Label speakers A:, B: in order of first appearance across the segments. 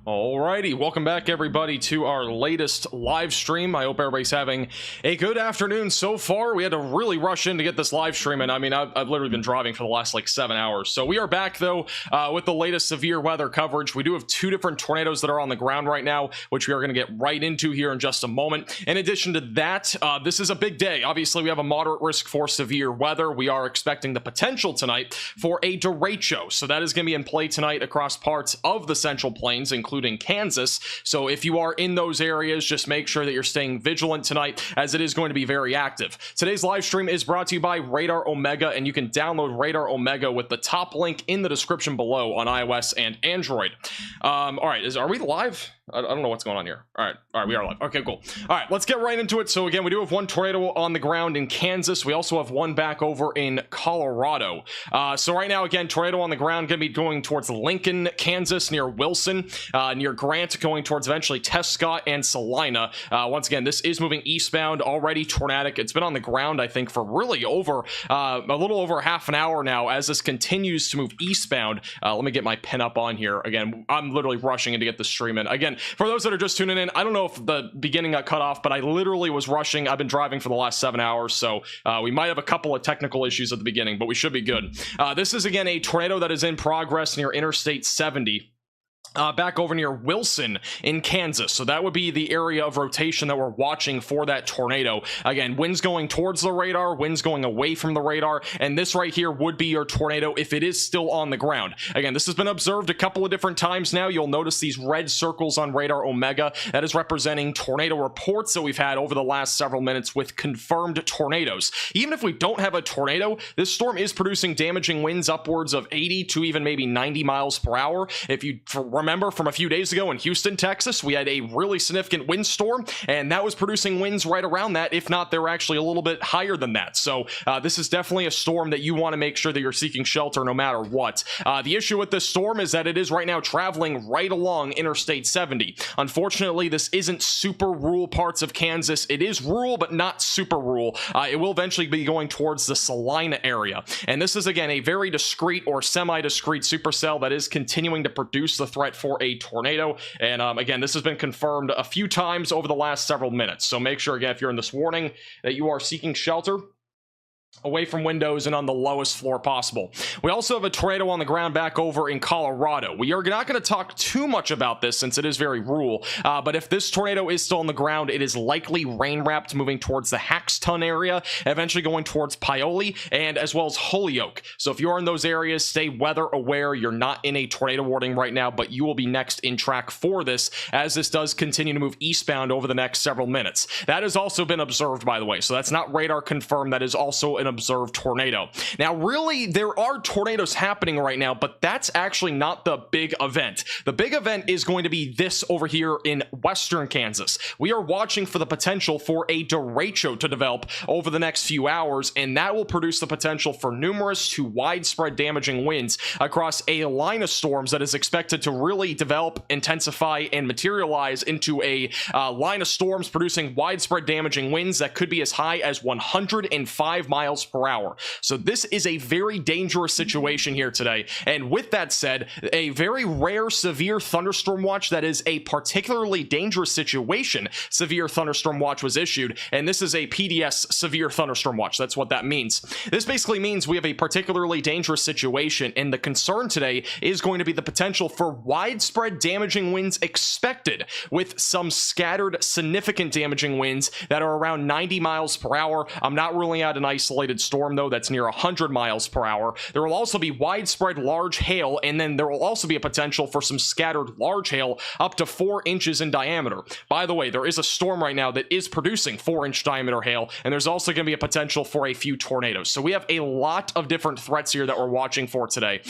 A: Alrighty, welcome back everybody to our latest live stream. I hope everybody's having a good afternoon so far. We had to really rush in to get this live stream, and I mean, I've literally been driving for the last like 7 hours. So we are back though with the latest severe weather coverage. We do have two different tornadoes that are on the ground right now, which we are going to get right into here in just a moment. In addition to that, this is a big day. Obviously, we have a moderate risk for severe weather. We are expecting the potential tonight for a derecho. So that is going to be in play tonight across parts of the Central Plains, including Kansas. So if you are in those areas, just make sure that you're staying vigilant tonight, as it is going to be very active. Today's live stream is brought to you by Radar Omega, and you can download Radar Omega with the top link in the description below on iOS and Android. All right, are we live? I don't know what's going on here. All right, we are live. Okay, cool. All right, let's get right into it. So again, we do have one tornado on the ground in Kansas. We also have one back over in Colorado. So right now, again, tornado on the ground, going to be going towards Lincoln, Kansas, near Wilson, near Grant, going towards eventually Tescott and Salina. Once again, this is moving eastbound, already tornadic. It's been on the ground, I think, for really over a little over half an hour now as this continues to move eastbound. Let me get my pin up on here. Again, I'm literally rushing in to get the stream in. Again, for those that are just tuning in, I don't know if the beginning got cut off, but I literally was rushing. I've been driving for the last 7 hours, so we might have a couple of technical issues at the beginning, but we should be good. This is, again, a tornado that is in progress near Interstate 70. Back over near Wilson in Kansas. So that would be the area of rotation that we're watching for that tornado. Again, winds going towards the radar, winds going away from the radar, and this right here would be your tornado if it is still on the ground. Again, this has been observed a couple of different times now. You'll notice these red circles on Radar Omega. That is representing tornado reports that we've had over the last several minutes with confirmed tornadoes. Even if we don't have a tornado, this storm is producing damaging winds upwards of 80 to even maybe 90 miles per hour. If you remember from a few days ago in Houston, Texas, we had a really significant windstorm, and that was producing winds right around that. If not, they're actually a little bit higher than that. So this is definitely a storm that you want to make sure that you're seeking shelter no matter what. The issue with this storm is that it is right now traveling right along Interstate 70. Unfortunately, this isn't super rural parts of Kansas. It is rural, but not super rural. It will eventually be going towards the Salina area. And this is, again, a very discrete or semi-discrete supercell that is continuing to produce the threat for a tornado. And again, this has been confirmed a few times over the last several minutes. So make sure, again, if you're in this warning, that you are seeking shelter away from windows and on the lowest floor possible. We also have a tornado on the ground back over in Colorado. We are not going to talk too much about this since it is very rural, but if this tornado is still on the ground, it is likely rain wrapped, moving towards the Haxton area, eventually going towards Paoli and as well as Holyoke. So if you're in those areas, stay weather aware. You're not in a tornado warning right now, but you will be next in track for this as this does continue to move eastbound over the next several minutes. That has also been observed, by the way, so that's not radar confirmed. That is also an observed tornado. Now, really, there are tornadoes happening right now, but that's actually not the big event. The big event is going to be this over here in western Kansas. We are watching for the potential for a derecho to develop over the next few hours, and that will produce the potential for numerous to widespread damaging winds across a line of storms that is expected to really develop, intensify, and materialize into a line of storms producing widespread damaging winds that could be as high as 105 miles per hour. So this is a very dangerous situation here today. And with that said, a very rare severe thunderstorm watch that is a particularly dangerous situation severe thunderstorm watch was issued, and this is a PDS severe thunderstorm watch. That's what that means. This basically means we have a particularly dangerous situation, and the concern today is going to be the potential for widespread damaging winds expected, with some scattered significant damaging winds that are around 90 miles per hour. I'm not ruling out an isolated storm though that's near 100 miles per hour. There will also be widespread large hail, and then there will also be a potential for some scattered large hail up to 4 inches in diameter. By the way, there is a storm right now that is producing 4-inch diameter hail, and there's also going to be a potential for a few tornadoes. So we have a lot of different threats here that we're watching for today.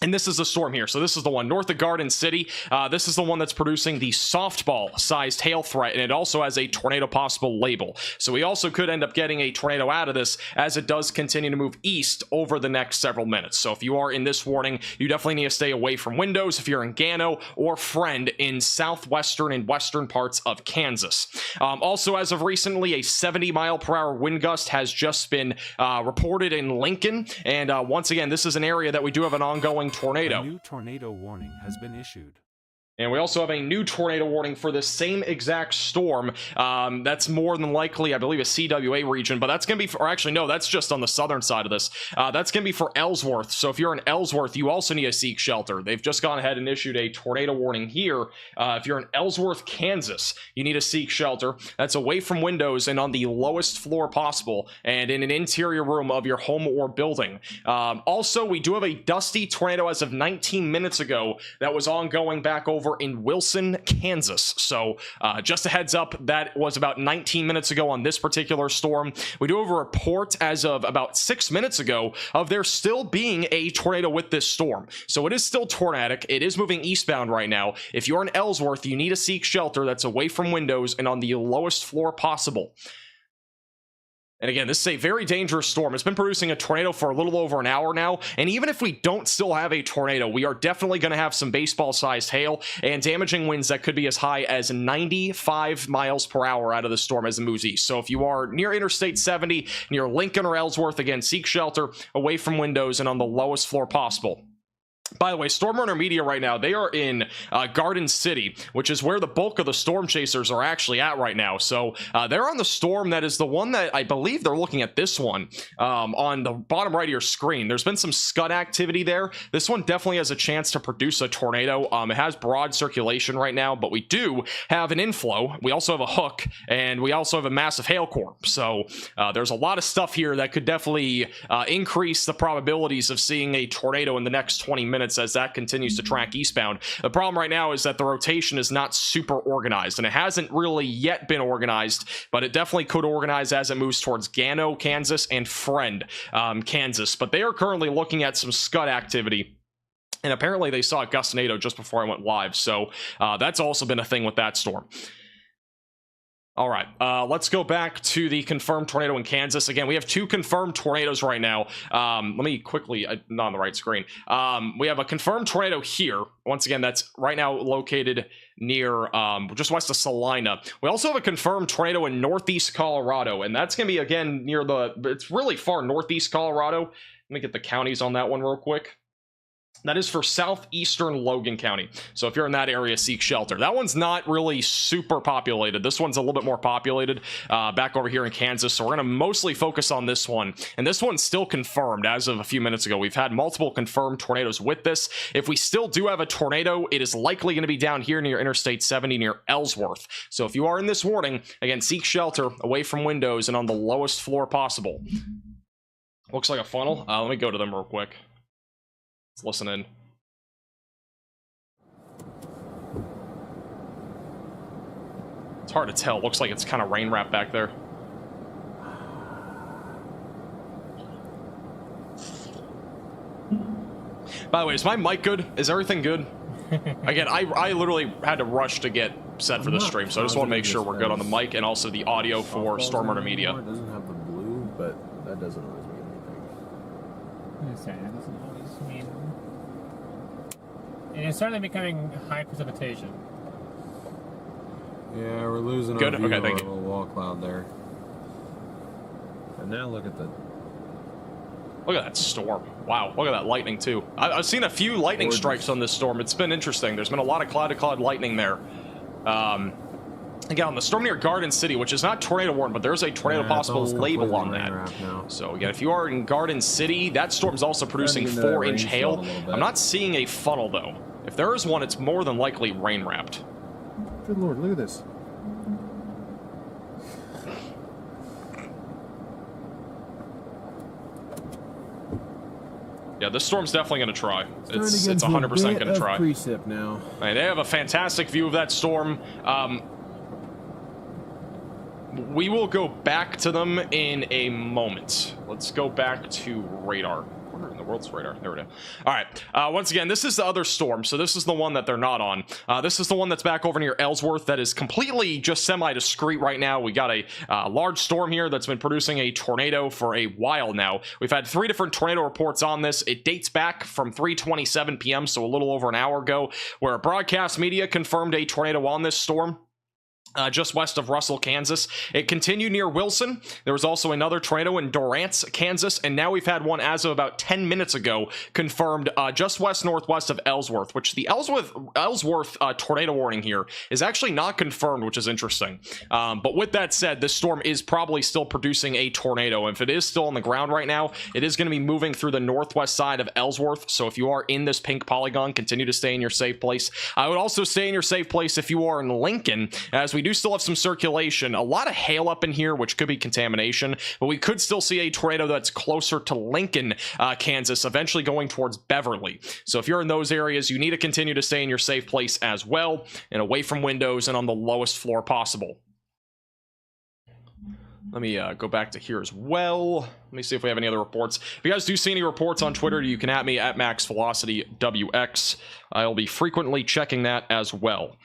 A: And this is the storm here. So this is the one north of Garden City. This is the one that's producing the softball-sized hail threat, and it also has a tornado possible label. So we also could end up getting a tornado out of this as it does continue to move east over the next several minutes. So if you are in this warning, you definitely need to stay away from windows if you're in Gano or Friend in southwestern and western parts of Kansas. Also, as of recently, a 70-mile-per-hour wind gust has just been reported in Lincoln. And once again, this is an area that we do have an ongoing tornado.
B: A new tornado warning has been issued.
A: And we also have a new tornado warning for this same exact storm. That's more than likely, I believe, a CWA region, but that's going to be, or actually, no, that's just on the southern side of this. That's going to be for Ellsworth. So if you're in Ellsworth, you also need a seek shelter. They've just gone ahead and issued a tornado warning here. If you're in Ellsworth, Kansas, you need a seek shelter. That's away from windows and on the lowest floor possible and in an interior room of your home or building. Also, we do have a dusty tornado as of 19 minutes ago that was ongoing back over in Wilson, Kansas. So just a heads up, that was about 19 minutes ago on this particular storm. We do have a report as of about 6 minutes ago of there still being a tornado with this storm. So it is still tornadic. It is moving eastbound right now. If you're in Ellsworth, you need to seek shelter that's away from windows and on the lowest floor possible. And again, this is a very dangerous storm. It's been producing a tornado for a little over an hour now. And even if we don't still have a tornado, we are definitely going to have some baseball-sized hail and damaging winds that could be as high as 95 miles per hour out of the storm as it moves east. So if you are near Interstate 70, near Lincoln or Ellsworth, again, seek shelter away from windows and on the lowest floor possible. By the way, Storm Runner Media right now, they are in Garden City, which is where the bulk of the storm chasers are actually at right now. So they're on the storm that is the one that I believe they're looking at, this one on the bottom right of your screen. There's been some scud activity there. This one definitely has a chance to produce a tornado. It has broad circulation right now, but we do have an inflow. We also have a hook, and we also have a massive hail core. So there's a lot of stuff here that could definitely increase the probabilities of seeing a tornado in the next 20 minutes as that continues to track eastbound. The problem right now is that the rotation is not super organized, and it hasn't really yet been organized, but it definitely could organize as it moves towards Gano, Kansas, and Friend, Kansas. But they are currently looking at some scud activity. And apparently they saw a gustinado just before I went live. So that's also been a thing with that storm. All right, let's go back to the confirmed tornado in Kansas. Again, we have 2 confirmed tornadoes right now. Let me quickly, not on the right screen. We have a confirmed tornado here. Once again, that's right now located near just west of Salina. We also have a confirmed tornado in northeast Colorado, and that's going to be, again, near it's really far northeast Colorado. Let me get the counties on that one real quick. That is for southeastern Logan County. So if you're in that area, seek shelter. That one's not really super populated. This one's a little bit more populated back over here in Kansas. So we're going to mostly focus on this one. And this one's still confirmed as of a few minutes ago. We've had multiple confirmed tornadoes with this. If we still do have a tornado, it is likely going to be down here near Interstate 70 near Ellsworth. So if you are in this warning, again, seek shelter away from windows and on the lowest floor possible. Looks like a funnel. Let me go to them real quick. Let's listen in. It's hard to tell. Looks like it's kind of rain wrapped back there. By the way, is my mic good? Is everything good? Again, I literally had to rush to get set for this stream, so I just want to make sure we're good on the mic and also the audio for Storm Runner Media.
B: It doesn't have the blue, but that doesn't always mean anything.
C: It doesn't always mean. And it's certainly becoming high precipitation.
B: Yeah, we're losing
A: Good.
B: our view
A: Okay,
B: of
A: thank
B: our
A: you.
B: little wall cloud there. And now look at the...
A: Look at that storm. Wow, look at that lightning too. I've seen a few lightning strikes on this storm. It's been interesting. There's been a lot of cloud-to-cloud lightning there. Again, on the storm near Garden City, which is not tornado warned, but there's a tornado possible label on that. So again, if you are in Garden City, that storm's also producing 4-inch hail. I'm not seeing a funnel though. If there is one, it's more than likely rain wrapped.
B: Good lord, look at this.
A: Yeah, this storm's definitely going to try. It's 100% going to try.
B: Precip now.
A: Right, they have a fantastic view of that storm. We will go back to them in a moment. Let's go back to radar. Where in the world's radar? There we go. All right. Once again, this is the other storm. So this is the one that they're not on. This is the one that's back over near Ellsworth that is completely just semi-discreet right now. We got a large storm here that's been producing a tornado for a while now. We've had 3 different tornado reports on this. It dates back from 3:27 p.m., so a little over an hour ago, where broadcast media confirmed a tornado on this storm. just west of Russell, Kansas. It continued near Wilson. There was also another tornado in Durant, Kansas, and now we've had one as of about 10 minutes ago confirmed just west-northwest of Ellsworth, which the Ellsworth tornado warning here is actually not confirmed, which is interesting. But with that said, this storm is probably still producing a tornado. If it is still on the ground right now, it is going to be moving through the northwest side of Ellsworth, so if you are in this pink polygon, continue to stay in your safe place. I would also stay in your safe place if you are in Lincoln, as we do still have some circulation. A lot of hail up in here, which could be contamination, but we could still see a tornado that's closer to Lincoln, Kansas, eventually going towards Beverly. So if you're in those areas, you need to continue to stay in your safe place as well, and away from windows and on the lowest floor possible. Let me go back to here as well. Let me see if we have any other reports. If you guys do see any reports on Twitter, you can at me at MaxVelocityWX. I'll be frequently checking that as well.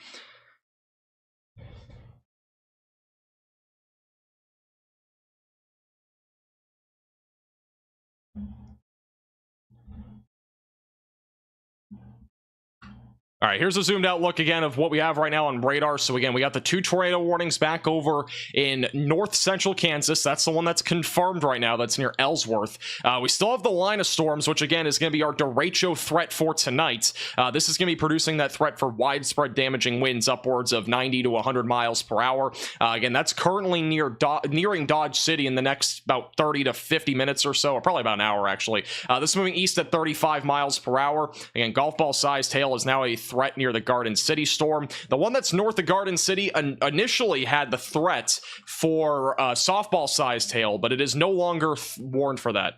A: All right, here's a zoomed out look again of what we have right now on radar. So again, we got the 2 tornado warnings back over in north central Kansas. That's the one that's confirmed right now. That's near Ellsworth. We still have the line of storms, which again is going to be our derecho threat for tonight. This is going to be producing that threat for widespread damaging winds upwards of 90 to 100 miles per hour. Again, that's currently nearing Dodge City in the next about 30 to 50 minutes or so, or probably about an hour actually. This is moving east at 35 miles per hour. Again, golf ball sized hail is now a threat near the Garden City storm. The one that's north of Garden City initially had the threat for softball sized hail, but it is no longer warned for that.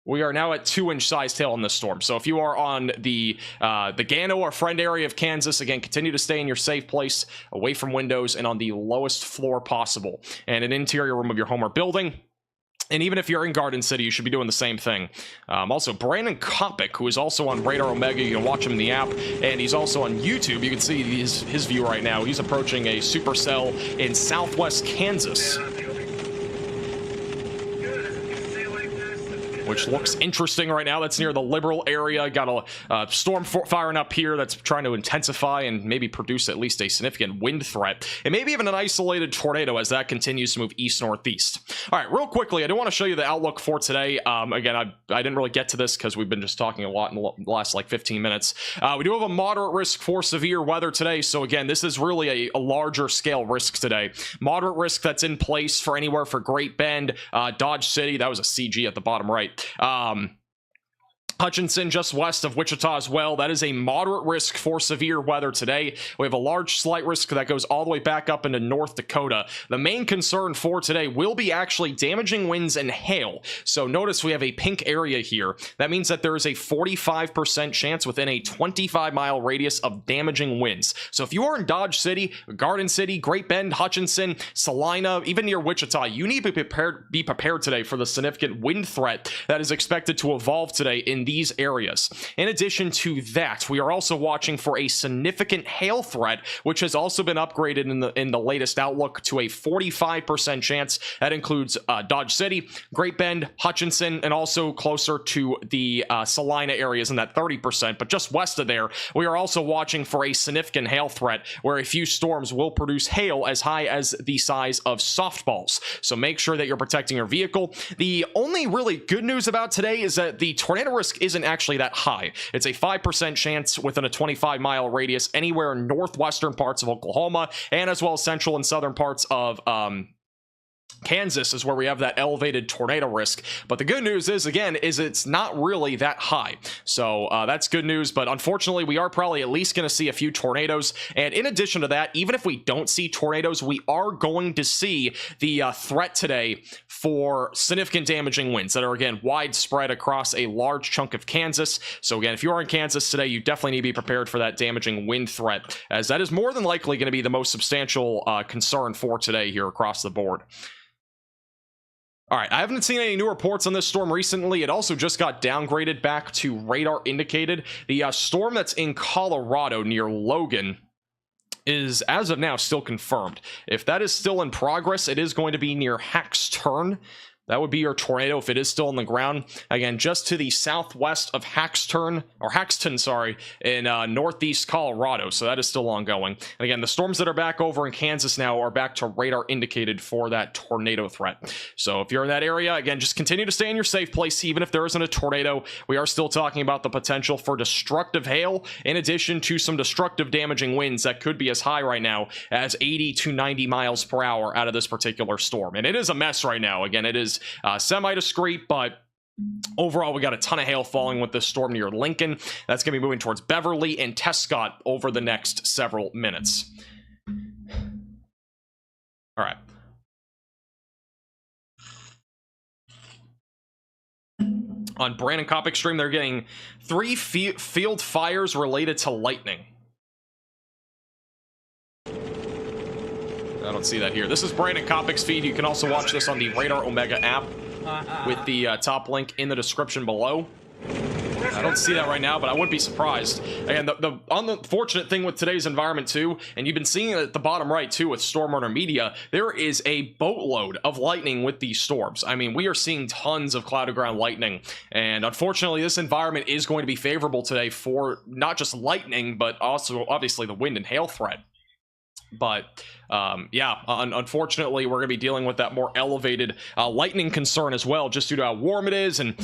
A: We are now at 2-inch sized hail in this storm. So if you are on the Gano or Friend area of Kansas, again, continue to stay in your safe place, away from windows, and on the lowest floor possible, and an interior room of your home or building. And even if you're in Garden City, you should be doing the same thing. Also, Brandon Kopic, who is also on Radar Omega, you can watch him in the app, and he's also on YouTube. You can see his view right now. He's approaching a supercell in southwest Kansas, which looks interesting right now. That's near the Liberal area. Got a storm firing up here that's trying to intensify and maybe produce at least a significant wind threat, and maybe even an isolated tornado as that continues to move east-northeast. All right, real quickly, I do want to show you the outlook for today. Again, I didn't really get to this because we've been just talking a lot in the last like 15 minutes. We do have a moderate risk for severe weather today, so again, this is really a larger scale risk today. Moderate risk that's in place for anywhere for Great Bend, Dodge City. That was a CG at the bottom right. Hutchinson, just west of Wichita as well. That is a moderate risk for severe weather today. We have a large slight risk that goes all the way back up into North Dakota. The main concern for today will be actually damaging winds and hail. So notice we have a pink area here. That means that there is a 45% chance within a 25-mile radius of damaging winds. So if you are in Dodge City, Garden City, Great Bend, Hutchinson, Salina, even near Wichita, you need to be prepared today for the significant wind threat that is expected to evolve today in these areas. In addition to that, we are also watching for a significant hail threat, which has also been upgraded in the latest outlook to a 45% chance. That includes Dodge City, Great Bend, Hutchinson, and also closer to the Salina areas in that 30%. But just west of there, we are also watching for a significant hail threat where a few storms will produce hail as high as the size of softballs. So make sure that you're protecting your vehicle. The only really good news about today is that the tornado risk isn't actually that high. It's a 5% chance within a 25-mile radius anywhere in northwestern parts of Oklahoma, and as well as central and southern parts of Kansas is where we have that elevated tornado risk. But the good news is, again, is it's not really that high. So that's good news, but unfortunately, we are probably at least going to see a few tornadoes. And in addition to that, even if we don't see tornadoes, we are going to see the threat today for significant damaging winds that are, again, widespread across a large chunk of Kansas. So again, if you are in Kansas today, you definitely need to be prepared for that damaging wind threat, as that is more than likely going to be the most substantial concern for today here across the board. All right, I haven't seen any new reports on this storm recently. It also just got downgraded back to radar indicated. The storm that's in Colorado near Logan is, as of now, still confirmed. If that is still in progress, it is going to be near Hack's Turn. That would be your tornado if it is still on the ground. Again, just to the southwest of Haxton, sorry, in northeast Colorado. So that is still ongoing. And again, the storms that are back over in Kansas now are back to radar indicated for that tornado threat. So if you're in that area, again, just continue to stay in your safe place. Even if there isn't a tornado, we are still talking about the potential for destructive hail, in addition to some destructive damaging winds that could be as high right now as 80 to 90 miles per hour out of this particular storm. And it is a mess right now. Again, it is semi-discreet, but overall we got a ton of hail falling with this storm near Lincoln. That's going to be moving towards Beverly and Tescott over the next several minutes. All right. On Brandon Kopic's stream, they're getting 3 field fires related to lightning. I don't see that here. This is Brandon Kopic's feed. You can also watch this on the Radar Omega app with the top link in the description below. I don't see that right now, but I wouldn't be surprised. And the unfortunate thing with today's environment too, and you've been seeing it at the bottom right too with Storm Runner Media, there is a boatload of lightning with these storms. I mean, we are seeing tons of cloud to ground lightning, and unfortunately this environment is going to be favorable today for not just lightning, but also obviously the wind and hail threat. But yeah, unfortunately, we're going to be dealing with that more elevated lightning concern as well, just due to how warm it is, and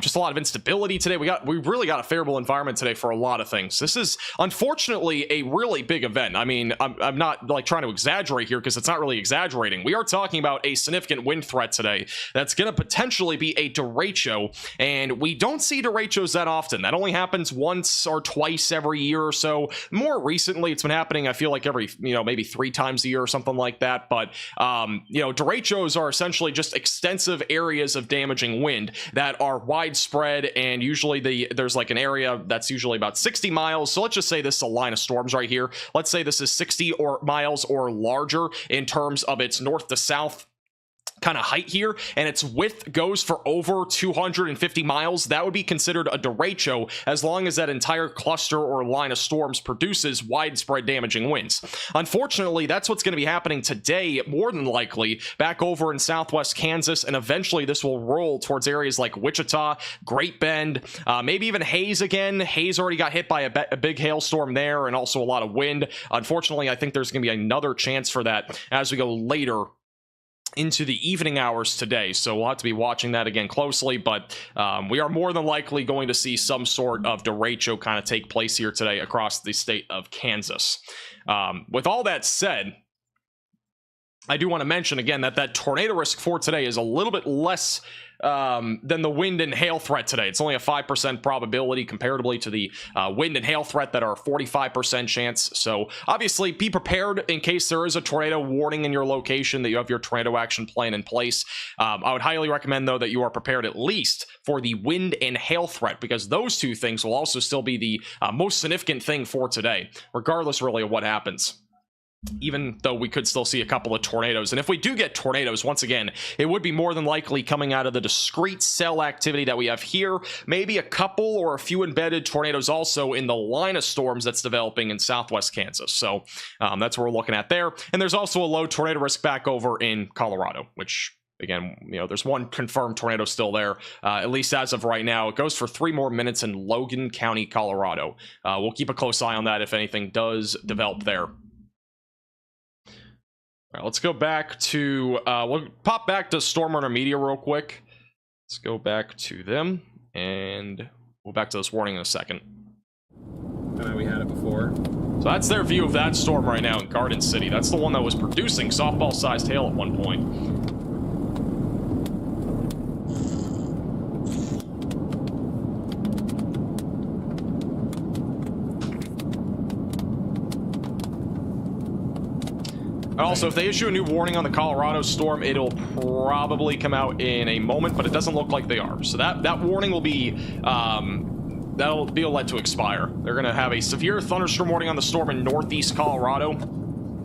A: just a lot of instability today. We really got a favorable environment today for a lot of things. This is unfortunately a really big event. I mean, I'm not like trying to exaggerate here, because it's not really exaggerating. We are talking about a significant wind threat today that's going to potentially be a derecho, and we don't see derechos that often. That only happens once or twice every year or so. More recently, it's been happening, I feel like, every, maybe 3 times a year or something like that. But derechos are essentially just extensive areas of damaging wind that are widespread, and usually there's like an area that's usually about 60 miles. So let's just say this is a line of storms right here. Let's say this is 60 miles or larger in terms of its north to south kind of height here, and its width goes for over 250 miles. That would be considered a derecho, as long as that entire cluster or line of storms produces widespread damaging winds. Unfortunately, that's what's going to be happening today, more than likely, back over in southwest Kansas, and eventually this will roll towards areas like Wichita, Great Bend, maybe even Hays again. Hays already got hit by a big hailstorm there, and also a lot of wind. Unfortunately, I think there's going to be another chance for that as we go later into the evening hours today, so we'll have to be watching that again closely. But we are more than likely going to see some sort of derecho kind of take place here today across the state of Kansas. With all that said, I do want to mention again that tornado risk for today is a little bit less than the wind and hail threat today. It's only a 5% probability comparatively to the wind and hail threat that are 45% chance. So obviously be prepared in case there is a tornado warning in your location, that you have your tornado action plan in place. I would highly recommend though that you are prepared at least for the wind and hail threat, because those two things will also still be the most significant thing for today, regardless really of what happens. Even though we could still see a couple of tornadoes. And if we do get tornadoes, once again, it would be more than likely coming out of the discrete cell activity that we have here. Maybe a couple or a few embedded tornadoes also in the line of storms that's developing in southwest Kansas. So that's what we're looking at there. And there's also a low tornado risk back over in Colorado, which, again, there's one confirmed tornado still there, at least as of right now. It goes for 3 more minutes in Logan County, Colorado. We'll keep a close eye on that if anything does develop there. All right, let's go back to, we'll pop back to Storm Runner Media real quick. Let's go back to them, and we'll back to this warning in a second.
B: We had it before.
A: So that's their view of that storm right now in Garden City. That's the one that was producing softball-sized hail at one point. Also, if they issue a new warning on the Colorado storm, it'll probably come out in a moment, but it doesn't look like they are. So that warning will be that'll be led to expire. They're going to have a severe thunderstorm warning on the storm in northeast Colorado.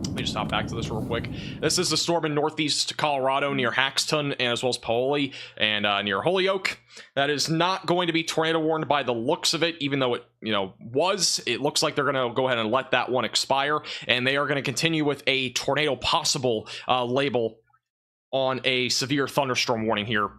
A: Let me just hop back to this real quick. This is the storm in northeast Colorado near Haxton, and as well as Paoli and near Holyoke. That is not going to be tornado warned by the looks of it, even though it was. It looks like they're going to go ahead and let that one expire, and they are going to continue with a tornado possible label on a severe thunderstorm warning here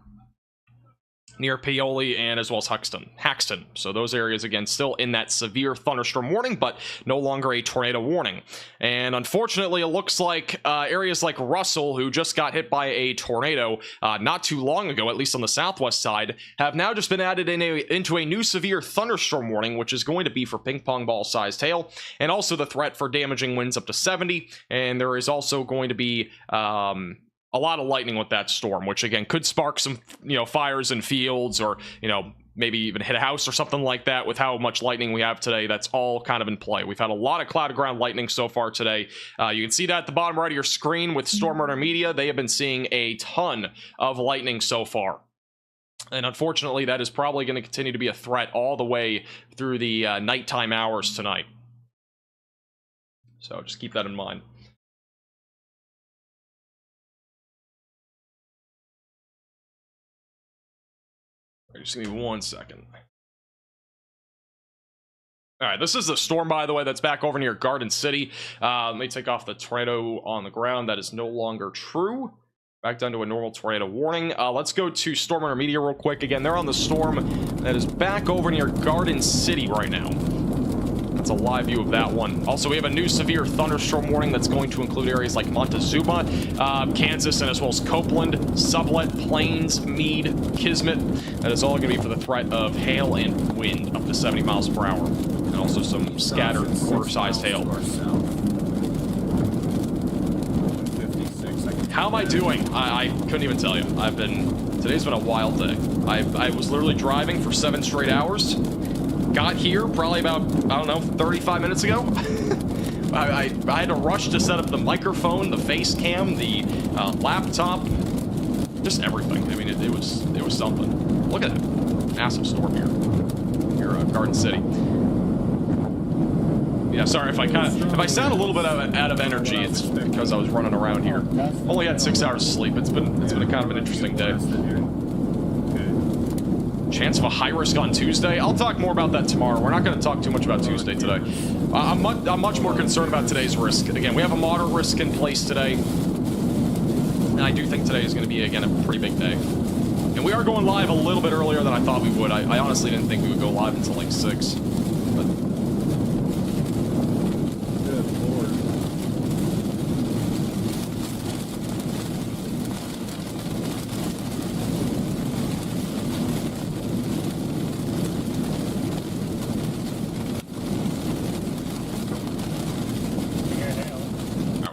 A: near Paoli and as well as Haxton. So those areas, again, still in that severe thunderstorm warning, but no longer a tornado warning. And unfortunately, it looks like areas like Russell, who just got hit by a tornado not too long ago, at least on the southwest side, have now just been added into a new severe thunderstorm warning, which is going to be for ping pong ball sized hail, and also the threat for damaging winds up to 70. And there is also going to be a lot of lightning with that storm, which again could spark some, fires in fields, or, maybe even hit a house or something like that. With how much lightning we have today, that's all kind of in play. We've had a lot of cloud to ground lightning so far today. You can see that at the bottom right of your screen with Storm Runner Media. They have been seeing a ton of lightning so far. And unfortunately, that is probably going to continue to be a threat all the way through the nighttime hours tonight. So just keep that in mind. Just give me 1 second. All right, this is the storm, by the way, that's back over near Garden City. Let me take off the tornado on the ground. That is no longer true. Back down to a normal tornado warning. Let's go to Storm Runner Media real quick. Again, they're on the storm that is back over near Garden City right now. That's a live view of that one. Also, we have a new severe thunderstorm warning that's going to include areas like Montezuma, Kansas, and as well as Copeland, Sublette, Plains, Meade, Kismet. That is all going to be for the threat of hail and wind up to 70 miles per hour. And also some scattered quarter-sized hail. How am I doing? I couldn't even tell you. Today's been a wild day. I was literally driving for 7 straight hours. Got here probably about, 35 minutes ago. I had to rush to set up the microphone, the face cam, the laptop, just everything. I mean, it was something. Look at that massive storm here at Garden City. Yeah, sorry if I sound a little bit out of energy. It's because I was running around here. Only had 6 hours of sleep. It's been a kind of an interesting day. Chance of a high risk on Tuesday. I'll talk more about that tomorrow. We're not going to talk too much about Tuesday today. I'm much more concerned about today's risk. Again, we have a moderate risk in place today, and I do think today is going to be, again, a pretty big day. And we are going live a little bit earlier than I thought we would. I honestly didn't think we would go live until like 6. But
B: Good Lord.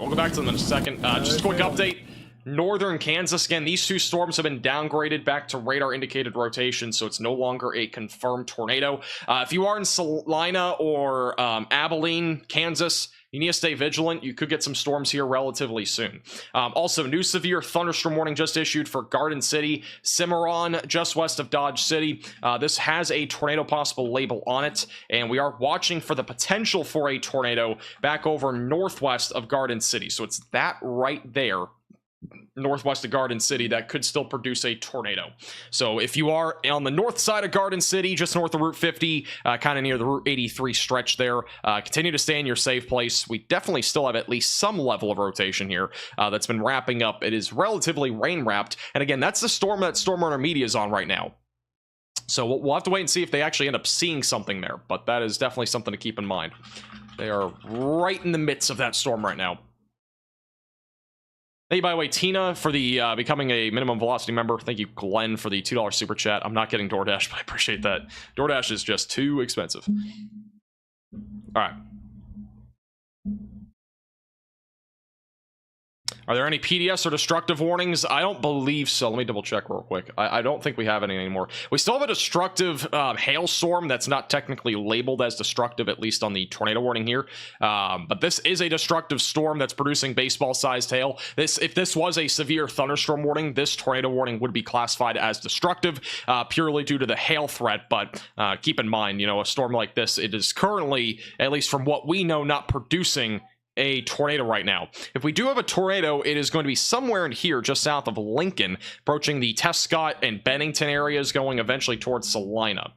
A: we'll go back to them in a second. Just a quick update. Northern Kansas, again, these two storms have been downgraded back to radar indicated rotation, so it's no longer a confirmed tornado. If you are in Salina or Abilene, Kansas, you need to stay vigilant. You could get some storms here relatively soon. Also, new severe thunderstorm warning just issued for Garden City, Cimarron, just west of Dodge City. This has a tornado possible label on it, and we are watching for the potential for a tornado back over northwest of Garden City. So it's that right there, northwest of Garden City, that could still produce a tornado. So if you are on the north side of Garden City, just north of Route 50, kind of near the Route 83 stretch there, continue to stay in your safe place. We definitely still have at least some level of rotation here that's been wrapping up. It is relatively rain wrapped, and again, that's the storm that Storm Runner Media is on right now. So we'll have to wait and see if they actually end up seeing something there, but that is definitely something to keep in mind. They are right in the midst of that storm right now. Thank you, by the way, Tina, for the becoming a minimum velocity member. Thank you, Glenn, for the $2 super chat. I'm not getting DoorDash, but I appreciate that. DoorDash is just too expensive. All right. Are there any PDS or destructive warnings? I don't believe so. Let me double check real quick. I don't think we have any anymore. We still have a destructive hailstorm that's not technically labeled as destructive, at least on the tornado warning here. But this is a destructive storm that's producing baseball-sized hail. If this was a severe thunderstorm warning, this tornado warning would be classified as destructive purely due to the hail threat. But keep in mind, a storm like this, it is currently, at least from what we know, not producing a tornado right now. If we do have a tornado, it is going to be somewhere in here just south of Lincoln, approaching the Tescott and Bennington areas, going eventually towards Salina.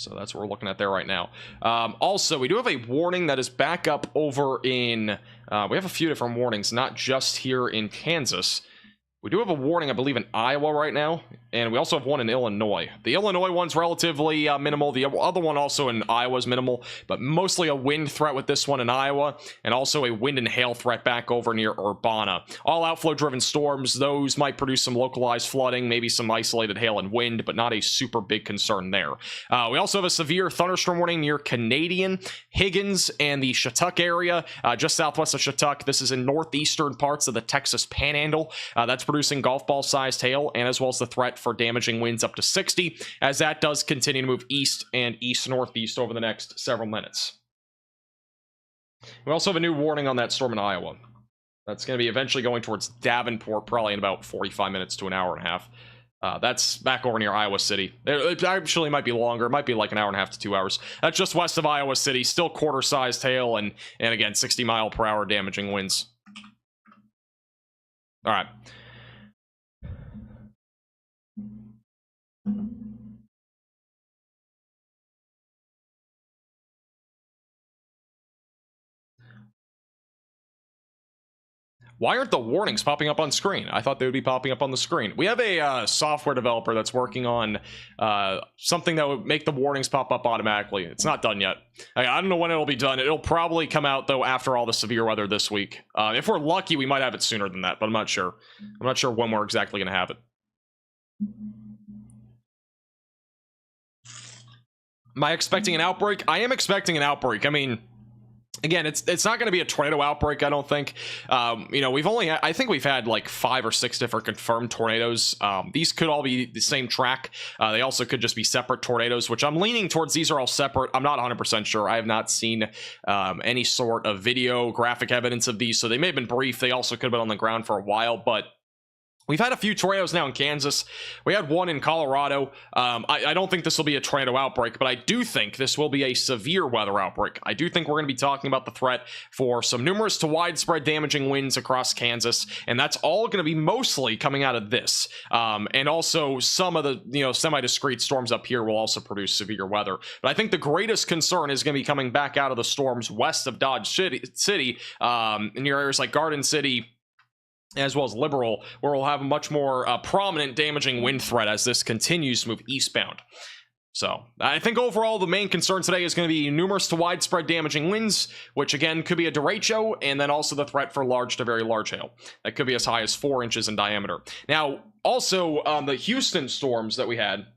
A: So that's what we're looking at there right now. Also, we do have a warning that is back up over in... we have a few different warnings, not just here in Kansas. We do have a warning, I believe, in Iowa right now, and we also have one in Illinois. The Illinois one's relatively minimal. The other one also in Iowa is minimal, but mostly a wind threat with this one in Iowa, and also a wind and hail threat back over near Urbana. All outflow-driven storms, those might produce some localized flooding, maybe some isolated hail and wind, but not a super big concern there. We also have a severe thunderstorm warning near Canadian, Higgins, and the Shattuck area, just southwest of Shattuck. This is in northeastern parts of the Texas Panhandle. That's producing golf ball sized hail, and as well as the threat for damaging winds up to 60, as that does continue to move east and east northeast over the next several minutes. We also have a new warning on that storm in Iowa. That's going to be eventually going towards Davenport, probably in about 45 minutes to an hour and a half. That's back over near Iowa City. It actually might be longer. It might be like an hour and a half to 2 hours. That's just west of Iowa City. Still quarter-sized hail and again, 60-mile-per-hour damaging winds. All right. Why aren't the warnings popping up on screen? I thought they would be popping up on the screen. We have a software developer that's working on something that would make the warnings pop up automatically. It's not done yet. I don't know when it'll be done. It'll probably come out, though, after all the severe weather this week. If we're lucky, we might have it sooner than that, but I'm not sure. I'm not sure when we're exactly going to have it. Am I expecting an outbreak? I am expecting an outbreak. I mean... Again, it's not going to be a tornado outbreak, I don't think. You know, I think we've had like 5 or 6 different confirmed tornadoes. These could all be the same track. They also could just be separate tornadoes, which I'm leaning towards these are all separate. I'm not 100% sure. I have not seen any sort of video, graphic evidence of these, so they may have been brief. They also could have been on the ground for a while, but... We've had a few tornadoes now in Kansas. We had one in Colorado. I don't think this will be a tornado outbreak, but I do think this will be a severe weather outbreak. I do think we're going to be talking about the threat for some numerous to widespread damaging winds across Kansas, and that's all going to be mostly coming out of this. And also some of the semi-discrete storms up here will also produce severe weather. But I think the greatest concern is going to be coming back out of the storms west of Dodge City, near areas like Garden City, as well as Liberal, where we'll have a much more prominent damaging wind threat as this continues to move eastbound. So I think overall the main concern today is going to be numerous to widespread damaging winds, which again could be a derecho, and then also the threat for large to very large hail. That could be as high as 4 inches in diameter. Now, also the Houston storms that we had,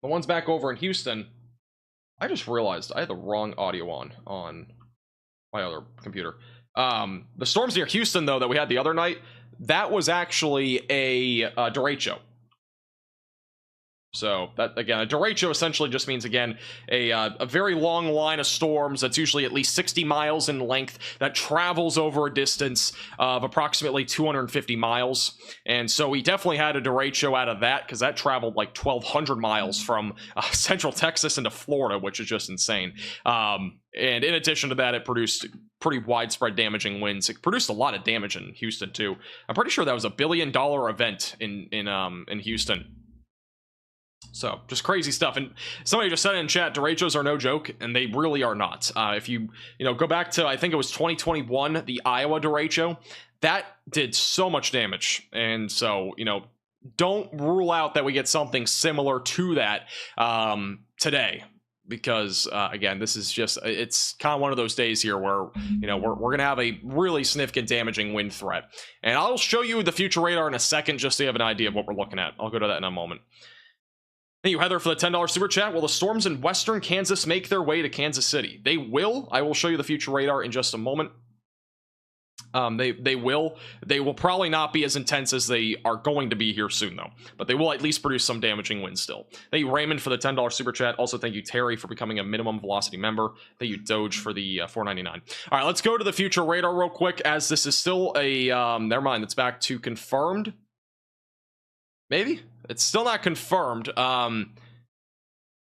A: the ones back over in Houston, I just realized I had the wrong audio on my other computer. The storms near Houston, though, that we had the other night, that was actually a derecho. So that, again, a derecho essentially just means, again, a very long line of storms that's usually at least 60 miles in length that travels over a distance of approximately 250 miles. And so we definitely had a derecho out of that, because that traveled like 1,200 miles from central Texas into Florida, which is just insane. And in addition to that, it produced pretty widespread damaging winds. It produced a lot of damage in Houston too. I'm pretty sure that was $1 billion event in Houston. So just crazy stuff. And somebody just said in chat, derechos are no joke, and they really are not. If you go back to, I think it was 2021, the Iowa derecho, that did so much damage. And so don't rule out that we get something similar to that today. Because again, this is just, it's kind of one of those days here where we're gonna have a really significant damaging wind threat. And I'll show you the future radar in a second, just so you have an idea of what we're looking at. I'll go to that in a moment. Thank you, Heather, for the $10 super chat. Will the storms in western Kansas make their way to Kansas City? They will. I will show you the future radar in just a moment. They will. They will probably not be as intense as they are going to be here soon, though. But they will at least produce some damaging winds still. Thank you, Raymond, for the $10 super chat. Also, thank you, Terry, for becoming a minimum velocity member. Thank you, Doge, for the $4.99. All right, let's go to the future radar real quick, as this is still a never mind. It's back to confirmed. Maybe it's still not confirmed.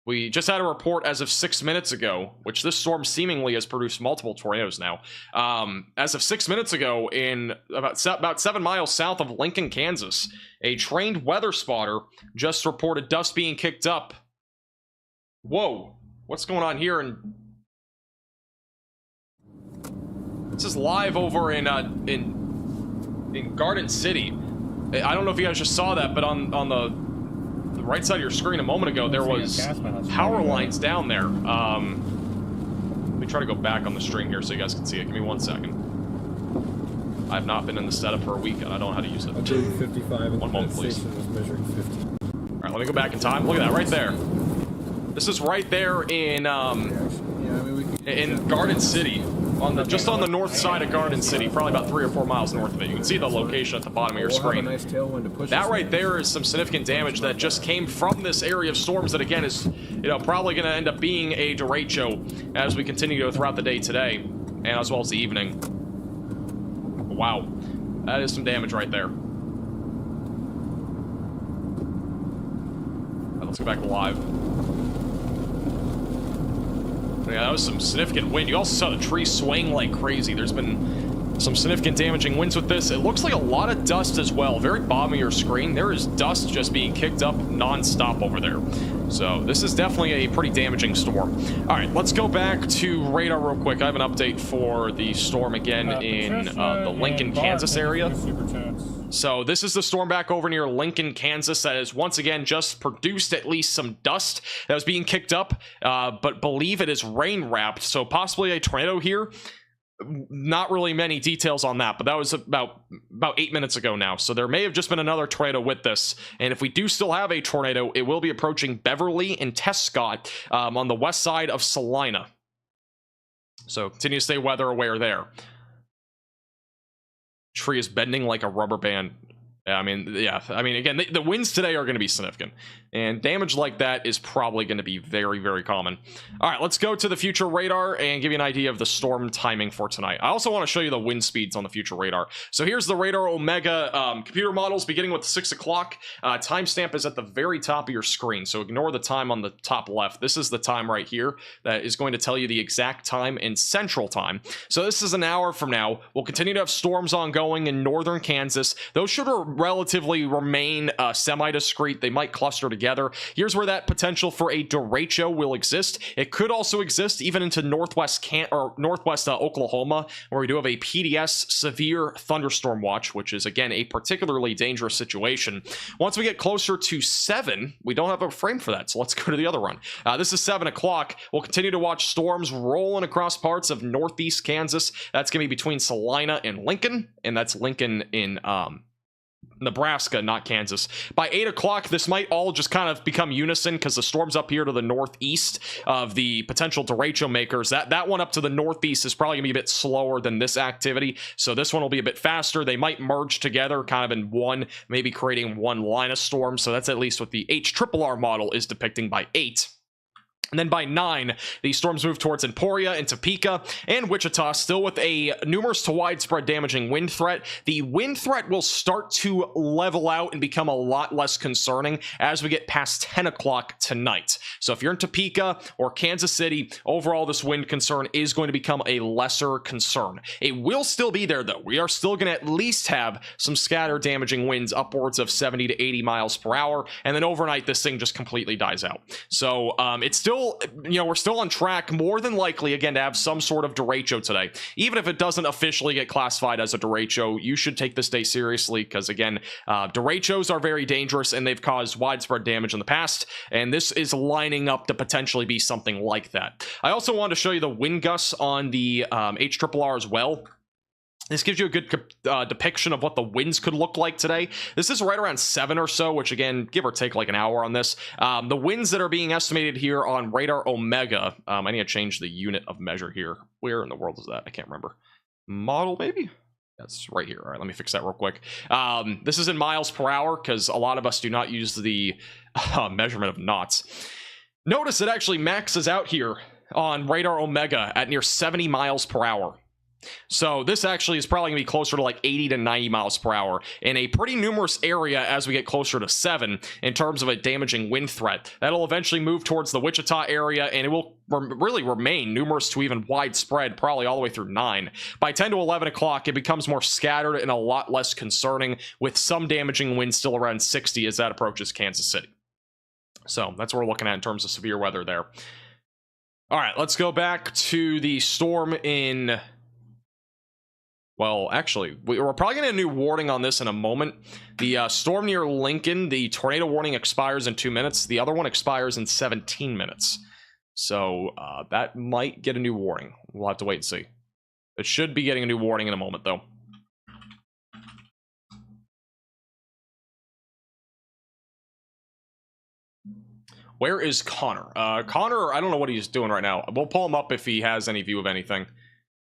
A: We just had a report as of 6 minutes ago, which this storm seemingly has produced multiple tornadoes now. As of 6 minutes ago, in about 7 miles south of Lincoln, Kansas, a trained weather spotter just reported dust being kicked up Whoa, what's going on here? And this is live over in Garden City. I don't know if you guys just saw that, but on the right side of your screen a moment ago, there was power lines down there. Let me try to go back on the stream here so you guys can see it. Give me 1 second. I've not been in the setup for a week, and I don't know how to use it.
B: I believe 55 and
A: 1 moment, please.
B: was measuring 50.
A: All right, let me go back in time. Look at that right there. This is right there in in Garden City, just on the north side of Garden City, probably about 3 or 4 miles north of it. You can see the location at the bottom of your screen.
B: Have a nice tailwind to push
A: That
B: us
A: right
B: in.
A: there is some significant damage that just came from this area of storms that, again, is probably going to end up being a derecho as we continue to go throughout the day today, and as well as the evening. Wow, that is some damage right there. Right, let's go back to live. Yeah, that was some significant wind. You also saw the tree swaying like crazy. There's been some significant damaging winds with this. It looks like a lot of dust as well. Very bottom of your screen, there is dust just being kicked up non-stop over there. So this is definitely a pretty damaging storm. All right, let's go back to radar real quick. I have an update for the storm again in the Lincoln, Kansas area. So this is the storm back over near Lincoln, Kansas, that has once again just produced at least some dust that was being kicked up, but believe it is rain wrapped, so possibly a tornado here. Not really many details on that, but that was about 8 minutes ago now, so there may have just been another tornado with this. And if we do still have a tornado, it will be approaching Beverly and Tescott on the west side of Salina, so continue to stay weather aware there. Tree is bending like a rubber band. I mean, again, the winds today are going to be significant, and damage like that is probably going to be very, very common. All right, let's go to the future radar and give you an idea of the storm timing for tonight. I also want to show you the wind speeds on the future radar. So here's the radar Omega computer models beginning with 6 o'clock. Timestamp is at the very top of your screen, so ignore the time on the top left. This is the time right here that is going to tell you the exact time in Central Time. So this is an hour from now. We'll continue to have storms ongoing in northern Kansas. Those should relatively remain semi-discrete. They might cluster together. Here's where that potential for a derecho will exist. It could also exist even into northwest Oklahoma, where we do have a PDS severe thunderstorm watch, which is again a particularly dangerous situation. Once we get closer to 7, we don't have a frame for that, so let's go to the other run. This is 7 o'clock. We'll continue to watch storms rolling across parts of northeast Kansas. That's going to be between Salina and Lincoln, and that's Lincoln in Nebraska, not Kansas. By 8 o'clock, this might all just kind of become unison because the storms up here to the northeast of the potential derecho makers, that one up to the northeast is probably gonna be a bit slower than this activity, so this one will be a bit faster. They might merge together kind of in one, maybe creating one line of storm, so that's at least what the HRRR model is depicting by 8. And then by 9, the storms move towards Emporia and Topeka and Wichita, still with a numerous to widespread damaging wind threat. The wind threat will start to level out and become a lot less concerning as we get past 10 o'clock tonight. So if you're in Topeka or Kansas City, overall this wind concern is going to become a lesser concern. It will still be there though. We are still going to at least have some scattered damaging winds upwards of 70 to 80 miles per hour. And then overnight, this thing just completely dies out. So it's still, we're still on track, more than likely, again, to have some sort of derecho today. Even if it doesn't officially get classified as a derecho, you should take this day seriously because, again, derechos are very dangerous and they've caused widespread damage in the past, and this is lining up to potentially be something like that. I also wanted to show you the wind gusts on the HRRR as well. This gives you a good depiction of what the winds could look like today. This is right around 7 or so, which again, give or take like an hour on this. The winds that are being estimated here on radar Omega, I need to change the unit of measure here. Where in the world is that? I can't remember. Model, maybe? That's right here. All right, let me fix that real quick. This is in miles per hour because a lot of us do not use the measurement of knots. Notice it actually maxes out here on radar Omega at near 70 miles per hour. So this actually is probably going to be closer to like 80 to 90 miles per hour in a pretty numerous area as we get closer to 7 in terms of a damaging wind threat. That'll eventually move towards the Wichita area, and it will really remain numerous to even widespread, probably all the way through 9. By 10 to 11 o'clock, it becomes more scattered and a lot less concerning, with some damaging winds still around 60 as that approaches Kansas City. So that's what we're looking at in terms of severe weather there. All right, let's go back to the storm in... Well, actually, we're probably going to get a new warning on this in a moment. The storm near Lincoln, the tornado warning expires in 2 minutes. The other one expires in 17 minutes. So that might get a new warning. We'll have to wait and see. It should be getting a new warning in a moment, though. Where is Connor? Connor, I don't know what he's doing right now. We'll pull him up if he has any view of anything.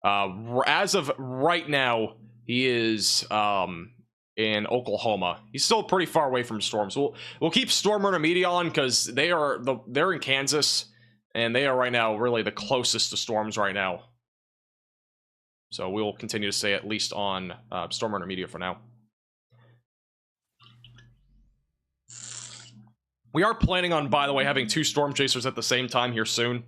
A: As of right now, he is in Oklahoma. He's still pretty far away from storms. We'll keep Storm Runner Media on because they're in Kansas, and they are right now really the closest to storms right now. So we'll continue to stay at least on Storm Runner Media for now. We are planning on, by the way, having 2 storm chasers at the same time here soon.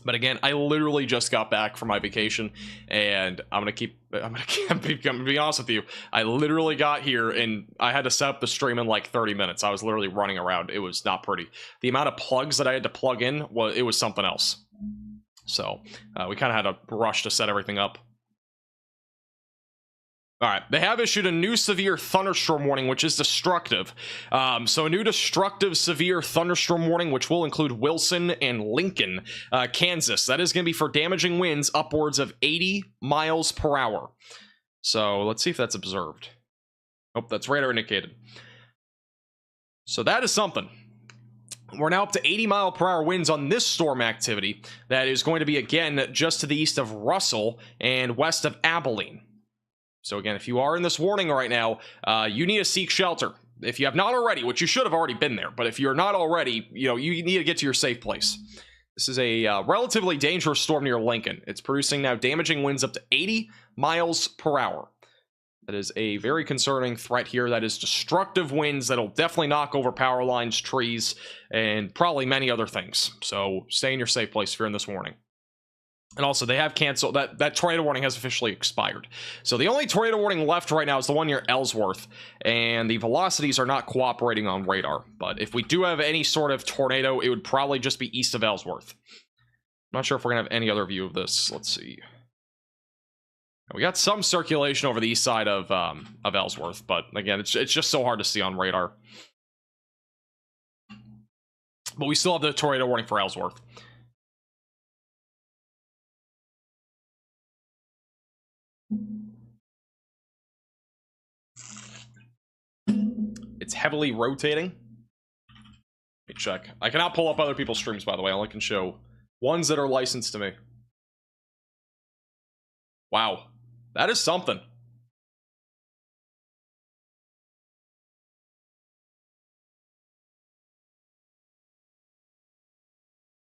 A: But again, I literally just got back from my vacation, and I'm gonna be honest with you. I literally got here and I had to set up the stream in like 30 minutes. I was literally running around. It was not pretty. The amount of plugs that I had to plug in was something else. So we kind of had to rush to set everything up. All right, they have issued a new severe thunderstorm warning, which is destructive. So a new destructive severe thunderstorm warning, which will include Wilson and Lincoln, Kansas. That is going to be for damaging winds upwards of 80 miles per hour. So let's see if that's observed. Oh, that's radar indicated. So that is something. We're now up to 80 mile per hour winds on this storm activity. That is going to be, again, just to the east of Russell and west of Abilene. So again, if you are in this warning right now, you need to seek shelter. If you have not already, which you should have already been there, but if you're not already, you need to get to your safe place. This is a relatively dangerous storm near Lincoln. It's producing now damaging winds up to 80 miles per hour. That is a very concerning threat here. That is destructive winds that'll definitely knock over power lines, trees, and probably many other things. So stay in your safe place if you're in this warning. And also, they have canceled that tornado warning has officially expired. So the only tornado warning left right now is the one near Ellsworth, and the velocities are not cooperating on radar. But if we do have any sort of tornado, it would probably just be east of Ellsworth. I'm not sure if we're gonna have any other view of this. Let's see. We got some circulation over the east side of Ellsworth, but again, it's just so hard to see on radar. But we still have the tornado warning for Ellsworth. It's heavily rotating. Let me check. I cannot pull up other people's streams, by the way. I only can show ones that are licensed to me. Wow. That is something.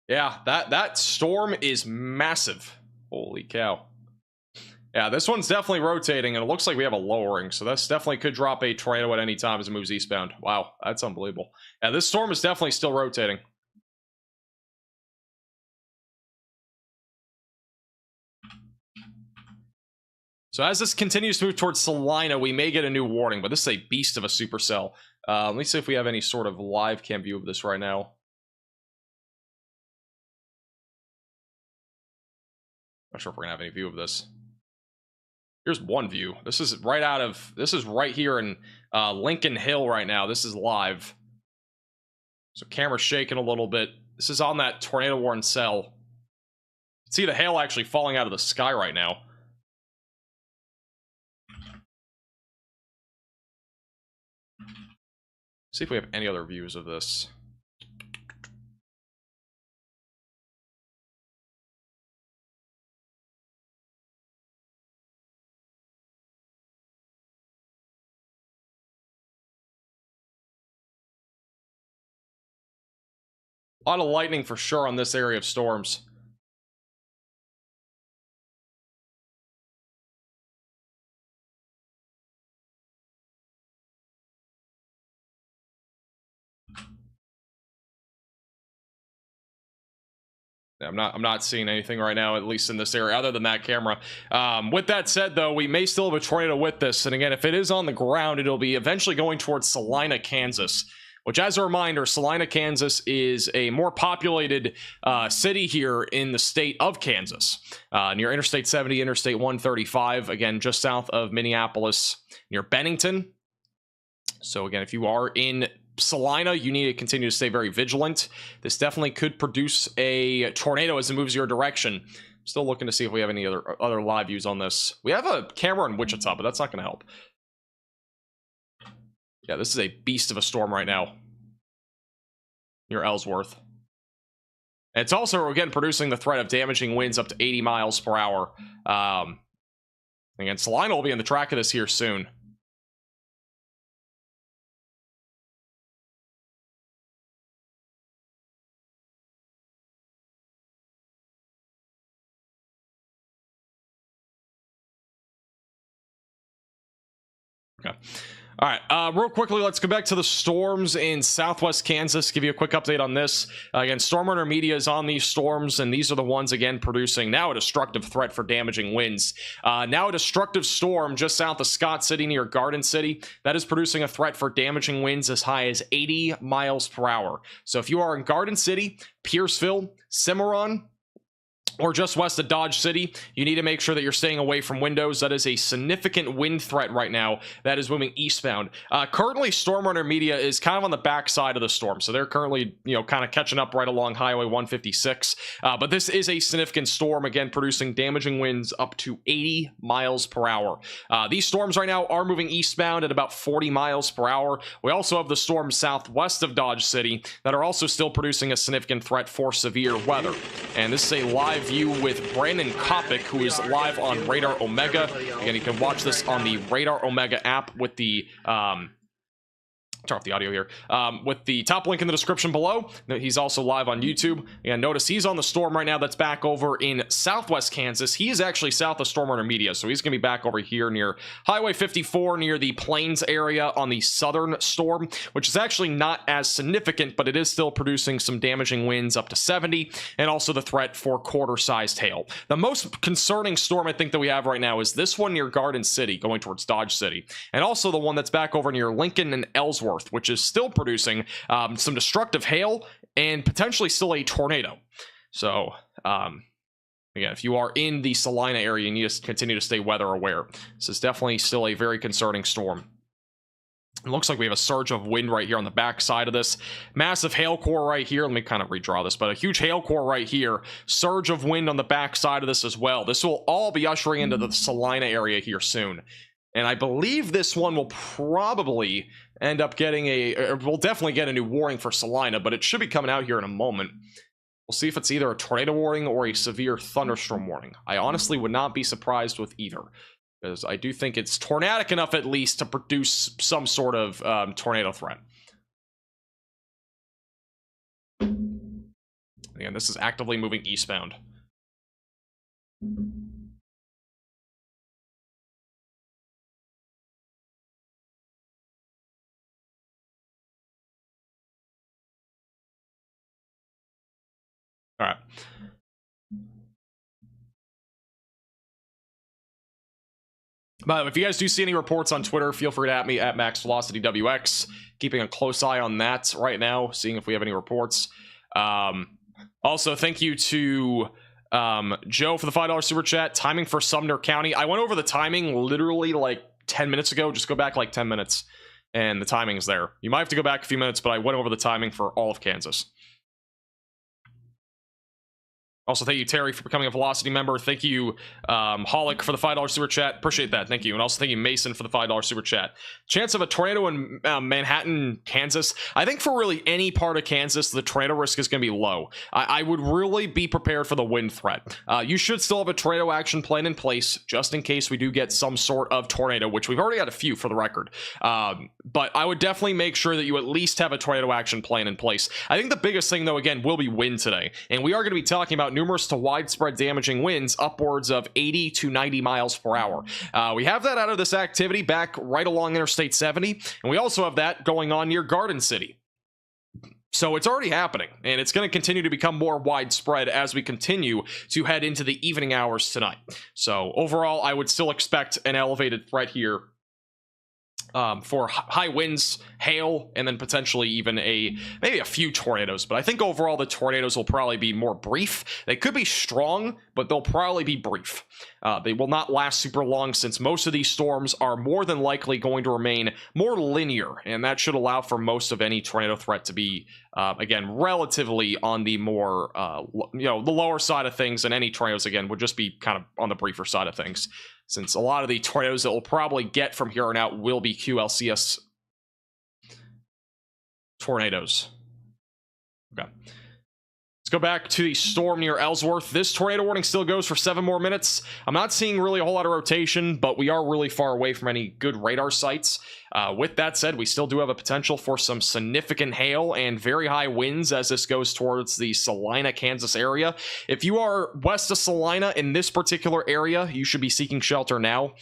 A: Yeah, that storm is massive. Holy cow. Yeah, this one's definitely rotating, and it looks like we have a lowering, so this definitely could drop a tornado at any time as it moves eastbound. Wow, that's unbelievable. Yeah, this storm is definitely still rotating. So as this continues to move towards Salina, we may get a new warning, but this is a beast of a supercell. Let me see if we have any sort of live cam view of this right now. Not sure if we're gonna have any view of this. Here's one view. This is right here in Lincoln Hill right now. This is live. So camera's shaking a little bit. This is on that tornado warning cell. See the hail actually falling out of the sky right now. See if we have any other views of this. A lot of lightning for sure on this area of storms. I'm not seeing anything right now, at least in this area, other than that camera. With that said, though, we may still have a tornado with this. And again, if it is on the ground, it'll be eventually going towards Salina, Kansas, which, as a reminder, Salina, Kansas is a more populated city here in the state of Kansas, near Interstate 70, Interstate 135, again, just south of Minneapolis, near Bennington. So again, if you are in Salina, you need to continue to stay very vigilant. This definitely could produce a tornado as it moves your direction. Still looking to see if we have any other live views on this. We have a camera in Wichita, but that's not going to help. Yeah, this is a beast of a storm right now near Ellsworth. And it's also, again, producing the threat of damaging winds up to 80 miles per hour. Again, Salina will be in the track of this here soon. Okay. All right, real quickly, let's go back to the storms in southwest Kansas, give you a quick update on this. Again, Storm Runner Media is on these storms, and these are the ones, again, producing now a destructive threat for damaging winds. Now a destructive storm just south of Scott City near Garden City. That is producing a threat for damaging winds as high as 80 miles per hour. So if you are in Garden City, Pierceville, Cimarron, or just west of Dodge City, you need to make sure that you're staying away from windows. That is a significant wind threat right now that is moving eastbound. Currently, Storm Runner Media is kind of on the backside of the storm, so they're currently, kind of catching up right along Highway 156. But this is a significant storm, again, producing damaging winds up to 80 miles per hour. These storms right now are moving eastbound at about 40 miles per hour. We also have the storms southwest of Dodge City that are also still producing a significant threat for severe weather. And this is a live view with Brandon Kopic, who is live on Radar Omega. Again, you can watch this on the Radar Omega app with the turn off the audio here, with the top link in the description below. He's also live on YouTube. And notice he's on the storm right now that's back over in southwest Kansas. He is actually south of Storm Runner Media, so he's gonna be back over here near Highway 54, near the Plains area on the southern storm, which is actually not as significant, but it is still producing some damaging winds up to 70, and also the threat for quarter-sized hail. The most concerning storm I think that we have right now is this one near Garden City, going towards Dodge City, and also the one that's back over near Lincoln and Ellsworth, which is still producing some destructive hail and potentially still a tornado. So, again, if you are in the Salina area, you need to continue to stay weather aware. This is definitely still a very concerning storm. It looks like we have a surge of wind right here on the back side of this. Massive hail core right here. Let me kind of redraw this, but a huge hail core right here. Surge of wind on the back side of this as well. This will all be ushering into the Salina area here soon. And I believe this one will probably end up getting we'll definitely get a new warning for Salina, but it should be coming out here in a moment. We'll see if it's either a tornado warning or a severe thunderstorm warning. I honestly would not be surprised with either, because I do think it's tornadic enough at least to produce some sort of tornado threat. Again, this is actively moving eastbound. All right. But if you guys do see any reports on Twitter, feel free to at me at MaxVelocityWX. Keeping a close eye on that right now, seeing if we have any reports. Also, thank you to Joe for the $5 super chat. Timing for Sumner County. I went over the timing literally like 10 minutes ago. Just go back like 10 minutes and the timing's there. You might have to go back a few minutes, but I went over the timing for all of Kansas. Also, thank you, Terry, for becoming a Velocity member. Thank you, Holic, for the $5 super chat. Appreciate that. Thank you. And also thank you, Mason, for the $5 super chat. Chance of a tornado in Manhattan, Kansas. I think for really any part of Kansas, the tornado risk is going to be low. I would really be prepared for the wind threat. You should still have a tornado action plan in place, just in case we do get some sort of tornado, which we've already had a few for the record. But I would definitely make sure that you at least have a tornado action plan in place. I think the biggest thing, though, again, will be wind today. And we are going to be talking about numerous to widespread damaging winds upwards of 80 to 90 miles per hour. We have that out of this activity back right along Interstate 70, and we also have that going on near Garden City. So it's already happening, and it's going to continue to become more widespread as we continue to head into the evening hours tonight. So overall, I would still expect an elevated threat here for high winds, hail, and then potentially even maybe a few tornadoes. But I think overall the tornadoes will probably be more brief. They could be strong, but they'll probably be brief. They will not last super long, since most of these storms are more than likely going to remain more linear, and that should allow for most of any tornado threat to be again relatively on the more the lower side of things, and any tornadoes again would just be kind of on the briefer side of things, since a lot of the tornadoes that we'll probably get from here on out will be QLCS tornadoes. Okay. Let's go back to the storm near Ellsworth. This tornado warning still goes for 7 more minutes. I'm not seeing really a whole lot of rotation, but we are really far away from any good radar sites. With that said, we still do have a potential for some significant hail and very high winds as this goes towards the Salina, Kansas area. If you are west of Salina in this particular area, you should be seeking shelter now.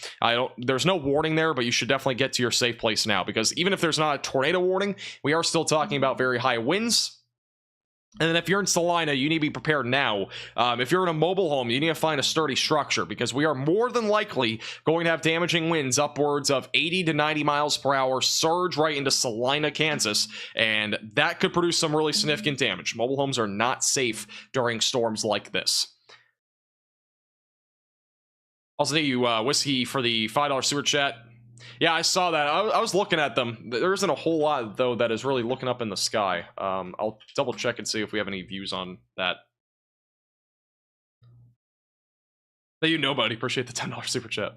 A: There's no warning there, but you should definitely get to your safe place now, because even if there's not a tornado warning, we are still talking about very high winds. And then if you're in Salina, you need to be prepared now. If you're in a mobile home, you need to find a sturdy structure, because we are more than likely going to have damaging winds upwards of 80 to 90 miles per hour surge right into Salina, Kansas, and that could produce some really significant damage. Mobile homes are not safe during storms like this. Also, thank you, Whiskey, for the $5 super chat. Yeah, I saw that. I was looking at them. There isn't a whole lot, though, that is really looking up in the sky. I'll double check and see if we have any views on that. Thank you, Nobody. Appreciate the $10 super chat.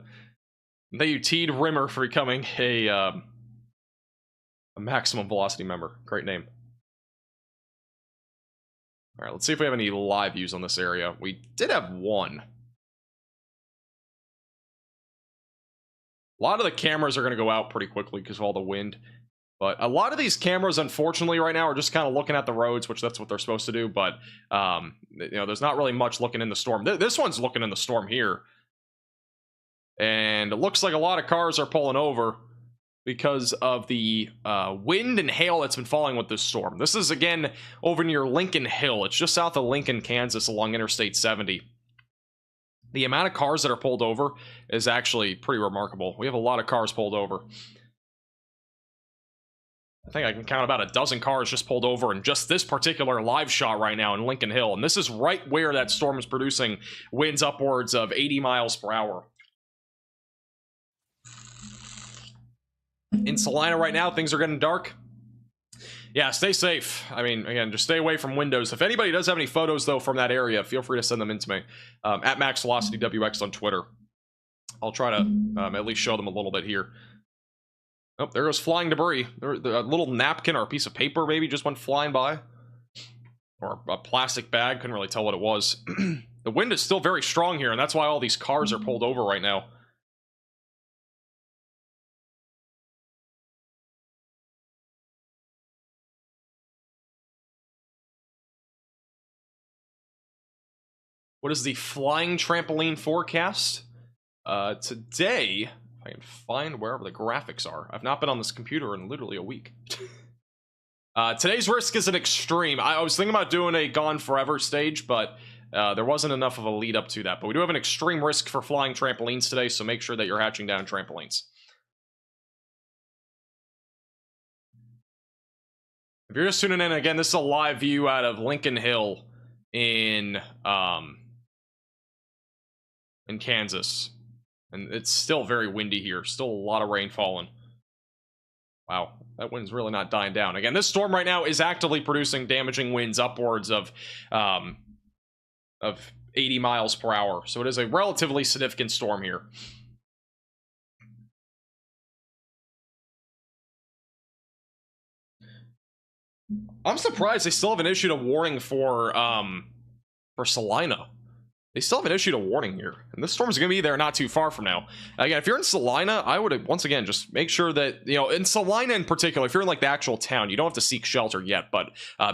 A: Thank you, Teed Rimmer, for becoming a maximum velocity member. Great name. All right, let's see if we have any live views on this area. We did have one. A lot of the cameras are going to go out pretty quickly because of all the wind. But a lot of these cameras, unfortunately, right now are just kind of looking at the roads, which that's what they're supposed to do. But, there's not really much looking in the storm. This one's looking in the storm here. And it looks like a lot of cars are pulling over because of the wind and hail that's been falling with this storm. This is, again, over near Lincoln Hill. It's just south of Lincoln, Kansas, along Interstate 70. The amount of cars that are pulled over is actually pretty remarkable. We have a lot of cars pulled over. I think I can count about a dozen cars just pulled over in just this particular live shot right now in Lincoln Hill. And this is right where that storm is producing winds upwards of 80 miles per hour. In Salina right now, things are getting dark. Yeah, stay safe. I mean, again, just stay away from windows. If anybody does have any photos, though, from that area, feel free to send them in to me. At MaxVelocityWX on Twitter. I'll try to at least show them a little bit here. Oh, there goes flying debris. A little napkin or a piece of paper maybe just went flying by. Or a plastic bag. Couldn't really tell what it was. The wind is still very strong here, and that's why all these cars are pulled over right now. What is the flying trampoline forecast? Today, if I can find wherever the graphics are. I've not been on this computer in literally a week. Today's risk is an extreme. I was thinking about doing a Gone Forever stage, but there wasn't enough of a lead up to that. But we do have an extreme risk for flying trampolines today, so make sure that you're hatching down trampolines. If you're just tuning in, again, this is a live view out of Lincoln Hill in Kansas, and it's still very windy here. Still a lot of rain falling. Wow, that wind's really not dying down. Again, this storm right now is actively producing damaging winds upwards of 80 miles per hour. So it is a relatively significant storm here. I'm surprised they still haven't issued a warning for Salina. They still haven't issued a warning here, and this storm's going to be there not too far from now. Again, if you're in Salina, I would, once again, just make sure that, in Salina in particular, if you're in, like, the actual town, you don't have to seek shelter yet, but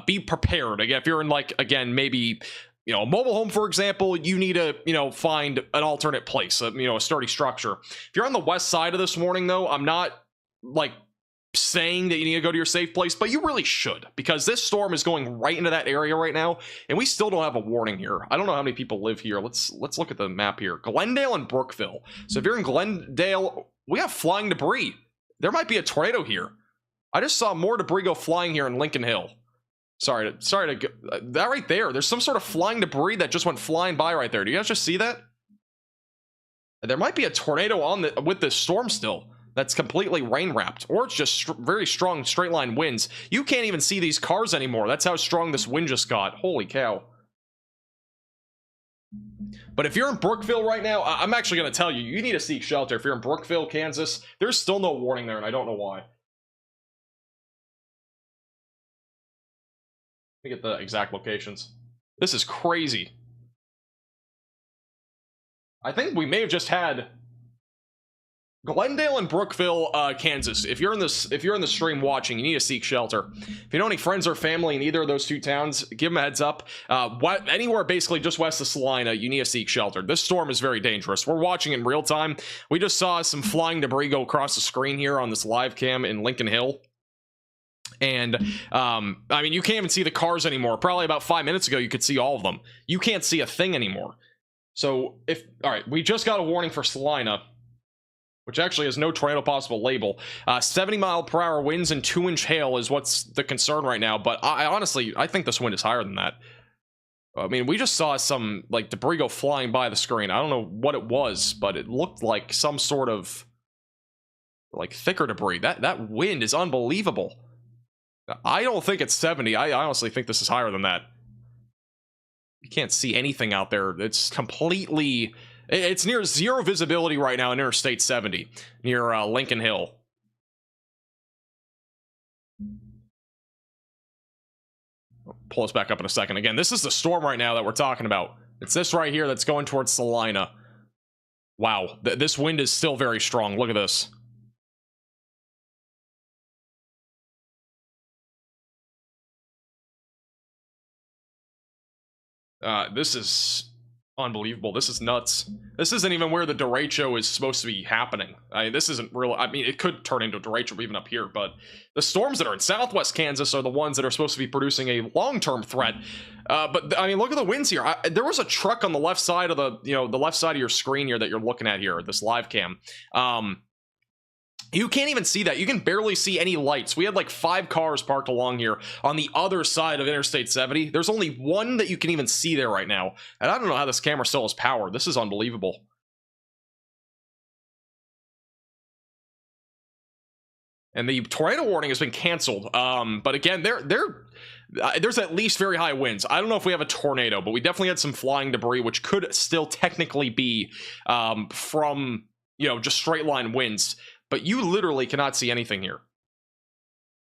A: be prepared. Again, if you're in, like, again, maybe, a mobile home, for example, you need to, find an alternate place, a sturdy structure. If you're on the west side of this warning, though, I'm not, like, saying that you need to go to your safe place, but you really should, because this storm is going right into that area right now, and we still don't have a warning here. I don't know how many people live here. Let's look at the map here. Glendale and Brookville. So if you're in Glendale, we have flying debris. there might be a tornado here. I just saw more debris go flying here in Lincoln Hill. Sorry to go, that right there. There's some sort of flying debris that just went flying by right there. Do you guys just see that? There might be a tornado on with this storm still. That's completely rain wrapped, or it's just very strong straight line winds. You can't even see these cars anymore. That's how strong this wind just got. Holy cow. But if you're in Brookville right now, I'm actually going to tell you, you need to seek shelter. If you're in Brookville, Kansas, there's still no warning there, and I don't know why. Let me get the exact locations. This is crazy. I think we may have just had Glendale and Brookville, Kansas. If you're in the stream watching, you need to seek shelter. If you know any friends or family in either of those two towns, give them a heads up. Anywhere basically just west of Salina, you need to seek shelter. This storm is very dangerous. We're watching in real time. We just saw some flying debris go across the screen here on this live cam in Lincoln Hill. And I mean, you can't even see the cars anymore. Probably about 5 minutes ago, you could see all of them. You can't see a thing anymore. So all right, we just got a warning for Salina, which actually has no tornado possible label. 70-mile-per-hour winds and 2-inch hail is what's the concern right now. But I honestly think this wind is higher than that. I mean, we just saw some like debris go flying by the screen. I don't know what it was, but it looked like some sort of like thicker debris. That wind is unbelievable. I don't think it's 70. I honestly think this is higher than that. You can't see anything out there. It's completely... It's near zero visibility right now in Interstate 70, near Lincoln Hill. I'll pull us back up in a second. Again, this is the storm right now that we're talking about. It's this right here that's going towards Salina. Wow, this wind is still very strong. Look at this. This is unbelievable. This is nuts. This isn't even where the derecho is supposed to be happening. This isn't real. I mean, it could turn into a derecho even up here, but the storms that are in southwest Kansas are the ones that are supposed to be producing a long-term threat. But I mean, look at the winds here. There was a truck on the left side of the left side of your screen here that you're looking at here, this live cam. You can't even see that. You can barely see any lights. We had like 5 cars parked along here on the other side of Interstate 70. There's only one that you can even see there right now. And I don't know how this camera still has power. This is unbelievable. And the tornado warning has been canceled. But again, there's at least very high winds. I don't know if we have a tornado, but we definitely had some flying debris, which could still technically be from, just straight line winds. But you literally cannot see anything here.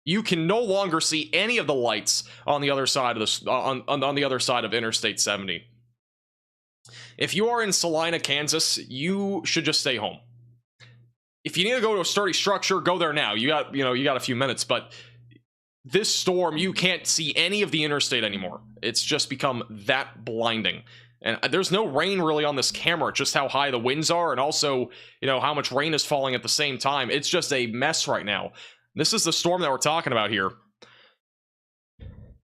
A: You can no longer see any of the lights on the other side of this on the other side of Interstate 70. If you are in Salina, Kansas, you should just stay home. If you need to go to a sturdy structure, go there now. You got a few minutes, but this storm, you can't see any of the interstate anymore. It's just become that blinding. And there's no rain really on this camera, just how high the winds are, and also, how much rain is falling at the same time. It's just a mess right now. This is the storm that we're talking about here.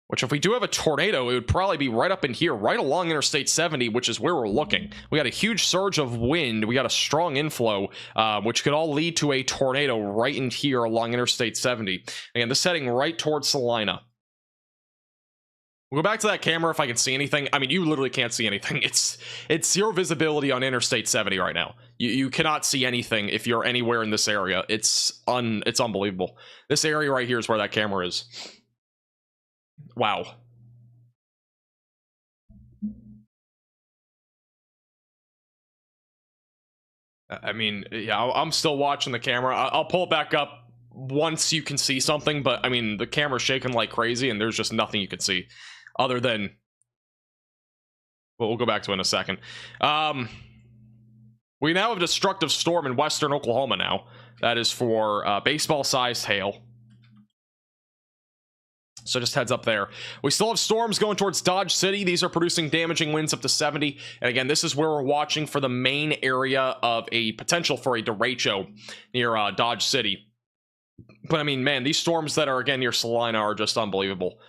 A: Which, if we do have a tornado, it would probably be right up in here, right along Interstate 70, which is where we're looking. We got a huge surge of wind. We got a strong inflow, which could all lead to a tornado right in here along Interstate 70. Again, this is heading right towards Salina. We'll go back to that camera if I can see anything. I mean, you literally can't see anything. It's zero visibility on Interstate 70 right now. You cannot see anything if you're anywhere in this area. It's unbelievable. This area right here is where that camera is. Wow. I mean, yeah, I'm still watching the camera. I'll pull it back up once you can see something, but I mean, the camera's shaking like crazy and there's just nothing you can see other than, well, we'll go back to it in a second. We now have a destructive storm in western Oklahoma now. That is for baseball-sized hail. So just heads up there. We still have storms going towards Dodge City. These are producing damaging winds up to 70. And again, this is where we're watching for the main area of a potential for a derecho near Dodge City. But I mean, man, these storms that are again near Salina are just unbelievable.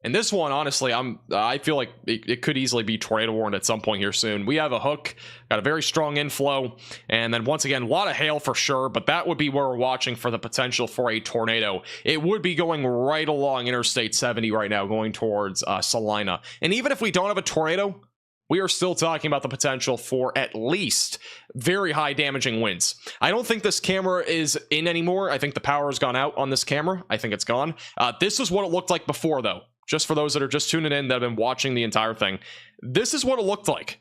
A: And this one, honestly, I feel like it could easily be tornado warned at some point here soon. We have a hook, got a very strong inflow, and then once again, a lot of hail for sure, but that would be where we're watching for the potential for a tornado. It would be going right along Interstate 70 right now, going towards Salina. And even if we don't have a tornado, we are still talking about the potential for at least very high damaging winds. I don't think this camera is in anymore. I think the power has gone out on this camera. I think it's gone. This is what it looked like before, though. Just for those that are just tuning in that have been watching the entire thing. This is what it looked like.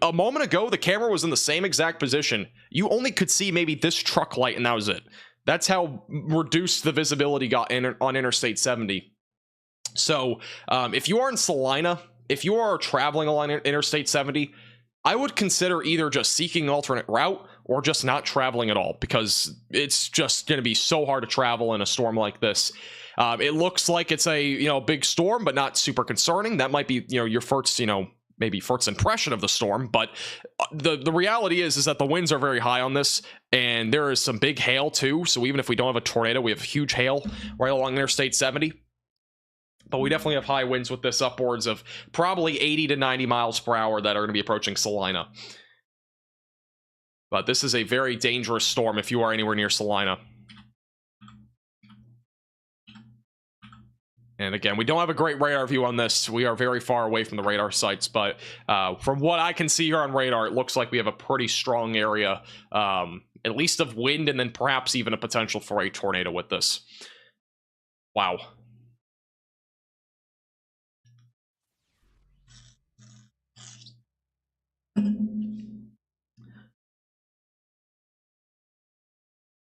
A: A moment ago, the camera was in the same exact position. You only could see maybe this truck light, and that was it. That's how reduced the visibility got on Interstate 70. So, if you are in Salina, if you are traveling along Interstate 70, I would consider either just seeking an alternate route or just not traveling at all, because it's just going to be so hard to travel in a storm like this. It looks like it's a big storm, but not super concerning. That might be your first maybe first impression of the storm, but the reality is that the winds are very high on this, and there is some big hail too. So even if we don't have a tornado, we have huge hail right along Interstate 70. But we definitely have high winds with this, upwards of probably 80 to 90 miles per hour that are going to be approaching Salina. But this is a very dangerous storm if you are anywhere near Salina. And again, we don't have a great radar view on this. We are very far away from the radar sites, but from what I can see here on radar, it looks like we have a pretty strong area, at least of wind, and then perhaps even a potential for a tornado with this. Wow.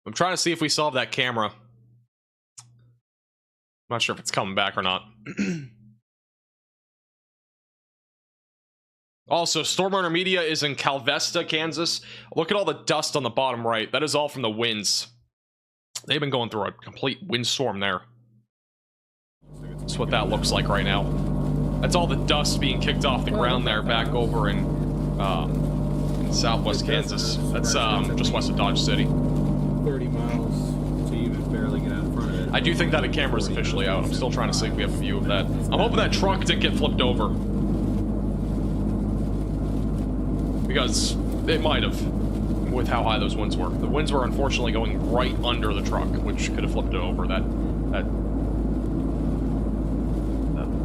A: I'm trying to see if we still have that camera. I'm not sure if it's coming back or not. Also, Storm Runner Media is in Calvesta, Kansas. Look at all the dust on the bottom right. That is all from the winds. They've been going through a complete windstorm there. That's what that looks like right now. That's all the dust being kicked off the ground there back over in southwest Kansas. That's just west of Dodge City.
B: 30 miles to even barely get out in front of it.
A: I do think that a camera is officially out. I'm still trying to see if we have a view of that. I'm hoping that truck didn't get flipped over, because it might have, with how high those winds were. The winds were unfortunately going right under the truck, which could have flipped it over. That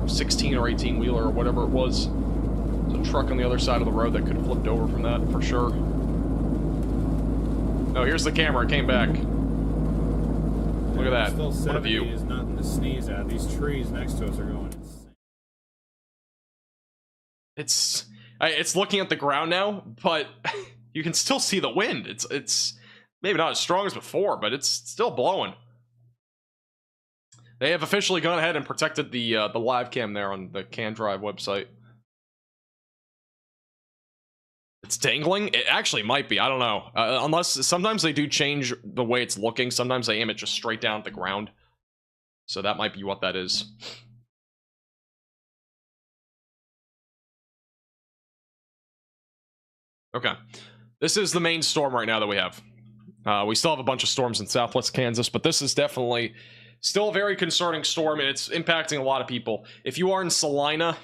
A: 16 or 18 wheeler or whatever it was. There's a truck on the other side of the road that could have flipped over from that for sure. Oh, here's the camera. It came back. Look at that.
C: Still,
A: what a view.
C: Is nothing to sneeze at. These trees next to us are going insane.
A: It's looking at the ground now, but you can still see the wind. It's maybe not as strong as before, but it's still blowing. They have officially gone ahead and protected the live cam there on the CanDrive website. It's dangling? It actually might be. I don't know. Unless sometimes they do change the way it's looking. Sometimes they aim it just straight down at the ground. So that might be what that is. Okay. This is the main storm right now that we have. We still have a bunch of storms in southwest Kansas, but this is definitely still a very concerning storm, and it's impacting a lot of people. If you are in Salina,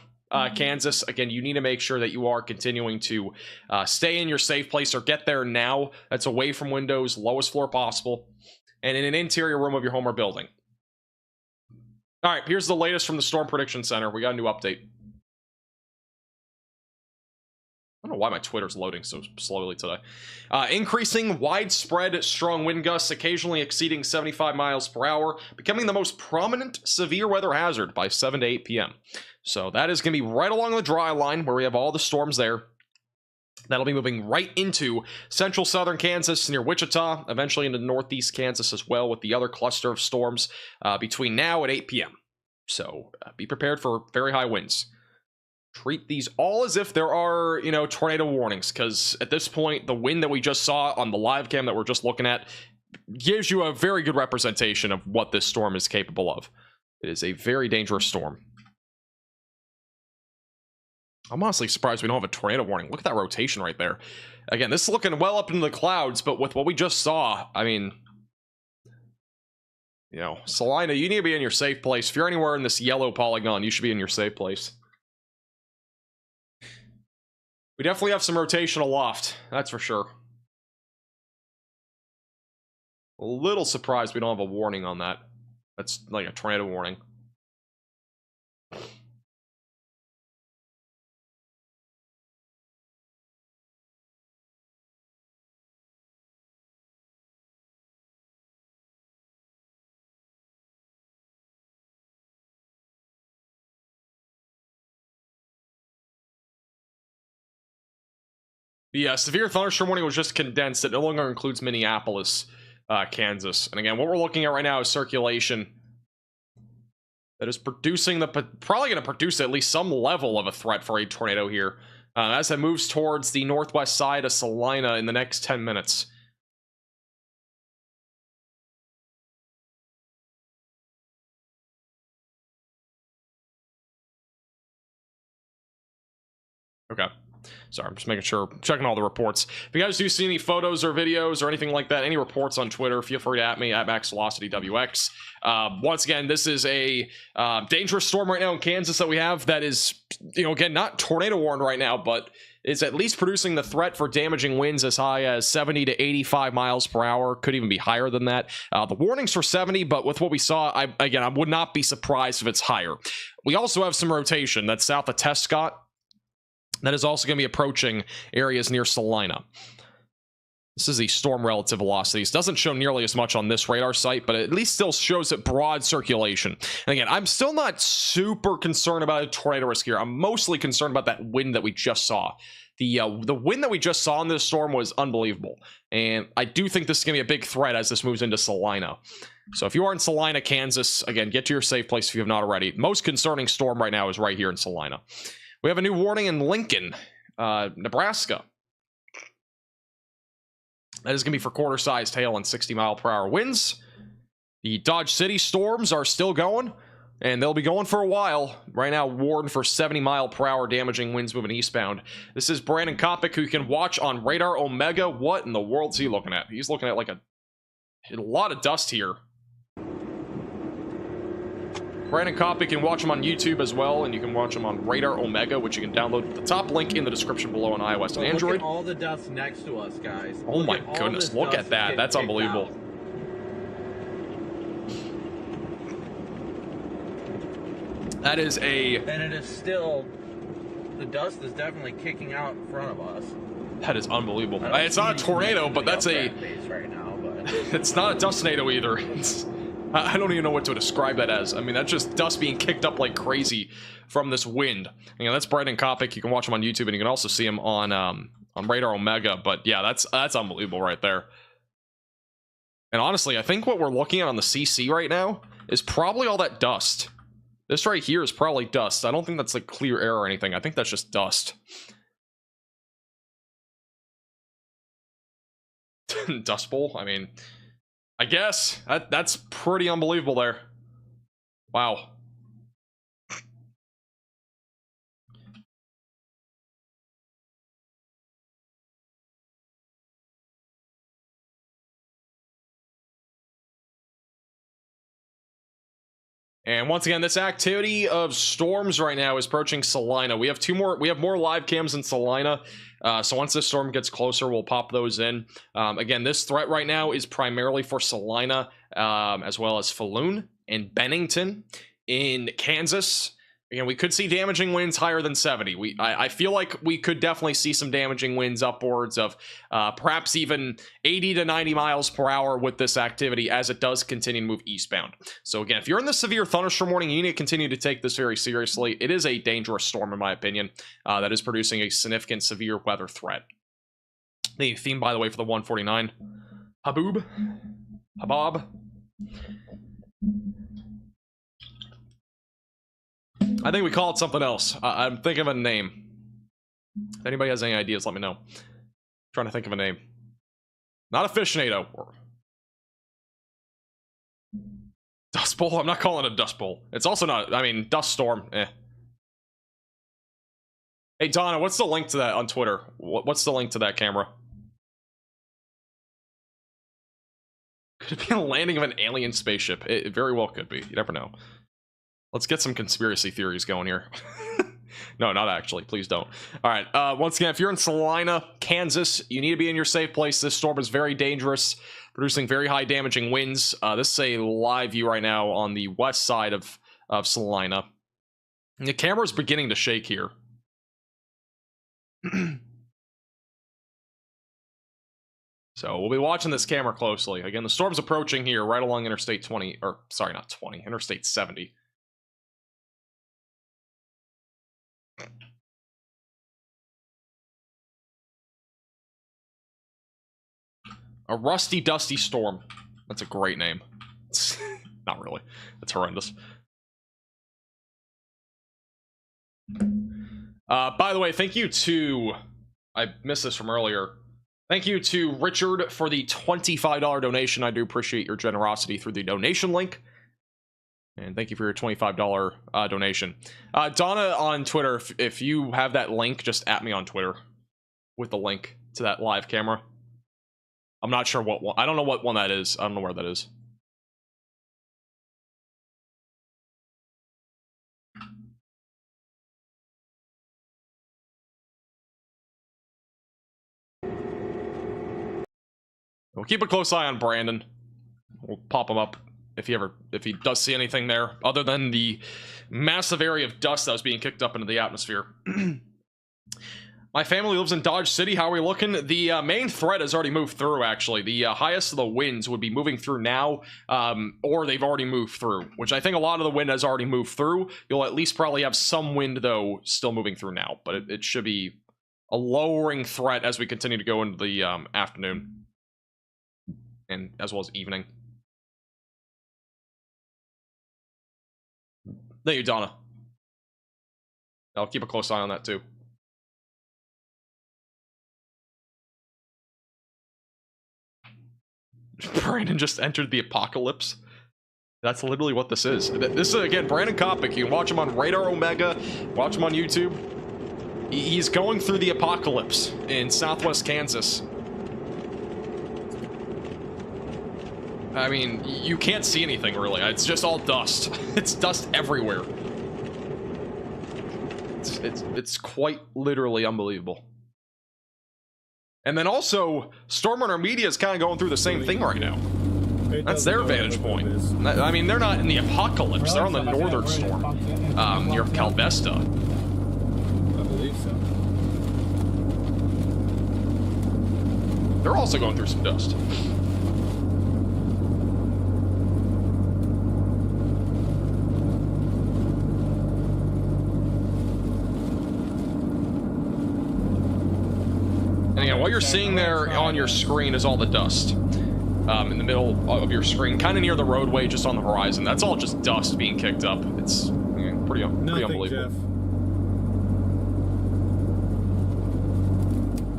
A: Kansas, again, you need to make sure that you are continuing to stay in your safe place, or get there now. That's away from windows, lowest floor possible, and in an interior room of your home or building. All right, here's the latest from the Storm Prediction Center. We got a new update. I don't know why my Twitter's loading so slowly today. Increasing widespread strong wind gusts, occasionally exceeding 75 miles per hour, becoming the most prominent severe weather hazard by 7 to 8 p.m. So that is going to be right along the dry line where we have all the storms there. That'll be moving right into central southern Kansas near Wichita, eventually into northeast Kansas as well, with the other cluster of storms between now and 8 p.m. So be prepared for very high winds. Treat these all as if there are, tornado warnings, because at this point, the wind that we just saw on the live cam that we're just looking at gives you a very good representation of what this storm is capable of. It is a very dangerous storm. I'm honestly surprised we don't have a tornado warning. Look at that rotation right there. Again, this is looking well up into the clouds, but with what we just saw, I mean, You know, Salina, you need to be in your safe place. If you're anywhere in this yellow polygon, you should be in your safe place. We definitely have some rotation aloft, that's for sure. A little surprised we don't have a warning on that. That's like a tornado warning. The severe thunderstorm warning was just condensed. It no longer includes Minneapolis, Kansas. And again, what we're looking at right now is circulation that is producing probably going to produce at least some level of a threat for a tornado here as it moves towards the northwest side of Salina in the next 10 minutes. Okay. Sorry, I'm just making sure, checking all the reports. If you guys do see any photos or videos or anything like that, any reports on Twitter, feel free to at me at MaxVelocityWX. Once again, this is a dangerous storm right now in Kansas that we have that is, you know, again, not tornado warned right now, but is at least producing the threat for damaging winds as high as 70 to 85 miles per hour. Could even be higher than that. The warnings for 70, but with what we saw, I would not be surprised if it's higher. We also have some rotation that's south of Tescott. That is also going to be approaching areas near Salina. This is the storm relative velocities. Doesn't show nearly as much on this radar site, but at least still shows it broad circulation. And again, I'm still not super concerned about a tornado risk here. I'm mostly concerned about that wind that we just saw. The wind that we just saw in this storm was unbelievable. And I do think this is going to be a big threat as this moves into Salina. So if you are in Salina, Kansas, again, get to your safe place if you have not already. Most concerning storm right now is right here in Salina. We have a new warning in Lincoln, Nebraska. That is going to be for quarter-sized hail and 60-mile-per-hour winds. The Dodge City storms are still going, and they'll be going for a while. Right now, warned for 70-mile-per-hour damaging winds moving eastbound. This is Brandon Kopic, who you can watch on Radar Omega. What in the world is he looking at? He's looking at like a lot of dust here. Brandon Kopic, you can watch him on YouTube as well, and you can watch him on Radar Omega, which you can download at the top link in the description below on iOS and Android.
D: Look at all the dust next to us, guys.
A: Oh my goodness, look at that. That's unbelievable. That is a...
D: And it is still... The dust is definitely kicking out in front of us.
A: That is unbelievable. It's not a tornado, but that's a...
D: Right now, but...
A: It's not a dust tornado either. I don't even know what to describe that as. I mean, that's just dust being kicked up like crazy from this wind. You know, that's Brandon Kopic. You can watch him on YouTube, and you can also see him on Radar Omega. But yeah, that's unbelievable right there. And honestly, I think what we're looking at on the CC right now is probably all that dust. This right here is probably dust. I don't think that's like clear air or anything. I think that's just dust. Dust Bowl? I mean... I guess that's pretty unbelievable there. Wow. And once again, this activity of storms right now is approaching Salina. We have more live cams in Salina. So once this storm gets closer, we'll pop those in. Again, this threat right now is primarily for Salina, as well as Falloon and Bennington in Kansas. Again, we could see damaging winds higher than 70. I feel like we could definitely see some damaging winds upwards of perhaps even 80 to 90 miles per hour with this activity as it does continue to move eastbound. So again, if you're in the severe thunderstorm warning, you need to continue to take this very seriously. It is a dangerous storm, in my opinion, that is producing a significant severe weather threat. The theme, by the way, for the 149, Habab. I think we call it something else. I'm thinking of a name. If anybody has any ideas, let me know. Trying to think of a name. Not a fishnado. Dust Bowl? I'm not calling it a Dust Bowl. It's also not, I mean, Dust Storm. Hey, Donna, what's the link to that on Twitter? What's the link to that camera? Could it be a landing of an alien spaceship? It very well could be. You never know. Let's get some conspiracy theories going here. No, not actually. Please don't. All right. Once again, if you're in Salina, Kansas, you need to be in your safe place. This storm is very dangerous, producing very high damaging winds. This is a live view right now on the west side of Salina. And the camera's beginning to shake here. So we'll be watching this camera closely. Again, the storm's approaching here right along Interstate 20, or sorry, not 20, Interstate 70. A rusty, dusty storm. That's a great name. It's not really. It's horrendous. By the way, thank you to... I missed this from earlier. Thank you to Richard for the $25 donation. I do appreciate your generosity through the donation link. And thank you for your $25 donation. Donna on Twitter, if you have that link, just at me on Twitter with the link to that live camera. I'm not sure what one. I don't know what one that is. I don't know where that is. We'll keep a close eye on Brandon. We'll pop him up if he does see anything there, other than the massive area of dust that was being kicked up into the atmosphere. My family lives in Dodge City. How are we looking? The main threat has already moved through, actually. The highest of the winds would be moving through now, or they've already moved through, which I think a lot of the wind has already moved through. You'll at least probably have some wind, though, still moving through now, but it should be a lowering threat as we continue to go into the afternoon, and as well as evening. Thank you, Donna. I'll keep a close eye on that, too. Brandon just entered the apocalypse. That's literally what this is. This is, again, Brandon Kopic. You can watch him on Radar Omega, watch him on YouTube. He's going through the apocalypse in southwest Kansas. I mean, you can't see anything, really. It's just all dust. It's dust everywhere. It's quite literally unbelievable. And then also, Stormrunner Media is kind of going through the same thing right now. That's their vantage point. I mean, they're not in the apocalypse. They're on the northern storm near Calvesta.
C: I believe so.
A: They're also going through some dust. And again, what you're seeing there on your screen is all the dust. In the middle of your screen, kind of near the roadway, just on the horizon. That's all just dust being kicked up. It's pretty unbelievable.
C: Jeff.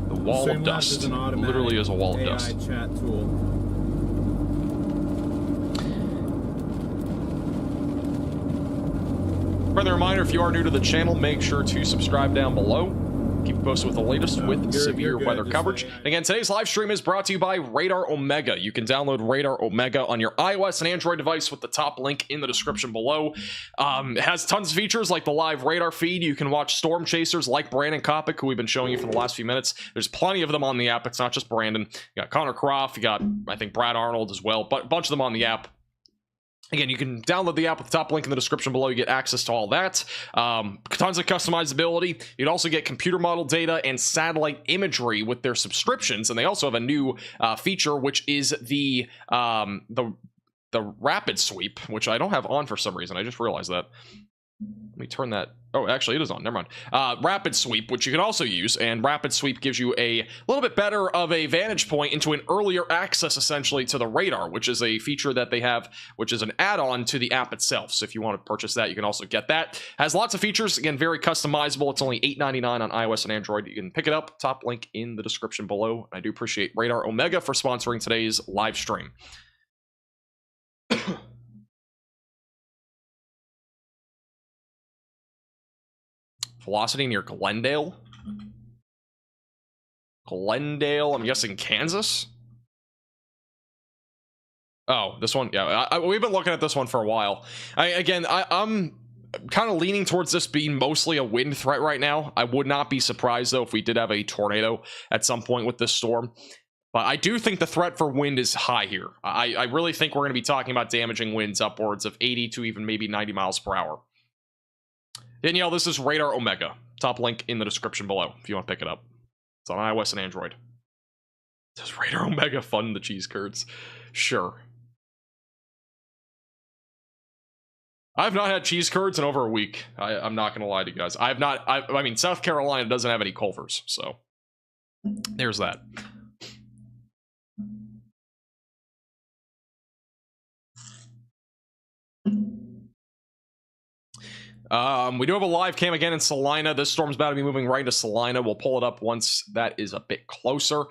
A: The wall of dust literally is a wall of dust.
C: AI chat tool.
A: Further reminder, if you are new to the channel, make sure to subscribe down below. Keep you posted with the latest with severe weather coverage. Again, today's live stream is brought to you by Radar Omega. You can download Radar Omega on your iOS and Android device with the top link in the description below. It has tons of features like the live radar feed. You can watch storm chasers like Brandon Kopic, who we've been showing you for the last few minutes. There's plenty of them on the app. It's not just Brandon. You got Connor Croft. You got, I think, Brad Arnold as well. But a bunch of them on the app. Again, you can download the app with the top link in the description below. You get access to all that. Tons of customizability. You'd also get computer model data and satellite imagery with their subscriptions. And they also have a new feature, which is the rapid sweep, which I don't have on for some reason. I just realized that. Let me turn that. Oh, actually, it is on. Never mind. Rapid Sweep, which you can also use, and Rapid Sweep gives you a little bit better of a vantage point into an earlier access, essentially, to the radar, which is a feature that they have, which is an add-on to the app itself. So if you want to purchase that, you can also get that. Has lots of features. Again, very customizable. It's only $8.99 on iOS and Android. You can pick it up. Top link in the description below. I do appreciate Radar Omega for sponsoring today's live stream. Velocity near Glendale. Glendale, I'm guessing Kansas. Oh, this one? Yeah, we've been looking at this one for a while. I'm kind of leaning towards this being mostly a wind threat right now. I would not be surprised, though, if we did have a tornado at some point with this storm. But I do think the threat for wind is high here. I really think we're going to be talking about damaging winds upwards of 80 to even maybe 90 miles per hour. Danielle, this is Radar Omega. Top link in the description below if you want to pick it up. It's on iOS and Android. Does Radar Omega fund the cheese curds? Sure. I've not had cheese curds in over a week. I'm not going to lie to you guys. I mean, South Carolina doesn't have any Culvers, so there's that. We do have a live cam again in Salina. This storm's about to be moving right into Salina. We'll pull it up once that is a bit closer.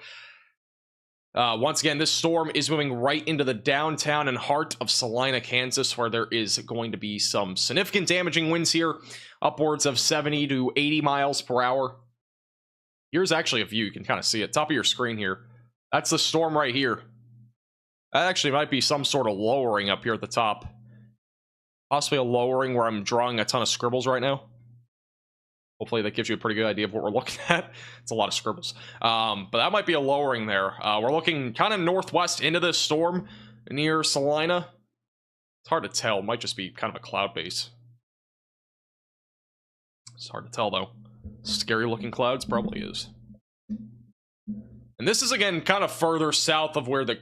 A: Once again, this storm is moving right into the downtown and heart of Salina, Kansas, where there is going to be some significant damaging winds here, upwards of 70 to 80 miles per hour. Here's actually a view. You can kind of see it. Top of your screen here. That's the storm right here. That actually might be some sort of lowering up here at the top. Possibly a lowering where I'm drawing a ton of scribbles right now. Hopefully that gives you a pretty good idea of what we're looking at. It's a lot of scribbles. But that might be a lowering there. We're looking kind of northwest into this storm near Salina. It's hard to tell. It might just be kind of a cloud base. It's hard to tell, though. Scary looking clouds probably is. And this is, again, kind of further south of where the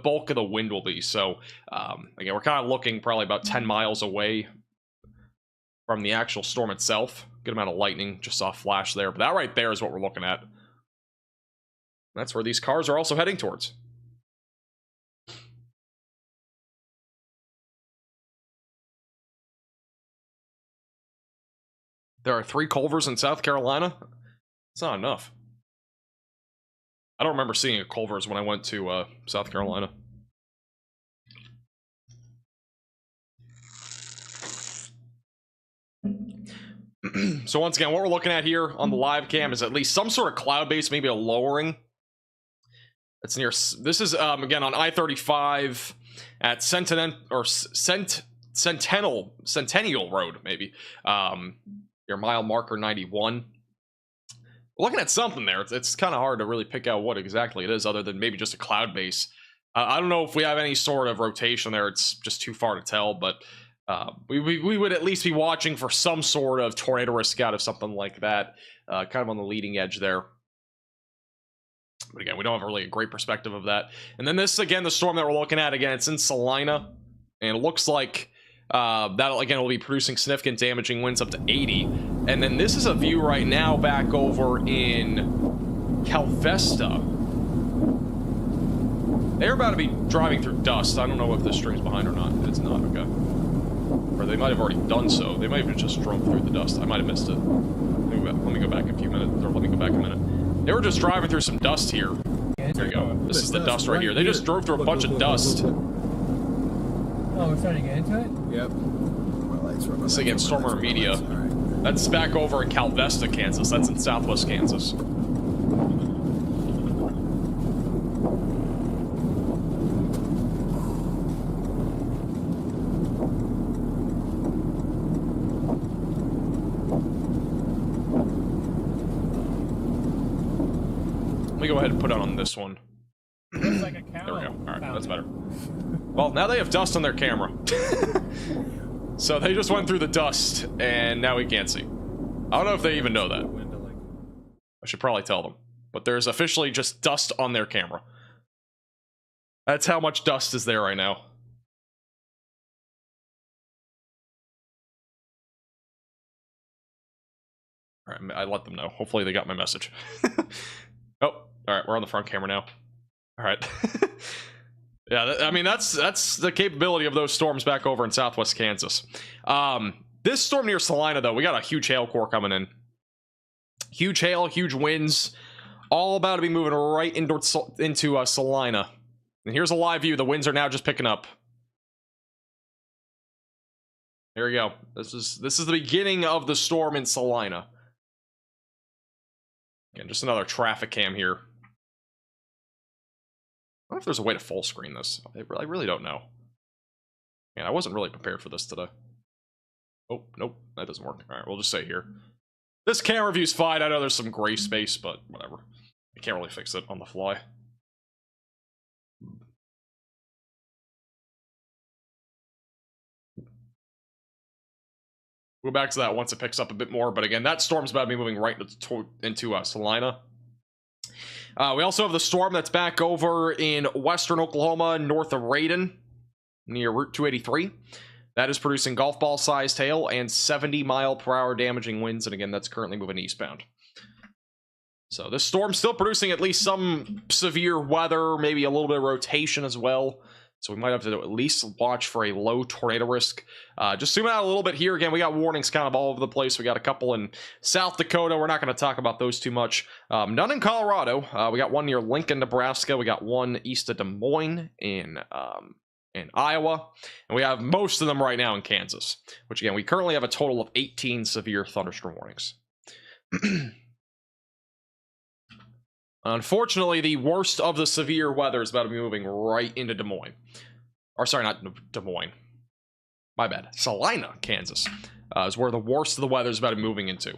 A: bulk of the wind will be. So, again, we're kind of looking probably about 10 miles away from the actual storm itself. Good amount of lightning. Just saw a flash there. But that right there is what we're looking at. That's where these cars are also heading towards. There are 3 Culvers in South Carolina. It's not enough. I don't remember seeing a Culver's when I went to South Carolina. So once again, what we're looking at here on the live cam is at least some sort of cloud base, maybe a lowering. It's near. This is again on I-35 at Centennial Road, maybe. Your mile marker 91. We're looking at something there. It's kind of hard to really pick out what exactly it is, other than maybe just a cloud base. I don't know if we have any sort of rotation there. It's just too far to tell, but we would at least be watching for some sort of tornado risk out of something like that, kind of on the leading edge there. But again, we don't have really a great perspective of that. And then this, again, the storm that we're looking at, again, it's in Salina, and it looks like that, again, will be producing significant damaging winds up to 80. And then this is a view right now back over in Calvesta. They're about to be driving through dust. I don't know if this string's behind or not. It's not, okay. Or they might have already done so. They might have just drove through the dust. I might have missed it. Let me go back a few minutes, or let me go back a minute. They were just driving through some dust here. There you go. This is the dust right here. They just drove through a bunch of dust.
E: Oh, we're starting to get into it?
B: Yep.
A: This is again Stormer Media. That's back over in Calvesta, Kansas. That's in southwest Kansas. Let me go ahead and put it on this one.
E: Looks like a cow.
A: There we go. Alright, that's better. Well, now they have dust on their camera. So they just went through the dust, and now we can't see. I don't know if they even know that. I should probably tell them. But there's officially just dust on their camera. That's how much dust is there right now. Alright, I let them know. Hopefully they got my message. Oh, alright, we're on the front camera now. Alright. Yeah, I mean, that's the capability of those storms back over in southwest Kansas. This storm near Salina, though, we got a huge hail core coming in. Huge hail, huge winds. All about to be moving right into Salina. And here's a live view. The winds are now just picking up. There we go. This is the beginning of the storm in Salina. Again, just another traffic cam here. wonder if there's a way to full screen this. I really don't know. Man, I wasn't really prepared for this today. Oh, nope, that doesn't work. All right, we'll just say here. This camera view's fine. I know there's some gray space, but whatever. I can't really fix it on the fly. We'll go back to that once it picks up a bit more, but again, that storm's about to be moving right into Salina. We also have the storm that's back over in western Oklahoma, north of Raiden, near Route 283. That is producing golf ball sized hail and 70-mile-per-hour damaging winds, and again, that's currently moving eastbound. So this storm's still producing at least some severe weather, maybe a little bit of rotation as well. So we might have to at least watch for a low tornado risk. Just zooming out a little bit here. Again, we got warnings kind of all over the place. We got a couple in South Dakota. We're not going to talk about those too much. None in Colorado. We got one near Lincoln, Nebraska. We got one east of Des Moines in Iowa. And we have most of them right now in Kansas. Which, again, we currently have a total of 18 severe thunderstorm warnings. Unfortunately, the worst of the severe weather is about to be moving right into Des Moines. Or, sorry, not Des Moines. My bad. Salina, Kansas, is where the worst of the weather is about to be moving into.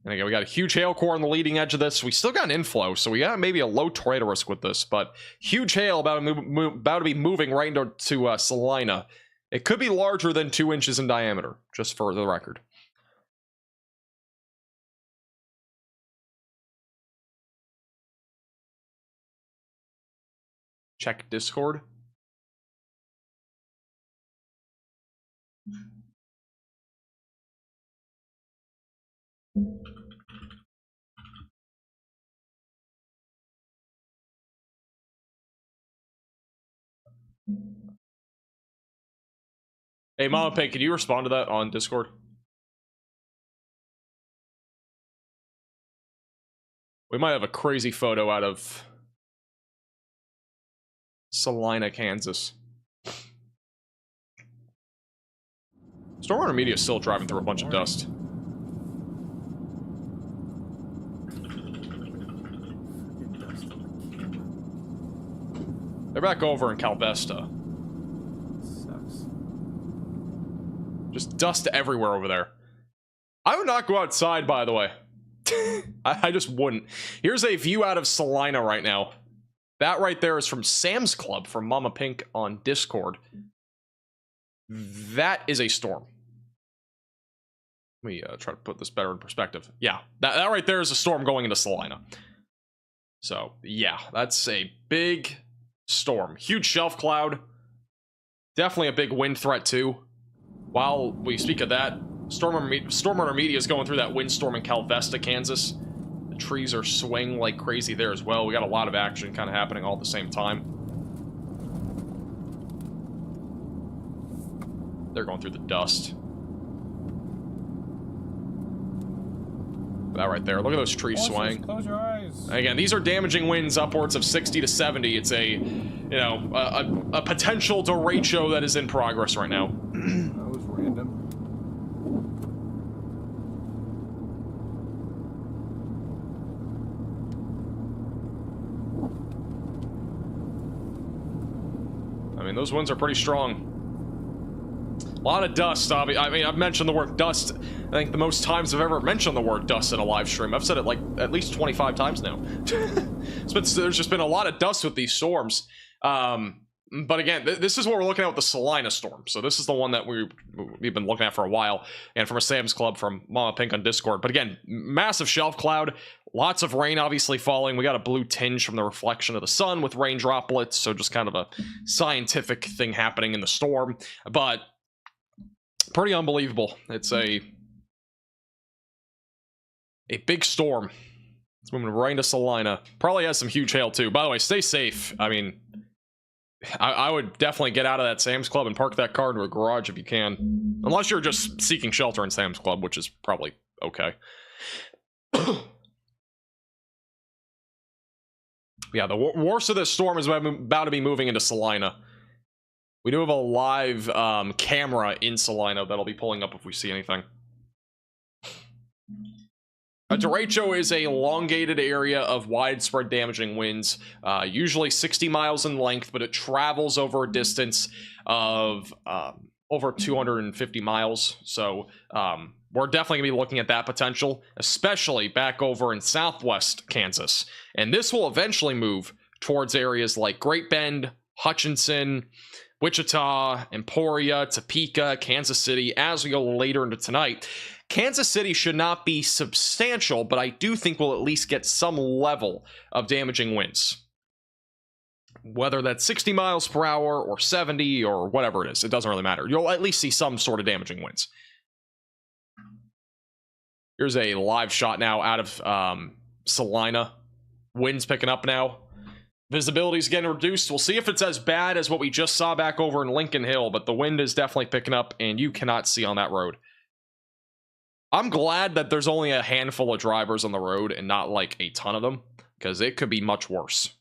A: And again, we got a huge hail core on the leading edge of this. We still got an inflow, so we got maybe a low tornado risk with this, but huge hail about to be moving right into Salina. It could be larger than 2 inches in diameter, just for the record. Check Discord. Hey, Mama Pig, can you respond to that on Discord? We might have a crazy photo out of Salina, Kansas. Stormwater Media is still driving through a bunch of dust. They're back over in Calvesta.
B: Sucks.
A: Just dust everywhere over there. I would not go outside, by the way. I just wouldn't. Here's a view out of Salina right now. That right there is from Sam's Club, from Mama Pink on Discord. That is a storm. Let me try to put this better in perspective. Yeah, that right there is a storm going into Salina. So, yeah, that's a big storm. Huge shelf cloud. Definitely a big wind threat, too. While we speak of that, Stormwater Media is going through that windstorm in Calvesta, Kansas. The trees are swaying like crazy there as well. We got a lot of action kind of happening all at the same time. They're going through the dust. That right there. Look at those trees swaying.
C: Close your eyes.
A: Again, these are damaging winds upwards of 60 to 70. It's a, you know, a potential derecho that is in progress right now.
B: That was random.
A: I mean, those winds are pretty strong. A lot of dust. I mean, I've mentioned the word dust, I think the most times I've ever mentioned the word dust in a live stream. I've said it like at least 25 times now. There's just been a lot of dust with these storms. But again, this is what we're looking at with the Salina storm. So this is the one that we've been looking at for a while. And from a Sam's Club from Mama Pink on Discord. But again, massive shelf cloud. Lots of rain obviously falling. We got a blue tinge from the reflection of the sun with rain droplets. So just kind of a scientific thing happening in the storm. But pretty unbelievable. It's a big storm. It's moving right into Salina. Probably has some huge hail too. By the way, stay safe. I mean, I would definitely get out of that Sam's Club and park that car into a garage if you can. Unless you're just seeking shelter in Sam's Club, which is probably okay. Yeah, the worst of this storm is about to be moving into Salina. We do have a live camera in Salina that'll be pulling up if we see anything. A derecho is a elongated area of widespread damaging winds, usually 60 miles in length, but it travels over a distance of over 250 miles. So we're definitely going to be looking at that potential, especially back over in southwest Kansas. And this will eventually move towards areas like Great Bend, Hutchinson, Wichita, Emporia, Topeka, Kansas City, as we go later into tonight. Kansas City should not be substantial, but I do think we'll at least get some level of damaging winds. Whether that's 60 miles per hour or 70 or whatever it is, it doesn't really matter. You'll at least see some sort of damaging winds. Here's a live shot now out of Salina. Winds picking up now. Visibility is getting reduced. We'll see if it's as bad as what we just saw back over in Lincoln Hill, but the wind is definitely picking up, and you cannot see on that road. I'm glad that there's only a handful of drivers on the road and not like a ton of them, because it could be much worse.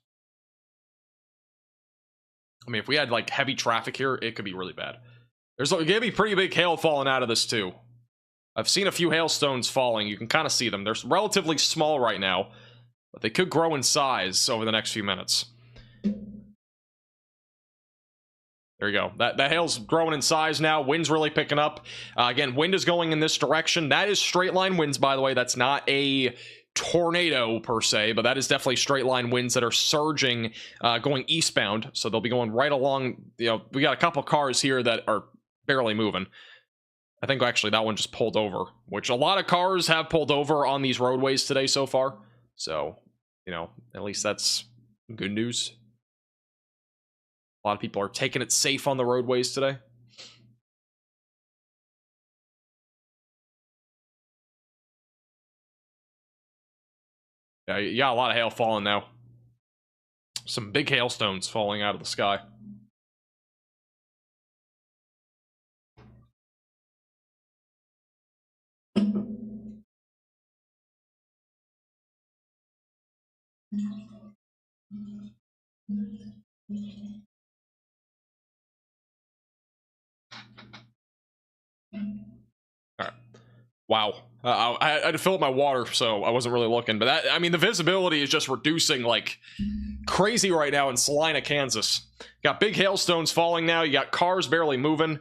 A: I mean, if we had like heavy traffic here, it could be really bad. There's going to be pretty big hail falling out of this too. I've seen a few hailstones falling. You can kind of see them. They're relatively small right now, but they could grow in size over the next few minutes. There you go. That hail's growing in size now. Wind's really picking up. Again, wind is going in this direction. That is straight line winds, by the way. That's not a tornado per se, but that is definitely straight line winds that are surging, going eastbound. So they'll be going right along. You know, we got a couple cars here that are barely moving. I think actually that one just pulled over, which a lot of cars have pulled over on these roadways today so far. So, you know, at least that's good news. A lot of people are taking it safe on the roadways today. Yeah, you got a lot of hail falling now. Some big hailstones falling out of the sky. All right. Wow. I had to fill up my water, so I wasn't really looking. But that, I mean, the visibility is just reducing like crazy right now in Salina, Kansas. Got big hailstones falling now. You got cars barely moving.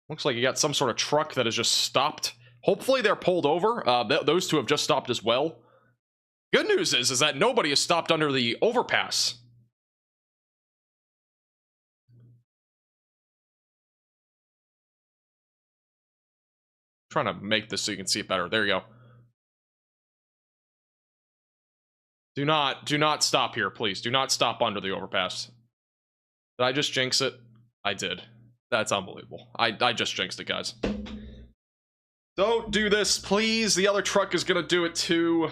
A: Looks like you got some sort of truck that has just stopped. Hopefully they're pulled over. Those two have just stopped as well. Good news is that nobody has stopped under the overpass. Trying to make this so you can see it better. There you go. Do not stop here, please. Do not stop under the overpass. Did I just jinx it? I did. That's unbelievable. I just jinxed it, guys. Don't do this, please. The other truck is gonna do it too.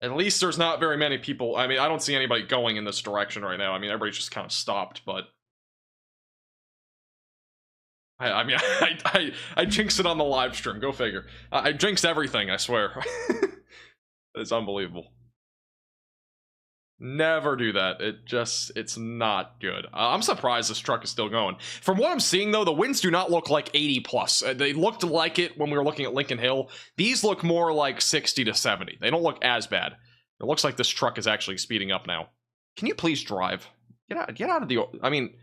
A: At least there's not very many people. I mean, I don't see anybody going in this direction right now. I mean, everybody's just kind of stopped, but I mean, I jinxed it on the live stream. Go figure. I jinxed everything, I swear. It's unbelievable. Never do that. It's not good. I'm surprised this truck is still going. From what I'm seeing, though, the winds do not look like 80 plus. They looked like it when we were looking at Lincoln Hill. These look more like 60 to 70. They don't look as bad. It looks like this truck is actually speeding up now. Can you please drive? Get out of the... I mean,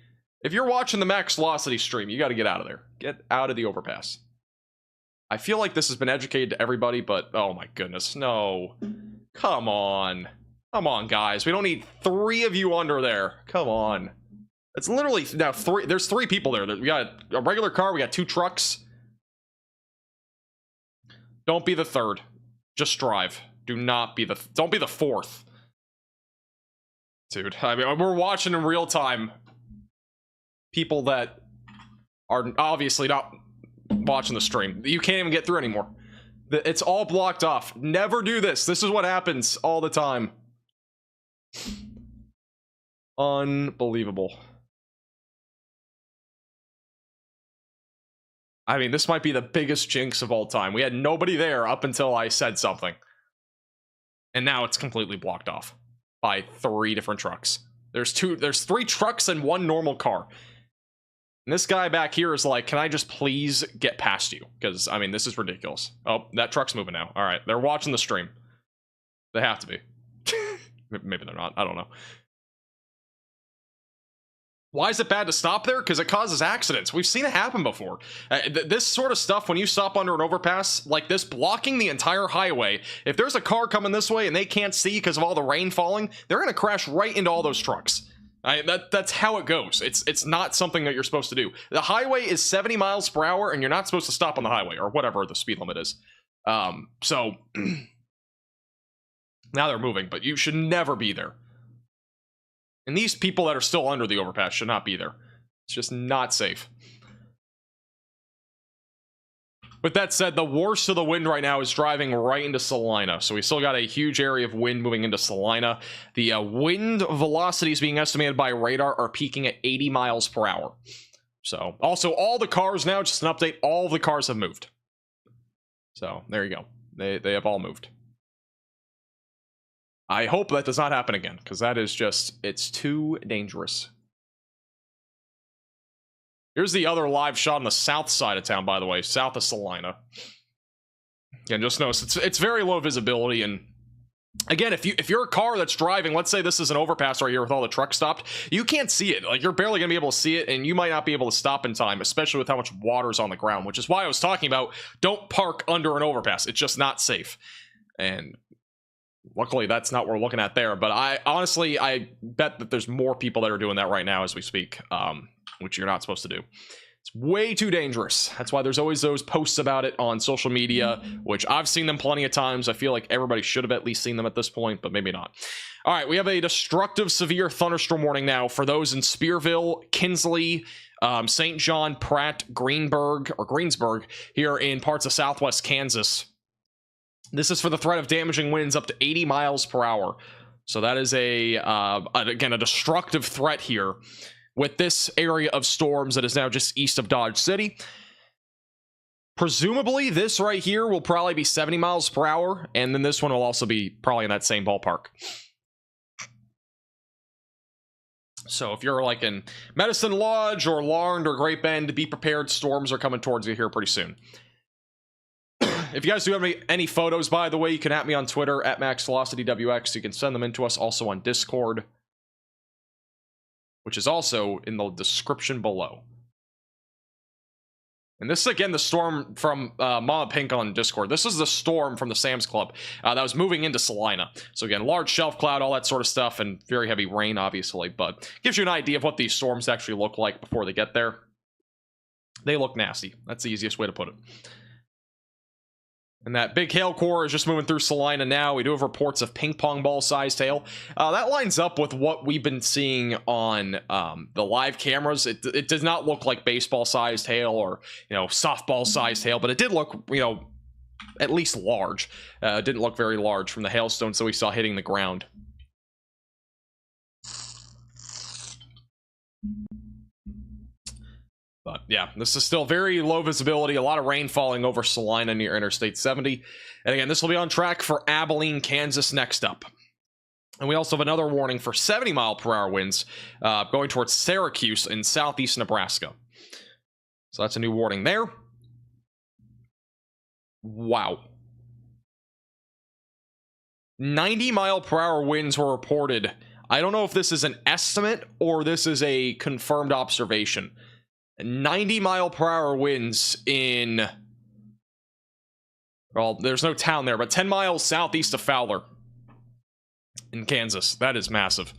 A: if you're watching the Max Velocity stream, you got to get out of there. Get out of the overpass. I feel like this has been educated to everybody, but oh my goodness, no. Come on. Come on, guys. We don't need 3 of you under there. Come on. It's literally now 3. There's 3 people there. We got a regular car. We got 2 trucks. Don't be the 3rd. Just drive. Don't be the 4th. Dude, I mean, we're watching in real time people that are obviously not watching the stream. You can't even get through anymore. It's all blocked off. Never do this. This is what happens all the time. Unbelievable. I mean, this might be the biggest jinx of all time. We had nobody there up until I said something. And now it's completely blocked off by 3 different trucks. There's 3 trucks and 1 normal car. And this guy back here is like, can I just please get past you? Because, I mean, this is ridiculous. Oh, that truck's moving now. All right, they're watching the stream. They have to be. Maybe they're not. I don't know. Why is it bad to stop there? Because it causes accidents. We've seen it happen before. This sort of stuff, when you stop under an overpass, like this blocking the entire highway, if there's a car coming this way and they can't see because of all the rain falling, they're going to crash right into all those trucks. That's how it goes. It's not something that you're supposed to do. The highway is 70 miles per hour, and you're not supposed to stop on the highway, or whatever the speed limit is. So, now they're moving, but you should never be there. And these people that are still under the overpass should not be there. It's just not safe. With that said, the worst of the wind right now is driving right into Salina. So we still got a huge area of wind moving into Salina. The wind velocities being estimated by radar are peaking at 80 miles per hour. So also all the cars now, just an update, all the cars have moved. So there you go. They have all moved. I hope that does not happen again, because that is just, it's too dangerous. Here's the other live shot on the south side of town, by the way, south of Salina. Again, just notice, it's very low visibility, and again, if you're a car that's driving, let's say this is an overpass right here with all the trucks stopped, you can't see it. Like, you're barely gonna be able to see it, and you might not be able to stop in time, especially with how much water's on the ground, which is why I was talking about, don't park under an overpass. It's just not safe. And luckily, that's not what we're looking at there. But I bet that there's more people that are doing that right now as we speak, which you're not supposed to do. It's way too dangerous. That's why there's always those posts about it on social media, which I've seen them plenty of times. I feel like everybody should have at least seen them at this point, but maybe not. All right, we have a destructive severe thunderstorm warning now for those in Spearville, Kinsley, St. John, Pratt, Greensburg here in parts of southwest Kansas. This is for the threat of damaging winds up to 80 miles per hour. So that is again, a destructive threat here with this area of storms that is now just east of Dodge City. Presumably, this right here will probably be 70 miles per hour, and then this one will also be probably in that same ballpark. So if you're like in Medicine Lodge or Larned or Great Bend, be prepared. Storms are coming towards you here pretty soon. If you guys do have any photos, by the way, you can at me on Twitter at MaxVelocityWX. You can send them in to us also on Discord, which is also in the description below. And this is, again, the storm from Mama Pink on Discord. This is the storm from the Sam's Club that was moving into Salina. So, again, large shelf cloud, all that sort of stuff, and very heavy rain, obviously. But gives you an idea of what these storms actually look like before they get there. They look nasty. That's the easiest way to put it. And that big hail core is just moving through Salina now. We do have reports of ping pong ball sized hail. That lines up with what we've been seeing on the live cameras. It does not look like baseball sized hail or, softball sized hail, but it did look, at least large. It didn't look very large from the hailstones that we saw hitting the ground. But yeah, this is still very low visibility, a lot of rain falling over Salina near Interstate 70. And again, this will be on track for Abilene, Kansas next up. And we also have another warning for 70 mile per hour winds going towards Syracuse in southeast Nebraska. So that's a new warning there. Wow. 90 mile per hour winds were reported. I don't know if this is an estimate or this is a confirmed observation. 90 mile per hour winds in, well, there's no town there, but 10 miles southeast of Fowler in Kansas. That is massive.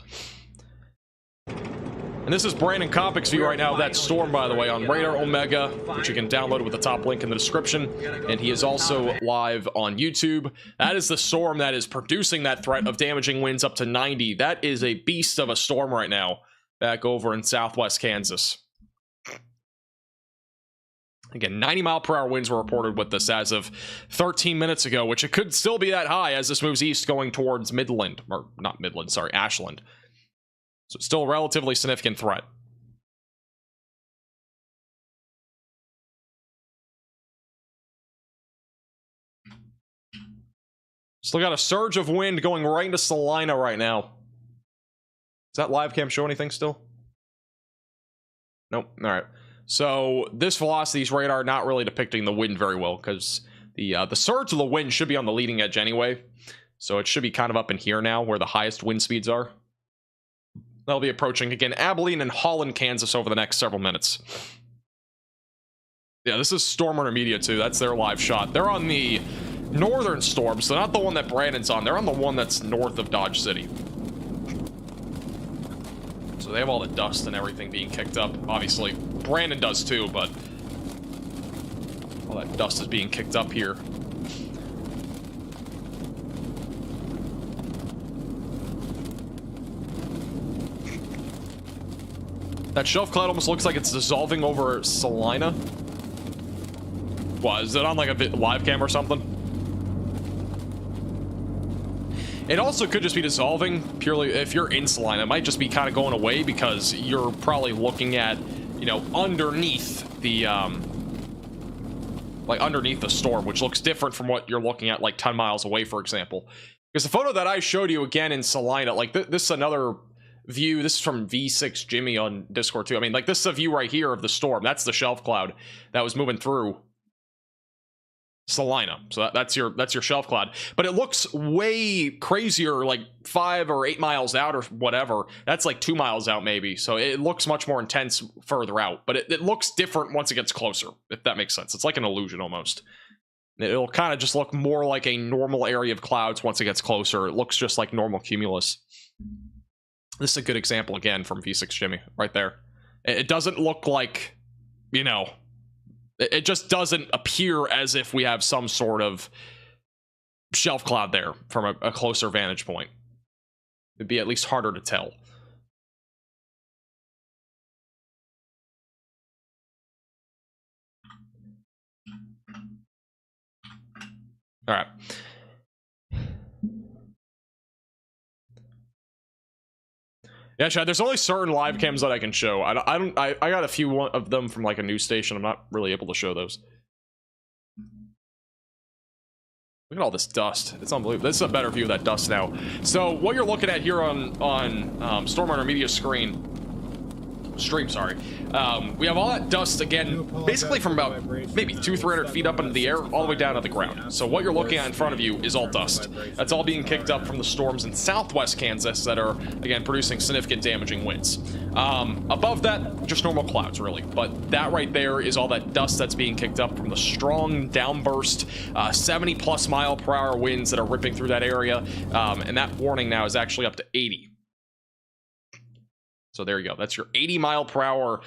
A: And this is Brandon Kopic's view right now of that storm, by the way, on Radar Omega, which you can download with the top link in the description. And he is also live on YouTube. That is the storm that is producing that threat of damaging winds up to 90. That is a beast of a storm right now back over in southwest Kansas. Again, 90 mile per hour winds were reported with this as of 13 minutes ago, which it could still be that high as this moves east going towards Midland, or not Midland, sorry, Ashland. So it's still a relatively significant threat. Still got a surge of wind going right into Salina right now. Does that live cam show anything still? Nope. All right. So this velocity's radar not really depicting the wind very well, because the surge of the wind should be on the leading edge anyway. So it should be kind of up in here now, where the highest wind speeds are. They'll be approaching, again, Abilene and Holland, Kansas over the next several minutes. Yeah, this is Storm Intermediate too. That's their live shot. They're on the northern storm, so not the one that Brandon's on. They're on the one that's north of Dodge City. So they have all the dust and everything being kicked up. Obviously, Brandon does too, but all that dust is being kicked up here. That shelf cloud almost looks like it's dissolving over Salina. What, is it on like a live cam or something? It also could just be dissolving purely if you're in Salina. It might just be kind of going away because you're probably looking at, you know, underneath the like underneath the storm, which looks different from what you're looking at like 10 miles away, for example. Because the photo that I showed you again in Salina, like this is another view. This is from V6 Jimmy on Discord too. I mean, like, this is a view right here of the storm. That's the shelf cloud that was moving through Salina. So that's your shelf cloud, but it looks way crazier like 5 or 8 miles out or whatever. That's like 2 miles out maybe, so it looks much more intense further out, but it looks different once it gets closer, if that makes sense. It's like an illusion almost. It'll kind of just look more like a normal area of clouds once it gets closer. It looks just like normal cumulus. This is a good example again from V6 Jimmy right there. It doesn't look like, you know, it just doesn't appear as if we have some sort of shelf cloud there from a closer vantage point. It'd be at least harder to tell. All right. Yeah, Chad, there's only certain live cams that I can show. I got a few of them from like a news station. I'm not really able to show those. Look at all this dust. It's unbelievable. This is a better view of that dust now. So what you're looking at here on Storm Intermediate stream, sorry. We have all that dust again, basically from about maybe 200-300 feet up into the air, all the way down to the ground. So what you're looking at in front of you is all dust. That's all being kicked up from the storms in southwest Kansas that are, again, producing significant damaging winds. Above that, just normal clouds, really. But that right there is all that dust that's being kicked up from the strong downburst, 70+ mile-per-hour winds that are ripping through that area. And that warning now is actually up to 80. So there you go. That's your 80-mile-per-hour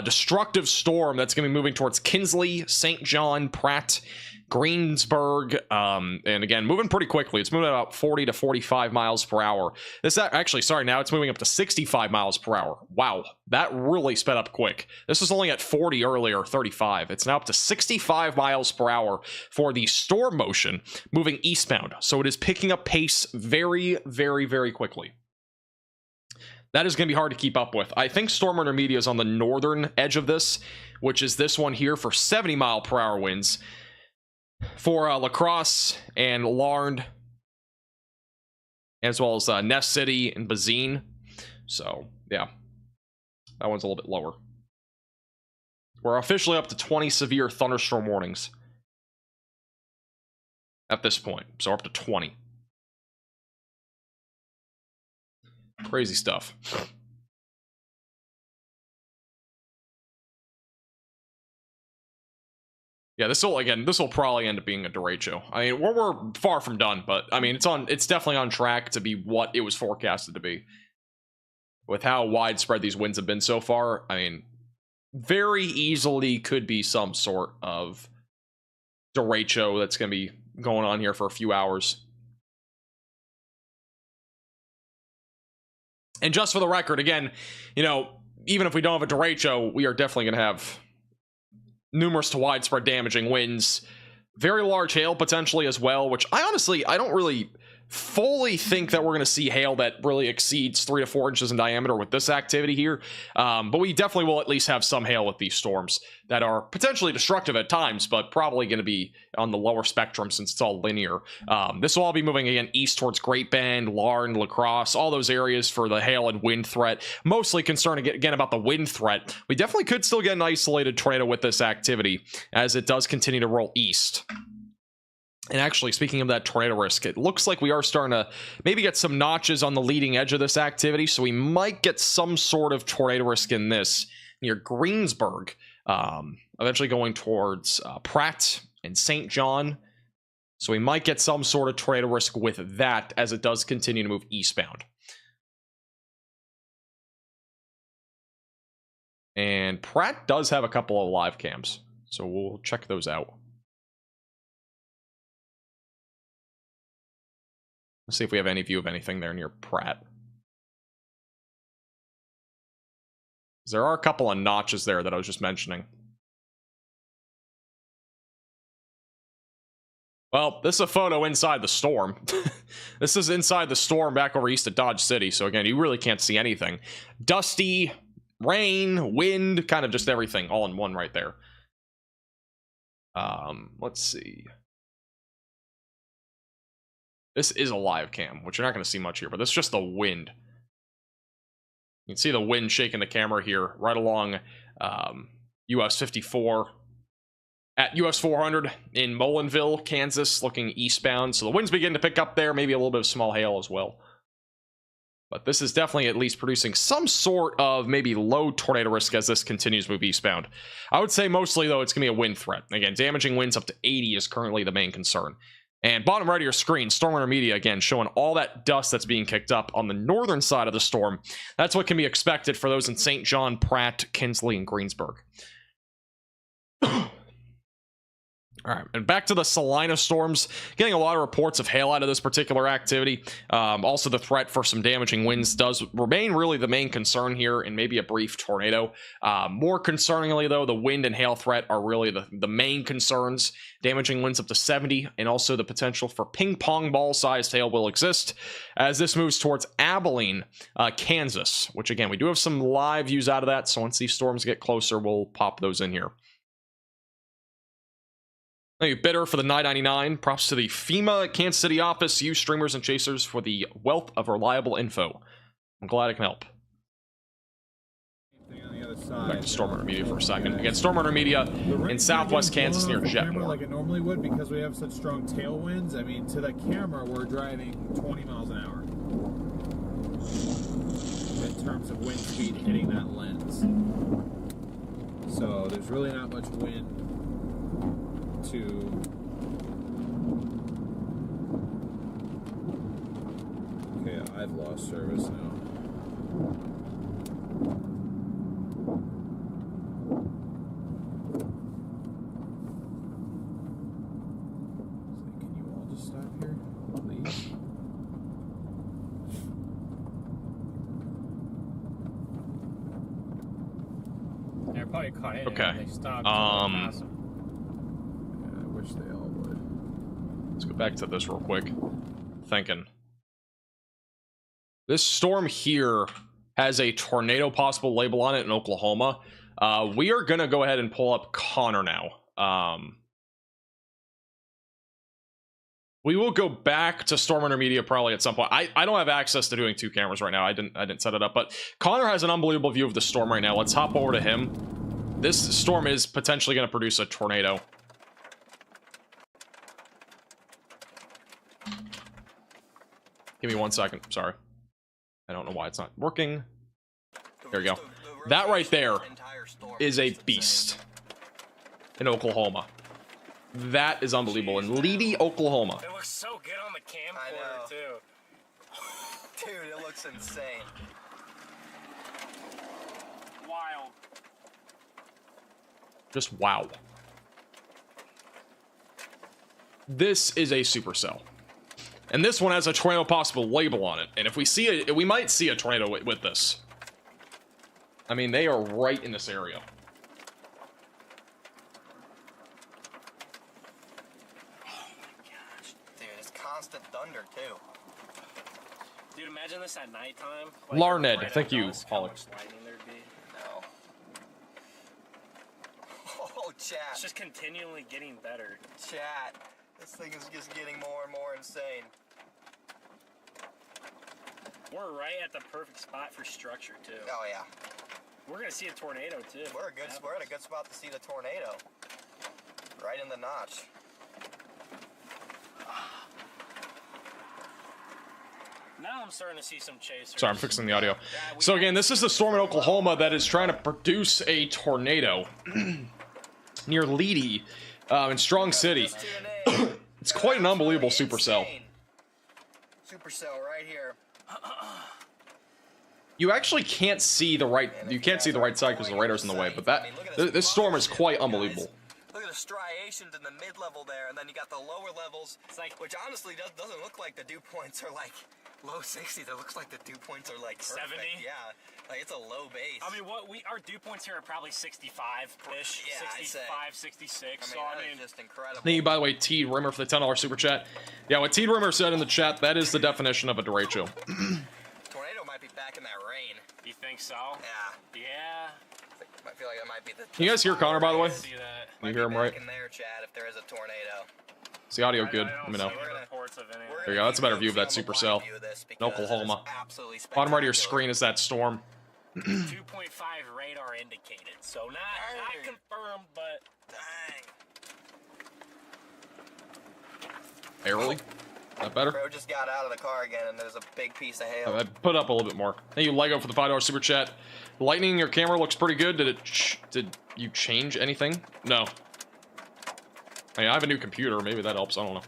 A: destructive storm that's going to be moving towards Kinsley, St. John, Pratt, Greensburg, and again, moving pretty quickly. It's moving at about 40 to 45 miles per hour. This actually, sorry, now it's moving up to 65 miles per hour. Wow, that really sped up quick. This was only at 40 earlier, 35. It's now up to 65 miles per hour for the storm motion moving eastbound. So it is picking up pace very, very, very quickly. That is going to be hard to keep up with. I think Storm Intermediate is on the northern edge of this, which is this one here for 70-mile-per-hour winds. For La Crosse and Larned, as well as Ness City and Bazine. So, yeah. That one's a little bit lower. We're officially up to 20 severe thunderstorm warnings at this point. So we're up to 20. Crazy stuff. Yeah, this will probably end up being a derecho. I mean, we're far from done, but I mean, it's definitely on track to be what it was forecasted to be. With how widespread these winds have been so far, I mean, very easily could be some sort of derecho that's going to be going on here for a few hours. And just for the record, again, you know, even if we don't have a derecho, we are definitely going to have numerous to widespread damaging winds, very large hail potentially as well, which I honestly don't really fully think that we're going to see hail that really exceeds 3 to 4 inches in diameter with this activity here, but we definitely will at least have some hail with these storms that are potentially destructive at times, but probably going to be on the lower spectrum since it's all linear. This will all be moving again east towards Great Bend, Larne, La Crosse, all those areas for the hail and wind threat. Mostly concerned again about the wind threat. We definitely could still get an isolated tornado with this activity as it does continue to roll east. And actually, speaking of that tornado risk, it looks like we are starting to maybe get some notches on the leading edge of this activity, so we might get some sort of tornado risk in this near Greensburg, eventually going towards Pratt and St. John. So we might get some sort of tornado risk with that as it does continue to move eastbound. And Pratt does have a couple of live cams, so we'll check those out. Let's see if we have any view of anything there near Pratt. There are a couple of notches there that I was just mentioning. Well, this is a photo inside the storm. This is inside the storm back over east of Dodge City. So again, you really can't see anything. Dusty, rain, wind, kind of just everything all in one right there. Let's see. This is a live cam, which you're not going to see much here, but this is just the wind. You can see the wind shaking the camera here right along US 54 at US 400 in Mullinville, Kansas, looking eastbound. So the wind's beginning to pick up there, maybe a little bit of small hail as well. But this is definitely at least producing some sort of maybe low tornado risk as this continues to move eastbound. I would say mostly, though, it's going to be a wind threat. Again, damaging winds up to 80 is currently the main concern. And bottom right of your screen, Storm Winter Media, again, showing all that dust that's being kicked up on the northern side of the storm. That's what can be expected for those in St. John, Pratt, Kinsley, and Greensburg. All right, and back to the Salina storms. Getting a lot of reports of hail out of this particular activity. Also, the threat for some damaging winds does remain really the main concern here, and maybe a brief tornado. More concerningly, though, the wind and hail threat are really the main concerns. Damaging winds up to 70, and also the potential for ping-pong ball-sized hail will exist as this moves towards Abilene, Kansas, which, again, we do have some live views out of that, so once these storms get closer, we'll pop those in here. Thank you, Bitter, for the $9.99. Props to the FEMA Kansas City office, you streamers and chasers, for the wealth of reliable info. I'm glad I can help. Back to Storm Winter Media for a second. Again, Storm Winter Media in southwest Kansas near Jetmore.
C: Like it normally would because we have such strong tailwinds. I mean, to the camera, we're driving 20 miles an hour in terms of wind speed hitting that lens. So there's really not much wind to okay, I've lost service now. Can you all just stop here, please?
E: They're probably caught in.
A: Okay.
E: And they stopped.
C: I wish they all would.
A: Let's go back to this real quick. Thinking. This storm here has a tornado possible label on it in Oklahoma. We are going to go ahead and pull up Connor now. We will go back to Storm Winter Media probably at some point. I don't have access to doing two cameras right now. I didn't set it up, but Connor has an unbelievable view of the storm right now. Let's hop over to him. This storm is potentially going to produce a tornado. Give me 1 second. Sorry. I don't know why it's not working. There we go. That right there is a beast in Oklahoma. That is unbelievable. In Leedy, Oklahoma.
E: It looks so good on the camcorder, too.
F: Dude, it looks insane.
E: Wild.
A: Just wow. This is a supercell. And this one has a tornado possible label on it. And if we see it, we might see a tornado with this. I mean, they are right in this area.
F: Oh my gosh. Dude, it's constant thunder, too.
E: Dude, imagine this at nighttime.
A: Larned,
E: right
A: thank
E: at
A: you,
E: dusk, how
A: Holly.
E: much lightning there'd be.
F: No. Oh,
E: It's
F: chat.
E: just continually getting better.
F: Chat. This thing is just getting more and more insane.
E: We're right at the perfect spot for structure too.
F: Oh, yeah.
E: We're gonna see a tornado too.
F: We're at a good spot to see the tornado. Right in the notch.
E: Now I'm starting to see some chasers.
A: Sorry, I'm fixing the audio. So again, this is the storm in Oklahoma that is trying to produce a tornado near Leedy in Strong City.
F: Just tune in.
A: It's quite an unbelievable supercell.
F: Insane. Supercell right here.
A: You actually can't see the right. You can't see the right side because the radar's in the way. But this storm is quite unbelievable.
F: Look at the striations in the mid-level there, and then you got the lower levels, which honestly doesn't look like the dew points are like low 60s. It looks like the dew points are like perfect.
E: 70?
F: Yeah, like it's a low base.
E: I mean, our dew points here are probably 65-ish,
F: Yeah, I'd say.
E: 65, 66.
F: that is just incredible.
A: Thank you, by the way, T Rimmer for the $10 super chat. Yeah, what T Rimmer said in the chat, that is the definition of a derecho.
F: Tornado might be back in that rain.
E: You think so?
F: Yeah,
E: Yeah.
F: I feel like that might be the.
A: Can you guys hear Connor, by the way?
E: I see that.
A: Can you hear him right?
F: In there, Chad, if there is a tornado.
A: Is the audio
E: I
A: good?
E: don't
A: Let me know.
E: see any reports of any.
A: There you go. That's a better view of that supercell in Oklahoma. Bottom right of your screen is that storm.
E: 2.5 radar indicated, so not confirmed, but dang.
A: Barely. Is that better?
F: Bro just got out of the car again, and there's a big piece of hail.
A: I'd put up a little bit more. Thank you, Lego, for the $5 super chat. Lightning in your camera looks pretty good. Did you change anything? No. I mean, I have a new computer. Maybe that helps. I don't know.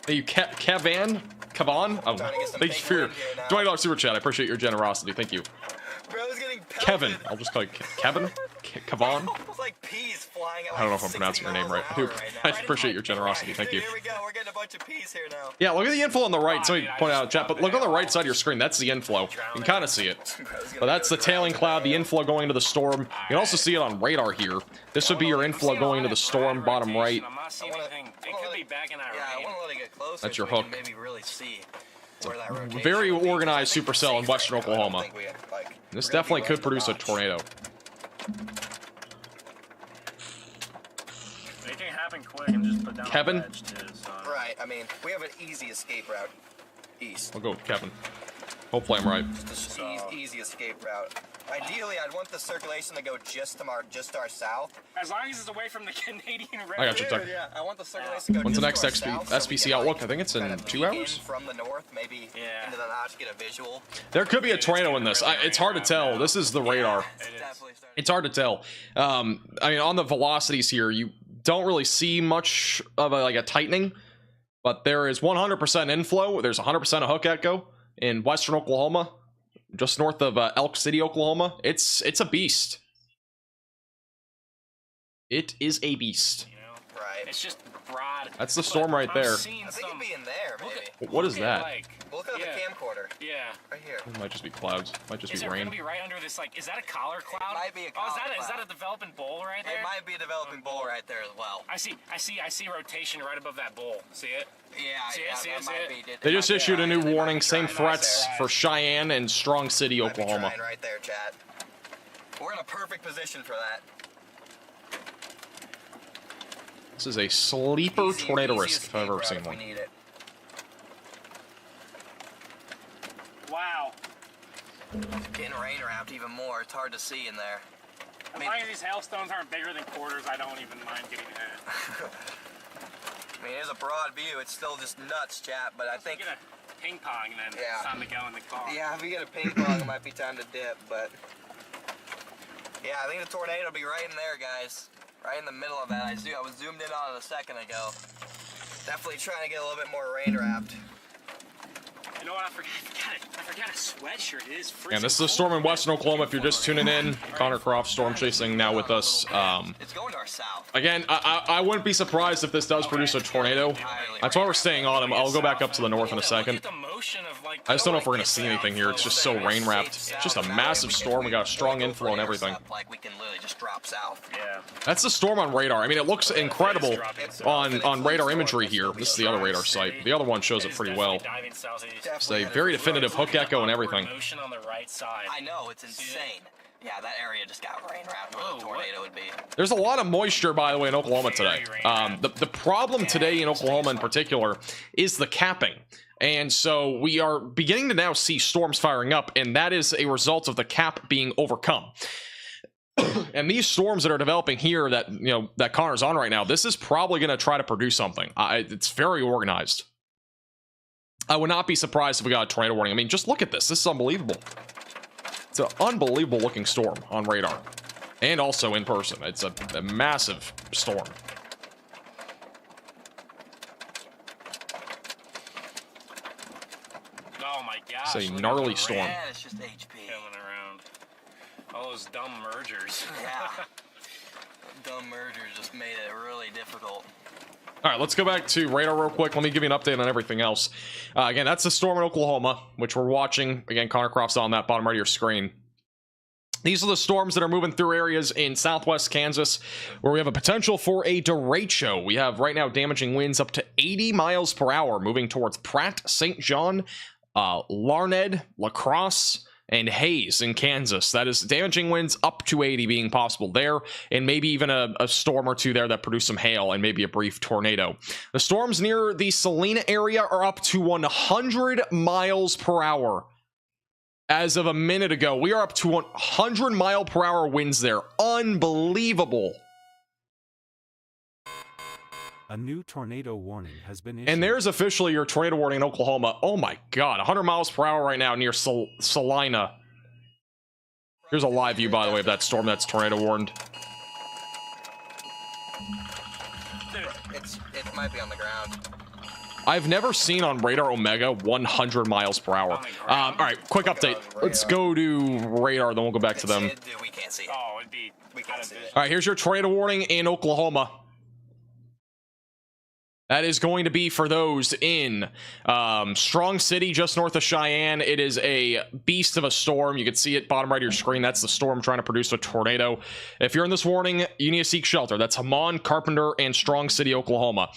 A: Hey, you Kavan? I don't know. Thank you for your $20 super chat. I appreciate your generosity. Thank you.
F: Bro's getting pelted.
A: Kevin. I'll just call you Kevin? Kavan?
F: It's like peas flying at
A: I don't know if I'm pronouncing your name right. Dude, I appreciate your generosity. Thank you.
F: Here we go. We're getting a bunch of peas here now.
A: Yeah, look at the inflow on the right. Somebody pointed out in chat, but look on the right side of your screen. That's the inflow. You can kind of see it. But that's the tailing cloud, the inflow going into the storm. You can also see it on radar here. This would be your inflow going into the storm, bottom right.
E: I'm not seeing anything. It could be back in that
F: Yeah, I
E: rain.
F: want to let it get closer.
A: That's your
F: so we
A: hook.
F: can maybe really see where that rotation
A: Very
F: would be.
A: organized
F: I think
A: supercell in
F: safe
A: western
F: right now. I don't
A: Oklahoma.
F: think we, like,
A: This
F: really
A: definitely
F: run
A: could
F: the
A: produce a
F: notch.
A: tornado.
E: It can happen quick and just put down
A: Kevin?
E: a wedge too, so.
F: Right. I mean, we have an easy escape route east.
A: I'll go with Kevin. Hopefully I'm right.
F: Just easy escape route. Ideally, I'd want the circulation to go just our south.
E: As long as it's away from the Canadian River.
A: I got you, Tuck.
F: Yeah, I want the circulation to go
A: When's the
F: just
A: next
F: to our south, so we
A: SBC
F: can,
A: outlook?
F: like,
A: I think it's in
F: kind of
A: 2
F: peek
A: hours.
F: in from the north, maybe
E: Yeah.
F: into the notch, get a visual.
A: There could be a tornado in this. It's hard to tell. This is the radar.
F: It's definitely starting.
A: It's hard to tell. I mean, on the velocities here, you don't really see much of a tightening, but there is 100% inflow. There's 100% a hook echo in western Oklahoma, just north of Elk City, Oklahoma. It's a beast. It is a beast.
E: You know?
F: Right.
E: It's just broad.
A: That's the storm right there.
F: I think it'd be in there, maybe.
A: What is that?
F: Look at
E: yeah.
F: the camcorder.
E: Yeah.
F: Right here.
A: It might just be clouds. Might just
E: Is
A: be
E: it
A: rain.
E: gonna be right under this? Like, is that a collar cloud?
F: might be a
E: Is
F: collar
E: that
F: cloud.
E: a developing bowl right there?
F: It might be a developing bowl right there as well.
E: I see rotation right above that bowl. See it?
F: Yeah,
E: See it,
F: yeah,
E: see
F: that
E: it, see
F: might
E: it?
F: be.
A: They just issued a new
F: They might
A: warning.
F: be
A: Same
F: trying right
A: threats
F: there.
A: for Cheyenne and Strong City,
F: Might be
A: Oklahoma.
F: trying right there, Chad. We're in a perfect position for that.
A: This is a sleeper
F: Easy-
A: tornado
F: easy
A: risk if I've
F: escape
A: ever
F: route
A: seen
F: if we
A: one.
F: need it.
E: Wow.
F: Getting rain wrapped even more. It's hard to see in there.
E: As long as these hailstones aren't bigger than quarters, I don't even mind getting hit.
F: I mean, it's a broad view. It's still just nuts, chat. But I think,
E: Get a ping pong, and then
F: Yeah.
E: it's time to go in the car.
F: yeah, if we get a ping pong, it might be time to dip. But yeah, I think the tornado will be right in there, guys. Right in the middle of that. I was zoomed in on it a second ago. Definitely trying to get a little bit more rain wrapped.
E: You know what? I forgot I got a sweatshirt. It is freezing.
A: And this is a storm in western Oklahoma. If you're just tuning in, Connor Croft storm chasing now with us.
F: It's going to our south.
A: Again, I wouldn't be surprised if this does produce a tornado. That's why we're staying on him. I'll go back up to the north in a second. I just don't know if we're going to see anything here. It's just so rain wrapped. It's just a massive storm. We got a strong inflow and everything.
F: Like we can literally just drop south.
E: Yeah.
A: That's the storm on radar. I mean, it looks incredible on radar imagery here. This is the other radar site. The other one shows it pretty well. It's a very definitive hook echo and everything.
E: Motion on the right side.
F: I know, it's insane. Yeah, that area just got rain wrapped where the tornado would be.
A: There's a lot of moisture, by the way, in Oklahoma today. The problem today in Oklahoma in particular is the capping. And so we are beginning to now see storms firing up, and that is a result of the cap being overcome. And these storms that are developing here that, you know, that Connor's on right now, this is probably going to try to produce something. It's very organized. I would not be surprised if we got a tornado warning. I mean, just look at this. This is unbelievable. It's an unbelievable looking storm on radar and also in person. It's a massive storm.
E: Oh my gosh.
A: It's a gnarly storm.
F: Yeah, it's just HP.
E: Coming around. All those dumb mergers.
F: Yeah. Dumb mergers just made it really difficult.
A: All right, let's go back to radar real quick. Let me give you an update on everything else. Again, that's the storm in Oklahoma, which we're watching. Again, Connor Croft's on that bottom right of your screen. These are the storms that are moving through areas in southwest Kansas where we have a potential for a derecho. We have right now damaging winds up to 80 miles per hour moving towards Pratt, St. John, Larned, La Crosse, and Hayes in Kansas. That is damaging winds up to 80 being possible there, and maybe even a storm or two there that produce some hail and maybe a brief tornado. The storms near the Salina area are up to 100 miles per hour. As of a minute ago, we are up to 100 mile per hour winds there. Unbelievable.
G: A new tornado warning has been issued.
A: And there's officially your tornado warning in Oklahoma. Oh my God, 100 miles per hour right now near Salina. Here's a live view, by the way, of that storm that's tornado warned.
F: It might be on the ground.
A: I've never seen on Radar Omega 100 miles per hour. All right, quick update. Let's go to radar, then we'll go back to them.
F: We can't see it.
E: Oh, it'd be.
F: We can't see it.
A: All right, here's your tornado warning in Oklahoma. That is going to be for those in Strong City, just north of Cheyenne. It is a beast of a storm. You can see it bottom right of your screen. That's the storm trying to produce a tornado. If you're in this warning, you need to seek shelter. That's Hammond, Carpenter, and Strong City, Oklahoma.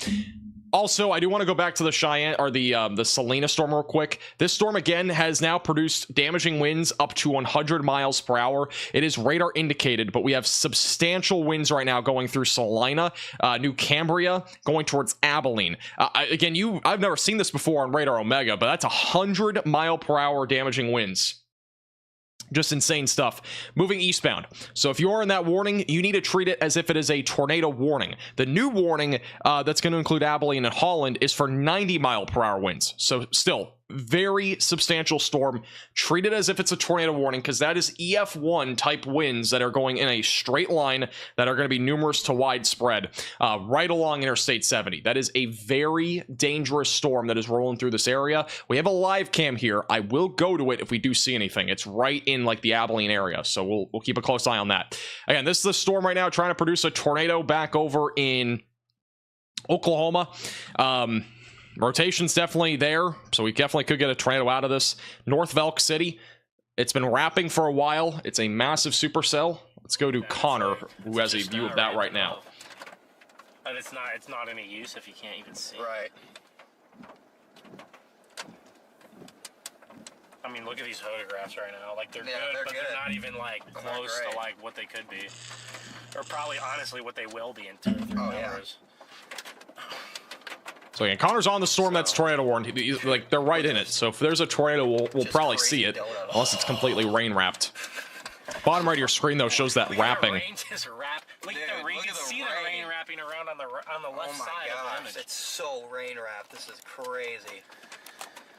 A: Also, I do want to go back to the Cheyenne or the Salina storm real quick. This storm again has now produced damaging winds up to 100 miles per hour. It is radar indicated, but we have substantial winds right now going through Salina, New Cambria, going towards Abilene. Again, I've never seen this before on Radar Omega, but that's 100 mile per hour damaging winds. Just insane stuff. Moving eastbound. So if you are in that warning, you need to treat it as if it is a tornado warning. The new warning that's going to include Abilene and Holland is for 90 mile per hour winds. So still, very substantial storm. Treat it as if it's a tornado warning because that is EF1 type winds that are going in a straight line that are going to be numerous to widespread right along Interstate 70. That is a very dangerous storm that is rolling through this area. We have a live cam here. I will go to it if we do see anything. It's right in like the Abilene area, so we'll keep a close eye on that. Again, this is the storm right now trying to produce a tornado back over in Oklahoma. Rotation's definitely there, so we definitely could get a tornado out of this. North Velk City, it's been wrapping for a while. It's a massive supercell. Let's go to Connor, who has a view of that right now.
E: But it's not any use if you can't even see.
F: Right.
E: I mean, look at these photographs right now. Like, they're good,
F: they're
E: but
F: good.
E: they're not even, like, close to, like, what they could be. Or probably, honestly, what they will be in 2 or 3 hours.
A: So again, Connor's on the storm that's tornado warned. Like, they're right in it. So if there's a tornado, we'll probably see it, unless it's completely rain wrapped. Bottom right of your screen though shows that wrapping.
E: Look at the rain. You can see the rain wrapping around on the left side of the image.
F: It's so rain wrapped. This is crazy.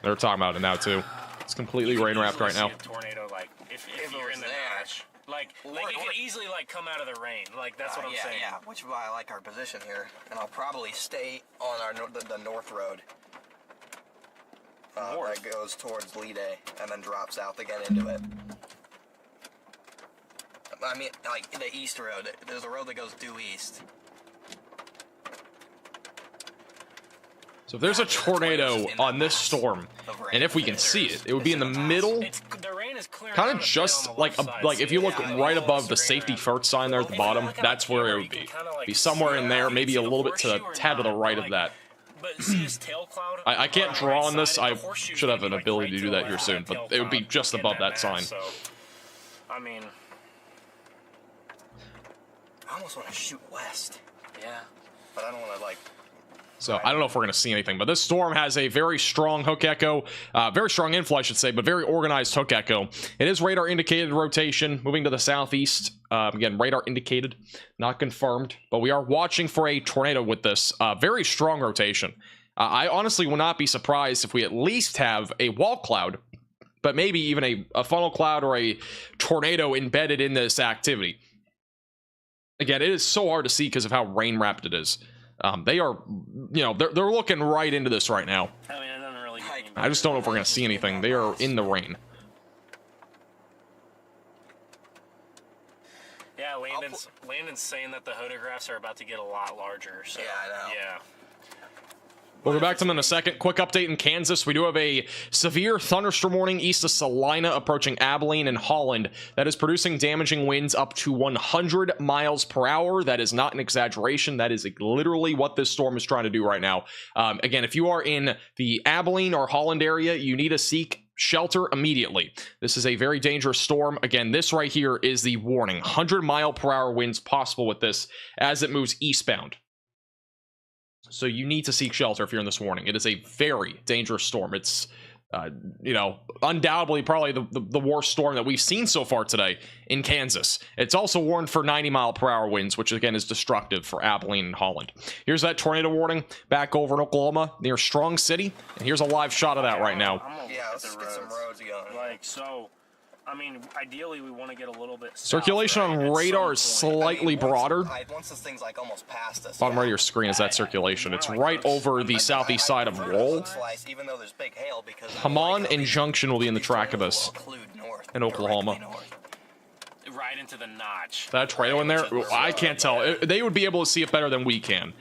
A: They're talking about it now too. It's completely rain wrapped right now.
E: Tornado, like if you're in the dash. Like it could easily like come out of the rain. Like that's what I'm saying.
F: Yeah, which is why I like our position here, and I'll probably stay on the north road. that goes towards Lide and then drops south again into it. I mean, like the east road. There's a road that goes due east.
A: So if there's a tornado on this storm, and if we can see it, it would be in the middle, kind of just like if you look right above the safety first sign there at the bottom, that's where it would be. Be somewhere in there, maybe a little bit to the tad to the right of that. I can't draw on this. I should have an ability to do that here soon, but it would be just above that sign.
E: I mean,
F: I almost want to shoot west.
E: yeah.
F: But I don't want to, like...
A: So I don't know if we're going to see anything, but this storm has a very strong hook echo, very strong inflow, I should say, but very organized hook echo. It is radar indicated rotation, moving to the southeast. Again, radar indicated, not confirmed, but we are watching for a tornado with this very strong rotation. I honestly will not be surprised if we at least have a wall cloud, but maybe even a funnel cloud or a tornado embedded in this activity. Again, it is so hard to see because of how rain wrapped it is. They are, you know, they're looking right into this right now.
E: I mean, it doesn't really get any
A: I just don't know if we're going to see anything. They are in the rain.
E: Yeah, Landon's saying that the photographs are about to get a lot larger. So,
F: Yeah, I know.
E: Yeah.
A: We'll go back to them in a second. Quick update in Kansas. We do have a severe thunderstorm warning east of Salina approaching Abilene and Holland that is producing damaging winds up to 100 miles per hour. That is not an exaggeration. That is literally what this storm is trying to do right now. Again, if you are in the Abilene or Holland area, you need to seek shelter immediately. This is a very dangerous storm. Again, this right here is the warning. 100-mile-per-hour winds possible with this as it moves eastbound. So you need to seek shelter if you're in this warning. It is a very dangerous storm. It's, you know, undoubtedly probably the worst storm that we've seen so far today in Kansas. It's also warned for 90-mile-per-hour winds, which again is destructive for Abilene and Holland. Here's that tornado warning back over in Oklahoma near Strong City. And here's a live shot of that right now.
F: Yeah, let's get some roads going.
E: Like, so, I mean, ideally we want to get a little bit
A: Circulation
E: south, right,
A: on
E: at
A: radar is
E: some point.
A: slightly broader.
F: Once this thing's like almost past us.
A: Bottom right of your screen is that circulation. It's right over the southeast side of Roll.
F: Even though there's big hail, because
A: Hamon and Junction will be in the track of us in Oklahoma.
E: Right into the notch.
A: That tornado in there, I can't tell. They would be able to see it better than we can.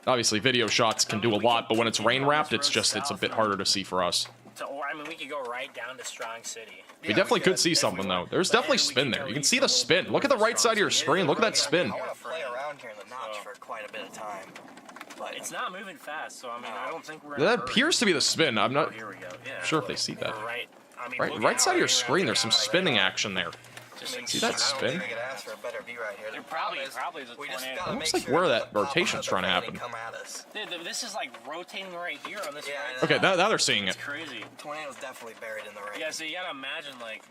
A: Obviously, video shots can do a lot, but when it's rain wrapped, it's a bit harder to see for us.
E: Or, I mean, we could go right down to Strong City.
A: We definitely could see something though. There's definitely spin there. You can see the spin. Look at the right side of your screen. Look at that spin.
F: I want to play around here in the notch for quite a bit of time. But
E: It's not moving fast, so I mean, I don't think we're.
A: That appears to be the spin. I'm not
E: Here we go. Yeah.
A: sure if they see that.
E: Right. I mean,
A: Right side of your screen, there's some spinning action there. See that spin?
F: I don't think we could ask for a better view right here.
E: There probably is a
F: We just
E: tornado.
F: gotta
A: It looks
F: make
A: like
F: sure
A: where
F: it
A: that
F: doesn't pop
A: rotation's
F: up
A: trying to
F: before they
A: happen.
F: come at us.
E: Dude, this is like rotating right here on this.
F: Yeah,
E: right.
F: I know.
A: Okay, now they're seeing it.
E: It's crazy.
F: Tornado's definitely buried in the rain.
E: Yeah, so you gotta imagine like.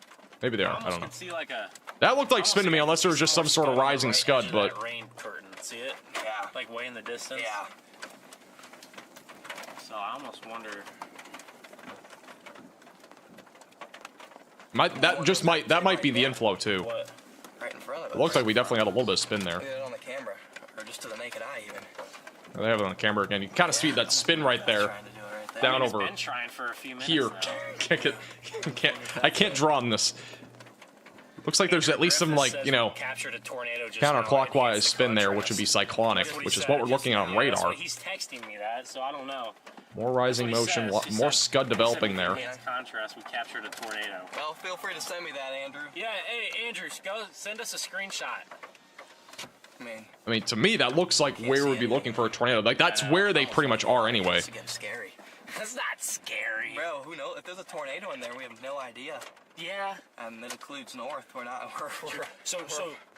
A: Maybe they are. I
E: almost
A: don't know.
E: can see like a.
A: That looked like spin to me, unless there was just some sort of rising scud, but
E: That rain curtain, see it?
F: Yeah.
E: Like way in the distance.
F: Yeah.
E: So I almost wonder.
A: that might be the inflow too.
E: What?
F: Right in front of us.
A: It looks like we definitely had a little bit of spin there.
F: Look at it on the camera. Or just to the naked eye, even.
A: They have it on the camera again. You can kind of see that spin right there.
F: Trying to do it right there.
A: Down
E: It's
A: over
E: been trying for a few minutes
A: here.
E: now.
A: I can't draw on this. Looks like there's at least some, like, you know,
E: Captured a tornado just now,
A: counterclockwise
E: enhanced the
A: spin there, which
E: contrast.
A: would be cyclonic,
E: That's
A: which
E: he
A: is what
E: said.
A: we're looking at on
E: Yeah, that's
A: radar.
E: what he's texting me that, so I don't know.
A: More rising
E: That's what he
A: motion,
E: says. He
A: more
E: said-
A: scud
E: he said
A: developing
E: with
A: there.
E: enhanced contrast, we captured a tornado.
F: Well, feel free to send me that, Andrew.
E: Yeah, hey Andrew, go send us a screenshot.
F: I
A: I mean, to me, that looks like where we'd be looking for a tornado. Like, that's where they pretty much are anyway.
F: It's getting scary.
E: That's not scary.
F: Bro, who knows? If there's a tornado in there, we have no idea.
E: Yeah.
F: And it includes north. We're not.
E: So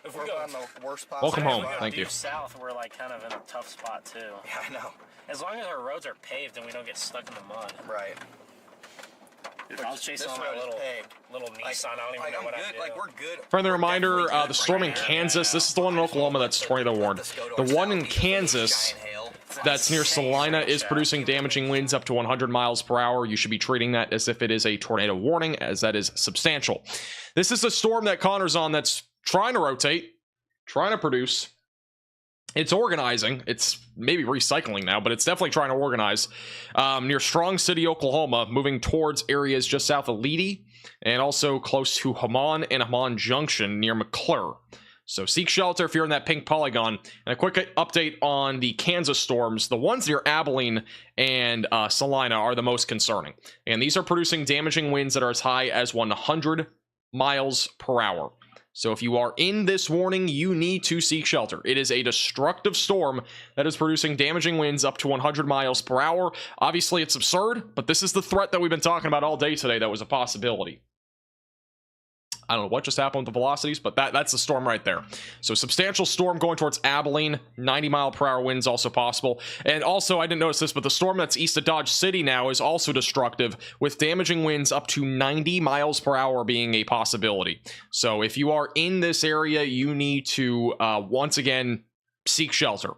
E: if we
F: we're
E: go
F: on the worst possible.
A: Welcome home.
E: if we go
A: Thank
E: due
A: you.
E: south, we're like kind of in a tough spot too.
F: Yeah, I know.
E: As long as our roads are paved and we don't get stuck in the mud.
F: Right.
E: If I was chasing
F: This
E: on my
F: road is paved.
E: little Nissan, I don't even know
F: I'm
E: what
F: good.
E: I do.
F: Like, we're good.
A: Friendly
F: We're
A: reminder,
F: definitely
A: the storm in
F: right
A: Kansas, this is the one in Oklahoma that's tornado warned. The one in Kansas that's near Salina is producing damaging winds up to 100 miles per hour. You should be treating that as if it is a tornado warning, as that is substantial. This is the storm that Connor's on that's trying to rotate, trying to produce, It's organizing. It's maybe recycling now, but it's definitely trying to organize near Strong City, Oklahoma, moving towards areas just south of Leedy and also close to Hammond and Hammond Junction near McClure. So seek shelter if you're in that pink polygon. And a quick update on the Kansas storms. The ones near Abilene and Salina are the most concerning. And these are producing damaging winds that are as high as 100 miles per hour. So if you are in this warning, you need to seek shelter. It is a destructive storm that is producing damaging winds up to 100 miles per hour. Obviously, it's absurd, but this is the threat that we've been talking about all day today that was a possibility. I don't know what just happened with the velocities, but that's the storm right there. So substantial storm going towards Abilene, 90-mile-per-hour winds also possible. And also, I didn't notice this, but the storm that's east of Dodge City now is also destructive, with damaging winds up to 90 miles per hour being a possibility. So if you are in this area, you need to, once again, seek shelter.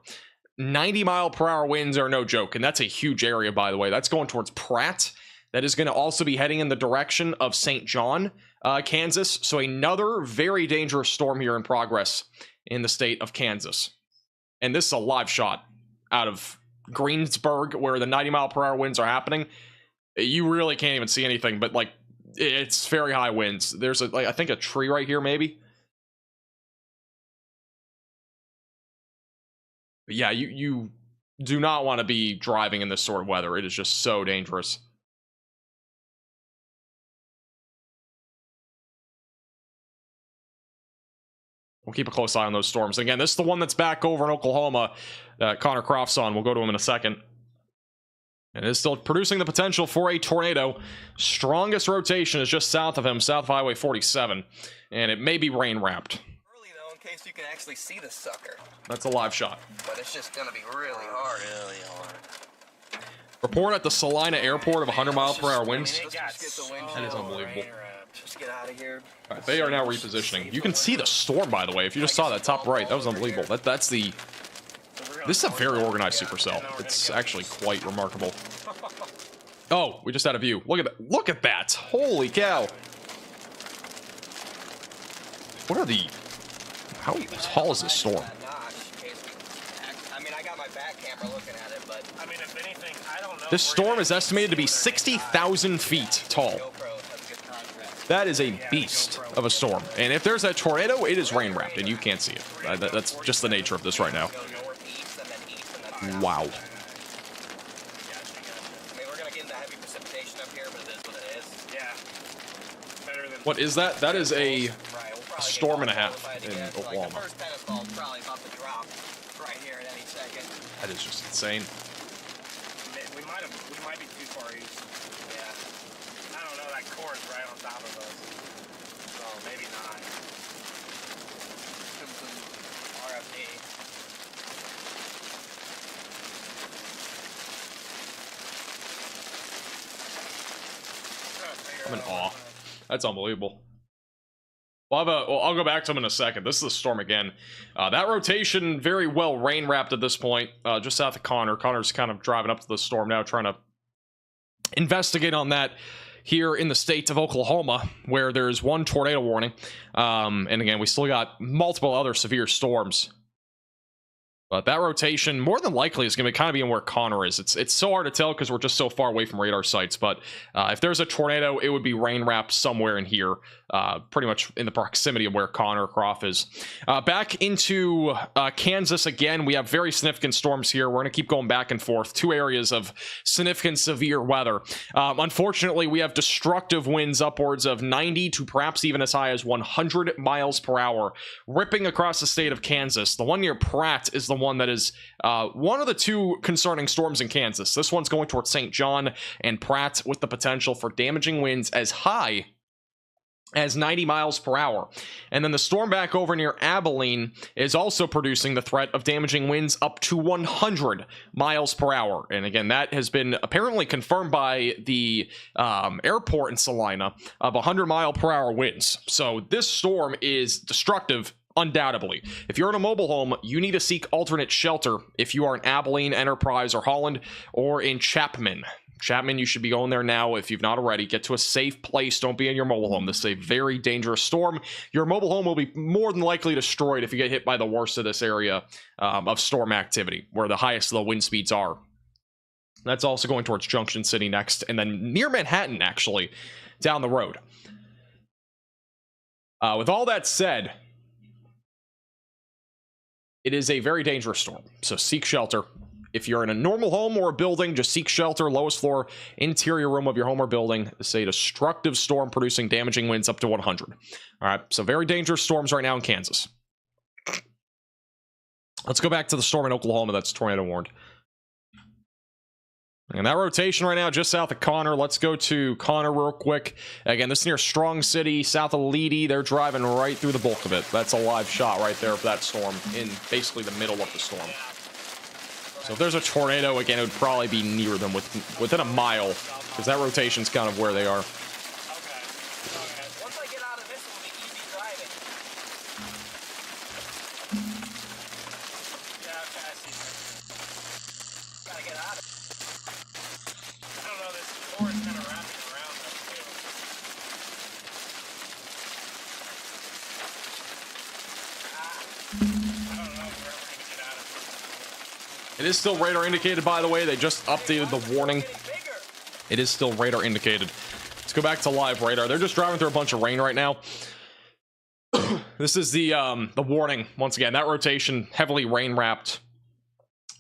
A: 90-mile-per-hour winds are no joke, and that's a huge area, by the way. That's going towards Pratt. That is going to also be heading in the direction of St. John, Kansas. So another very dangerous storm here in progress in the state of Kansas. And this is a live shot out of Greensburg where the 90-mile-per-hour winds are happening. You really can't even see anything, but like it's very high winds. There's I think a tree right here maybe. But yeah, you do not want to be driving in this sort of weather. It is just so dangerous. We'll keep a close eye on those storms. Again, this is the one that's back over in Oklahoma. Connor Croft's on. We'll go to him in a second. And it is still producing the potential for a tornado. Strongest rotation is just south of him, south of Highway 47. And it may be rain-wrapped.
F: Early, though, in case you can actually see the sucker.
A: That's a live shot.
F: But it's just going to be really hard. Really hard.
A: Report at the Salina Airport of 100-mile-per-hour winds.
F: That
A: is unbelievable.
F: Just get out of here.
A: All right, they are now repositioning. You can see the storm, by the way. If you just saw that top right, that was unbelievable. That's the... This is a very organized supercell. It's actually quite remarkable. Oh, we just had a view. Look at that. Look at that. Holy cow. What are the... How tall is this storm?
F: I mean, I got my back camera looking at it, but... I mean, if anything, I don't know...
A: This storm is estimated to be 60,000 feet tall. That is a beast of a storm. And if there's a tornado, it is rain-wrapped, and you can't see it. That's just the nature of this right now. Wow.
F: I mean, we're going to get into heavy precipitation up here, but it is what it is.
E: Yeah. Better than...
A: What is that? That is a storm and a half in Oklahoma.
F: Like the first tennis ball is probably about to drop right here at any second.
A: That is just insane.
E: We might be too far east. Yeah. I don't know, that core's right on top of us. So maybe not.
F: RFD.
A: I'm in awe. That's unbelievable. I'll go back to him in a second. This is the storm again. That rotation very well rain wrapped at this point, just south of Connor. Connor's kind of driving up to the storm now, trying to investigate on that here in the state of Oklahoma, where there's one tornado warning. And again, we still got multiple other severe storms. But that rotation, more than likely, is going to kind of be in where Connor is. It's so hard to tell because we're just so far away from radar sites. But if there's a tornado, it would be rain-wrapped somewhere in here, pretty much in the proximity of where Connor Croft is. Back into Kansas again, we have very significant storms here. We're going to keep going back and forth. Two areas of significant severe weather. Unfortunately, we have destructive winds upwards of 90 to perhaps even as high as 100 miles per hour, ripping across the state of Kansas. The one near Pratt is the one that is one of the two concerning storms in Kansas. This one's going towards St. John and Pratt with the potential for damaging winds as high as 90 miles per hour. And then the storm back over near Abilene is also producing the threat of damaging winds up to 100 miles per hour. And again, that has been apparently confirmed by the airport in Salina of 100-mile-per-hour winds. So this storm is destructive. Undoubtedly. If you're in a mobile home, you need to seek alternate shelter if you are in Abilene, Enterprise, or Holland, or in Chapman. Chapman, you should be going there now if you've not already. Get to a safe place. Don't be in your mobile home. This is a very dangerous storm. Your mobile home will be more than likely destroyed if you get hit by the worst of this area of storm activity, where the highest of the wind speeds are. That's also going towards Junction City next, and then near Manhattan, actually, down the road. With all that said, it is a very dangerous storm, so seek shelter. If you're in a normal home or a building, just seek shelter. Lowest floor, interior room of your home or building. It's a destructive storm producing damaging winds up to 100. All right, so very dangerous storms right now in Kansas. Let's go back to the storm in Oklahoma that's tornado warned. And that rotation right now just south of Connor. Let's go to Connor real quick. Again, this is near Strong City, south of Leedy. They're driving right through the bulk of it. That's a live shot right there of that storm in basically the middle of the storm. So if there's a tornado, again, it would probably be near them within a mile, because that rotation's kind of where they are.
F: Okay. Once I get out of this, it'll be easy driving.
E: Yeah, okay, I see that.
F: Gotta get out of it.
E: I don't know, this core is kind of wrapping around us too. I don't know if we're ever gonna get out of this.
A: It is still radar indicated, by the way. They just updated the warning. It is still radar indicated. Let's go back to live radar. They're just driving through a bunch of rain right now. This is the warning. Once again, that rotation heavily rain wrapped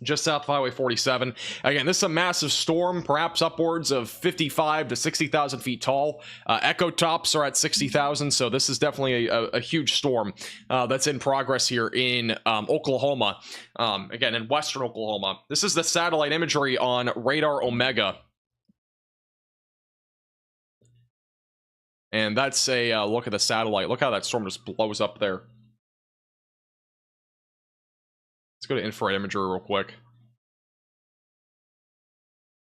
A: just south of Highway 47. Again, this is a massive storm, perhaps upwards of 55 to 60,000 feet tall. Echo tops are at 60,000, so this is definitely a huge storm that's in progress here in Oklahoma. Again, in western Oklahoma. This is the satellite imagery on Radar Omega. And that's a look at the satellite. Look how that storm just blows up there. Let's go to infrared imagery real quick.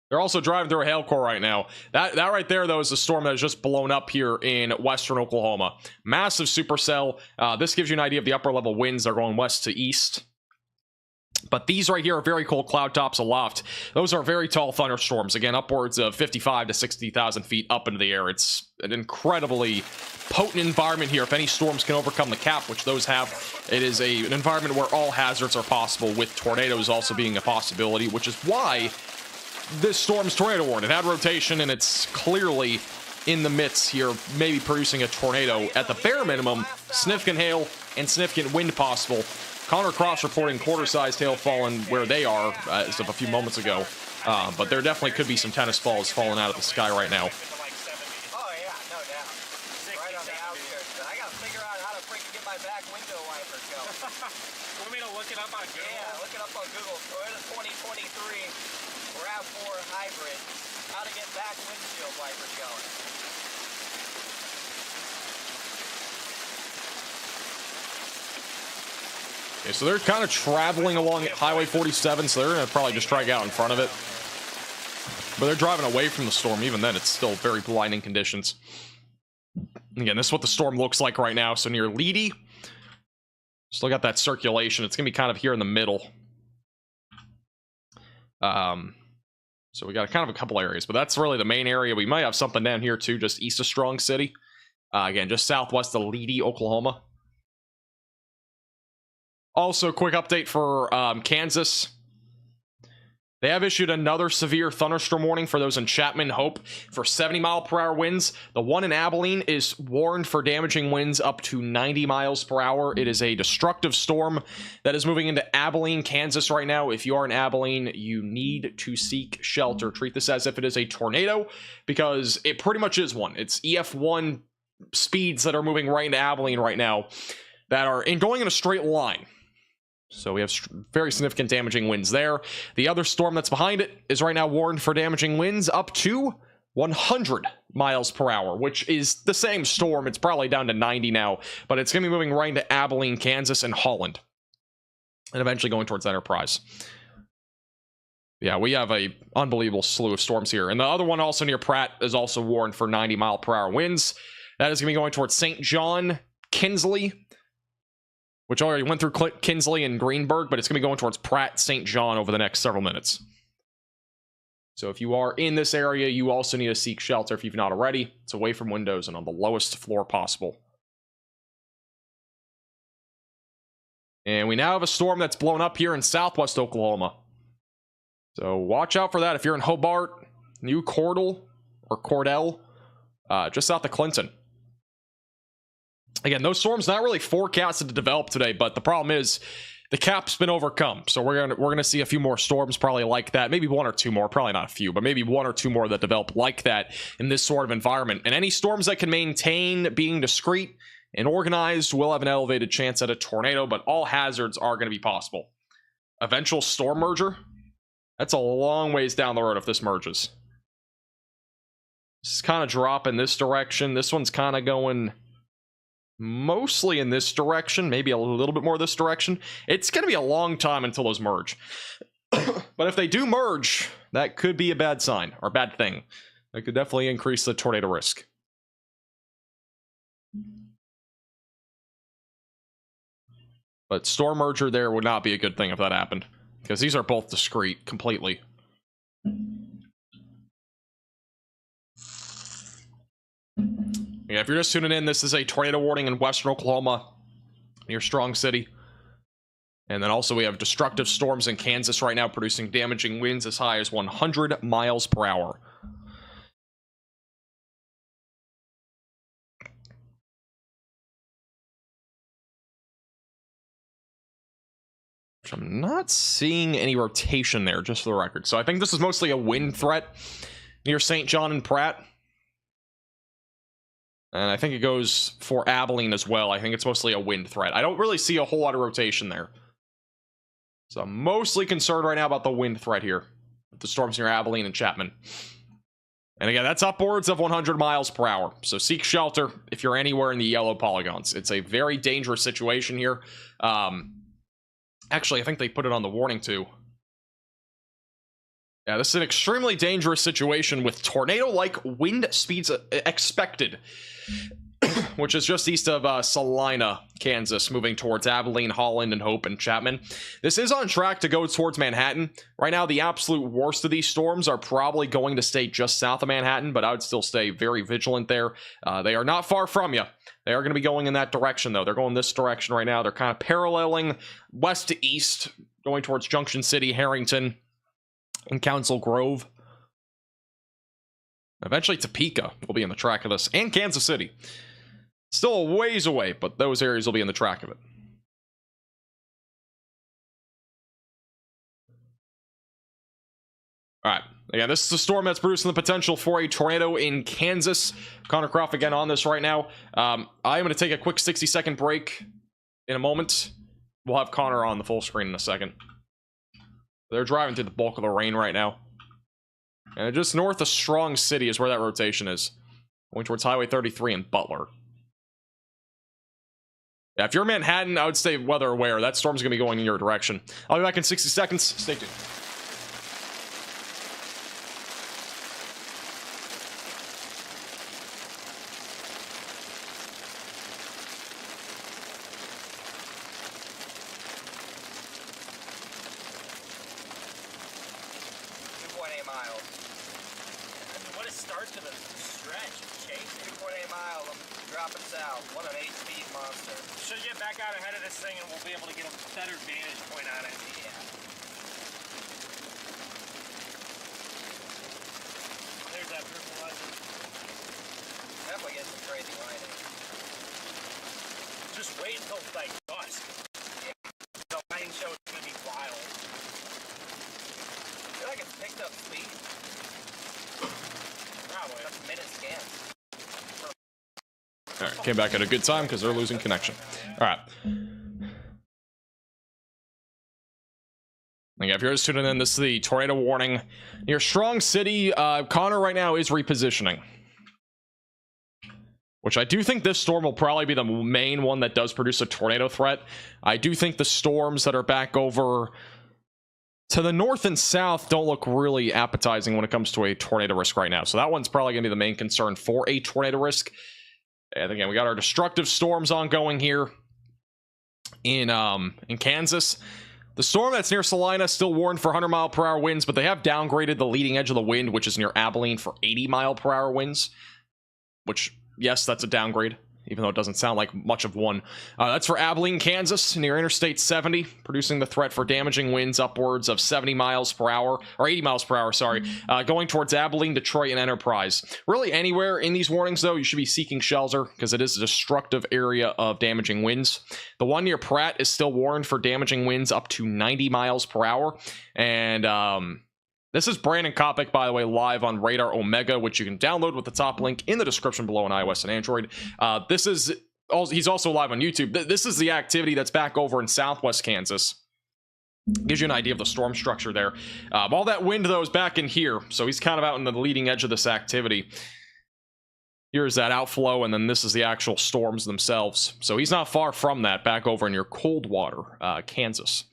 A: They're also driving through a hail core right now. That right there, though, is the storm that has just blown up here in western Oklahoma. Massive supercell. This gives you an idea of the upper level winds. They're going west to east. But these right here are very cold cloud tops aloft. Those are very tall thunderstorms. Again, upwards of 55 to 60,000 feet up into the air. It's an incredibly potent environment here. If any storms can overcome the cap, which those have, it is an environment where all hazards are possible, with tornadoes also being a possibility, which is why this storm's tornado warned. It had rotation, and it's clearly in the midst here, maybe producing a tornado. At the bare minimum, significant hail and significant wind possible. Connor Cross reporting quarter-sized hail falling where they are as of a few moments ago. But there definitely could be some tennis balls falling out of the sky right now.
F: Oh yeah, no doubt. Right on the outskirts. But I gotta figure out how to freaking get my back window wipers going.
E: Want me to look it up on Google?
F: Yeah, look it up on Google. Toyota 2023 RAV4 hybrid. How to get back windshield wipers going.
A: Okay, so they're kind of traveling along Highway 47, so they're going to probably just try to get out in front of it. But they're driving away from the storm. Even then, it's still very blinding conditions. Again, this is what the storm looks like right now. So near Leedy, still got that circulation. It's going to be kind of here in the middle. So we got kind of a couple areas, but that's really the main area. We might have something down here too, just east of Strong City. Again, just southwest of Leedy, Oklahoma. Also, quick update for Kansas. They have issued another severe thunderstorm warning for those in Chapman Hope for 70-mile-per-hour winds. The one in Abilene is warned for damaging winds up to 90 miles per hour. It is a destructive storm that is moving into Abilene, Kansas right now. If you are in Abilene, you need to seek shelter. Treat this as if it is a tornado, because it pretty much is one. It's EF1 speeds that are moving right into Abilene right now that are going in a straight line. So we have very significant damaging winds there. The other storm that's behind it is right now warned for damaging winds up to 100 miles per hour, which is the same storm. It's probably down to 90 now, but it's going to be moving right into Abilene, Kansas, and Holland, and eventually going towards Enterprise. Yeah, we have a unbelievable slew of storms here. And the other one also near Pratt is also warned for 90-mile-per-hour winds. That is going to be going towards St. John, Kinsley, which already went through Kinsley and Greenberg, but it's going to be going towards Pratt, St. John over the next several minutes. So if you are in this area, you also need to seek shelter if you've not already. It's away from windows and on the lowest floor possible. And we now have a storm that's blown up here in southwest Oklahoma. So watch out for that if you're in Hobart, New Cordell, or Cordell, just south of Clinton. Again, those storms not really forecasted to develop today, but the problem is the cap's been overcome. So we're gonna see a few more storms probably like that, maybe one or two more, probably not a few, but maybe one or two more that develop like that in this sort of environment. And any storms that can maintain being discrete and organized will have an elevated chance at a tornado, but all hazards are going to be possible. Eventual storm merger? That's a long ways down the road if this merges. This is kind of dropping this direction. This one's kind of going mostly in this direction, maybe a little bit more this direction. It's going to be a long time until those merge. But if they do merge, that could be a bad sign or bad thing. That could definitely increase the tornado risk. But storm merger there would not be a good thing if that happened, because these are both discrete completely. Yeah, if you're just tuning in, this is a tornado warning in western Oklahoma near Strong City. And then also we have destructive storms in Kansas right now, producing damaging winds as high as 100 miles per hour. I'm not seeing any rotation there, just for the record. So I think this is mostly a wind threat near St. John and Pratt. And I think it goes for Abilene as well. I think it's mostly a wind threat. I don't really see a whole lot of rotation there. So I'm mostly concerned right now about the wind threat here. The storms near Abilene and Chapman. And again, that's upwards of 100 miles per hour. So seek shelter if you're anywhere in the yellow polygons. It's a very dangerous situation here. Actually, I think they put it on the warning too. Yeah, this is an extremely dangerous situation with tornado-like wind speeds expected, which is just east of Salina, Kansas, moving towards Abilene, Holland, and Hope, and Chapman. This is on track to go towards Manhattan. Right now, the absolute worst of these storms are probably going to stay just south of Manhattan, but I would still stay very vigilant there. They are not far from you. They are going to be going in that direction, though. They're going this direction right now. They're kind of paralleling west to east, going towards Junction City, Harrington, and Council Grove. Eventually, Topeka will be in the track of this, and Kansas City. Still a ways away, but those areas will be in the track of it. All right. Again, this is a storm that's producing the potential for a tornado in Kansas. Connor Croft again on this right now. I am going to take a quick 60-second break in a moment. We'll have Connor on the full screen in a second. They're driving through the bulk of the rain right now. And just north of Strong City is where that rotation is. Going towards Highway 33 and Butler. Yeah, if you're in Manhattan, I would stay weather aware. That storm's going to be going in your direction. I'll be back in 60 seconds. Stay tuned. Came back at a good time because they're losing connection. All right. Again, if you're just tuning in, this is the tornado warning near Strong City. Connor right now is repositioning, which I do think this storm will probably be the main one that does produce a tornado threat. I do think the storms that are back over to the north and south don't look really appetizing when it comes to a tornado risk right now. So that one's probably going to be the main concern for a tornado risk. And again, we got our destructive storms ongoing here in Kansas. The storm that's near Salina still warned for 100-mile-per-hour winds, but they have downgraded the leading edge of the wind, which is near Abilene, for 80-mile-per-hour winds. Which, yes, that's a downgrade, even though it doesn't sound like much of one. That's for Abilene, Kansas, near Interstate 70, producing the threat for damaging winds upwards of 70 miles per hour, or 80 miles per hour, sorry, going towards Abilene, Detroit, and Enterprise. Really, anywhere in these warnings, though, you should be seeking shelter, because it is a destructive area of damaging winds. The one near Pratt is still warned for damaging winds up to 90 miles per hour, and, this is Brandon Kopic, by the way, live on Radar Omega, which you can download with the top link in the description below on iOS and Android. He's also live on YouTube. This is the activity that's back over in southwest Kansas. Gives you an idea of the storm structure there. All that wind, though, is back in here, so he's kind of out in the leading edge of this activity. Here's that outflow, and then this is the actual storms themselves. So he's not far from that, back over in your Coldwater, Kansas.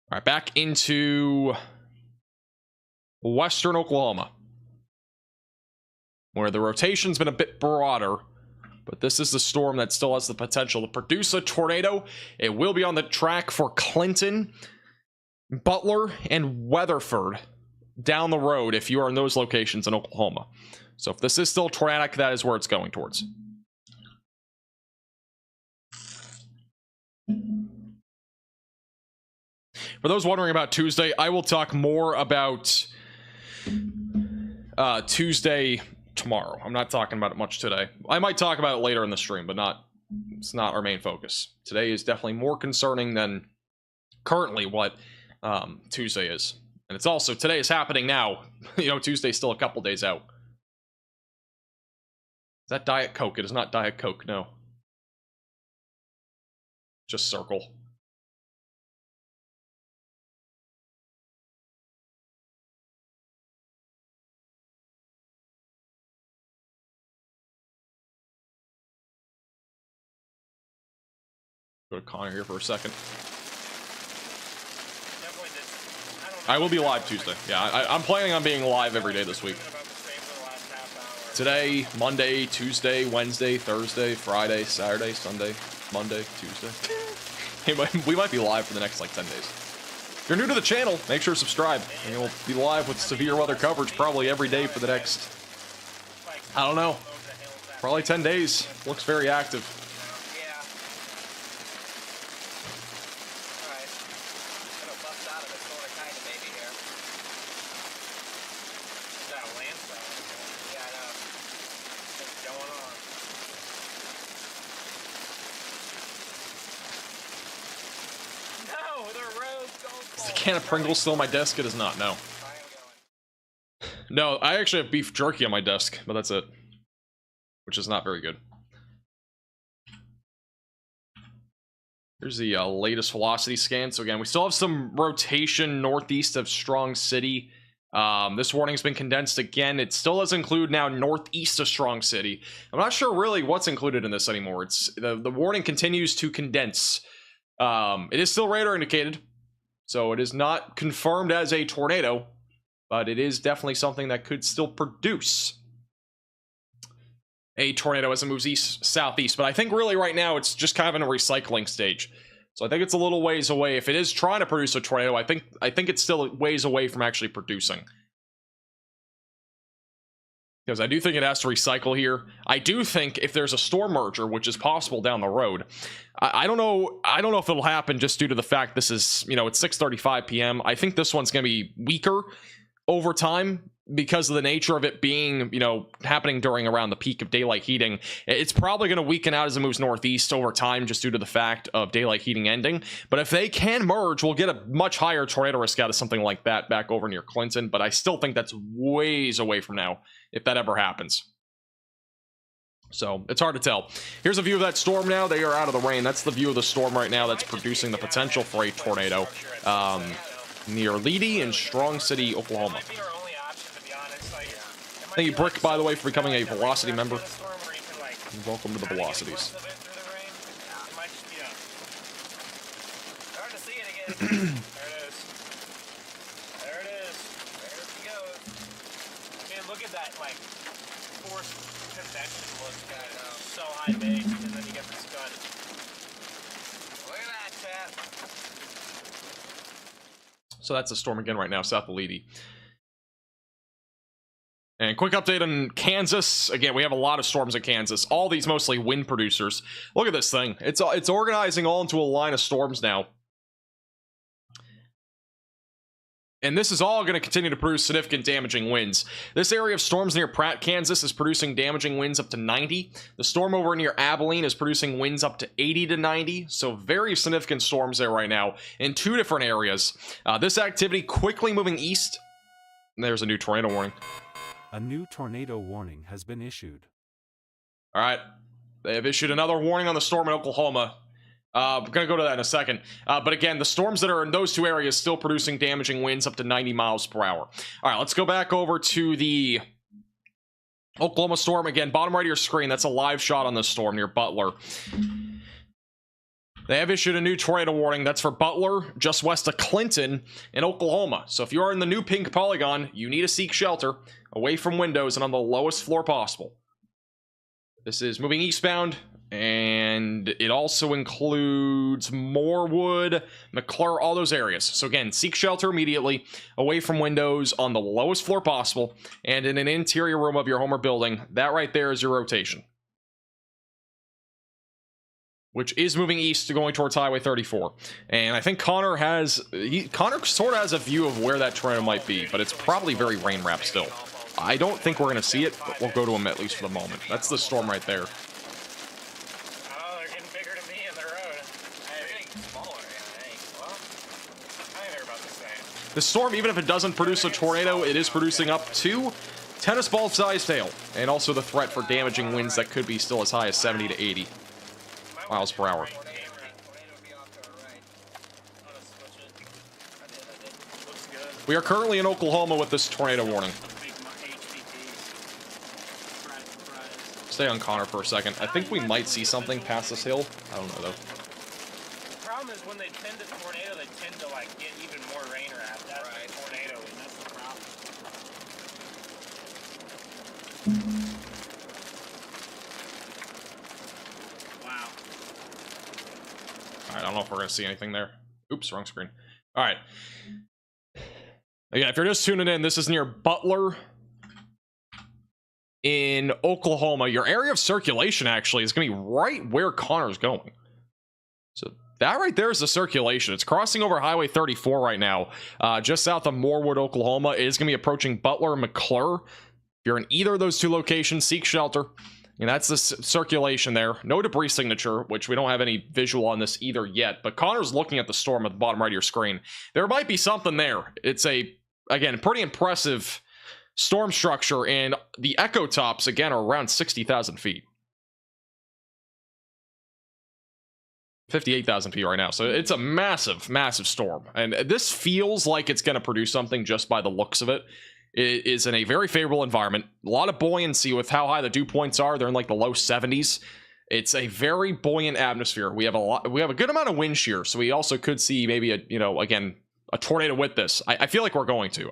A: All right, back into western Oklahoma, where the rotation's been a bit broader, but this is the storm that still has the potential to produce a tornado. It will be on the track for Clinton, Butler, and Weatherford down the road if you are in those locations in Oklahoma. So if this is still tornadic, that is where it's going towards. For those wondering about Tuesday, I will talk more about Tuesday tomorrow. I'm not talking about it much today. I might talk about it later in the stream, but it's not our main focus. Today is definitely more concerning than currently what Tuesday is. And it's also, today is happening now. You know, Tuesday's still a couple days out. Is that Diet Coke? It is not Diet Coke, no. Just Circle. Go to Connor here for a second. I will be live Tuesday. Yeah, I'm planning on being live every day this week. Today, Monday, Tuesday, Wednesday, Thursday, Friday, Saturday, Sunday, Monday, Tuesday. We might be live for the next like 10 days. If you're new to the channel, make sure to subscribe. And you'll be live with severe weather coverage probably every day for the next, I don't know, probably 10 days. Looks very active. Can of Pringles still on my desk? It is not, no. No, I actually have beef jerky on my desk, but that's it. Which is not very good. Here's the latest velocity scan. So again, we still have some rotation northeast of Strong City. This warning's been condensed again. It still does include now northeast of Strong City. I'm not sure really what's included in this anymore. It's the warning continues to condense. It is still radar indicated. So it is not confirmed as a tornado, but it is definitely something that could still produce a tornado as it moves east, southeast. But I think really right now it's just kind of in a recycling stage. So I think it's a little ways away. If it is trying to produce a tornado, I think it's still ways away from actually producing. Because I do think it has to recycle here. I do think if there's a storm merger, which is possible down the road, I don't know if it'll happen just due to the fact this is, you know, it's 6:35 p.m. I think this one's going to be weaker over time because of the nature of it being, you know, happening during around the peak of daylight heating. It's probably going to weaken out as it moves northeast over time just due to the fact of daylight heating ending. But if they can merge, we'll get a much higher tornado risk out of something like that back over near Clinton. But I still think that's ways away from now, if that ever happens. So it's hard to tell. Here's a view of that storm now. They are out of the rain. That's the view of the storm right now that's producing the potential for a tornado near Leedy in Strong City, Oklahoma. Thank you, Brick, by the way, for becoming a Velocity member. And welcome to the Velocities.
E: Look at that, like, forced convection look, so high base, and then you get the scud. Look at that, chat.
A: So that's a storm again right now, south of Levy. And quick update on Kansas. Again, we have a lot of storms in Kansas. All these mostly wind producers. Look at this thing. It's organizing all into a line of storms now. And this is all going to continue to produce significant damaging winds. This area of storms near Pratt, Kansas is producing damaging winds up to 90. The storm over near Abilene is producing winds up to 80 to 90. So very significant storms there right now in 2 different areas. This activity quickly moving east. There's a new tornado warning.
G: A new tornado warning has been issued.
A: All right. They have issued another warning on the storm in Oklahoma. We're going to go to that in a second. But again, the storms that are in those 2 areas still producing damaging winds up to 90 miles per hour. All right, let's go back over to the Oklahoma storm. Again, bottom right of your screen, that's a live shot on this storm near Butler. They have issued a new tornado warning. That's for Butler, just west of Clinton in Oklahoma. So if you are in the new pink polygon, you need to seek shelter away from windows and on the lowest floor possible. This is moving eastbound, and it also includes Morewood, McClure, all those areas. So again, seek shelter immediately away from windows on the lowest floor possible and in an interior room of your home or building. That right there is your rotation, which is moving east, going towards Highway 34. And I think Connor sort of has a view of where that tornado might be, but it's probably very rain wrapped still. I don't think we're going to see it, but we'll go to him at least for the moment. That's the storm right there.
E: Oh, they're getting bigger to me in the road. They're getting smaller, I think. Well, I ain't heard about this thing.
A: The storm, even if it doesn't produce a tornado, it is producing up to tennis ball size hail, and also the threat for damaging winds that could be still as high as 70 to 80 miles per hour. We are currently in Oklahoma with this tornado warning. Stay on Connor for a second. I think we might see something past this hill. I don't know though.
E: The problem is when they tend to tornado, they tend to like get even more rain wrapped. That's right. Tornado, and that's the problem. Wow.
A: All right, I don't know if we're gonna see anything there. Oops, wrong screen. All right. Again, if you're just tuning in, this is near Butler in Oklahoma. Your area of circulation actually is going to be right where Connor's going. So that right there is the circulation. It's crossing over Highway 34 right now, just south of Morewood, Oklahoma. It is going to be approaching Butler and McClure. If you're in either of those 2 locations, seek shelter. And that's the circulation there. No debris signature, which we don't have any visual on this either yet. But Connor's looking at the storm at the bottom right of your screen. There might be something there. It's a, again, pretty impressive storm structure, and the echo tops again are around 60,000 feet, 58,000 feet right now. So it's a massive storm, and this feels like it's going to produce something just by the looks of it. It is in a very favorable environment, a lot of buoyancy with how high the dew points are. They're in like the low 70s. It's a very buoyant atmosphere. We have a good amount of wind shear, so we also could see maybe a tornado with this. I feel like we're going to.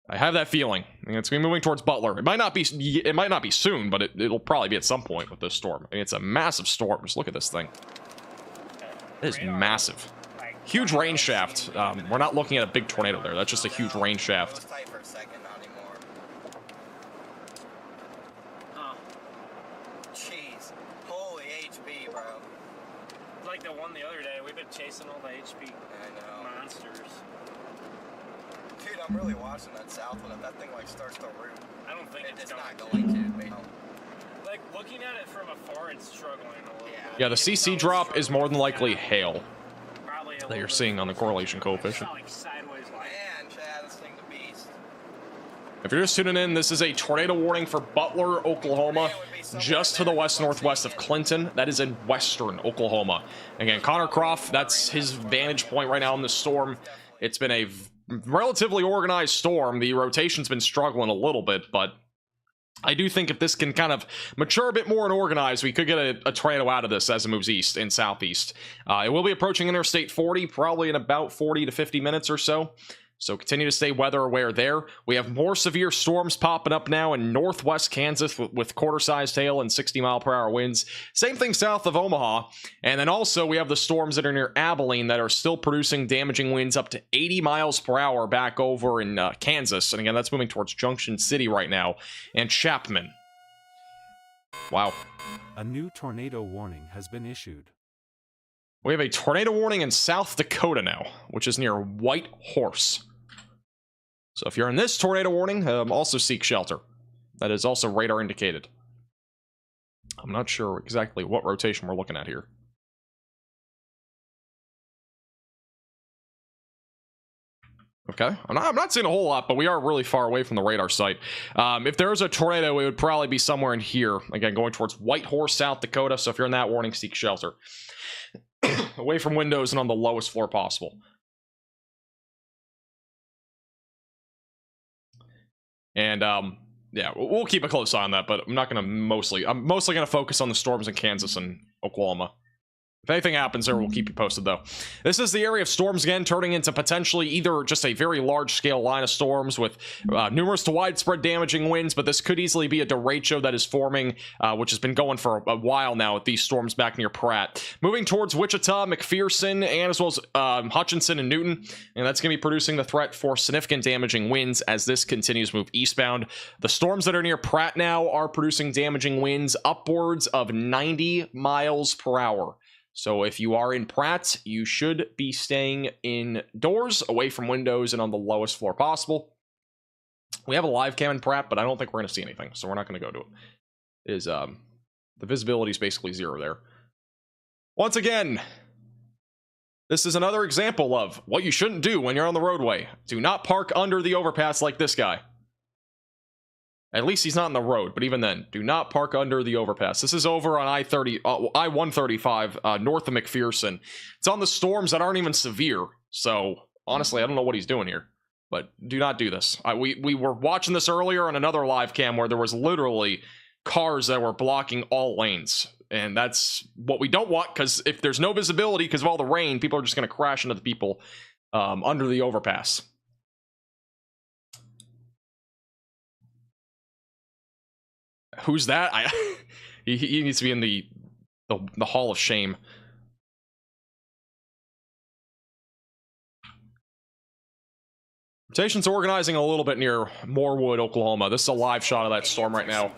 A: I have that feeling. It's going to be moving towards Butler. It might not be soon, but it'll probably be at some point with this storm. It's a massive storm. Just look at this thing. It is massive. Huge rain shaft. We're not looking at a big tornado there. That's just a huge rain shaft.
F: Jeez. Holy HB, bro.
E: Like the one the other day, we've been chasing all the HP monsters.
F: Dude, I'm really watching that south one. If that thing like starts to root,
E: I don't think
F: it's not going to.
E: Like looking at it from afar, it's struggling a little bit.
A: Yeah, the CC drop is more than likely hail
E: Probably
A: that you're seeing on the correlation coefficient.
E: like sideways line.
F: Man, Chad, this thing's a beast.
A: If you're just tuning in, this is a tornado warning for Butler, Oklahoma, just to the west-northwest of Clinton. That is in western Oklahoma. Again, Connor Croft, that's his vantage point right now in the storm. It's been a relatively organized storm. The rotation's been struggling a little bit, but I do think if this can kind of mature a bit more and organize, we could get a tornado out of this as it moves east and southeast. It will be approaching Interstate 40, probably in about 40 to 50 minutes or so. So continue to stay weather aware there. We have more severe storms popping up now in northwest Kansas with quarter-sized hail and 60-mile-per-hour winds. Same thing south of Omaha. And then also we have the storms that are near Abilene that are still producing damaging winds up to 80 miles per hour back over in Kansas. And again, that's moving towards Junction City right now and Chapman. Wow.
G: A new tornado warning has been issued.
A: We have a tornado warning in South Dakota now, which is near White Horse. So if you're in this tornado warning, also seek shelter. That is also radar indicated. I'm not sure exactly what rotation we're looking at here. Okay, I'm not seeing a whole lot, but we are really far away from the radar site. If there is a tornado, it would probably be somewhere in here. Again, going towards White Horse, South Dakota. So if you're in that warning, seek shelter. Away from windows and on the lowest floor possible. And, yeah, we'll keep a close eye on that, but I'm not going to I'm mostly going to focus on the storms in Kansas and Oklahoma. If anything happens there, we'll keep you posted, though. This is the area of storms again, turning into potentially either just a very large-scale line of storms with numerous to widespread damaging winds, but this could easily be a derecho that is forming, which has been going for a while now with these storms back near Pratt. Moving towards Wichita, McPherson, and as well as Hutchinson and Newton, and that's going to be producing the threat for significant damaging winds as this continues to move eastbound. The storms that are near Pratt now are producing damaging winds upwards of 90 miles per hour. So if you are in Pratt, you should be staying indoors, away from windows, and on the lowest floor possible. We have a live cam in Pratt, but I don't think we're going to see anything, so we're not going to go to it. The visibility is basically zero there. Once again, this is another example of what you shouldn't do when you're on the roadway. Do not park under the overpass like this guy. At least he's not in the road, but even then, do not park under the overpass. This is over on I-135 north of McPherson. It's on the storms that aren't even severe, so honestly, I don't know what he's doing here. But do not do this. We were watching this earlier on another live cam where there was literally cars that were blocking all lanes. And that's what we don't want, because if there's no visibility because of all the rain, people are just going to crash into the people under the overpass. Who's that? He needs to be in the Hall of Shame. Rotation's organizing a little bit near Morewood, Oklahoma. This is a live shot of that storm right now.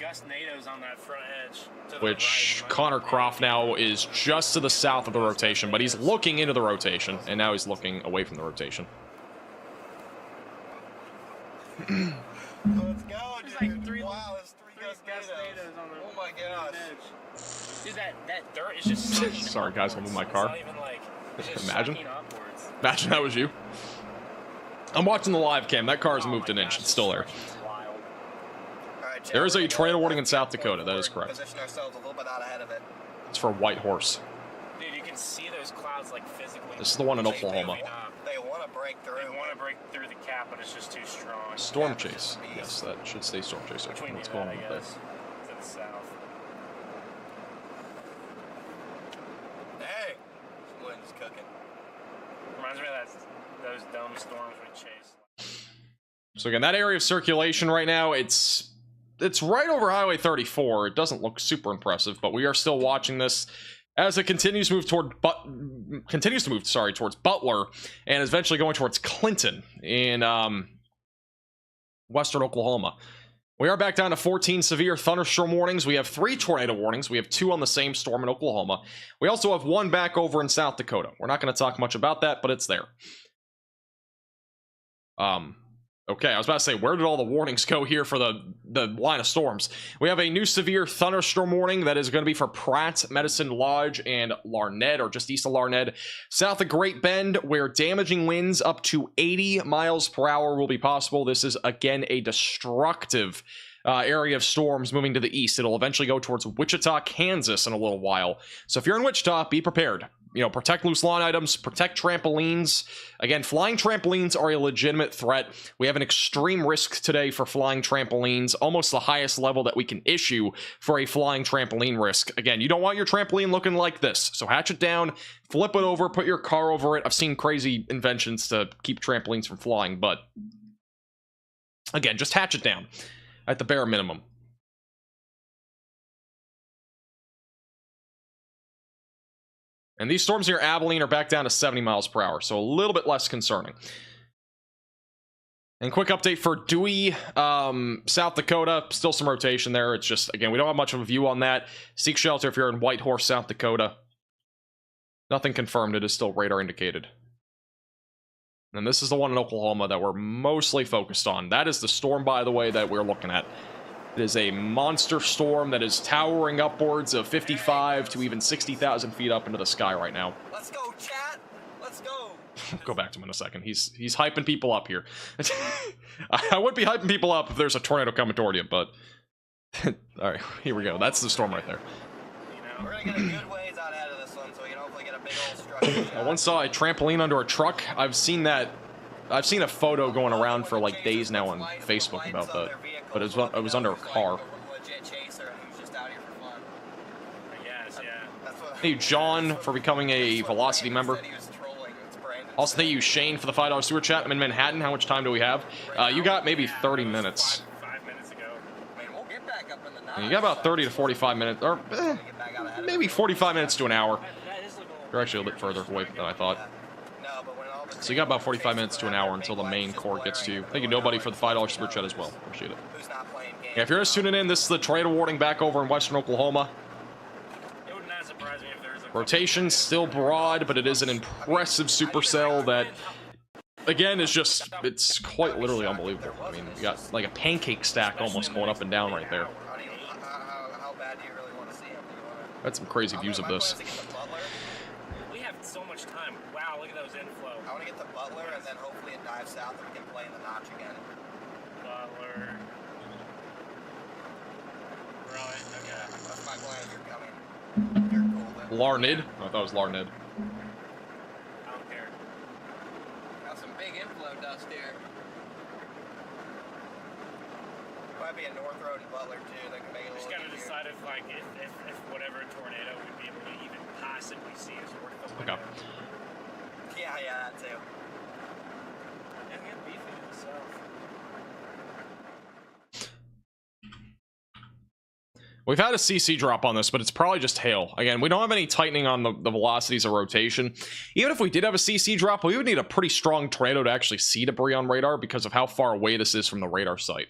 A: Which Connor Croft now is just to the south of the rotation, but he's looking into the rotation, and now he's looking away from the rotation.
F: Let's go, dude. Wow, there's three tornadoes on the oh my gosh.
E: Dude, that dirt is just sucking
A: Sorry guys, I'll move my car.
E: It's not even like, it's just
A: Imagine.
E: sucking upwards.
A: Imagine that was you. I'm watching the live cam. That car's moved an inch. It's still there.
F: Right,
A: There is a tornado warning in South Dakota. That is correct.
F: Position ourselves a little bit out ahead of it.
A: It's for White Horse.
E: Dude, you can see those clouds like physically.
A: This is the one in Oklahoma.
F: They want to break through.
E: They want to break through the cap, but it's just too strong.
A: Storm Chase. Yes, that should stay Storm Chaser.
E: Which we
A: What's
E: knew
A: going
E: that,
A: on
E: I
A: with
E: guess.
A: that?
E: To the south.
F: Hey, this wind's cooking.
E: Reminds me of those dome storms we chased.
A: So again, that area of circulation right now, it's right over Highway 34. It doesn't look super impressive, but we are still watching this as it continues to move towards Butler, and is eventually going towards Clinton in western Oklahoma. We are back down to 14 severe thunderstorm warnings. We have 3 tornado warnings. We have 2 on the same storm in Oklahoma. We also have 1 back over in South Dakota. We're not going to talk much about that, but it's there. Okay, I was about to say, where did all the warnings go here for the line of storms? We have a new severe thunderstorm warning that is going to be for Pratt, Medicine Lodge, and Larned, or just east of Larned. South of Great Bend, where damaging winds up to 80 miles per hour will be possible. This is, again, a destructive area of storms moving to the east. It'll eventually go towards Wichita, Kansas in a little while. So if you're in Wichita, be prepared. you know, protect loose lawn items, protect trampolines. Again, flying trampolines are a legitimate threat. We have an extreme risk today for flying trampolines, almost the highest level that we can issue for a flying trampoline risk. Again, you don't want your trampoline looking like this, so hatch it down, flip it over, put your car over it. I've seen crazy inventions to keep trampolines from flying, but again, just hatch it down at the bare minimum. And these storms near Abilene are back down to 70 miles per hour, so a little bit less concerning. And quick update for Dewey, South Dakota, still some rotation there. It's just, again, we don't have much of a view on that. Seek shelter if you're in Whitehorse, South Dakota. Nothing confirmed, it is still radar indicated. And this is the one in Oklahoma that we're mostly focused on. That is the storm, by the way, that we're looking at. It is a monster storm that is towering upwards of 55 to even 60,000 feet up into the sky right now.
F: Let's go, chat. Let's go.
A: Go back to him in a second. He's hyping people up here. I would be hyping people up if there's a tornado coming toward you, but all right, here we go. That's the storm right there.
F: We're gonna get a good ways out ahead of this one, so we can hopefully get a big old structure.
A: I once saw a trampoline under a truck. I've seen a photo going around for like days now on Facebook about that, but it was under a car. Thank you, John, for becoming a Velocity member. Also, thank you, Shane, for the $5 super chat. I'm in Manhattan. How much time do we have? You got maybe 30 minutes.
E: 5 minutes ago.
A: And you got about 30 to 45 minutes, or maybe 45 minutes to an hour. You're actually a bit further away than I thought. So you got about 45 minutes to an hour until the main core gets to you. Thank you, Nobody, for the $5 super chat as well. Appreciate it. Yeah, if you're just tuning in, this is the tornado warning back over in western Oklahoma.
E: It would not surprise me if there was a
A: Rotation still broad, but it is an impressive supercell that, again, is just, it's quite literally unbelievable. I mean, you got like a pancake stack almost going up and down right there.
F: How bad do you really want to see him?
A: I had some crazy views of this.
E: We have so much time. Wow, look at those inflow.
F: I want to get the Butler, and then hopefully it dives south and we can play in the notch again.
E: Butler. Right, okay.
F: That's my plan. You're coming. You're cool then.
A: Larned? I thought it was Larned.
E: I don't care.
F: Got some big inflow dust here. Might be a North Road and Butler too. That can make it a
E: Just
F: little
E: gotta
F: easier.
E: decide if like if whatever tornado we'd be able to even possibly see is worth the window.
A: Okay.
F: Yeah, that too.
E: And get beefy himself.
A: We've had a CC drop on this, but it's probably just hail. Again, we don't have any tightening on the velocities of rotation. Even if we did have a CC drop, we would need a pretty strong tornado to actually see debris on radar because of how far away this is from the radar site,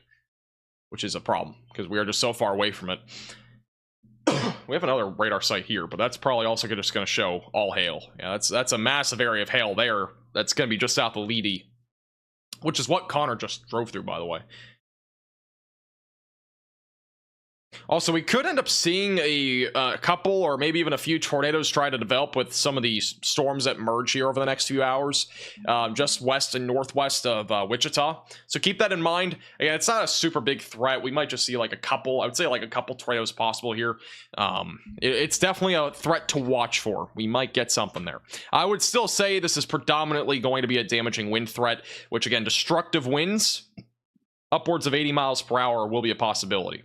A: which is a problem because we are just so far away from it. We have another radar site here, but that's probably also just going to show all hail. Yeah, that's a massive area of hail there. That's going to be just south of Leedy, which is what Connor just drove through, by the way. Also, we could end up seeing a couple or maybe even a few tornadoes try to develop with some of these storms that merge here over the next few hours, just west and northwest of Wichita. So keep that in mind. Again, it's not a super big threat. We might just see like a couple, I would say like a couple tornadoes possible here. It's definitely a threat to watch for. We might get something there. I would still say this is predominantly going to be a damaging wind threat, which again, destructive winds upwards of 80 miles per hour will be a possibility.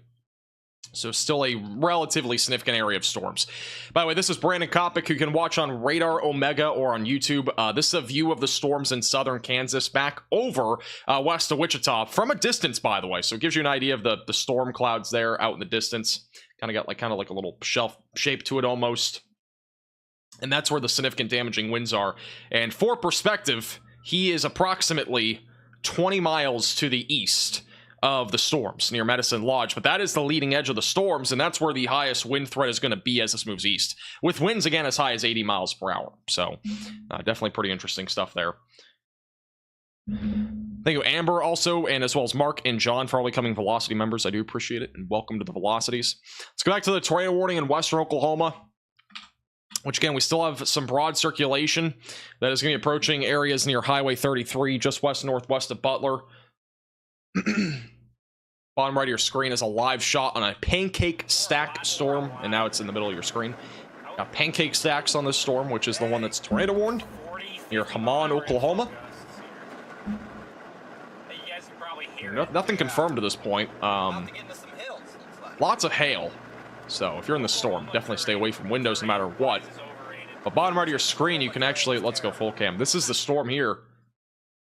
A: So still a relatively significant area of storms. By the way, this is Brandon Kopic, who you can watch on Radar Omega or on YouTube. This is a view of the storms in southern Kansas back over west of Wichita from a distance, by the way. So it gives you an idea of the storm clouds there out in the distance. Kind of like a little shelf shape to it almost. And that's where the significant damaging winds are. And for perspective, he is approximately 20 miles to the east of the storms near Medicine Lodge, but that is the leading edge of the storms, and that's where the highest wind threat is going to be as this moves east, with winds again as high as 80 miles per hour. So definitely pretty interesting stuff there. Thank you, Amber, also, and as well as Mark and John for all becoming Velocity members. I do appreciate it, and welcome to the Velocities. Let's go back to the tornado warning in western Oklahoma, which again, we still have some broad circulation that is going to be approaching areas near Highway 33, just west northwest of Butler. Bottom right of your screen is a live shot on a pancake stack storm, and now it's in the middle of your screen. Got pancake stacks on this storm, which is the one that's tornado warned, near Hammond, Oklahoma. Nothing confirmed to this point. Lots of hail. So if you're in the storm, definitely stay away from windows no matter what. But bottom right of your screen, you can actually, let's go full cam. This is the storm here.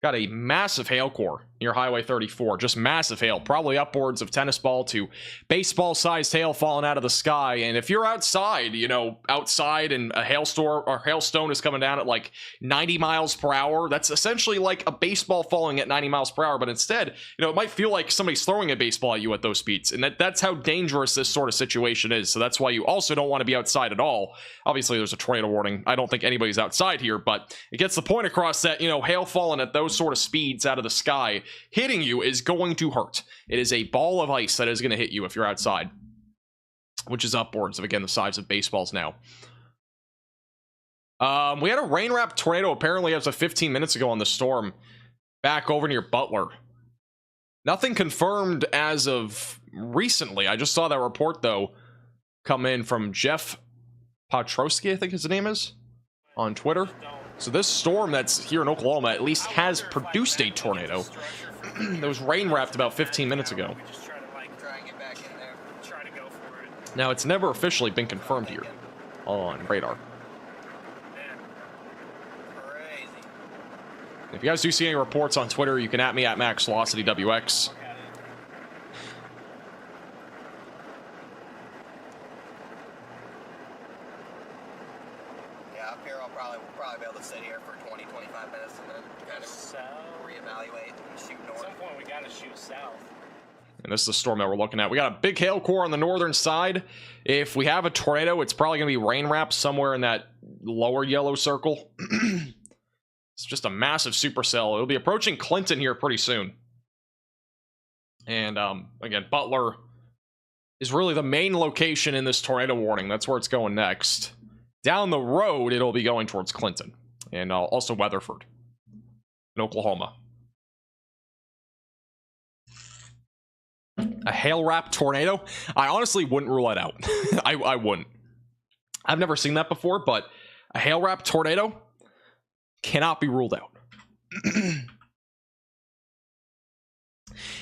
A: Got a massive hail core near Highway 34. Just massive hail. Probably upwards of tennis ball to baseball-sized hail falling out of the sky. And if you're outside, you know, outside and a hailstorm or hailstone is coming down at like 90 miles per hour, that's essentially like a baseball falling at 90 miles per hour. But instead, you know, it might feel like somebody's throwing a baseball at you at those speeds. And that's how dangerous this sort of situation is. So that's why you also don't want to be outside at all. Obviously, there's a tornado warning. I don't think anybody's outside here, but it gets the point across that, you know, hail falling at those sort of speeds out of the sky, hitting you is going to hurt. It is a ball of ice that is going to hit you if you're outside, which is upwards of, again, the size of baseballs now. We had a rain-wrapped tornado apparently as of 15 minutes ago on the storm back over near Butler. Nothing confirmed as of recently. I just saw that report, though, come in from Jeff Patrowski, I think his name is, on Twitter. So this storm that's here in Oklahoma at least has produced a tornado that was rain wrapped about 15 minutes ago. Now it's never officially been confirmed here on radar. If you guys do see any reports on Twitter, you can at me at MaxVelocityWX.
F: Probably be able to sit here for 20, 25 minutes and then kind of reevaluate and shoot north. At some point, we got to shoot south.
A: And this is the storm that we're looking at. We got a big hail core on the northern side. If we have a tornado, it's probably going to be rain wrapped somewhere in that lower yellow circle. It's just a massive supercell. It'll be approaching Clinton here pretty soon. And again, Butler is really the main location in this tornado warning. That's where it's going next. Down the road, it'll be going towards Clinton and also Weatherford in Oklahoma. A hail-wrapped tornado? I honestly wouldn't rule it out. I wouldn't. I've never seen that before, but a hail-wrapped tornado cannot be ruled out.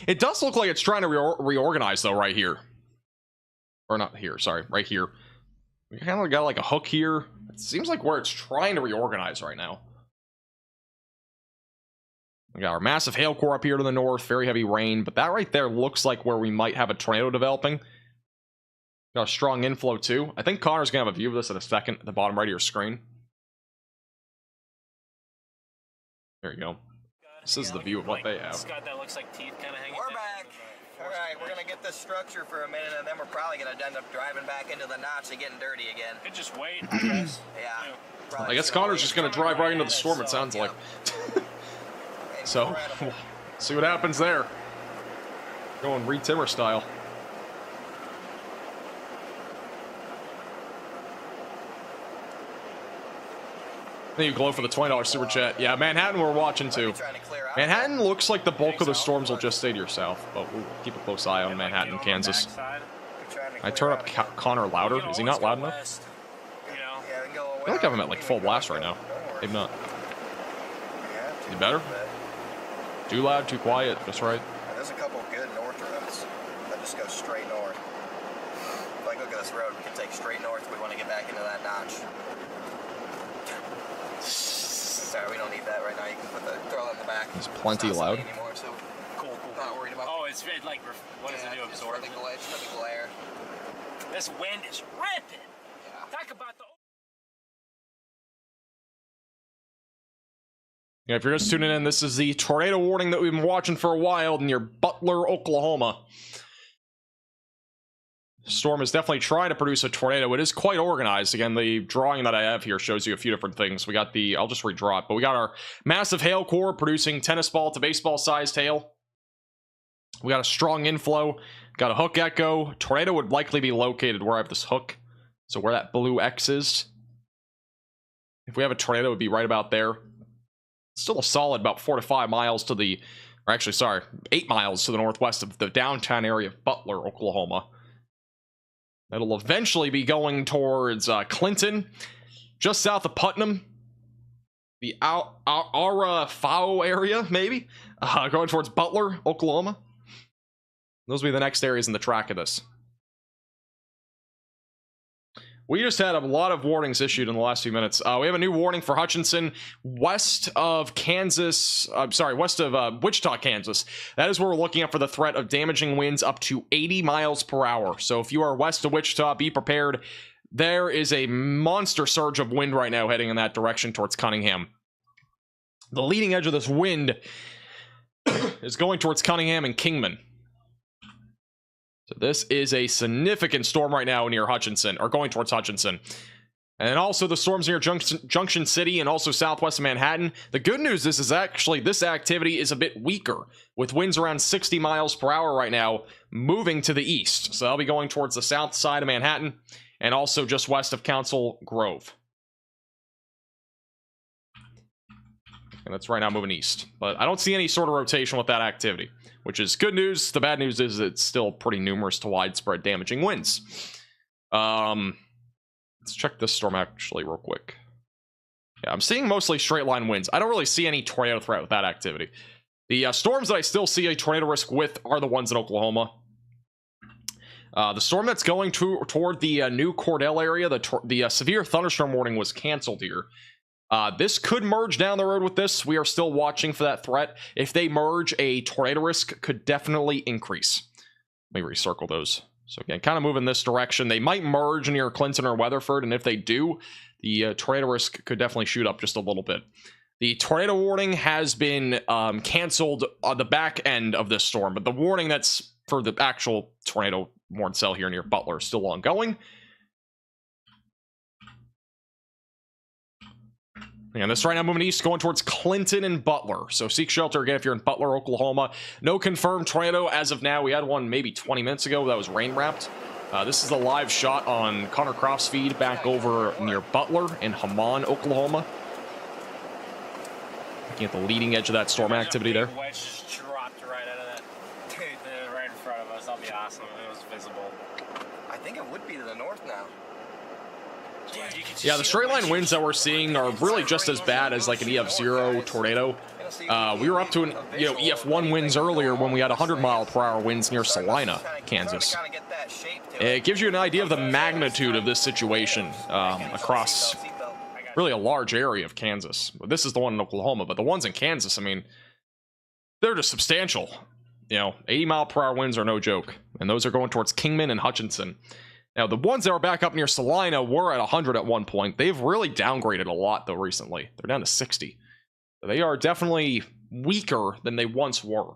A: It does look like it's trying to reorganize, though, right here. Or not here, sorry, right here. We kind of got like a hook here. It seems like where it's trying to reorganize right now. We got our massive hail core up here to the north, very heavy rain, but that right there looks like where we might have a tornado developing. Got a strong inflow too. I think Connor's gonna have a view of this in a second at the bottom right of your screen. There you go. This is the view of what they have.
E: Scott, that looks like teeth kind of hanging.
F: We're back. All right, we're gonna get this structure for a minute, and then we're probably gonna end up driving back into the notch and getting dirty again.
E: Could just wait, I guess.
F: Yeah.
A: I guess Connor's just gonna drive right into the storm. It sounds like. So, see what happens there. Going re-timmer style. Thank you, Glow, for the $20 super chat. Yeah, Manhattan we're watching too. Manhattan looks like the bulk of the storms will just stay to your south, but we'll keep a close eye on Manhattan, Kansas. I turn up Connor louder. Is he not loud enough? I feel like I have him at like full blast right now. Maybe not. You better? Too loud, too quiet, just right.
F: There's a couple of good north roads that just go straight north. Like, look at this road. We can take straight north if we want to get back into that notch. Sorry, we don't need that right now. You can throw it in the back.
A: It's plenty loud.
F: Anymore, so cool. Not worried about.
E: Oh, it's like, what does it do? Absorb
F: the glare.
E: This wind is ripping. Yeah. Talk about the.
A: Yeah, if you're just tuning in, this is the tornado warning that we've been watching for a while near Butler, Oklahoma. Storm is definitely trying to produce a tornado. It is quite organized. Again, the drawing that I have here shows you a few different things. We got the, I'll just redraw it, but we got our massive hail core producing tennis ball to baseball sized hail. We got a strong inflow, got a hook echo. Tornado would likely be located where I have this hook. So where that blue X is. If we have a tornado, it would be right about there. Still a solid about 4 to 5 miles to the, or actually, sorry, 8 miles to the northwest of the downtown area of Butler, Oklahoma. That'll eventually be going towards Clinton, just south of Putnam. The Arafao area, maybe? Going towards Butler, Oklahoma. Those will be the next areas in the track of this. We just had a lot of warnings issued in the last few minutes. We have a new warning for Hutchinson, west of Kansas. I'm sorry, west of Wichita, Kansas. That is where we're looking at for the threat of damaging winds up to 80 miles per hour. So if you are west of Wichita, be prepared. There is a monster surge of wind right now heading in that direction towards Cunningham. The leading edge of this wind is going towards Cunningham and Kingman. So this is a significant storm right now near Hutchinson, or going towards Hutchinson. And then also the storms near Junction City and also southwest of Manhattan. The good news is actually this activity is a bit weaker, with winds around 60 miles per hour right now, moving to the east. So they'll be going towards the south side of Manhattan, and also just west of Council Grove. And that's right now moving east. But I don't see any sort of rotation with that activity, which is good news. The bad news is it's still pretty numerous to widespread damaging winds. Let's check this storm actually real quick. Yeah, I'm seeing mostly straight line winds. I don't really see any tornado threat with that activity. The storms that I still see a tornado risk with are the ones in Oklahoma. The storm that's going toward the new Cordell area, the severe thunderstorm warning was canceled here. This could merge down the road with this. We are still watching for that threat. If they merge, a tornado risk could definitely increase. Let me recircle those. So again, kind of move in this direction. They might merge near Clinton or Weatherford, and if they do, the tornado risk could definitely shoot up just a little bit. The tornado warning has been canceled on the back end of this storm, but the warning that's for the actual tornado warning cell here near Butler is still ongoing. And this right now moving east, going towards Clinton and Butler. So seek shelter again if you're in Butler, Oklahoma. No confirmed tornado as of now. We had one maybe 20 minutes ago that was rain wrapped. This is a live shot on Connor Croft's feed back over near Butler in Hammond, Oklahoma. Looking at the leading edge of that storm activity there.
E: Wedge just dropped right out of that. Right in front of us. That'll be awesome. It was visible.
F: I think it would be to the north now.
A: Yeah, the straight line winds that we're seeing are really just as bad as like an EF0 tornado. We were up to an EF1 winds earlier when we had 100-mile-per-hour winds near Salina, Kansas. It gives you an idea of the magnitude of this situation across really a large area of Kansas. This is the one in Oklahoma, but the ones in Kansas, I mean, they're just substantial. 80-mile-per-hour winds are no joke, and those are going towards Kingman and Hutchinson. Now, the ones that were back up near Salina were at 100 at one point. They've really downgraded a lot, though, recently. They're down to 60. They are definitely weaker than they once were.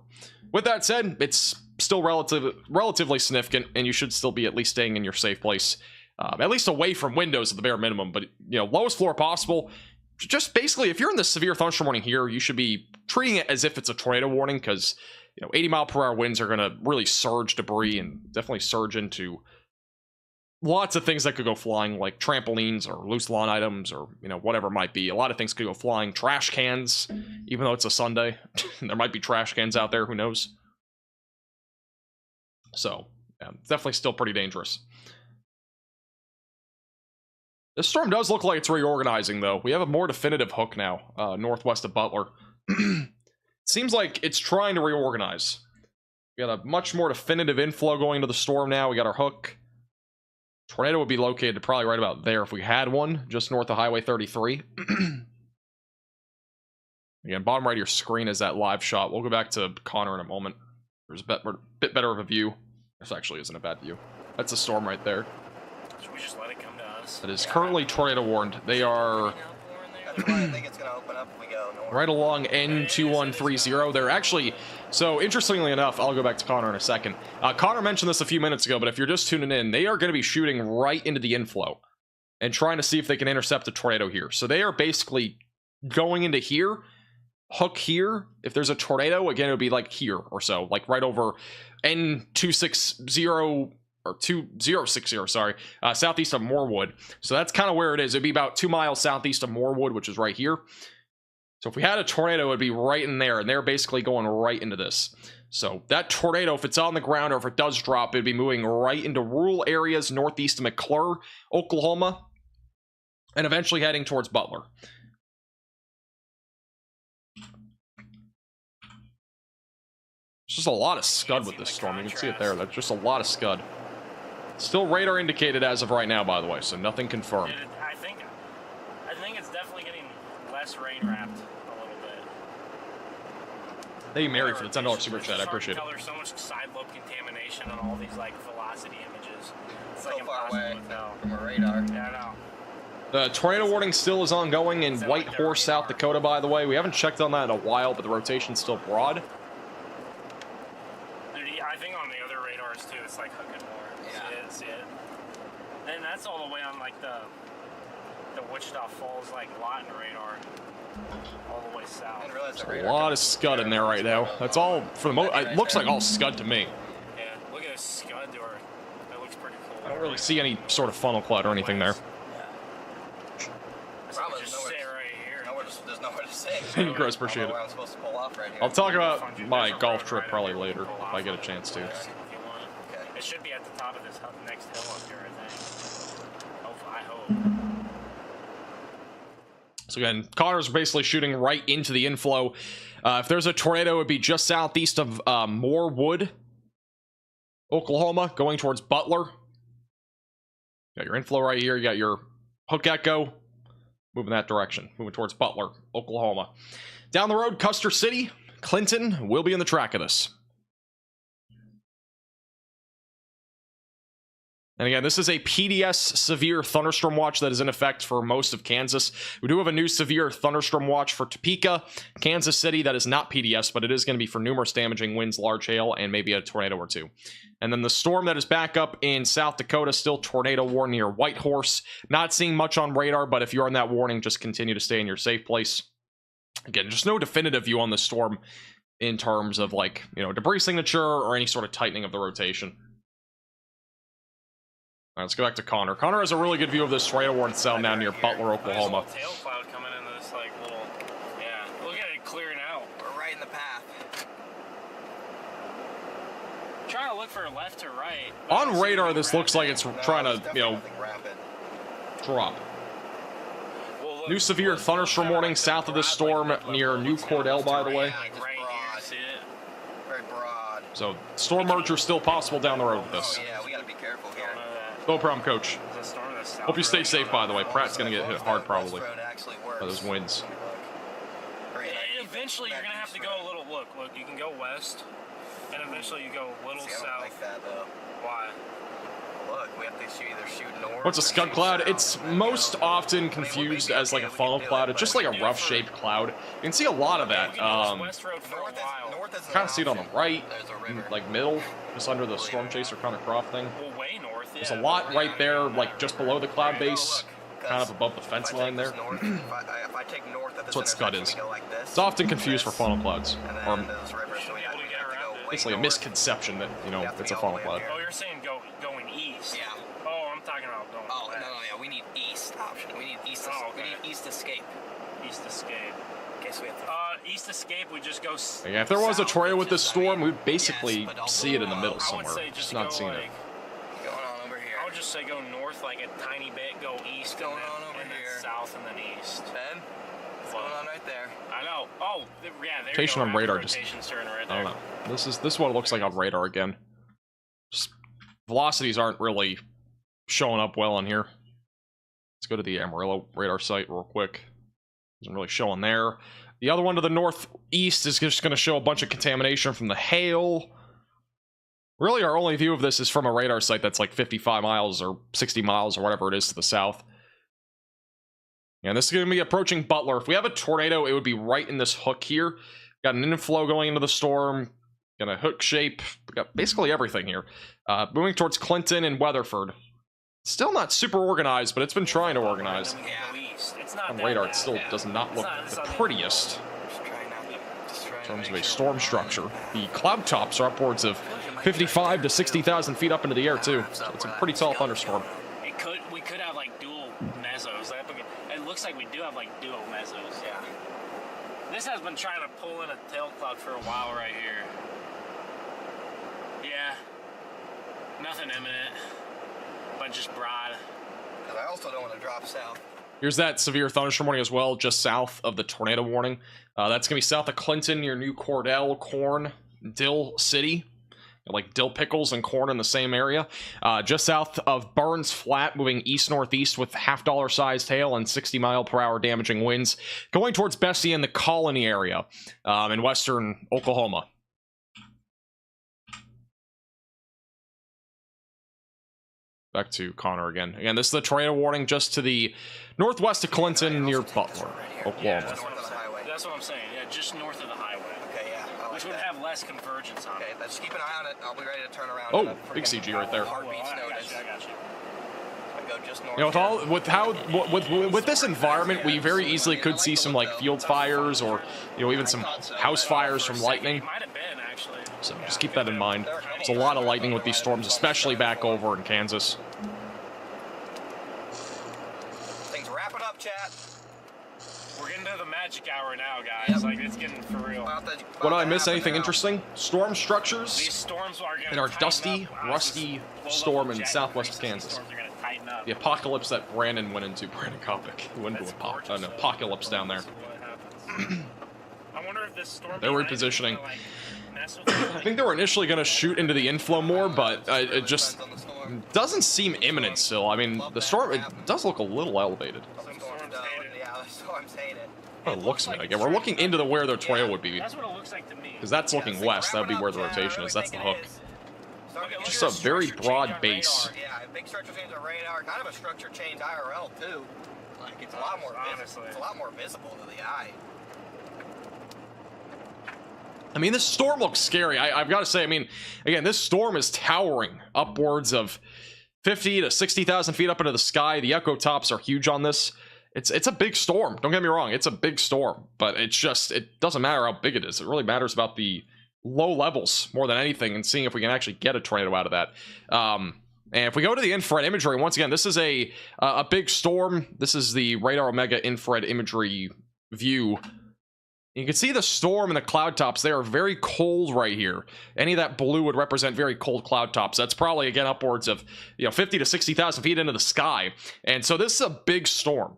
A: With that said, it's still relatively significant, and you should still be at least staying in your safe place. At least away from windows at the bare minimum, but, lowest floor possible. Just basically, if you're in the severe thunderstorm warning here, you should be treating it as if it's a tornado warning, because, 80-mile-per-hour winds are going to really surge debris and definitely surge into lots of things that could go flying, like trampolines or loose lawn items or, whatever it might be. A lot of things could go flying. Trash cans, even though it's a Sunday. There might be trash cans out there, who knows? So, yeah, it's definitely still pretty dangerous. This storm does look like it's reorganizing, though. We have a more definitive hook now, northwest of Butler. Seems like it's trying to reorganize. We got a much more definitive inflow going into the storm now. We got our hook. Tornado would be located probably right about there if we had one, just north of Highway 33. Again, bottom right of your screen is that live shot. We'll go back to Connor in a moment. There's a bit better of a view. This actually isn't a bad view. That's a storm right there.
E: Should we just let it come to us?
A: That is currently tornado warned. They are
F: That's why I think it's going to open up if we go north.
A: right along N2130. They're actually, so interestingly enough, I'll go back to Connor in a second. Connor mentioned this a few minutes ago, but if you're just tuning in, they are going to be shooting right into the inflow and trying to see if they can intercept a tornado here. So they are basically going into here, hook here. If there's a tornado, again, it would be like here or so, like right over N260 or 2060, sorry, southeast of Morewood. So that's kind of where it is. It'd be about 2 miles southeast of Morewood, which is right here. So if we had a tornado, it would be right in there, and they're basically going right into this. So that tornado, if it's on the ground or if it does drop, it'd be moving right into rural areas northeast of McClure, Oklahoma, and eventually heading towards Butler. It's just a lot of scud with this storm. You can see it there. That's just a lot of scud. Still radar indicated as of right now, by the way, so nothing confirmed.
E: Dude, I think it's definitely getting less rain wrapped a little bit.
A: Thank you, Mary, for the $10 super chat. I appreciate it.
E: There's so much side lobe contamination on all these like velocity images. It's
F: So
E: like
F: far
E: impossible
F: away
E: to tell.
F: from a radar.
E: Yeah, I know.
A: The tornado warning still is ongoing in Whitehorse, South Dakota, by the way. We haven't checked on that in a while, but the rotation's still broad.
E: Dude, I think on the other radars too, it's like hooking more.
F: Yeah.
E: See it. And that's all the way on like the Wichita Falls like Lawton radar, all the way south.
A: There's a lot of scud in there right now. That's all for the most. It looks like all scud to me.
E: Yeah, look at this scud door. That looks pretty cool.
A: I don't really see any sort of funnel cloud or anything there.
E: Probably just sit right here.
F: There's nowhere to sit.
A: Thank you, Chris. Appreciate it.
F: I'm supposed to pull off right here.
A: I'll talk about my golf trip probably later if I get a chance to.
E: If you want.
F: Okay.
E: It should be at the top of this next hill up here, I think. I hope.
A: So again, Connor's basically shooting right into the inflow. If there's a tornado, it would be just southeast of Morewood, Oklahoma, going towards Butler. You got your inflow right here. You got your hook echo moving that direction, moving towards Butler, Oklahoma. Down the road, Custer City, Clinton will be in the track of this. And again, this is a PDS severe thunderstorm watch that is in effect for most of Kansas. We do have a new severe thunderstorm watch for Topeka, Kansas City. That is not PDS, but it is going to be for numerous damaging winds, large hail, and maybe a tornado or two. And then the storm that is back up in South Dakota, still tornado warning near Whitehorse. Not seeing much on radar, but if you're on that warning, just continue to stay in your safe place. Again, just no definitive view on the storm in terms of like, you know, debris signature or any sort of tightening of the rotation. All right, let's go back to Connor. Connor has a really good view of this tornado warning cell now near Butler, Oklahoma.
E: There's a tail cloud coming into this like little, yeah. Look at it clearing out.
F: We're right in the path.
E: Trying to look for left to right.
A: On radar, this looks like it's trying to, you know, drop.
E: Well, look,
A: New severe thunderstorm warning south of this storm near New Cordell, by the way.
E: like right here, see it?
F: Very broad.
A: So storm merger still possible down the road with this.
F: Yeah, we gotta be careful here.
A: No problem, coach.
E: There's a storm to the south.
A: Hope you stay safe, by the way. Pratt's gonna get hit hard probably
F: Road actually works.
A: by those winds.
E: And eventually, you're gonna have to go a little. Look, you can go west, and eventually you go a little
F: See, I don't
E: south.
F: like that though.
E: Why?
F: Look, we have to either shoot north.
A: What's a
F: or
A: scud
F: shoot
A: cloud?
F: south.
A: It's most often confused as like a funnel cloud. It's just like a rough-shaped cloud. You can see a lot of that.
E: West Road for a while.
F: North is an
A: Kind of see it on the
F: option.
A: right,
F: There's a river.
A: like middle, just under the storm chaser kind of croft thing.
E: Well, way north. Yeah.
A: There's a lot right there, like just below the cloud base, kind of above the fence line there.
F: If I take north at
A: That's what scud is.
F: we go like this,
A: It's often confused for funnel clouds,
F: and
A: or
F: then those rivers, so we have to go way
A: basically a
F: north.
A: misconception that, you know, it's a funnel cloud.
E: Oh, you're saying going east?
F: Yeah.
E: Oh, I'm talking about going
F: Oh,
E: west.
F: no, yeah, we need east option. We need east.
E: Oh,
F: We
E: okay.
F: need east escape.
E: East escape.
F: Okay, so we have to.
E: East escape. We just go.
A: Yeah, if there was a
E: south,
A: tornado with this
E: just-
A: storm, we'd basically
F: Yes, but also,
A: see it in the middle
E: I would
A: somewhere.
E: say
A: Just
E: just
A: not
E: go
A: seeing
E: like.
A: it.
F: Going on over here.
E: I would just say go north like a tiny bit, go east,
F: Going
E: and then,
F: on over
E: and then
F: here.
E: south, and then east.
F: Ben, what's going on right there?
E: I know. Oh, yeah. There
A: Rotation
E: you
A: on
E: go.
A: radar just-
E: Rotation's turning right
A: I
E: there.
A: don't know. This is what it looks like on radar again. Just velocities aren't really showing up well on here. Let's go to the Amarillo radar site real quick. Isn't really showing there. The other one to the northeast is just going to show a bunch of contamination from the hail. Really, our only view of this is from a radar site that's like 55 miles or 60 miles or whatever it is to the south. And this is going to be approaching Butler. If we have a tornado, it would be right in this hook here. Got an inflow going into the storm. Got a hook shape. We got basically everything here. Moving towards Clinton and Weatherford. Still not super organized, but it's been trying to organize.
E: Then we can go east. It's not
A: On
E: that
A: radar, it
E: bad.
A: still does not look
E: It's
A: the
E: not
A: prettiest
F: Just trying not to. Just trying
A: in terms
F: to
A: of
F: make
A: a
F: sure
A: storm
F: we're
A: structure.
F: on.
A: The cloud tops are upwards of 55 to 60,000 feet up into the air, too. So it's a pretty tall thunderstorm.
E: We could have like dual mesos. It looks like we do have like dual mesos.
F: Yeah.
E: This has been trying to pull in a tail cloud for a while right here. Yeah. Nothing imminent, but just broad.
F: Because I also don't want to drop south.
A: Here's that severe thunderstorm warning as well, just south of the tornado warning. That's going to be south of Clinton, near New Cordell, Corn, Dill City. Like dill pickles and corn in the same area. Just south of Burns Flat, moving east-northeast with $half sized hail and 60-mile-per-hour damaging winds. Going towards Bessie in the Colony area in western Oklahoma. Back to Connor again. Again, this is the tornado warning just to the northwest of Clinton near Butler, Oklahoma.
E: Yeah, that's what I'm saying. Yeah, just north of the highway.
F: Okay, yeah.
E: Which would have less convergence on it.
F: Okay, let's keep an eye on it. I'll be ready to turn around.
A: Oh, big CG right there.
F: Heartbeats
E: I got
F: notice.
E: you, I got you.
F: I go just north.
A: You know, with all with this environment, we very easily could see some like field fires or even some house fires from lightning.
E: It might have been, actually.
A: So just keep that in mind. There's a lot of lightning with these storms, especially back over in Kansas.
F: Things wrapping up, chat.
E: We're getting to the magic hour now, guys. Like, it's getting for real.
A: What did I miss? Anything interesting? Storm structures
E: These storms are going
A: in our dusty, rusty storm in southwest Kansas.
E: Storms are going to tighten up.
A: The apocalypse that Brandon went into, Brandon Kopic. He went into an apocalypse down there.
E: I wonder if this storm
A: They're repositioning. I think they were initially going to shoot into the inflow more, but it just doesn't seem imminent still. I mean, the storm, it does look a little elevated. Oh, it looks like it. We're looking into the where the tornado would be.
E: That's what it looks like to me.
A: Because that's looking west. That would be where the rotation is. That's the hook. Just a very broad base.
F: Yeah, big structure change of radar, kind of a structure change IRL too. Like it's a lot more visible. It's a lot more visible to the eye.
A: I mean, this storm looks scary. I've got to say, I mean, again, this storm is towering upwards of 50 to 60,000 feet up into the sky. The echo tops are huge on this. It's a big storm. Don't get me wrong. It's a big storm, but it doesn't matter how big it is. It really matters about the low levels more than anything and seeing if we can actually get a tornado out of that. And if we go to the infrared imagery, once again, this is a big storm. This is the Radar Omega infrared imagery view. You can see the storm and the cloud tops. They are very cold right here. Any of that blue would represent very cold cloud tops. That's probably, again, upwards of 50 to 60,000 feet into the sky. And so this is a big storm.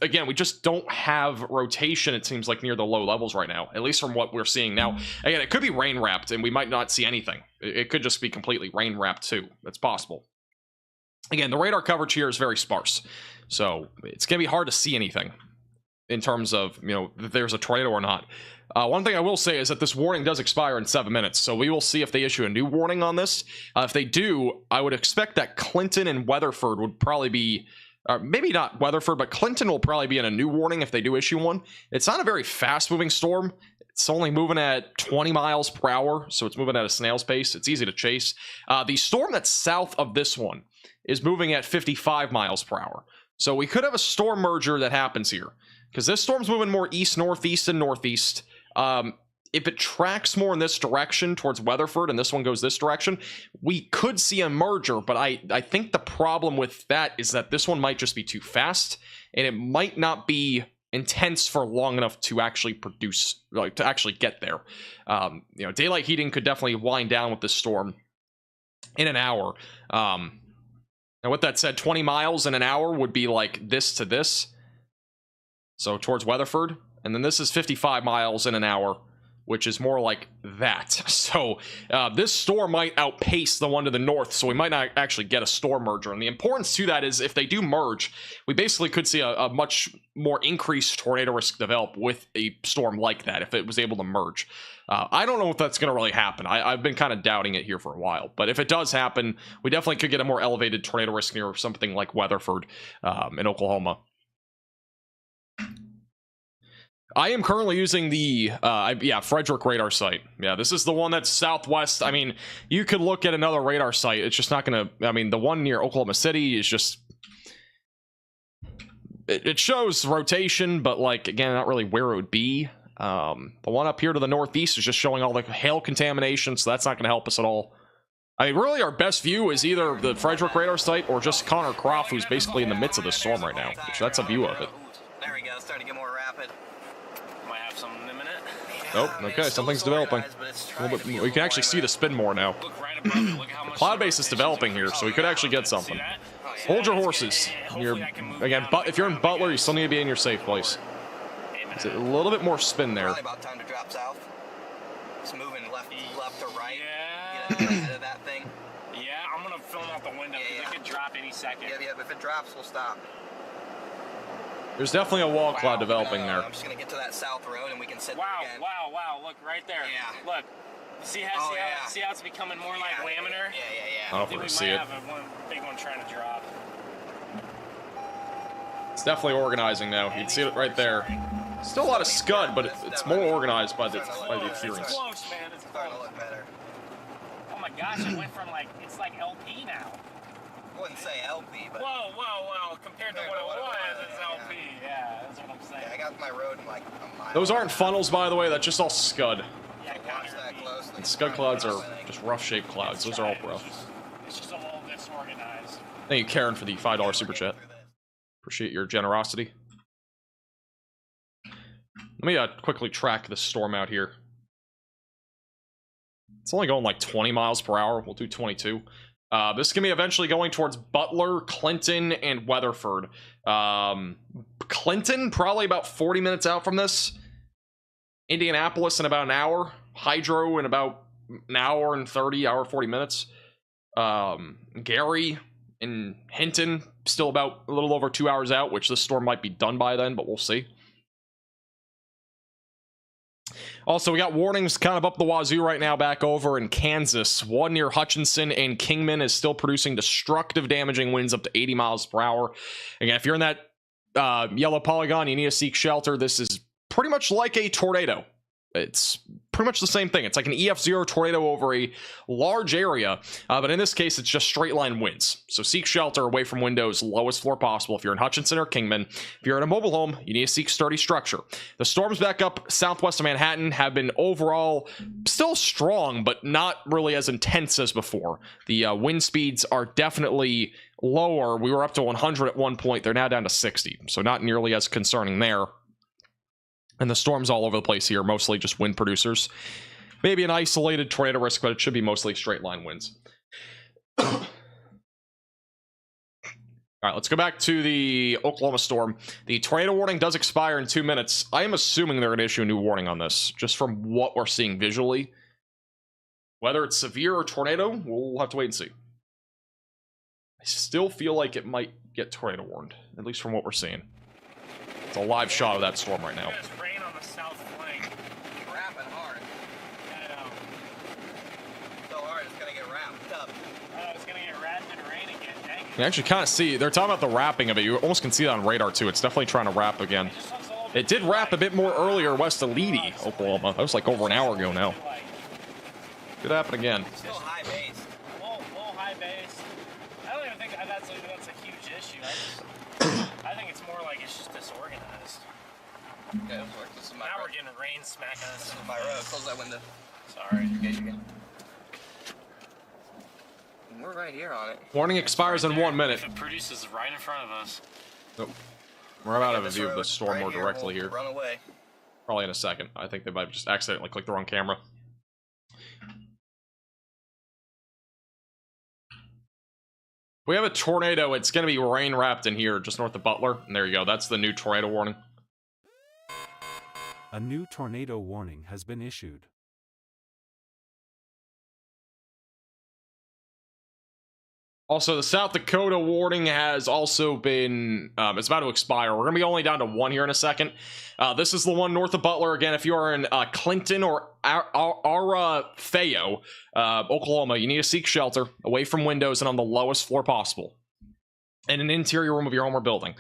A: Again, we just don't have rotation, it seems like, near the low levels right now, at least from what we're seeing now. Again, it could be rain wrapped and we might not see anything. It could just be completely rain wrapped too. That's possible. Again, the radar coverage here is very sparse, so it's gonna be hard to see anything in terms of if there's a tornado or not. One thing I will say is that this warning does expire in 7 minutes, so we will see if they issue a new warning on this. If they do, I would expect that Clinton and Weatherford would probably be maybe not Weatherford, but Clinton will probably be in a new warning if they do issue one. It's not a very fast-moving storm. It's only moving at 20 miles per hour, so it's moving at a snail's pace. It's easy to chase. The storm that's south of this one is moving at 55 miles per hour. So we could have a storm merger that happens here, because this storm's moving more east, northeast, and northeast. If it tracks more in this direction towards Weatherford and this one goes this direction, we could see a merger, but I think the problem with that is that this one might just be too fast and it might not be intense for long enough to actually produce, like to actually get there. Daylight heating could definitely wind down with this storm in an hour. Now with that said, 20 miles in an hour would be like this to this. So towards Weatherford, and then this is 55 miles in an hour, which is more like that. So this storm might outpace the one to the north, so we might not actually get a storm merger. And the importance to that is if they do merge, we basically could see a much more increased tornado risk develop with a storm like that if it was able to merge. I don't know if that's going to really happen. I've been kind of doubting it here for a while, but if it does happen, we definitely could get a more elevated tornado risk near something like Weatherford in Oklahoma. I am currently using the Frederick radar site. Yeah, this is the one that's southwest. I mean, you could look at another radar site. It's just not going to, I mean, the one near Oklahoma City is just, it shows rotation, but like, again, not really where it would be. The one up here to the northeast is just showing all the hail contamination, so that's not going to help us at all. I mean, really, our best view is either the Frederick radar site or just Connor Croft, who's basically in the midst of the storm right now, which that's a view of it.
F: There we go, starting to get more rapid.
E: have something imminent.
A: Nope. Okay, something's developing. A little bit. We can actually see the spin more now.
E: Look right above it. Look how much
A: Cloud base is developing here, so we could actually get something. Hold your horses. You're, again, but if you're in Butler, you still need to be in your safe place. It's a little bit more spin there.
F: Probably about time to drop south. It's moving left to right.
E: Yeah.
F: Get ahead of that thing.
E: Yeah, I'm gonna film out the window because it could drop any second.
F: Yeah, if it drops, we'll stop.
A: There's definitely a wall cloud developing there.
F: I'm just gonna get to that south road and we can sit
E: Wow,
F: there again.
E: wow, look right there.
F: Yeah.
E: Look. See how it's becoming more like laminar?
A: I don't know if we're gonna see it.
E: Have a big one trying to drop.
A: It's definitely organizing now. You can see it right there. Still a lot of scud, but it's more organized by the appearance.
E: It's close, man. It's
F: Starting to
E: close.
F: look better.
E: Oh my gosh, it went from it's like LP now.
F: I wouldn't say LP, but
E: Whoa. Compared to what it was, it's LP. Yeah, that's what I'm saying.
F: I got my road in like a mile.
A: Those aren't funnels, by the way. That's just all scud.
E: Yeah,
F: Watch that closely.
A: And scud clouds are just rough-shaped clouds. Those are all rough.
E: It's just a little disorganized.
A: Thank you, Karen, for the $5 super chat. Appreciate your generosity. Let me quickly track the storm out here. It's only going like 20 miles per hour. We'll do 22. This is going to be eventually going towards Butler, Clinton, and Weatherford. Clinton, probably about 40 minutes out from this. Indianapolis in about an hour. Hydro in about an hour and 40 minutes. Gary and Hinton still about a little over 2 hours out, which this storm might be done by then, but we'll see. Also, we got warnings kind of up the wazoo right now back over in Kansas. One near Hutchinson and Kingman is still producing destructive, damaging winds up to 80 miles per hour. Again, if you're in that yellow polygon, you need to seek shelter. This is pretty much like a tornado. It's pretty much the same thing. It's like an EF0 tornado over a large area, but in this case, it's just straight line winds. So seek shelter away from windows, lowest floor possible. If you're in Hutchinson or Kingman, if you're in a mobile home, you need to seek sturdy structure. The storms back up southwest of Manhattan have been overall still strong, but not really as intense as before. The wind speeds are definitely lower. We were up to 100 at one point. They're now down to 60, so not nearly as concerning there. And the storms all over the place here, mostly just wind producers. Maybe an isolated tornado risk, but it should be mostly straight line winds. All right, let's go back to the Oklahoma storm. The tornado warning does expire in 2 minutes. I am assuming they're going to issue a new warning on this, just from what we're seeing visually. Whether it's severe or tornado, we'll have to wait and see. I still feel like it might get tornado warned, at least from what we're seeing. It's a live shot of that storm right now. You actually kind of see, they're talking about the wrapping of it. You almost can see that on radar too. It's definitely trying to wrap again. It did wrap a bit more earlier west of Leedy, Oklahoma. That was like over an hour ago now. Could happen again.
F: Still high base.
E: Low high base. I don't even think that's a huge issue. I think it's more like it's just disorganized.
F: Okay, this is my
E: now
F: road.
E: we're getting rain smacking us.
F: This is my road. Close that window.
E: Sorry.
F: Okay. We're right here on it.
A: Warning expires in 1 minute.
E: It produces right in front of us.
A: Nope. We're out of a view of the storm more directly here.
F: Run away.
A: Probably in a second. I think they might have just accidentally clicked the wrong camera. We have a tornado. It's going to be rain wrapped in here just north of Butler. And there you go. That's the new tornado warning.
G: A new tornado warning has been issued.
A: Also, the South Dakota warning has also been, it's about to expire. We're going to be only down to one here in a second. This is the one north of Butler. Again, if you are in Clinton or Arrowhead, Oklahoma, you need to seek shelter away from windows and on the lowest floor possible in an interior room of your home or building.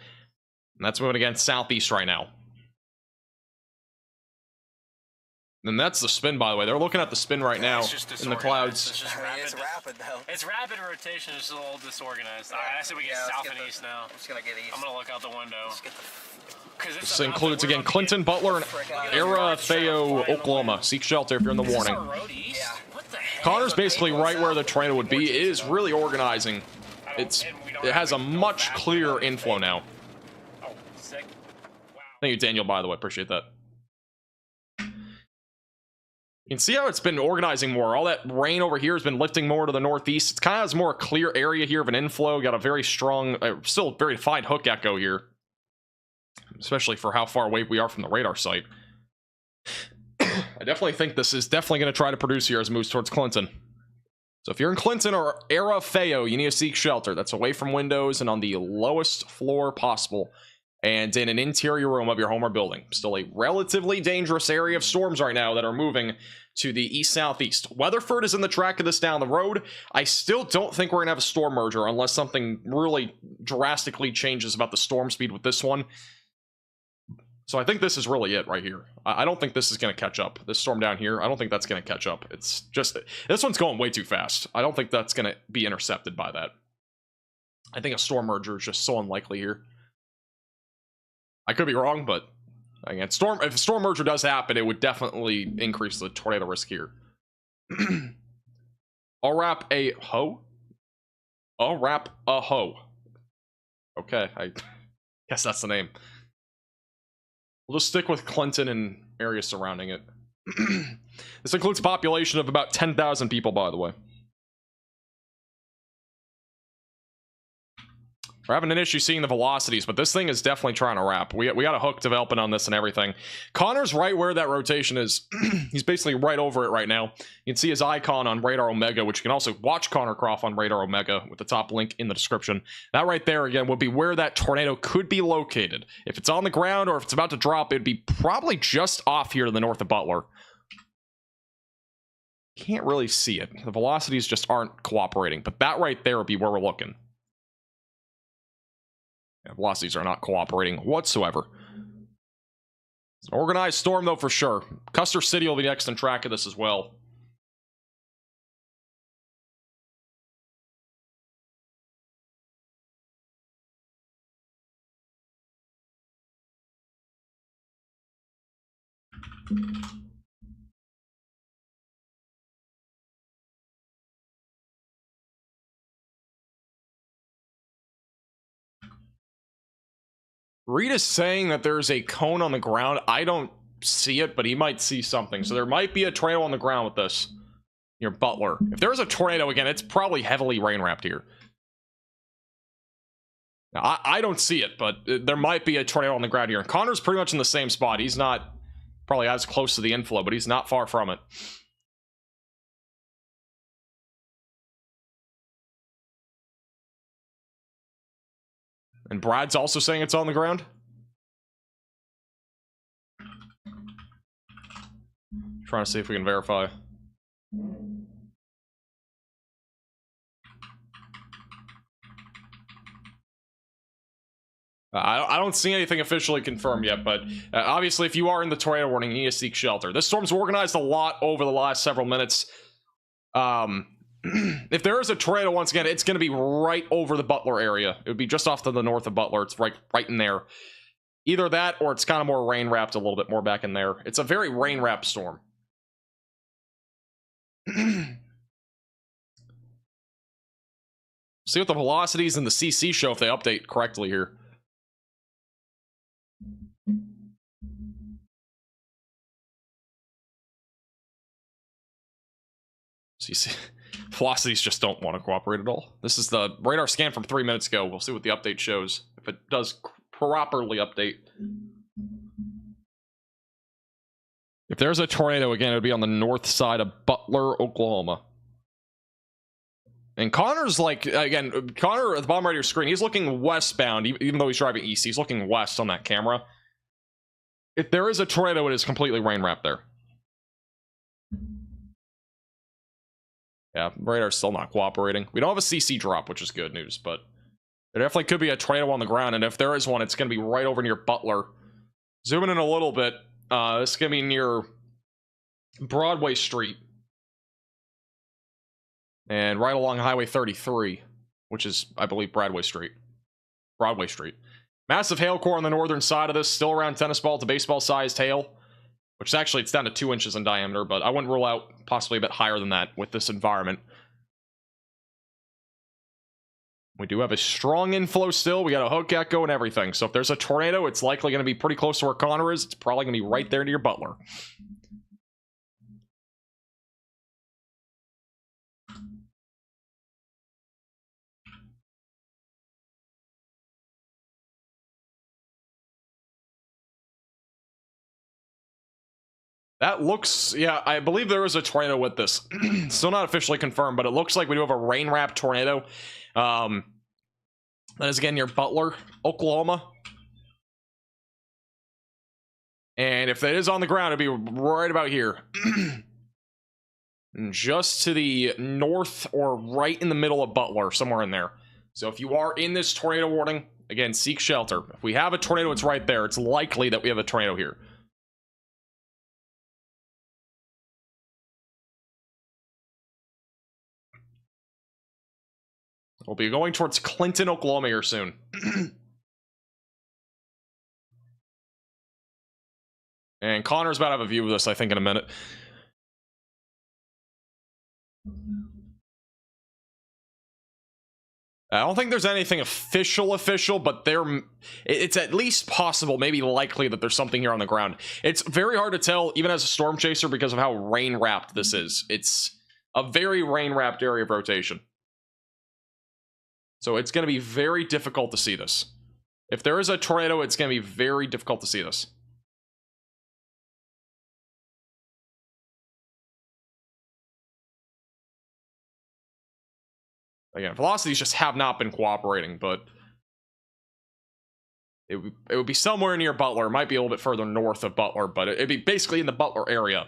A: And that's moving against southeast right now. And that's the spin, by the way. They're looking at the spin right now in the clouds.
E: It's just
F: It's rapid though.
E: It's rapid rotation. It's just a little disorganized. Alright, I said we get south and east now.
F: I'm just gonna get east.
E: I'm gonna look out the window.
A: This includes, again, Clinton, Butler, and Arrowhead, Oklahoma. Seek shelter if you're in the warning.
F: Yeah.
A: Connor's basically right where the tornado would be. It is really organizing. It has a much clearer inflow now.
E: Oh, sick. Wow.
A: Thank you, Daniel, by the way. Appreciate that. You can see how it's been organizing more. All that rain over here has been lifting more to the northeast. It kind of has more clear area here of an inflow. Got a very strong, still very defined hook echo here, especially for how far away we are from the radar site. I definitely think this is definitely going to try to produce here as it moves towards Clinton. So if you're in Clinton or Arafeo, you need to seek shelter. That's away from windows and on the lowest floor possible, and in an interior room of your home or building. Still a relatively dangerous area of storms right now that are moving to the east-southeast. Weatherford is in the track of this down the road. I still don't think we're going to have a storm merger unless something really drastically changes about the storm speed with this one. So I think this is really it right here. I don't think this is going to catch up. This storm down here, I don't think that's going to catch up. It's just, this one's going way too fast. I don't think that's going to be intercepted by that. I think a storm merger is just so unlikely here. I could be wrong, but again, if a storm merger does happen, it would definitely increase the tornado risk here. I'll wrap a hoe. I'll wrap a hoe. Okay, I guess that's the name. We'll just stick with Clinton and areas surrounding it. This includes a population of about 10,000 people, by the way. We're having an issue seeing the velocities, but this thing is definitely trying to wrap. We got a hook developing on this and everything. Connor's right where that rotation is. He's basically right over it right now. You can see his icon on Radar Omega, which you can also watch Connor Croft on Radar Omega with the top link in the description. That right there, again, would be where that tornado could be located. If it's on the ground or if it's about to drop, it'd be probably just off here to the north of Butler. Can't really see it. The velocities just aren't cooperating, but that right there would be where we're looking. Yeah, velocities are not cooperating whatsoever. It's an organized storm, though, for sure. Custer City will be next in track of this as well. Reed is saying that there's a cone on the ground. I don't see it, but he might see something. So there might be a tornado on the ground with this near Butler. If there's a tornado again, it's probably heavily rain wrapped here. Now, I don't see it, but there might be a tornado on the ground here. And Connor's pretty much in the same spot. He's not probably as close to the inflow, but he's not far from it. And Brad's also saying it's on the ground. Trying to see if we can verify. I don't see anything officially confirmed yet, but obviously if you are in the tornado warning, you need to seek shelter. This storm's organized a lot over the last several minutes. If there is a tornado, once again, it's going to be right over the Butler area. It would be just off to the north of Butler. It's right in there. Either that, or it's kind of more rain-wrapped a little bit more back in there. It's a very rain-wrapped storm. See what the velocities in the CC show if they update correctly here. CC velocities just don't want to cooperate at all. This is the radar scan from 3 minutes ago. We'll see what the update shows. If it does properly update. If there's a tornado again, it would be on the north side of Butler, Oklahoma. And Connor's like, again, Connor at the bottom right of your screen, he's looking westbound, even though he's driving east. He's looking west on that camera. If there is a tornado, it is completely rain wrapped there. Yeah, radar's still not cooperating. We don't have a CC drop, which is good news, but there definitely could be a tornado on the ground, and if there is one, it's going to be right over near Butler. Zooming in a little bit, this is going to be near Broadway Street. And right along Highway 33, which is, I believe, Broadway Street. Massive hail core on the northern side of this, still around tennis ball to baseball sized hail. Which actually, it's down to 2 inches in diameter, but I wouldn't rule out possibly a bit higher than that with this environment. We do have a strong inflow still. We got a hook echo and everything. So if there's a tornado, it's likely going to be pretty close to where Connor is. It's probably going to be right there near Butler. That looks, yeah, I believe there is a tornado with this. Still not officially confirmed, but it looks like we do have a rain-wrapped tornado. That is again near Butler, Oklahoma. And if that is on the ground, it'd be right about here. Just to the north or right in the middle of Butler, somewhere in there. So if you are in this tornado warning, again, seek shelter. If we have a tornado, it's right there. It's likely that we have a tornado here. We'll be going towards Clinton, Oklahoma here soon. And Connor's about to have a view of this, I think, in a minute. I don't think there's anything official, but it's at least possible, maybe likely, that there's something here on the ground. It's very hard to tell, even as a storm chaser, because of how rain-wrapped this is. It's a very rain-wrapped area of rotation. So it's going to be very difficult to see this. If there is a tornado, it's going to be very difficult to see this. Again, velocities just have not been cooperating, but it would be somewhere near Butler. It might be a little bit further north of Butler, but it'd be basically in the Butler area.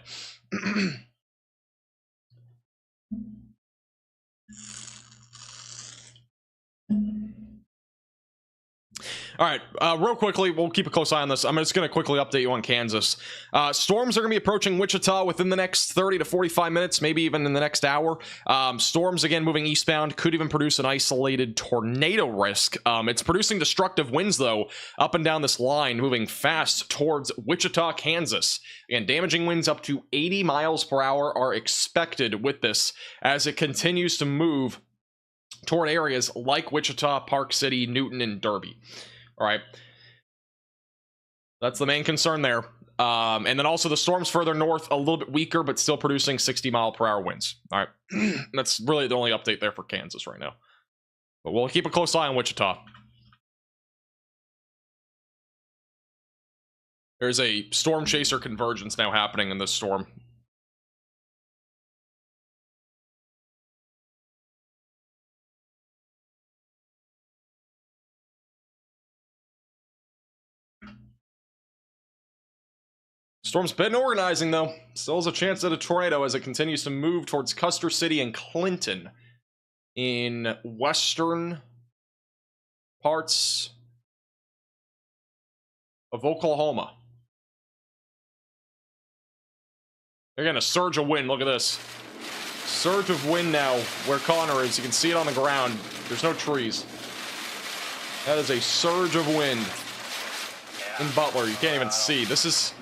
A: All right, real quickly, we'll keep a close eye on this. I'm just going to quickly update you on Kansas. Storms are going to be approaching Wichita within the next 30 to 45 minutes, maybe even in the next hour. Storms, again, moving eastbound, could even produce an isolated tornado risk. It's producing destructive winds, though, up and down this line, moving fast towards Wichita, Kansas. Again, damaging winds up to 80 miles per hour are expected with this as it continues to move toward areas like Wichita, Park City, Newton, and Derby. All right, that's the main concern there. And then also the storms further north, a little bit weaker, but still producing 60-mile-per-hour winds. All right, that's really the only update there for Kansas right now. But we'll keep a close eye on Wichita. There's a storm chaser convergence now happening in this storm. Storm's been organizing, though. Still has a chance at a tornado as it continues to move towards Custer City and Clinton in western parts of Oklahoma. Again, a surge of wind. Look at this. Surge of wind now where Connor is. You can see it on the ground. There's no trees. That is a surge of wind in Butler. You can't even see. This is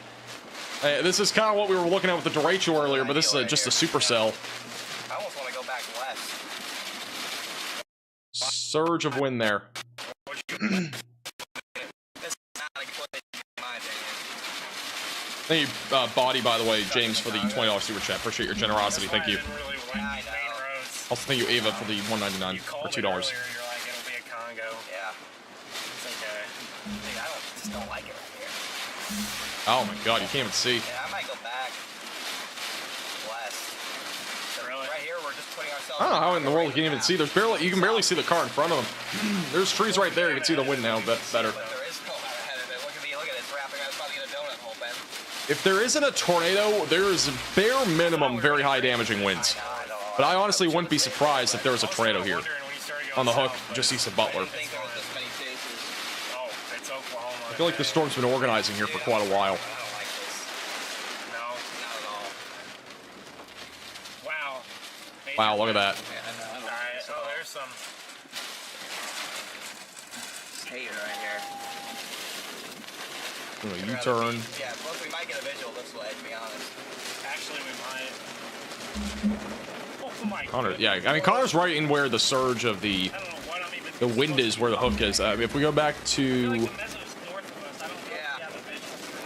A: kind of what we were looking at with the Derecho earlier, but this is just a supercell.
F: I almost want to go back west.
A: Surge of wind there. Thank you, Body, by the way, James, for the $20 super chat. Appreciate your generosity. Thank you. Also, thank you, Ava, for the $1.99 or $2.
E: You're like, it'll be a Congo.
F: Yeah.
E: It's okay.
F: Dude, I just don't like it right here.
A: Oh my god, you can't even see.
F: Yeah, I might go back west.
E: Really?
F: Right here, we're just putting ourselves.
A: I don't know how in the world you can even see. You can barely see the car in front of them. There's trees right there. You can see the wind now. That's better.
F: But there is no line ahead of it. Look at me. Look at it. It's wrapping. I was about to get a donut hole, Ben.
A: If there isn't a tornado, there is bare minimum very high damaging winds.
F: I know.
A: But I honestly wouldn't be surprised if there was a tornado here on the hook just east of Butler.
F: I think there was this many chases.
E: Oh, it's Oklahoma.
A: I feel like the storm's been organizing here for quite a while.
F: I don't like this.
E: No.
F: Not at all.
E: Wow.
A: Wow, look at that.
F: Yeah, I know.
E: Alright, oh, there's some.
F: Hater right here.
A: U-turn.
F: Yeah, plus we might get a visual this way, to be honest.
E: Actually, we might. Oh my
A: Connor, yeah, I mean, Connor's right in where the surge of the
E: I don't know what I'm even.
A: wind is, where the hook is. If we go back
E: I feel like
A: to...
E: the meso's north of us. I don't know if we have a visual or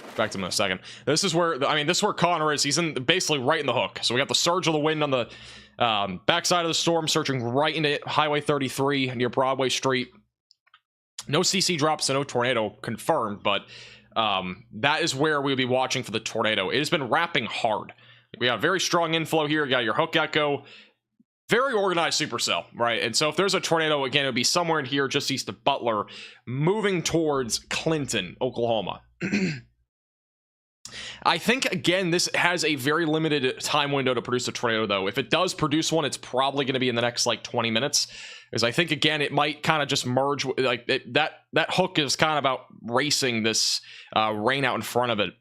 E: not.
A: Back to him in a second. This is where, this is where Connor is. He's in basically right in the hook. So we got the surge of the wind on the backside of the storm, surging right into Highway 33 near Broadway Street. No CC drops, so no tornado confirmed, but that is where we'll be watching for the tornado. It has been wrapping hard. We got very strong inflow here. You got your hook echo. Very organized supercell, right? And so if there's a tornado, again, it would be somewhere in here just east of Butler, moving towards Clinton, Oklahoma. I think, again, this has a very limited time window to produce a tornado, though. If it does produce one, it's probably going to be in the next, like, 20 minutes. Because I think, again, it might kind of just merge, like, that hook is kind of out racing this rain out in front of it,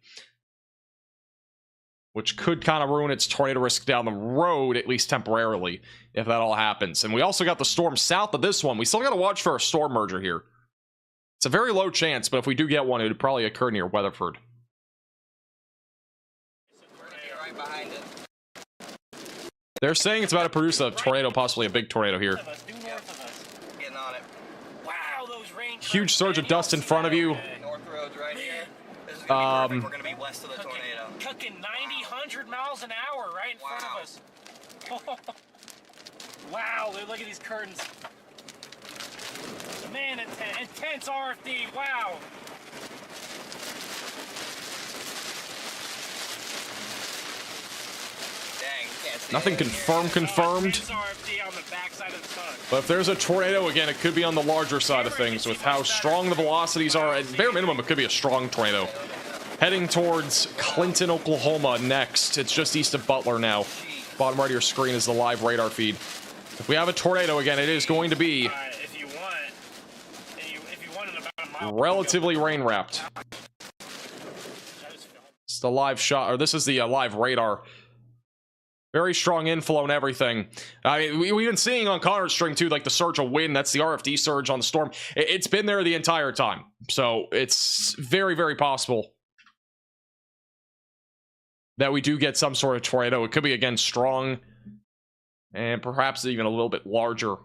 A: which could kind of ruin its tornado risk down the road, at least temporarily, if that all happens. And we also got the storm south of this one. We still got to watch for a storm merger here. It's a very low chance, but if we do get one, it would probably occur near Weatherford.
F: Right behind it.
A: They're saying it's about to produce a tornado, possibly a big tornado here.
F: Getting on it.
E: Wow, those rain
A: Huge surge of dust in front of you.
F: North Road's right here. This is gonna be perfect. We're gonna be west of the tornado.
E: Cooking 90, 100 miles an hour right in front of us. Wow, look at these curtains. Man, intense RFD, wow.
F: Dang, you can't see
A: Nothing
F: it.
A: confirmed.
E: Intense RFD on the backside of the sun.
A: But if there's a tornado, again, it could be on the larger side of things with how strong the velocities are. At bare minimum, it could be a strong tornado. Heading towards Clinton, Oklahoma next. It's just east of Butler now. Bottom right of your screen is the live radar feed. If we have a tornado again, it is going to be
E: If you want in about a mile,
A: relatively rain wrapped. It's the live shot, or this is the live radar. Very strong inflow and everything. I mean, we've been seeing on Connor's stream too, like the surge of wind. That's the RFD surge on the storm. It's been there the entire time. So it's very, very possible that we do get some sort of tornado. It could be, again, strong and perhaps even a little bit larger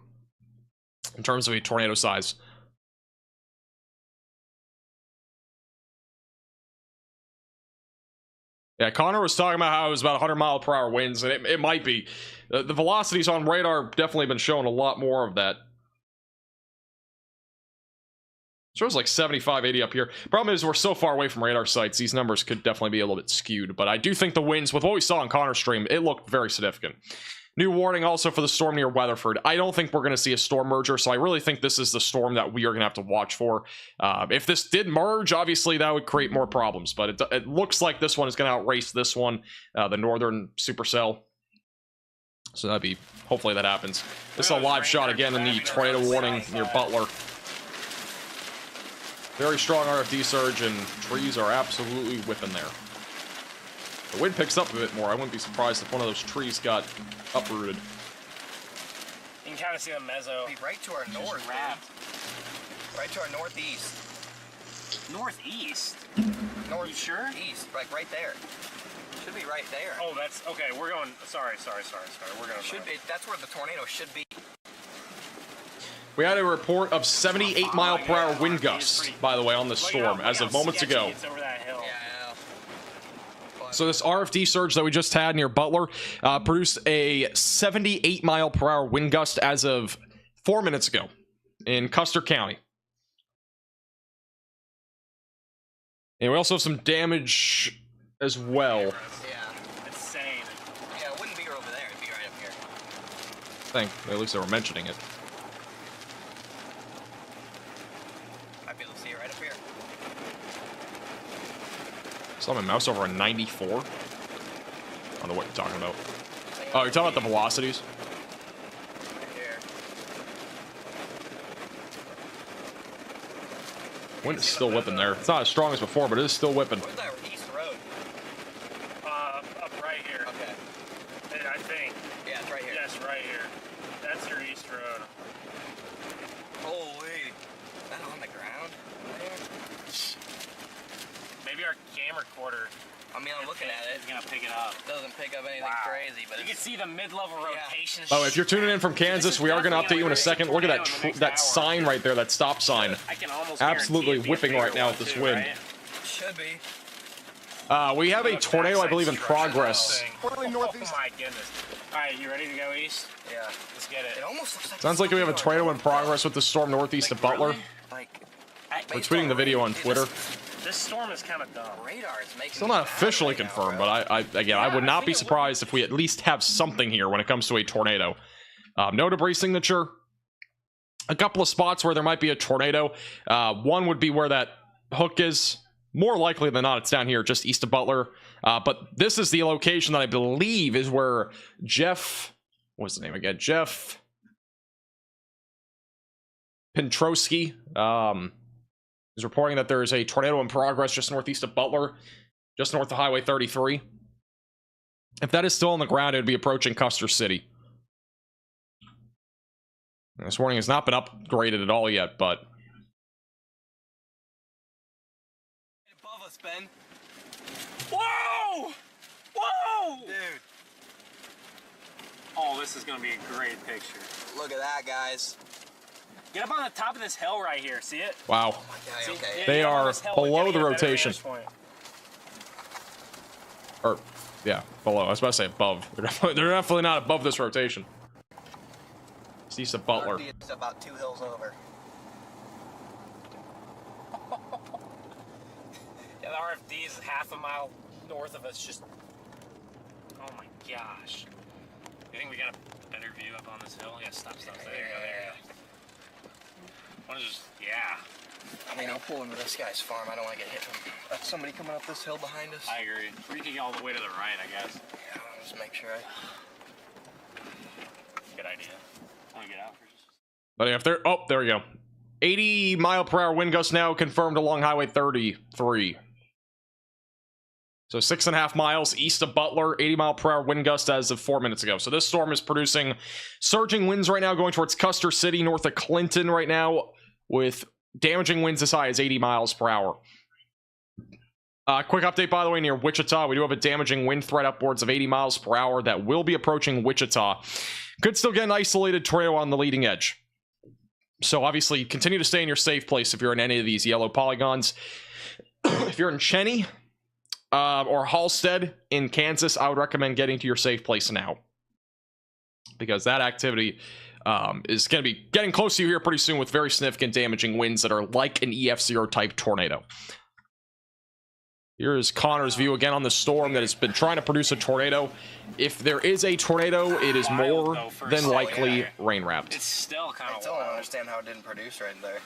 A: in terms of a tornado size. Yeah, Connor was talking about how it was about 100-mile-per-hour winds, and it might be. The velocities on radar definitely been showing a lot more of that. Shows like 75, 80 up here. Problem is, we're so far away from radar sites, these numbers could definitely be a little bit skewed. But I do think the winds, with what we saw on Connor's stream, it looked very significant. New warning also for the storm near Weatherford. I don't think we're going to see a storm merger, so I really think this is the storm that we are going to have to watch for. If this did merge, obviously that would create more problems, but it looks like this one is going to outrace this one, the northern supercell. So that'd be, hopefully that happens. This is a live shot again in the tornado warning near Butler. Very strong RFD surge, and trees are absolutely whipping there. The wind picks up a bit more. I wouldn't be surprised if one of those trees got uprooted.
E: You can kind of see the mezzo.
F: Be right to our north, dude. Right to our northeast.
E: Northeast?
F: North.
E: You sure?
F: East, like right there. Should be right there.
E: Oh, that's okay. We're going. Sorry. We're going.
F: Should be. That's where the tornado should be.
A: We had a report of 78-mile-per-hour wind gusts, by the way, on the storm as of moments ago.
E: It's over that hill.
F: Yeah, I know.
A: So this RFD surge that we just had near Butler produced a 78-mile-per-hour wind gust as of 4 minutes ago in Custer County. And we also have some damage as well.
F: Yeah.
E: Insane.
F: Yeah, it wouldn't be over there. It'd be right up here.
A: I think at least they were mentioning it.
F: Might be able to see it right up here.
A: Saw my mouse over a 94. I don't know what you're talking about. Oh, you're talking about the velocities?
F: Right here.
A: Wind is still whipping there. It's not as strong as before, but it is still whipping.
F: Where's that east road?
E: Up right here.
F: Okay.
E: I think.
F: Yeah, it's right here.
E: Yes, right here. That's your east road.
F: Holy. Is that on the ground?
E: Maybe our camera recorder.
F: I mean, I'm looking at it.
E: It's gonna pick it up.
F: Doesn't pick up anything crazy, but
E: You can see the mid-level rotation.
A: Oh, if you're tuning in from Kansas, we are going to update you in a second. Look at that sign right there, that stop sign.
E: I can almost
A: Absolutely
E: guarantee
A: whipping
E: it'd be a
A: right now
E: bigger
A: with this
E: one,
A: wind.
E: right?
F: should be.
A: We have a tornado, I believe, in progress.
E: Oh my goodness. Alright, you ready to go east?
F: Yeah.
E: Let's get it.
F: It almost looks like
A: Sounds like we have a tornado in progress with the storm northeast of Butler.
F: Like,
A: We're tweeting the video on Twitter.
E: This storm is kind of dumb.
F: Radar is making
A: Still
F: me
A: not
F: mad
A: officially
F: right now,
A: confirmed,
F: bro.
A: but I would
E: I
A: not
E: think
A: be
E: it
A: surprised if we at least have something here when it comes to a tornado. No debris signature. A couple of spots where there might be a tornado. One would be where that hook is. More likely than not, it's down here, just east of Butler. But this is the location that I believe is where Jeff... What's the name again? Jeff Pentrosky is reporting that there is a tornado in progress just northeast of Butler, just north of Highway 33. If that is still on the ground, it would be approaching Custer City. This warning has not been upgraded at all yet, but...
F: Above us, Ben.
E: Whoa! Whoa!
F: Dude,
E: Oh, this is gonna be a great picture.
F: look at that, guys.
E: Get up on the top of this hill right here. See it?
A: Wow.
F: Okay,
E: See?
F: okay.
E: Yeah,
A: They
E: get up on
A: are
E: this hill.
A: below
E: We're
A: the
E: getting a better
A: rotation.
E: vantage point.
A: Or, yeah, below. I was about to say above. They're definitely not above this rotation. It's east of Butler.
F: It's about 2 hills over.
E: Yeah, the RFD is half a mile north of us. Just, oh my gosh! You think we got a better view up on this hill? Yeah, stop. There you go. There you go. What is this? Yeah.
F: I mean, I'll pull into this guy's farm. I don't want to get hit from somebody coming up this hill behind us.
E: I agree. We can get all the way to the right, I guess.
F: Yeah, I'll just make sure I...
E: Good idea. Want to get out for just?
A: But yeah, if they're... Oh, there we go. 80-mile-per-hour wind gusts now confirmed along Highway 33. So 6.5 miles east of Butler, 80-mile-per-hour wind gust as of 4 minutes ago. So this storm is producing surging winds right now going towards Custer City, north of Clinton right now, with damaging winds as high as 80 miles per hour. Quick update, by the way, near Wichita. We do have a damaging wind threat upwards of 80 miles per hour that will be approaching Wichita. Could still get an isolated tornado on the leading edge. So obviously, continue to stay in your safe place if you're in any of these yellow polygons. If you're in Cheney or Halstead in Kansas, I would recommend getting to your safe place now, because that activity is going to be getting close to you here pretty soon with very significant damaging winds that are like an EF0 type tornado. Here is Connor's view again on the storm that has been trying to produce a tornado. If there is a tornado, it is more than likely rain wrapped.
E: It's still kind
F: I
E: of
F: still don't
E: wild.
F: understand how it didn't produce right there.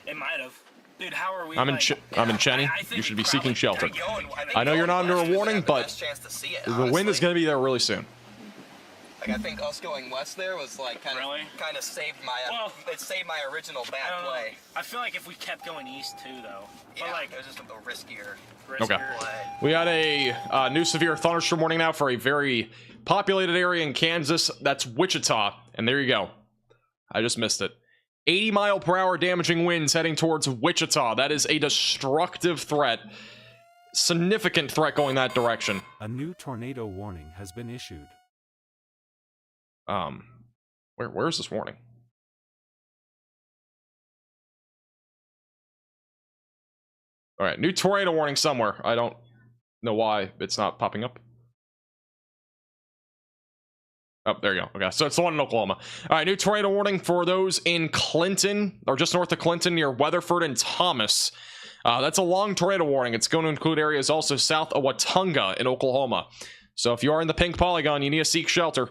E: It might have. Dude, how are we?
A: I'm in Cheney.
E: I think
A: You should
E: we
A: be seeking shelter.
F: I
A: I know you're not under a
F: west is
A: warning,
F: gonna have
A: but
F: the best chance to see it,
A: the wind is
F: honestly.
A: going to be there really soon.
F: Like, I think us going west there was like kind
E: Really?
F: of saved my
E: Well,
F: it saved my original
E: I
F: bad
E: don't know.
F: play.
E: I feel like if we kept going east too, though.
F: Yeah,
E: But like,
F: it was just a riskier
A: Okay.
F: play.
A: We had a new severe thunderstorm warning now for a very populated area in Kansas. That's Wichita. And there you go. I just missed it. 80-mile-per-hour damaging winds heading towards Wichita. That is a destructive threat. Significant threat going that direction.
G: A new tornado warning has been issued.
A: Where's this warning? All right, new tornado warning somewhere. I don't know why it's not popping up. Oh, there you go. Okay, so it's the one in Oklahoma. All right, new tornado warning for those in Clinton, or just north of Clinton, near Weatherford and Thomas. That's a long tornado warning. It's going to include areas also south of Watonga in Oklahoma. So if you are in the pink polygon, you need to seek shelter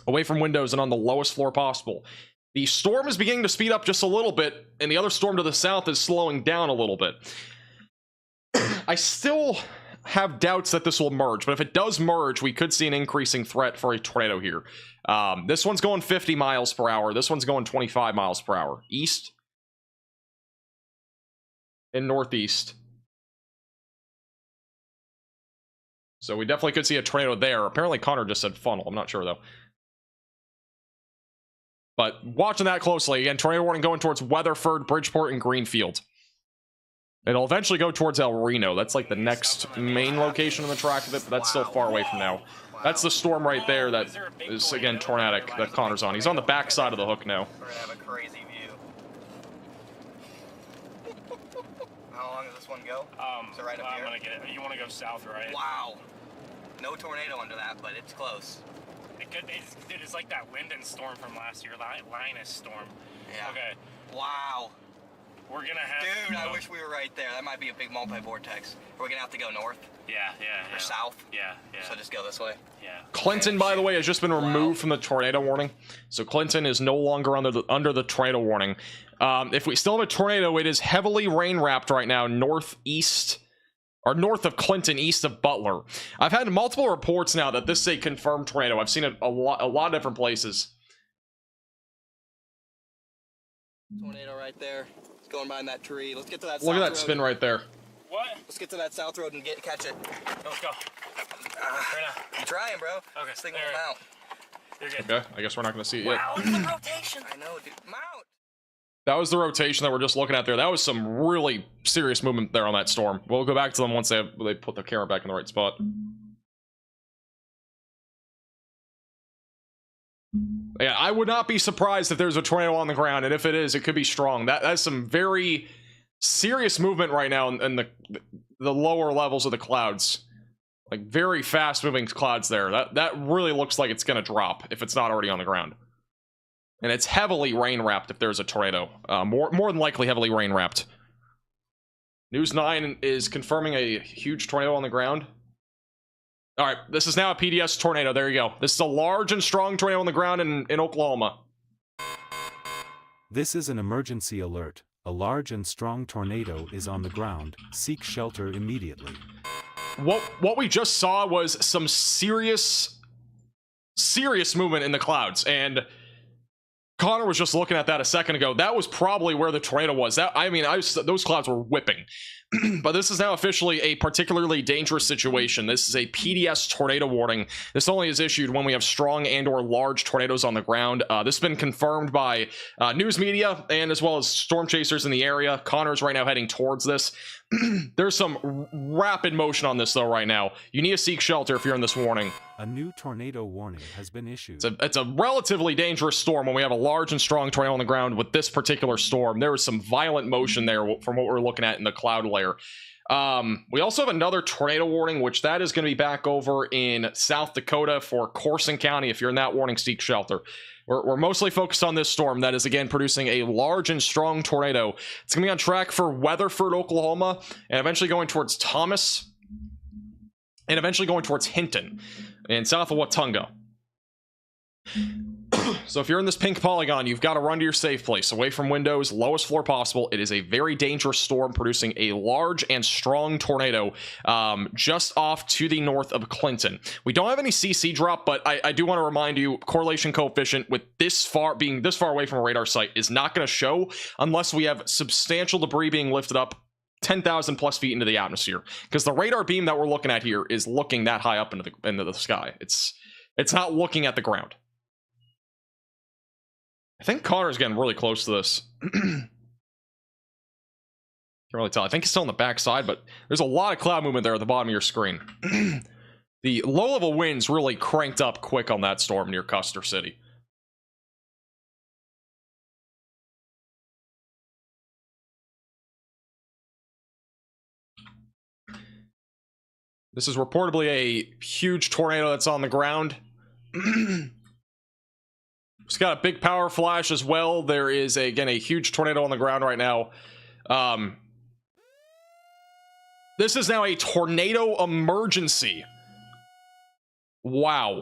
A: away from windows and on the lowest floor possible. The storm is beginning to speed up just a little bit, and the other storm to the south is slowing down a little bit. I still have doubts that this will merge, but if it does merge, we could see an increasing threat for a tornado here. This one's going 50 miles per hour. This one's going 25 miles per hour. East and northeast. So we definitely could see a tornado there. Apparently Connor just said funnel. I'm not sure, though. But watching that closely, again, tornado warning going towards Weatherford, Bridgeport, and Greenfield. It'll eventually go towards El Reno. That's like the next main location on the track of it, but that's still far away from now. That's the storm right there that is, again, tornadic that Connor's on. He's on the back side of the hook now.
F: We're gonna have a crazy view. How long does this one go? So right up
E: I'm
F: here?
E: gonna get it. You want to go south, right?
F: Wow. No tornado under that, but it's close.
E: Dude, it's like that wind and storm from last year, Linus storm.
F: Yeah.
E: Okay.
F: Wow.
E: We're gonna have
F: Dude,
E: to
F: I
E: go.
F: wish we were right there. That might be a big multi-vortex. Are we gonna have to go north
E: Yeah.
F: or south?
E: Yeah.
F: So just go this way.
E: Yeah.
A: Clinton, by the way, has just been removed from the tornado warning. So Clinton is no longer under the tornado warning. If we still have a tornado, it is heavily rain wrapped right now northeast or north of Clinton, east of Butler. I've had multiple reports now that this is a confirmed tornado. I've seen it a lot of different places.
F: Tornado right there. It's going behind that tree. Let's get to that
A: Look
F: south
A: at that
F: road.
A: spin right there.
E: What?
F: Let's get to that south road and catch it.
E: Let's go. Right now.
F: I'm trying, bro.
E: Okay,
F: This thing
E: there.
F: will mount.
E: You're good.
A: Okay, I guess we're not going to see it yet.
E: Wow, look at the rotation.
F: I know, dude. Mount!
A: That was the rotation that we're just looking at there. That was some really serious movement there on that storm. We'll go back to them once they put the camera back in the right spot. Yeah, I would not be surprised if there's a tornado on the ground, and if it is, it could be strong. That's some very serious movement right now in the lower levels of the clouds. Like very fast moving clouds there. That really looks like it's gonna drop if it's not already on the ground. And it's heavily rain wrapped if there's a tornado. More than likely heavily rain wrapped. News 9 is confirming a huge tornado on the ground. All right, this is now a PDS tornado. There you go. This is a large and strong tornado on the ground in Oklahoma.
G: This is an emergency alert. A large and strong tornado is on the ground. Seek shelter immediately.
A: What we just saw was some serious movement in the clouds, and Connor was just looking at that a second ago. That was probably where the tornado was. Those clouds were whipping. But this is now officially a particularly dangerous situation. This is a PDS tornado warning. This only is issued when we have strong and or large tornadoes on the ground. This has been confirmed by news media and as well as storm chasers in the area. Connor's right now heading towards this. There's some rapid motion on this though right now. You need to seek shelter if you're in this warning.
G: A new tornado warning has been issued.
A: It's a relatively dangerous storm when we have a large and strong tornado on the ground with this particular storm. There was some violent motion there from what we're looking at in the cloud layer. We also have another tornado warning, which that is going to be back over in South Dakota for Corson County. If you're in that warning, seek shelter. We're mostly focused on this storm that is again producing a large and strong tornado. It's going to be on track for Weatherford, Oklahoma, and eventually going towards Thomas, and eventually going towards Hinton, and south of Watunga. So if you're in this pink polygon, you've got to run to your safe place, away from windows, lowest floor possible. It is a very dangerous storm producing a large and strong tornado just off to the north of Clinton. We don't have any CC drop, but I do want to remind you, correlation coefficient with being this far away from a radar site is not going to show unless we have substantial debris being lifted up 10,000 plus feet into the atmosphere, because the radar beam that we're looking at here is looking that high up into the sky. It's not looking at the ground. I think Connor's getting really close to this. Can't really tell. I think he's still on the back side, but there's a lot of cloud movement there at the bottom of your screen. The low-level winds really cranked up quick on that storm near Custer City. This is reportedly a huge tornado that's on the ground. It's got a big power flash as well. There is, again, a huge tornado on the ground right now. This is now a tornado emergency. Wow.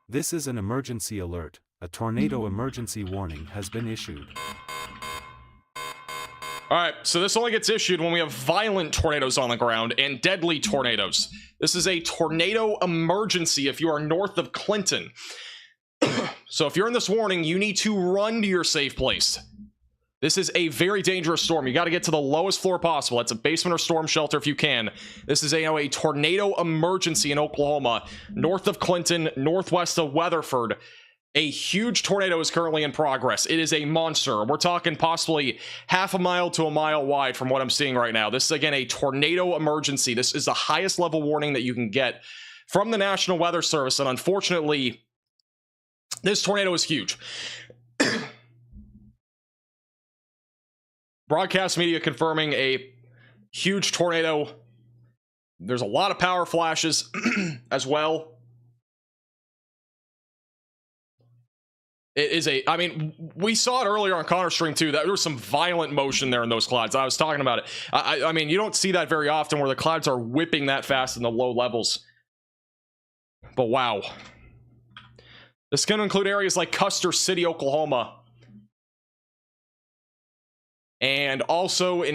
G: This is an emergency alert. A tornado emergency warning has been issued.
A: All right, so this only gets issued when we have violent tornadoes on the ground and deadly tornadoes. This is a tornado emergency if you are north of Clinton. So if you're in this warning, you need to run to your safe place. This is a very dangerous storm. You got to get to the lowest floor possible. That's a basement or storm shelter if you can. This is a tornado emergency in Oklahoma, north of Clinton, northwest of Weatherford. A huge tornado is currently in progress. It is a monster. We're talking possibly half a mile to a mile wide from what I'm seeing right now. This is, again, a tornado emergency. This is the highest level warning that you can get from the National Weather Service, and unfortunately, this tornado is huge. Broadcast media confirming a huge tornado. There's a lot of power flashes as well. It is a, I mean, we saw it earlier on Connor stream too, that there was some violent motion there in those clouds. I was talking about it. I mean, you don't see that very often where the clouds are whipping that fast in the low levels. But wow. This is going to include areas like Custer City, Oklahoma. And also it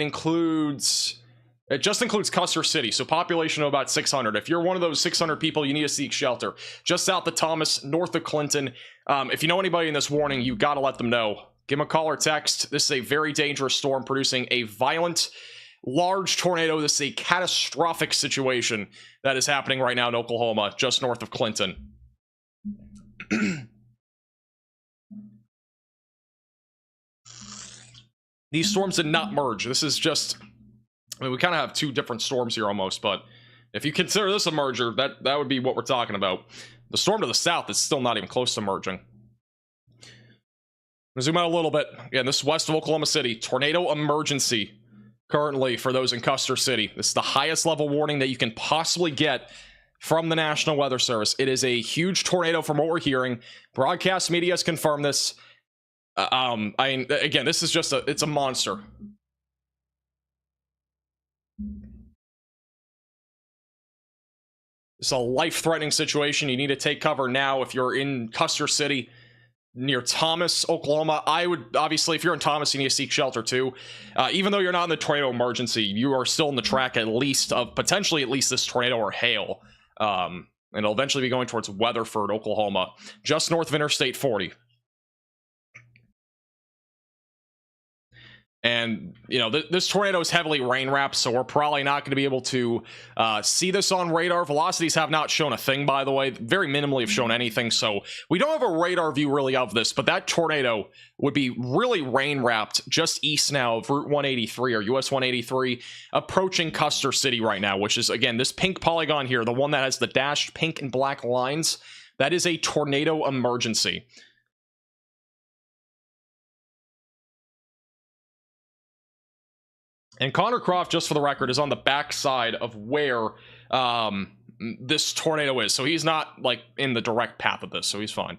A: just includes Custer City, so population of about 600. If you're one of those 600 people, you need to seek shelter. Just south of Thomas, north of Clinton. If you know anybody in this warning, you got to let them know. Give them a call or text. This is a very dangerous storm producing a violent, large tornado. This is a catastrophic situation that is happening right now in Oklahoma, just north of Clinton. These storms did not merge. This is just, I mean, we kind of have two different storms here almost, but if you consider this a merger, that would be what we're talking about. The storm to the south is still not even close to merging. Zoom out a little bit. Again, this is west of Oklahoma City. Tornado emergency currently for those in Custer City. This is the highest level warning that you can possibly get from the National Weather Service. It is a huge tornado from what we're hearing. Broadcast media has confirmed this. I mean, again, this is just it's a monster. It's a life-threatening situation. You need to take cover now if you're in Custer City, near Thomas, Oklahoma. I would, obviously, if you're in Thomas, you need to seek shelter too. Even though you're not in the tornado emergency, you are still in the track at least of, potentially at least this tornado or hail. And it'll eventually be going towards Weatherford, Oklahoma, just north of Interstate 40. And, you know, this tornado is heavily rain wrapped, so we're probably not going to be able to see this on radar. Velocities have not shown a thing, by the way. Very minimally have shown anything, so we don't have a radar view really of this, but that tornado would be really rain wrapped just east now of Route 183 or US 183, approaching Custer City right now, which is, again, this pink polygon here, the one that has the dashed pink and black lines. That is a tornado emergency. And Connor Croft, just for the record, is on the backside of where this tornado is. So he's not, like, in the direct path of this, so he's fine.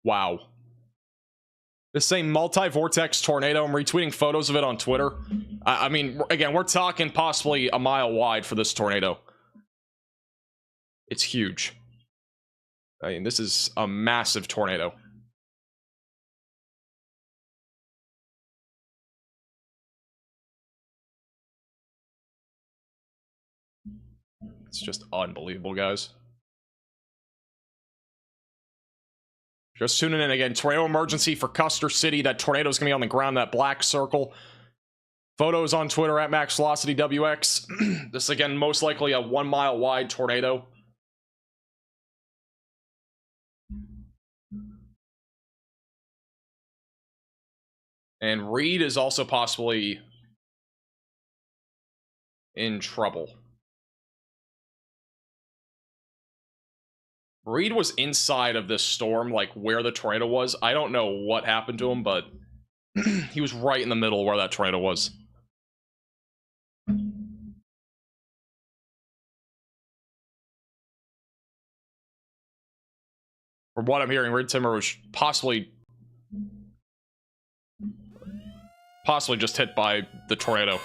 A: Wow. This same multi-vortex tornado, I'm retweeting photos of it on Twitter. I mean, again, we're talking possibly a mile wide for this tornado. It's huge. I mean, this is a massive tornado. It's just unbelievable, guys. Just tuning in again. Tornado emergency for Custer City. That tornado is going to be on the ground, that black circle. Photos on Twitter at MaxVelocityWX. This, again, most likely a 1 mile wide tornado. And Reed is also possibly in trouble. Reed was inside of this storm, like where the tornado was. I don't know what happened to him, but he was right in the middle where that tornado was. From what I'm hearing, Reed Timmer was possibly just hit by the tornado.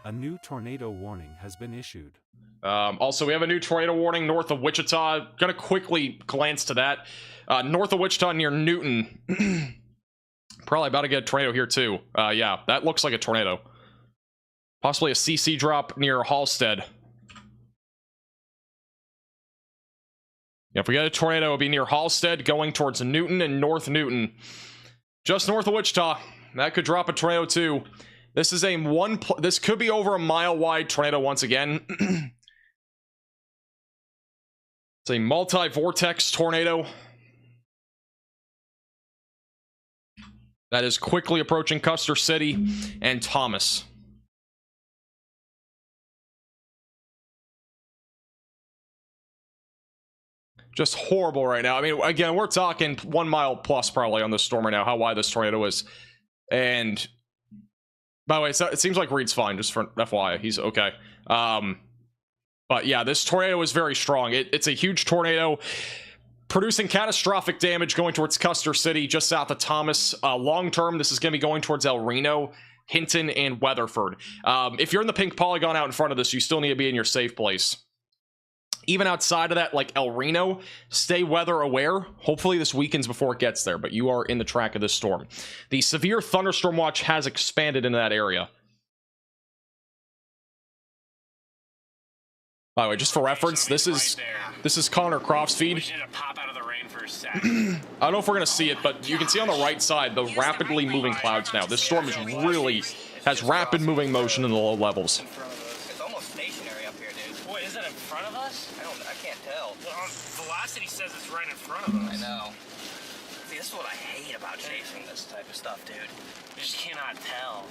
G: A new tornado warning has been issued.
A: Also, we have a new tornado warning north of Wichita. Gonna quickly glance to that. North of Wichita near Newton. Probably about to get a tornado here too. Yeah, that looks like a tornado. Possibly a CC drop near Halstead. Yeah, if we get a tornado, it'll be near Halstead going towards Newton and North Newton. Just north of Wichita. That could drop a tornado too. This is this could be over a mile wide tornado once again. It's a multi-vortex tornado that is quickly approaching Custer City and Thomas. Just horrible right now. I mean, again, we're talking 1 mile plus probably on this storm right now, how wide this tornado is. And by the way, it seems like Reed's fine, just for FYI. He's okay. But yeah, this tornado is very strong. It's a huge tornado, producing catastrophic damage going towards Custer City, just south of Thomas. Long term, this is going to be going towards El Reno, Hinton, and Weatherford. If you're in the pink polygon out in front of this, you still need to be in your safe place. Even outside of that, like El Reno, stay weather aware. Hopefully this weakens before it gets there, but you are in the track of this storm. The severe thunderstorm watch has expanded into that area. By the way, just for reference, this is Connor Croft's feed.
E: We should pop out of the rain for a sec.
A: I don't know if we're gonna see it, but you can see on the right side the rapidly moving clouds now. This storm has rapid moving motion in the low levels.
F: It's almost stationary up here, dude.
E: What, is it in front of us?
F: I can't tell.
E: Well, velocity says it's right in front of us.
F: I know. See, this is what I hate about chasing this type of stuff, dude.
E: You just cannot tell.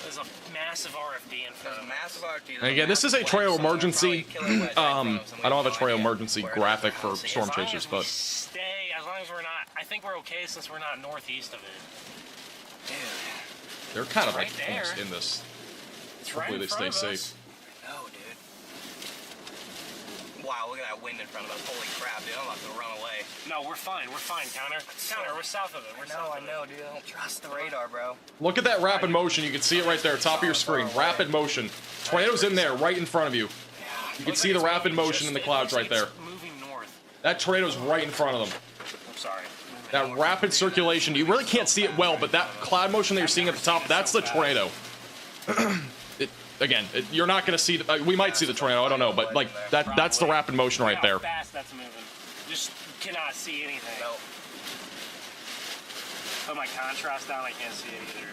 E: There's a massive RFD in front of us.
F: Massive RFD.
A: And again, this is a tornado emergency. I don't have a tornado emergency graphic for storm chasers, but
E: Stay, as long as we're not, I think we're okay since we're not northeast of it.
F: Dude.
A: they're kind of
E: Right
A: like
E: there.
A: almost in this.
E: It's right
A: Hopefully
E: in
A: they
E: front
A: stay
E: of us.
A: safe.
F: No, dude. Wow, look at that wind in front of us. Holy crap, dude. I'm about to run away.
E: No, we're fine, Connor. Connor, we're south of it. We're south of it.
F: I know, dude. I don't trust the radar, bro.
A: Look at that rapid motion. You can see it right there, top of your screen. Rapid motion. Tornado's in there, right in front of you. You can see the rapid motion in the clouds right there.
E: Moving north.
A: That tornado's right in front of them.
E: I'm sorry.
A: That rapid circulation, you really can't see it well, but that cloud motion that you're seeing at the top, that's the tornado. You're not going to see, we might see the tornado, I don't know, but like that's the rapid motion right there.
E: How fast that's moving. Just cannot see anything.
F: No.
E: Put my contrast down, I can't see it either.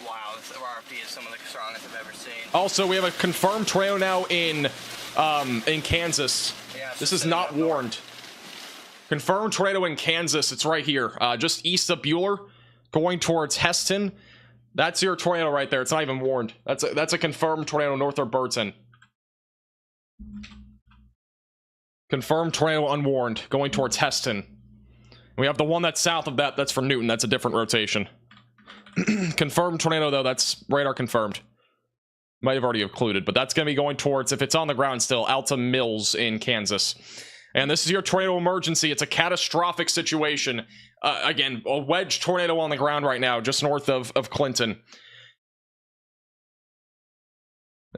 F: Wow, this RFD is some of the strongest I've ever seen.
A: Also, we have a confirmed tornado now in Kansas.
F: Yeah,
A: This is not warned. Confirmed tornado in Kansas. It's right here, just east of Bueller, going towards Heston. That's your tornado right there. It's not even warned. That's a confirmed tornado north of Burton. Confirmed tornado unwarned, going towards Heston. We have the one that's south of that. That's for Newton. That's a different rotation. Confirmed tornado though. That's radar confirmed. Might have already included, but that's going to be going towards, if it's on the ground still, Alta Mills in Kansas. And this is your tornado emergency. It's a catastrophic situation. Again, a wedge tornado on the ground right now, just north of Clinton.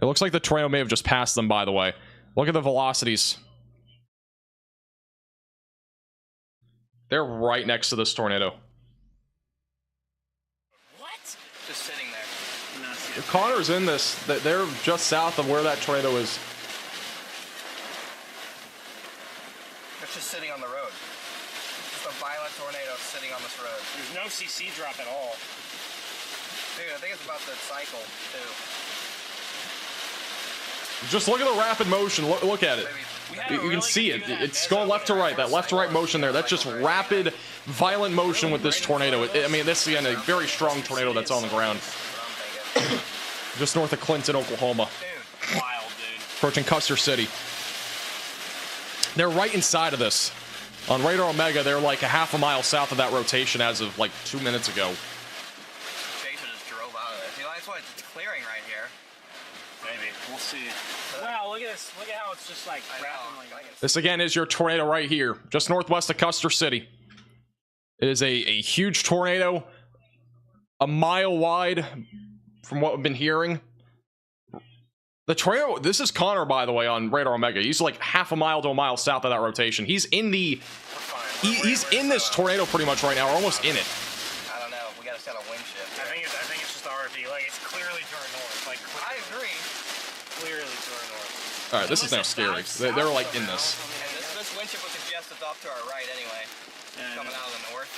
A: It looks like the tornado may have just passed them, by the way. Look at the velocities. They're right next to this tornado.
E: What?
F: Just sitting there.
A: Connor's in this. They're just south of where that tornado is.
F: It's just sitting on the road. Just a violent tornado sitting on this road.
E: There's no CC drop at all.
F: Dude, I think it's about to cycle, too.
A: Just look at the rapid motion. Look at it. You can see it. It's going left to right. That left to right motion there. That's just rapid, violent motion with this tornado. I mean, this is again a very strong tornado that's on the ground. Just north of Clinton, Oklahoma.
E: Dude. Wild, dude.
A: Approaching Custer City. They're right inside of this. On Radar Omega, they're like a half a mile south of that rotation as of like 2 minutes ago.
F: Jason just drove out of it. You know, that's why it's clearing right here.
E: Maybe. We'll see. Wow, look at this. Look at how it's just like rapidly.
A: This again is your tornado right here, just northwest of Custer City. It is a huge tornado, a mile wide from what we've been hearing. The tornado, this is Connor, by the way, on Radar Omega. He's like half a mile to a mile south of that rotation. He's in the, he's in this tornado pretty much right now, or almost in it.
F: I don't know. We gotta set a wind shift.
E: I think it's just RFD. Like, it's clearly to our north. Like,
F: I agree.
E: clearly to our north.
A: All right, this is now scary. They're like in this.
F: And this wind shift would suggest it's off to our right anyway. Coming out of the north.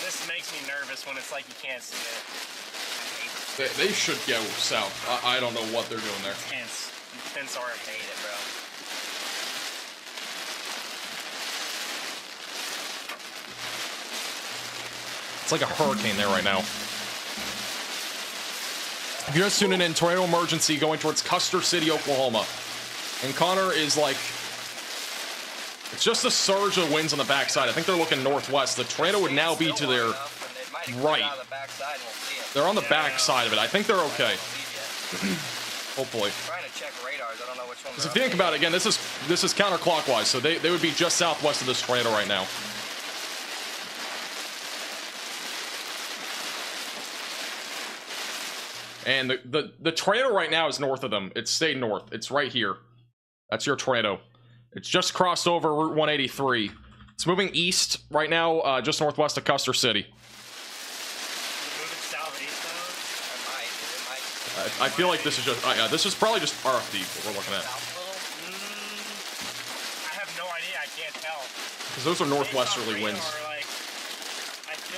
E: This makes me nervous when it's like you can't see it.
A: They should go south. I don't know what they're doing there.
E: Intense RFD.
F: Hate it, bro.
A: It's like a hurricane there right now. If you're just tuning in, tornado emergency going towards Custer City, Oklahoma. And Connor is like, it's just a surge of winds on the backside. I think they're looking northwest. The tornado would now be to their right. They're on the backside of it. I think they're okay. Hopefully.
F: Trying to check radars. I don't know which one.
A: Because if you think about it, again, this is counterclockwise, so they would be just southwest of this tornado right now. And the tornado right now is north of them. It's stayed north. It's right here. That's your tornado. It's just crossed over Route 183. It's moving east right now, just northwest of Custer City. I feel like this is just, yeah, this is probably just RFD what we're looking at.
E: I have no idea. I can't tell.
A: Because those are northwesterly winds.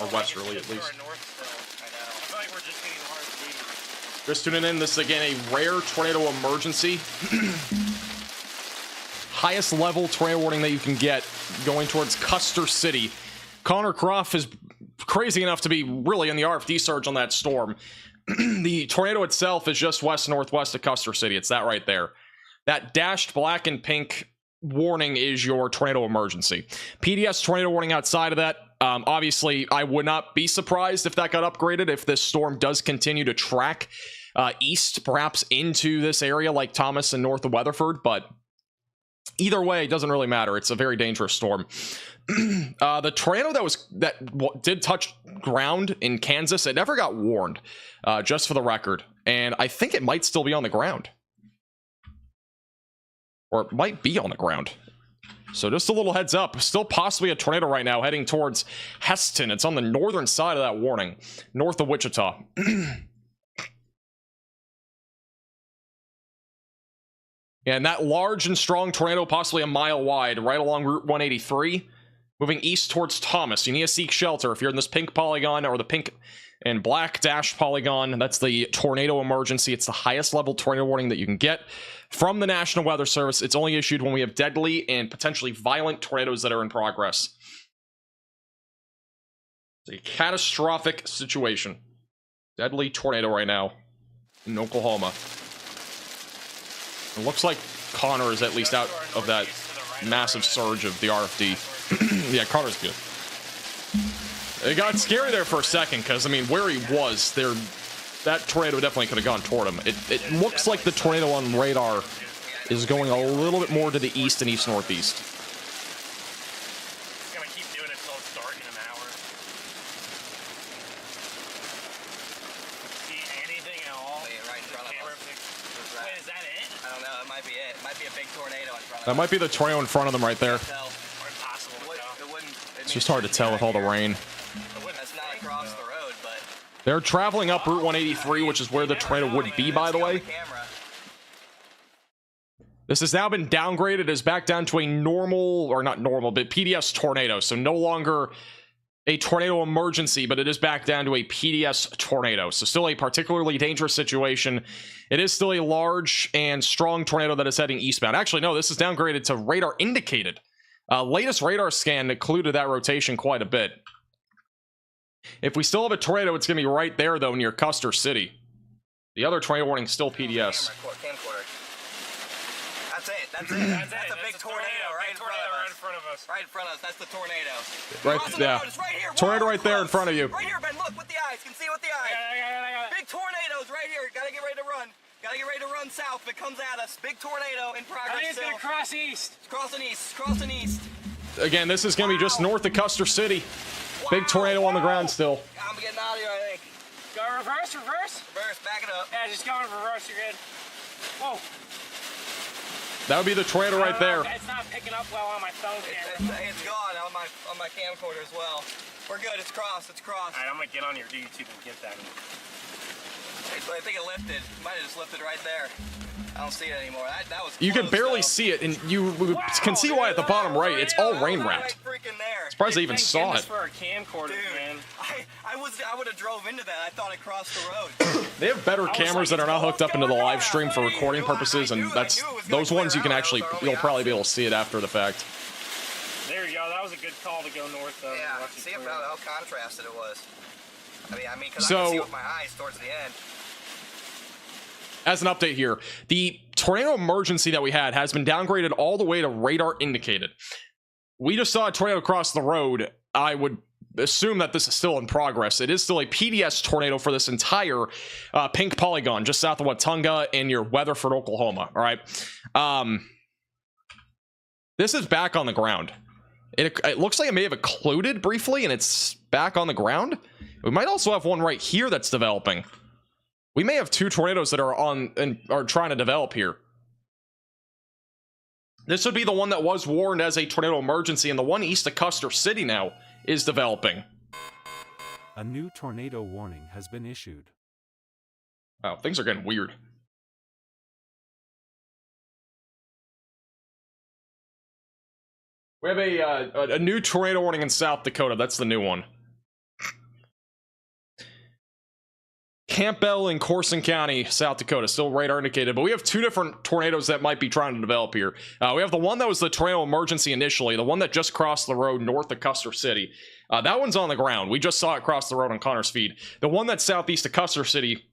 A: Or westerly, at least.
E: I feel like we're just getting RFD.
A: Just tuning in, this is again a rare tornado emergency. Highest level tornado warning that you can get going towards Custer City. Connor Croft is crazy enough to be really in the RFD surge on that storm. The tornado itself is just west-northwest of Custer City. It's that right there. That dashed black and pink warning is your tornado emergency. PDS tornado warning outside of that. Obviously, I would not be surprised if that got upgraded, if this storm does continue to track east, perhaps into this area like Thomas and north of Weatherford, but either way, it doesn't really matter. It's a very dangerous storm. The tornado that did touch ground in Kansas, it never got warned, just for the record. And I think it might still be on the ground. Or it might be on the ground. So just a little heads up. Still possibly a tornado right now heading towards Heston. It's on the northern side of that warning, north of Wichita. And that large and strong tornado, possibly a mile wide, right along Route 183, moving east towards Thomas. You need to seek shelter if you're in this pink polygon or the pink and black dashed polygon. That's the tornado emergency. It's the highest level tornado warning that you can get from the National Weather Service. It's only issued when we have deadly and potentially violent tornadoes that are in progress. It's a catastrophic situation. Deadly tornado right now in Oklahoma. It looks like Connor is at least out of that massive surge of the RFD. Yeah, Connor's good. It got scary there for a second, because, I mean, where he was, that tornado definitely could have gone toward him. It looks like the tornado on radar is going a little bit more to the east and east-northeast.
E: It's gonna keep doing it until it's dark in an hour. See anything at all?
F: Right in front of us.
E: Wait, is that it?
F: I don't know. It might be it. It might be a big tornado in front of us.
A: That might be the tornado in front of them right there.
E: Or impossible to tell.
A: It's just hard to tell with all the rain.
F: That's not across the road, but
A: They're traveling up Route 183, which is where the tornado would be, by the way. This has now been downgraded as back down to a normal, or not normal, but PDS tornado. So no longer a tornado emergency, but it is back down to a PDS tornado. So still a particularly dangerous situation. It is still a large and strong tornado that is heading eastbound. Actually, no, this is downgraded to radar indicated. Latest radar scan included that rotation quite a bit. If we still have a tornado, it's going to be right there, though, near Custer City. The other tornado warning is still PDS.
F: Camcorder. That's it. That's a big tornado right in front of us. Right in front of us. That's the tornado.
A: Right, yeah.
F: It's right here.
A: Tornado right there in front of you.
F: Right here, Ben. Look with the eyes. You can see it with the eyes. Big tornadoes right here. Gotta get ready to run. Gotta get ready to run south. If it comes at us. Big tornado in progress.
E: I think it's gonna cross east.
F: It's crossing east. It's crossing east.
A: Again, this is going to be just north of Custer City. Big tornado on the ground still.
F: I'm getting out of here, I think.
E: Go reverse.
F: Reverse, back it up.
E: Yeah, just go in reverse. You're good. Whoa.
A: That would be the tornado right there.
E: It's not picking up well on my phone camera.
F: It's gone on my camcorder as well. We're good. It's crossed. It's crossed.
E: All right, I'm gonna get on your YouTube and get that.
F: I think it lifted. Might have just lifted right there. I don't see it anymore. That was.
A: You can
F: close,
A: barely
F: though.
A: see it, and you can see why at the bottom right. It's all rain wrapped.
F: Freaking there.
A: Surprised they even saw it.
E: For our camcorder, man.
F: I would have drove into that. I thought it crossed the road.
A: They have better cameras that are not hooked up into the live stream for recording purposes, and those ones you can actually, you'll probably be able to see it after the fact.
E: There you go. That was a good call to go north.
F: Yeah. See how contrasted it was. I mean, because
A: So-
F: I can see with my eyes towards the end.
A: As an update here, the tornado emergency that we had has been downgraded all the way to radar indicated. We just saw a tornado cross the road. I would assume that this is still in progress. It is still a PDS tornado for this entire pink polygon just south of Watunga in your Weatherford, Oklahoma. All right. This is back on the ground. It looks like it may have occluded briefly and it's back on the ground. We might also have one right here that's developing. We may have two tornadoes that are on and are trying to develop here. This would be the one that was warned as a tornado emergency, and the one east of Custer City now is developing.
G: A new tornado warning has been issued.
A: Wow, things are getting weird. We have a new tornado warning in South Dakota. That's the new one. Campbell in Corson County, South Dakota, still radar indicated, but we have two different tornadoes that might be trying to develop here. We have the one that was the tornado emergency initially, the one that just crossed the road north of Custer City. That one's on the ground. We just saw it cross the road on Connor's feed. The one that's southeast of Custer City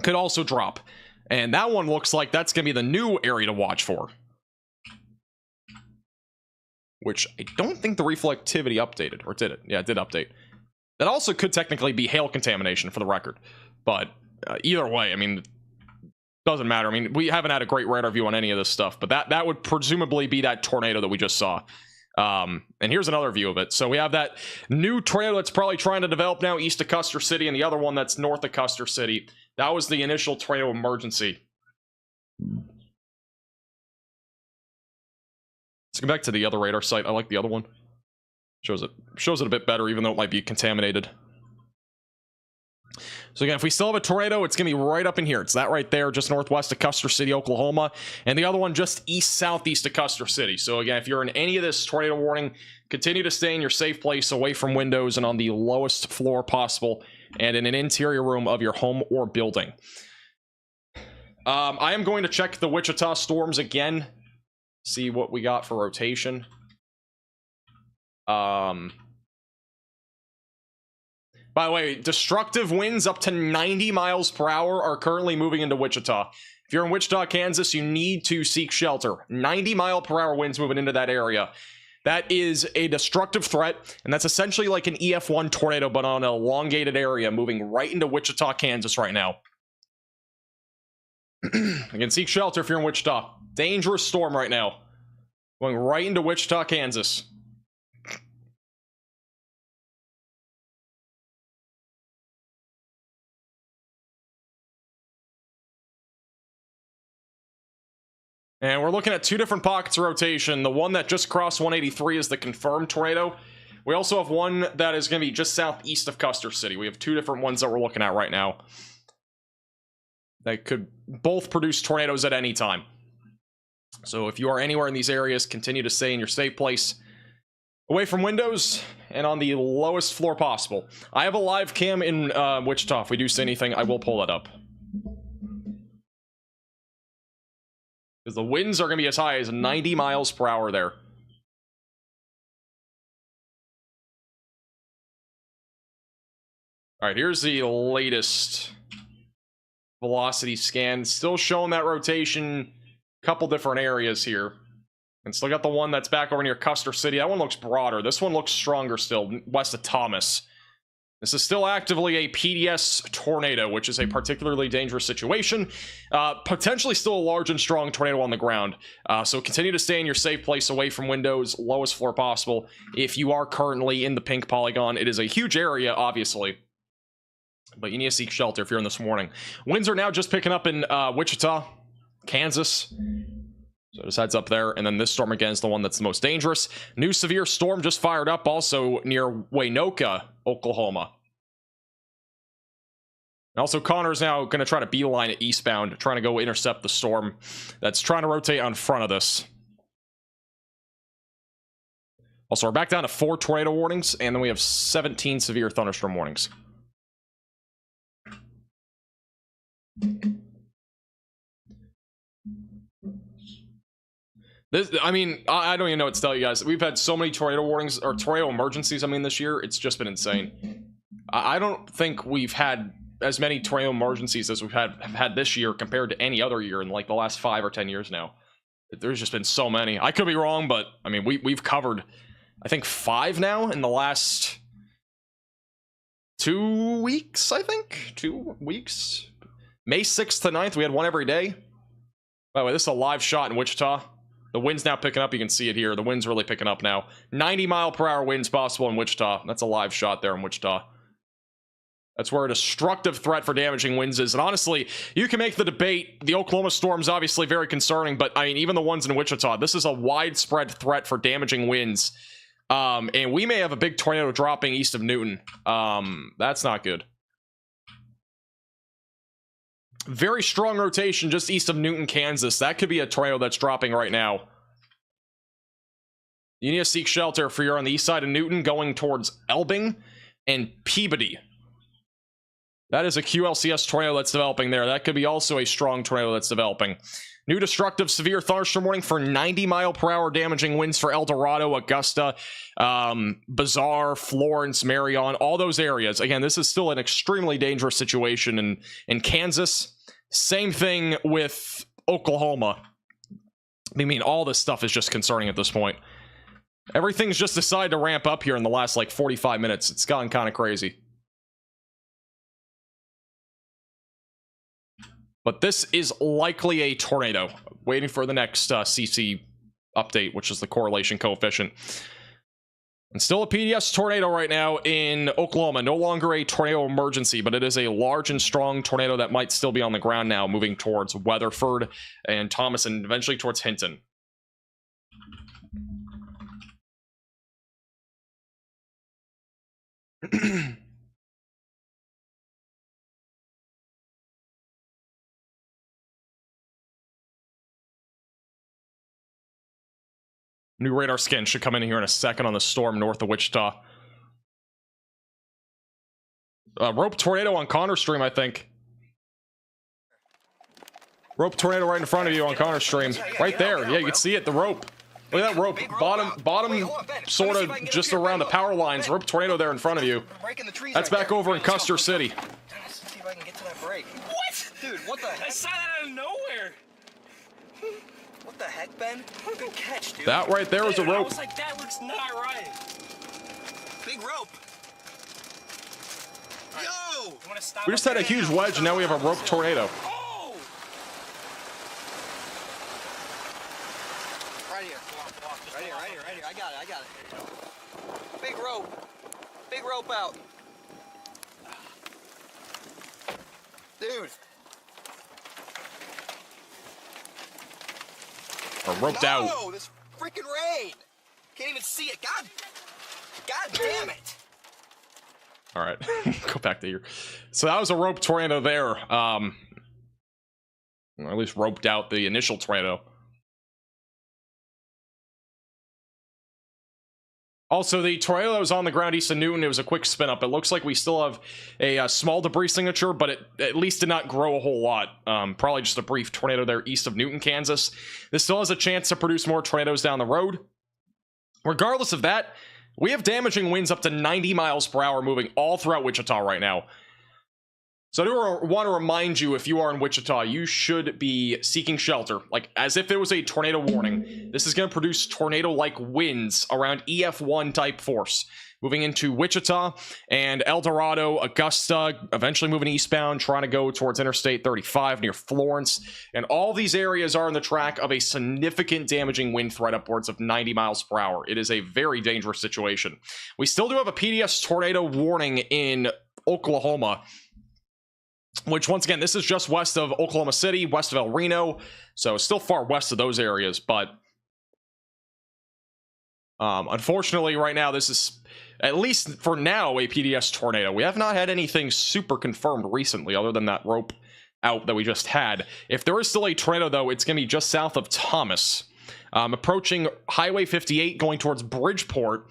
A: could also drop, and that one looks like that's going to be the new area to watch for. Which I don't think the reflectivity updated, or did it? Yeah, it did update. That also could technically be hail contamination for the record, but either way, I mean, doesn't matter. I mean, we haven't had a great radar view on any of this stuff, but that would presumably be that tornado that we just saw. And here's another view of it. So we have that new tornado that's probably trying to develop now east of Custer City, and the other one that's north of Custer City. That was the initial tornado emergency. Let's go back to the other radar site. I like the other one. Shows it a bit better, even though it might be contaminated. So again, if we still have a tornado, it's gonna be right up in here. It's that right there, just northwest of Custer City, Oklahoma, and the other one just southeast of Custer City. So again, if you're in any of this tornado warning, continue to stay in your safe place, away from windows and on the lowest floor possible, and in an interior room of your home or building. I am going to check the Wichita storms again, see what we got for rotation. By the way, destructive winds up to 90 miles per hour are currently moving into Wichita. If you're in Wichita, Kansas, you need to seek shelter. 90 mile per hour winds moving into that area. That is a destructive threat, and that's essentially like an EF1 tornado, but on an elongated area, moving right into Wichita, Kansas right now. Again, seek shelter if you're in Wichita. Dangerous storm right now. Going right into Wichita, Kansas. And we're looking at two different pockets of rotation. The one that just crossed 183 is the confirmed tornado. We also have one that is going to be just southeast of Custer City. We have two different ones that we're looking at right now. That could both produce tornadoes at any time. So if you are anywhere in these areas, continue to stay in your safe place, away from windows, and on the lowest floor possible. I have a live cam in Wichita. If we do see anything, I will pull that up. Because the winds are going to be as high as 90 miles per hour there. All right, here's the latest velocity scan. Still showing that rotation, couple different areas here. And still got the one that's back over near Custer City. That one looks broader. This one looks stronger still, west of Thomas. This is still actively a PDS tornado, which is a particularly dangerous situation. Potentially still a large and strong tornado on the ground. So continue to stay in your safe place, away from windows, lowest floor possible. If you are currently in the pink polygon, it is a huge area, obviously. But you need to seek shelter if you're in this morning. Winds are now just picking up in Wichita, Kansas. So just heads up there. And then this storm again is the one that's the most dangerous. New severe storm just fired up also near Waynoka, Oklahoma. And also Connor's now going to try to beeline it eastbound, trying to go intercept the storm that's trying to rotate on front of this. Also, we're back down to 4 tornado warnings, and then we have 17 severe thunderstorm warnings. This, I mean, I don't even know what to tell you guys. We've had so many tornado warnings, or tornado emergencies, I mean, this year. It's just been insane. I don't think we've had as many tornado emergencies as we've had this year compared to any other year in like the last 5 or 10 years now. There's just been so many. I could be wrong, but I mean, we've covered, I think, 5 now in the last 2 weeks, I think. 2 weeks. May 6th to 9th, we had one every day. By the way, this is a live shot in Wichita. The wind's now picking up. You can see it here. The wind's really picking up now. 90-mile-per-hour winds possible in Wichita. That's a live shot there in Wichita. That's where a destructive threat for damaging winds is. And honestly, you can make the debate. The Oklahoma storm's obviously very concerning, but I mean, even the ones in Wichita, this is a widespread threat for damaging winds. And we may have a big tornado dropping east of Newton. That's not good. Very strong rotation just east of Newton, Kansas. That could be a tornado that's dropping right now. You need to seek shelter if you're on the east side of Newton going towards Elbing and Peabody. That is a QLCS tornado that's developing there. That could be also a strong tornado that's developing. New destructive severe thunderstorm warning for 90-mile-per-hour damaging winds for El Dorado, Augusta, Bizarre, Florence, Marion, all those areas. Again, this is still an extremely dangerous situation in Kansas. Same thing with Oklahoma. I mean, all this stuff is just concerning at this point. Everything's just decided to ramp up here in the last, like, 45 minutes. It's gotten kind of crazy. But this is likely a tornado. Waiting for the next CC update, which is the correlation coefficient. And still a PDS tornado right now in Oklahoma. No longer a tornado emergency, but it is a large and strong tornado that might still be on the ground now, moving towards Weatherford and Thomas and eventually towards Hinton. New radar scan should come in here in a second on the storm north of Wichita. Rope tornado on Connor Stream, I think. Rope tornado right in front of you on Connor Stream. Right there. Yeah, you can see it, the rope. Look at that rope. Bottom sort of just around the power lines. Rope tornado there in front of you. That's back over in Custer City.
F: Let's see if I can get to that break.
E: What?
F: Dude, what the heck?
E: I saw that out of nowhere.
F: What the heck, Ben? Good catch, dude.
A: That right there was a
E: Dude, I
A: rope.
E: was like, that looks not right.
F: Big rope. Yo!
E: You wanna stop
A: We just
E: up
A: had a
E: there?
A: huge wedge, and now we have a rope tornado.
E: Oh!
F: Right here. Right here, right here, right here. I got it. Big rope. Big rope out. Dude.
A: Or roped out.
F: No, this freaking rain. Can't even see it. God damn it.
A: All right, go back to here. So that was a rope tornado there. Or at least roped out the initial tornado. Also, the tornado that was on the ground east of Newton, it was a quick spin up. It looks like we still have a small debris signature, but it at least did not grow a whole lot. Probably just a brief tornado there east of Newton, Kansas. This still has a chance to produce more tornadoes down the road. Regardless of that, we have damaging winds up to 90 miles per hour moving all throughout Wichita right now. So I do want to remind you, if you are in Wichita, you should be seeking shelter, like as if it was a tornado warning. This is going to produce tornado-like winds around EF1 type force, moving into Wichita and El Dorado, Augusta, eventually moving eastbound, trying to go towards Interstate 35 near Florence. And all these areas are in the track of a significant damaging wind threat upwards of 90 miles per hour. It is a very dangerous situation. We still do have a PDS tornado warning in Oklahoma, which, once again, this is just west of Oklahoma City, west of El Reno, so still far west of those areas, but unfortunately, right now, this is, at least for now, a PDS tornado. We have not had anything super confirmed recently, other than that rope out that we just had. If there is still a tornado, though, it's going to be just south of Thomas, approaching Highway 58, going towards Bridgeport,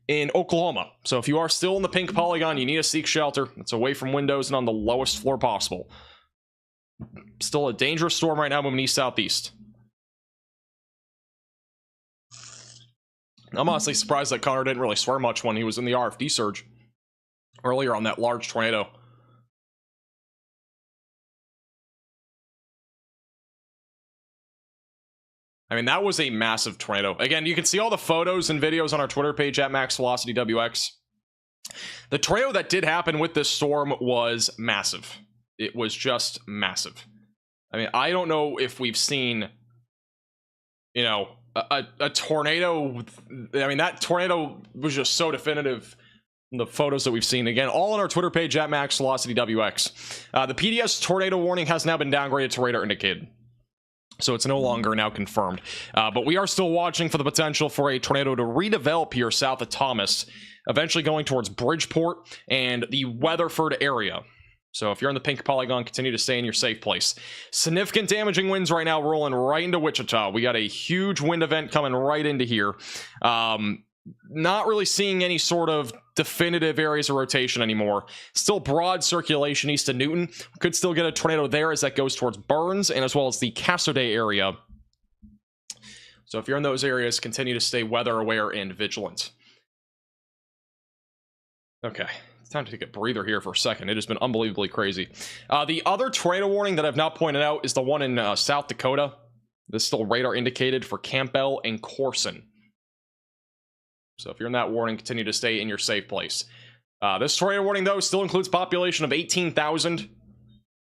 A: in Oklahoma. So if you are still in the pink polygon, you need to seek shelter. It's away from windows and on the lowest floor possible. Still a dangerous storm right now, moving east-southeast. I'm honestly surprised that Connor didn't really swear much when he was in the RFD surge earlier on that large tornado. I mean, that was a massive tornado. Again, you can see all the photos and videos on our Twitter page at MaxVelocityWX. The tornado that did happen with this storm was massive. It was just massive. I mean, I don't know if we've seen, you know, a tornado. I mean, that tornado was just so definitive in the photos that we've seen. Again, all on our Twitter page at Max Velocity WX. The PDS tornado warning has now been downgraded to radar indicated. So it's no longer now confirmed. But we are still watching for the potential for a tornado to redevelop here south of Thomas, eventually going towards Bridgeport and the Weatherford area. So if you're in the pink polygon, continue to stay in your safe place. Significant damaging winds right now rolling right into Wichita. We got a huge wind event coming right into here. Not really seeing any sort of definitive areas of rotation anymore. Still broad circulation east of Newton. Could still get a tornado there as that goes towards Burns and as well as the Castleday area. So if you're in those areas, continue to stay weather aware and vigilant. Okay, it's time to take a breather here for a second. It has been unbelievably crazy. The other tornado warning that I've not pointed out is the one in South Dakota. This is still radar indicated for Campbell and Corson. So if you're in that warning, continue to stay in your safe place. This tornado warning, though, still includes population of 18,000.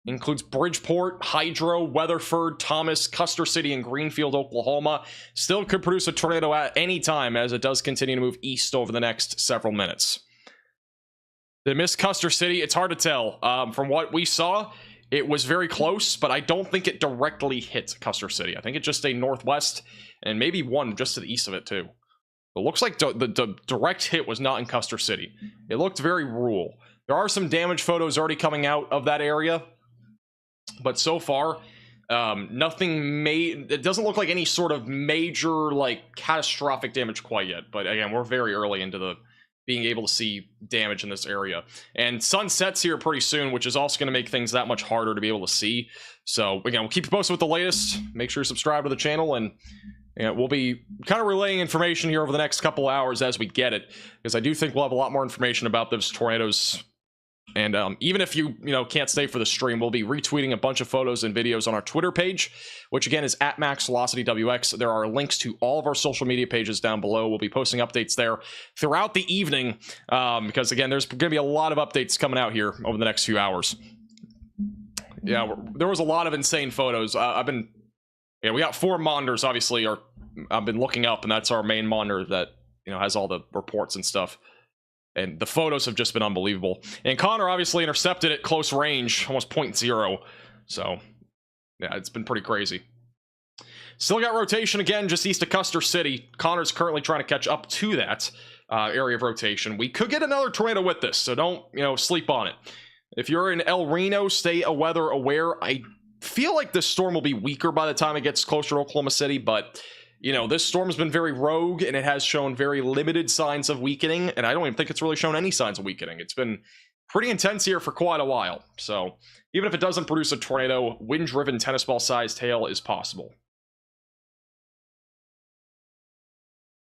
A: Includes Bridgeport, Hydro, Weatherford, Thomas, Custer City, and Greenfield, Oklahoma. Still could produce a tornado at any time as it does continue to move east over the next several minutes. Did it miss Custer City? It's hard to tell. From what we saw, it was very close, but I don't think it directly hit Custer City. I think it just stayed northwest and maybe one just to the east of it, too. It looks like the direct hit was not in Custer City. It looked very rural. There are some damage photos already coming out of that area, but so far, nothing it doesn't look like any sort of major, like, catastrophic damage quite yet. But again, we're very early into the being able to see damage in this area. And sun sets here pretty soon, which is also going to make things that much harder to be able to see. So again, we'll keep you posted with the latest. Make sure you subscribe to the channel, and we'll be kind of relaying information here over the next couple hours as we get it, because I do think we'll have a lot more information about those tornadoes. And even if you can't stay for the stream, we'll be retweeting a bunch of photos and videos on our Twitter page, which again is at Max Velocity WX. There are links to all of our social media pages down below. We'll be posting updates there throughout the evening, because again, there's going to be a lot of updates coming out here over the next few hours. Yeah, there was a lot of insane photos. We got 4 monitors, obviously, I've been looking up, and that's our main monitor that has all the reports and stuff. And the photos have just been unbelievable. And Connor obviously intercepted at close range, almost 0.0. So, yeah, it's been pretty crazy. Still got rotation again, just east of Custer City. Connor's currently trying to catch up to that area of rotation. We could get another tornado with this, so don't, sleep on it. If you're in El Reno, stay weather aware. I feel like this storm will be weaker by the time it gets closer to Oklahoma City, but this storm has been very rogue, and it has shown very limited signs of weakening, and I don't even think it's really shown any signs of weakening. It's been pretty intense here for quite a while, so even if it doesn't produce a tornado, wind-driven tennis ball-sized hail is possible.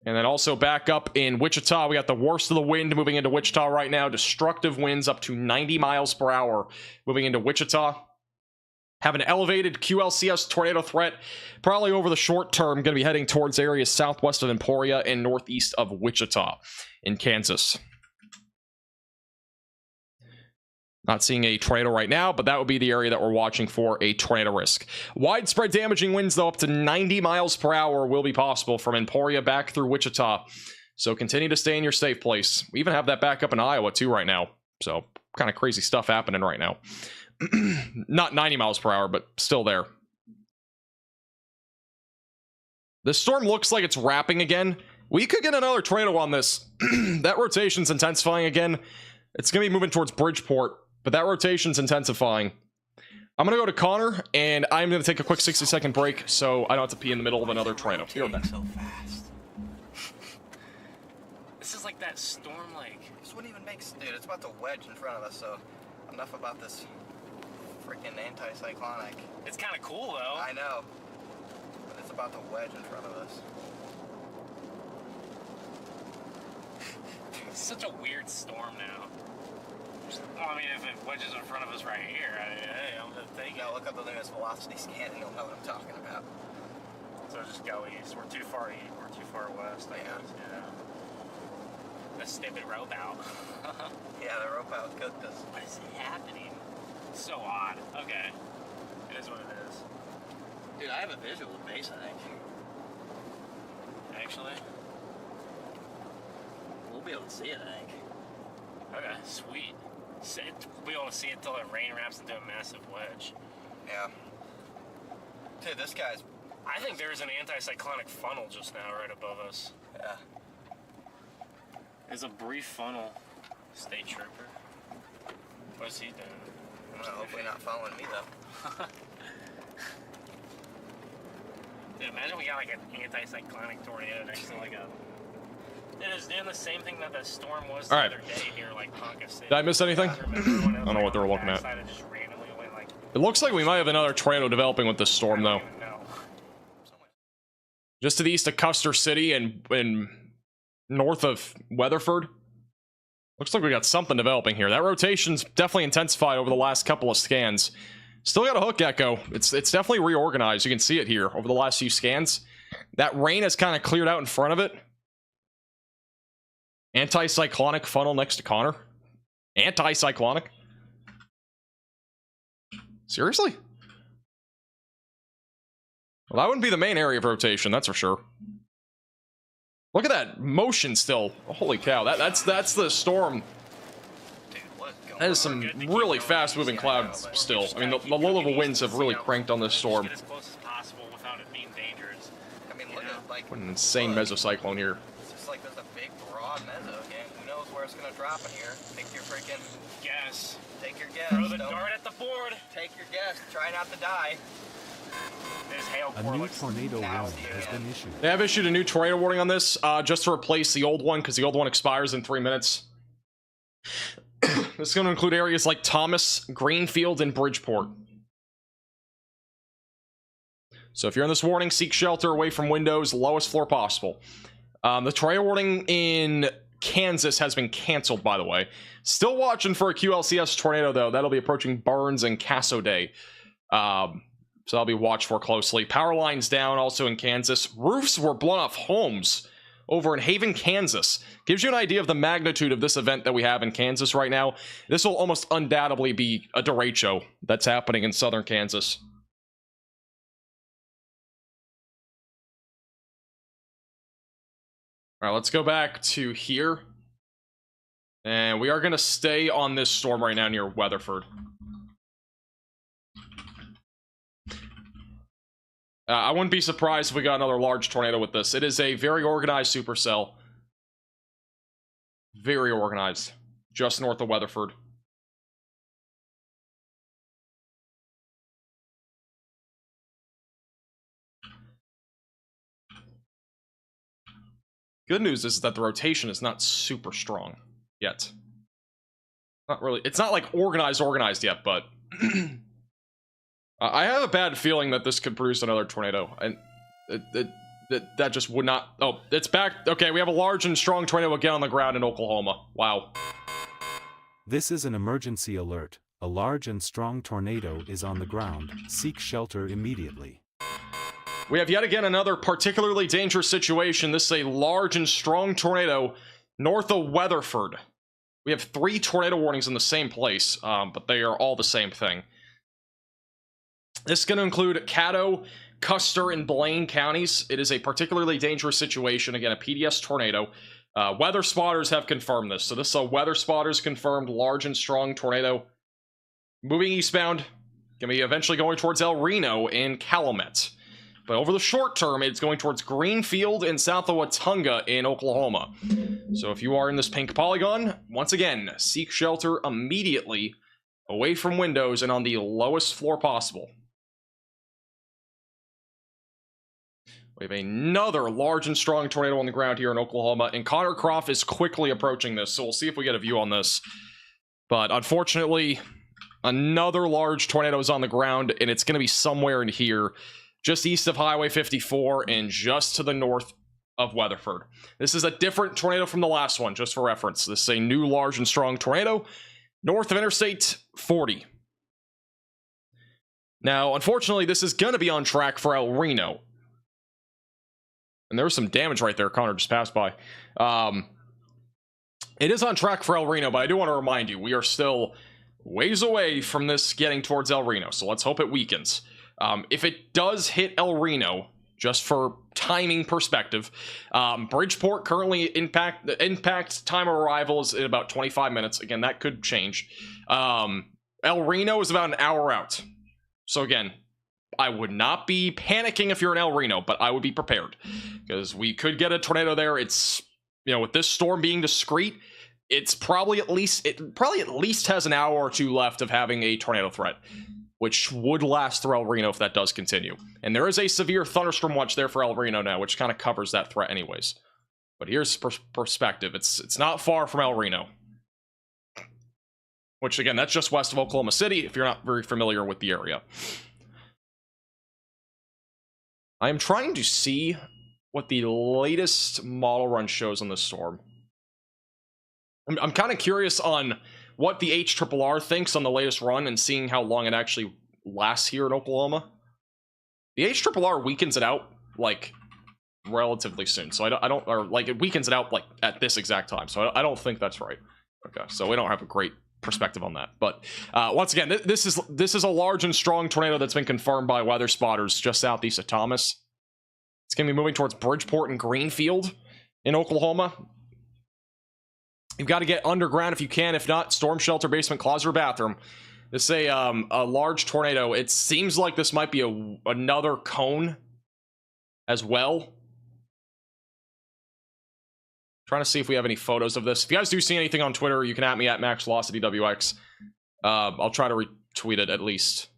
A: And then also back up in Wichita, we got the worst of the wind moving into Wichita right now. Destructive winds up to 90 miles per hour moving into Wichita. Have an elevated QLCS tornado threat, probably over the short term, going to be heading towards areas southwest of Emporia and northeast of Wichita in Kansas. Not seeing a tornado right now, but that would be the area that we're watching for a tornado risk. Widespread damaging winds, though, up to 90 miles per hour will be possible from Emporia back through Wichita. So continue to stay in your safe place. We even have that back up in Iowa, too, right now. So kind of crazy stuff happening right now. Not 90 miles per hour, but still there. The storm looks like it's wrapping again. We could get another tornado on this. That rotation's intensifying again. It's going to be moving towards Bridgeport, but that rotation's intensifying. I'm going to go to Connor, and I'm going to take a quick 60-second break so I don't have to pee in the middle of another tornado. Here we go.
F: So fast.
E: This is like that storm lake.
F: This wouldn't even make sense. Dude, it's about to wedge in front of us, so enough about this freaking anticyclonic.
E: It's kind of cool, though.
F: I know. But it's about to wedge in front of us.
E: It's such a weird storm now. Well, I mean, if it wedges in front of us right here, hey, I'm gonna take it.
F: Now look up the latest velocity scan and you'll know what I'm talking about.
E: So just go east. We're too far east. We're too far west, I guess. Yeah. the stupid rope out.
F: Yeah, the rope out cooked us.
E: What is happening? It's so odd. Okay. It is what it is.
F: Dude, I have a visual of base, I think.
E: Actually.
F: We'll be able to see it, I think.
E: Okay, sweet. We'll be able to see it until the rain wraps into a massive wedge.
F: Yeah. Dude, this guy's...
E: I think there's an anticyclonic funnel just now right above us.
F: Yeah.
E: There's a brief funnel. State trooper. What's he doing?
F: Well, hopefully not following me, though.
E: Dude, imagine we got like an anticyclonic tornado next to like a... It is doing the same thing that the storm was the
A: All right.
E: other day here, like Ponca City.
A: Did I miss anything?
E: I don't
A: know what they were looking at. It looks like we might have another tornado developing with this storm, though. Just to the east of Custer City and north of Weatherford. Looks like we got something developing here. That rotation's definitely intensified over the last couple of scans. Still got a hook echo. It's definitely reorganized. You can see it here over the last few scans. That rain has kind of cleared out in front of it. Anticyclonic funnel next to Connor. Anticyclonic. Seriously? Well, that wouldn't be the main area of rotation, that's for sure. Look at that motion still. Holy cow, that's the storm.
F: Dude, what is going
A: That is some really fast-moving clouds still. I mean, the low-level winds have really cranked on this storm.
E: Get as close as possible without it being dangerous.
F: I mean, look at, like...
A: What an insane mesocyclone here.
F: It's just like there's a big, broad meso, okay? Who knows where it's gonna drop in here? Take your freaking...
E: Guess.
F: Take your guess.
E: Throw the
F: Don't-
E: dart at the board.
F: Take your guess. Try not to die.
E: There's hail
G: A
E: core
G: new
E: looks
G: tornado
F: now
G: warning
F: here.
G: has been issued.
A: They have issued a new tornado warning on this, just to replace the old one, because the old one expires in 3 minutes. This is going to include areas like Thomas, Greenfield, and Bridgeport. So if you're in this warning, seek shelter away from windows, lowest floor possible. The tornado warning in Kansas has been canceled, by the way. Still watching for a QLCS tornado, though. That'll be approaching Burns and Casso Day. So I'll be watched for closely. Power lines down also in Kansas. Roofs were blown off homes over in Haven, Kansas. Gives you an idea of the magnitude of this event that we have in Kansas right now. This will almost undoubtedly be a derecho that's happening in southern Kansas. All right, let's go back to here. And we are going to stay on this storm right now near Weatherford. I wouldn't be surprised if we got another large tornado with this. It is a very organized supercell. Very organized. Just north of Weatherford. Good news is that the rotation is not super strong yet. Not really. It's not like organized yet, but I have a bad feeling that this could produce another tornado, and that just would not. Oh, it's back. Okay, we have a large and strong tornado again on the ground in Oklahoma. Wow.
G: This is an emergency alert. A large and strong tornado is on the ground. Seek shelter immediately.
A: We have yet again another particularly dangerous situation. This is a large and strong tornado north of Weatherford. We have 3 tornado warnings in the same place, but they are all the same thing. This is going to include Caddo, Custer, and Blaine counties. It is a particularly dangerous situation. Again, a PDS tornado. Weather spotters have confirmed this. So this is a weather spotters confirmed large and strong tornado. Moving eastbound. Going to be eventually going towards El Reno and Calumet. But over the short term, it's going towards Greenfield and south of Watunga in Oklahoma. So if you are in this pink polygon, once again, seek shelter immediately away from windows and on the lowest floor possible. We have another large and strong tornado on the ground here in Oklahoma, and Connor Croft is quickly approaching this, so we'll see if we get a view on this. But unfortunately, another large tornado is on the ground, and it's going to be somewhere in here, just east of Highway 54 and just to the north of Weatherford. This is a different tornado from the last one, just for reference. This is a new large and strong tornado north of Interstate 40. Now, unfortunately, this is going to be on track for El Reno. And there was some damage right there. Connor just passed by. It is on track for El Reno, but I do want to remind you, we are still ways away from this getting towards El Reno, so let's hope it weakens. If it does hit El Reno, just for timing perspective, Bridgeport currently impact time of arrival is in about 25 minutes. Again, that could change. El Reno is about an hour out. So again, I would not be panicking if you're in El Reno, but I would be prepared because we could get a tornado there. It's, you know, with this storm being discrete, it's probably at least has an hour or two left of having a tornado threat, which would last through El Reno if that does continue. And there is a severe thunderstorm watch there for El Reno now, which kind of covers that threat anyways. But here's perspective. It's not far from El Reno, which again, that's just west of Oklahoma City if you're not very familiar with the area. I am trying to see what the latest model run shows on this storm. I'm kind of curious on what the HRRR thinks on the latest run and seeing how long it actually lasts here in Oklahoma. The HRRR weakens it out like relatively soon, so I don't or like it weakens it out like at this exact time. So I don't think that's right. Okay, so we don't have a great perspective on that. But once again, this is a large and strong tornado that's been confirmed by weather spotters just southeast of Thomas. It's gonna be moving towards Bridgeport and Greenfield in Oklahoma. You've got to get underground if you can. If not, storm shelter, basement, closet, or bathroom. This is a large tornado. It seems like this might be another cone as well. Trying to see if we have any photos of this. If you guys do see anything on Twitter, you can at me at MaxVelocityWX. I'll try to retweet it at least.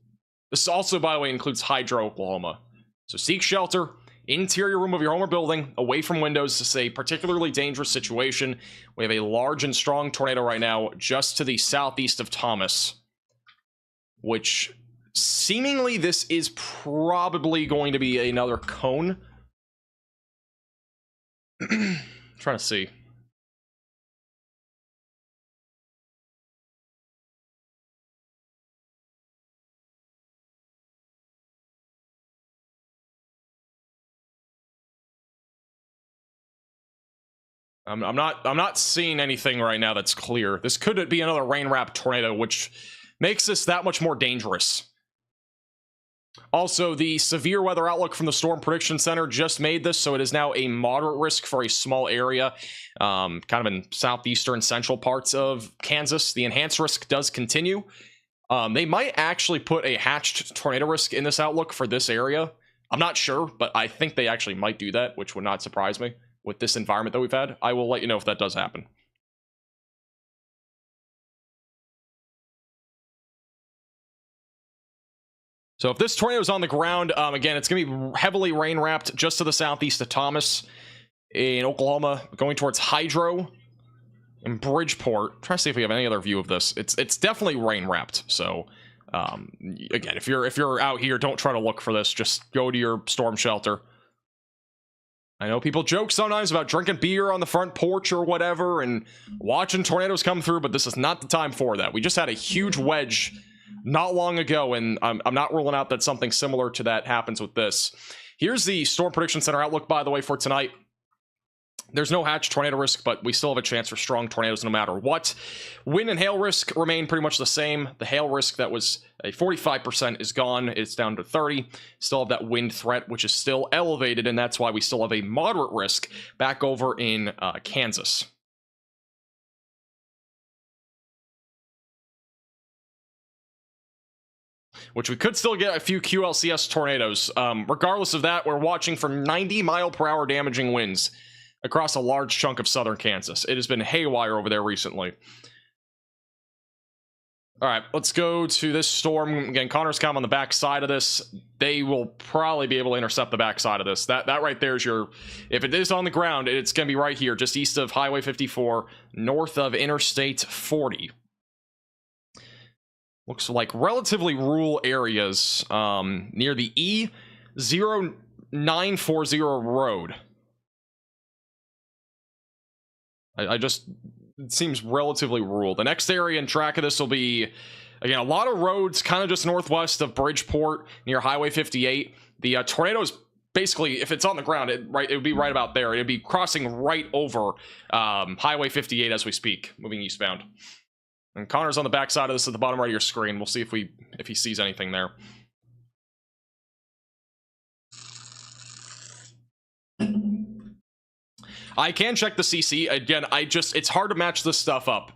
A: This also, by the way, includes Hydro, Oklahoma. So seek shelter. Interior room of your home or building, away from windows. This is a particularly dangerous situation. We have a large and strong tornado right now just to the southeast of Thomas, which seemingly this is probably going to be another cone. Trying to see. I'm not seeing anything right now that's clear. This could be another rain-wrapped tornado, which makes this that much more dangerous. Also, the severe weather outlook from the Storm Prediction Center just made this, so it is now a moderate risk for a small area, kind of in southeastern central parts of Kansas. The enhanced risk does continue. They might actually put a hatched tornado risk in this outlook for this area. I'm not sure, but I think they actually might do that, which would not surprise me. With this environment that we've had, I will let you know if that does happen. So if this tornado is on the ground, again, it's going to be heavily rain-wrapped just to the southeast of Thomas in Oklahoma, going towards Hydro in Bridgeport. I'm trying to see if we have any other view of this. It's definitely rain-wrapped. So again, if you're out here, don't try to look for this. Just go to your storm shelter. I know people joke sometimes about drinking beer on the front porch or whatever and watching tornadoes come through, but this is not the time for that. We just had a huge wedge not long ago, and I'm not ruling out that something similar to that happens with this. Here's the Storm Prediction Center outlook, by the way, for tonight. There's no hatch tornado risk, but we still have a chance for strong tornadoes no matter what. Wind and hail risk remain pretty much the same. The hail risk that was a 45% is gone. It's down to 30. Still have that wind threat, which is still elevated, and that's why we still have a moderate risk back over in Kansas. Which we could still get a few QLCS tornadoes. Regardless of that, we're watching for 90-mile-per-hour damaging winds across a large chunk of southern Kansas. It has been haywire over there recently. All right, let's go to this storm. Again, Connor's come on the back side of this. They will probably be able to intercept the back side of this. That right there is your... If it is on the ground, it's going to be right here, just east of Highway 54, north of Interstate 40. Looks like relatively rural areas near the E0940 road. It seems relatively rural. The next area and track of this will be, again, a lot of roads kind of just northwest of Bridgeport near Highway 58. The tornado is basically, if it's on the ground, it would be right about there. It'd be crossing right over Highway 58 as we speak, moving eastbound. And Connor's on the back side of this at the bottom right of your screen. We'll see if he sees anything there. I can check the CC. Again, it's hard to match this stuff up.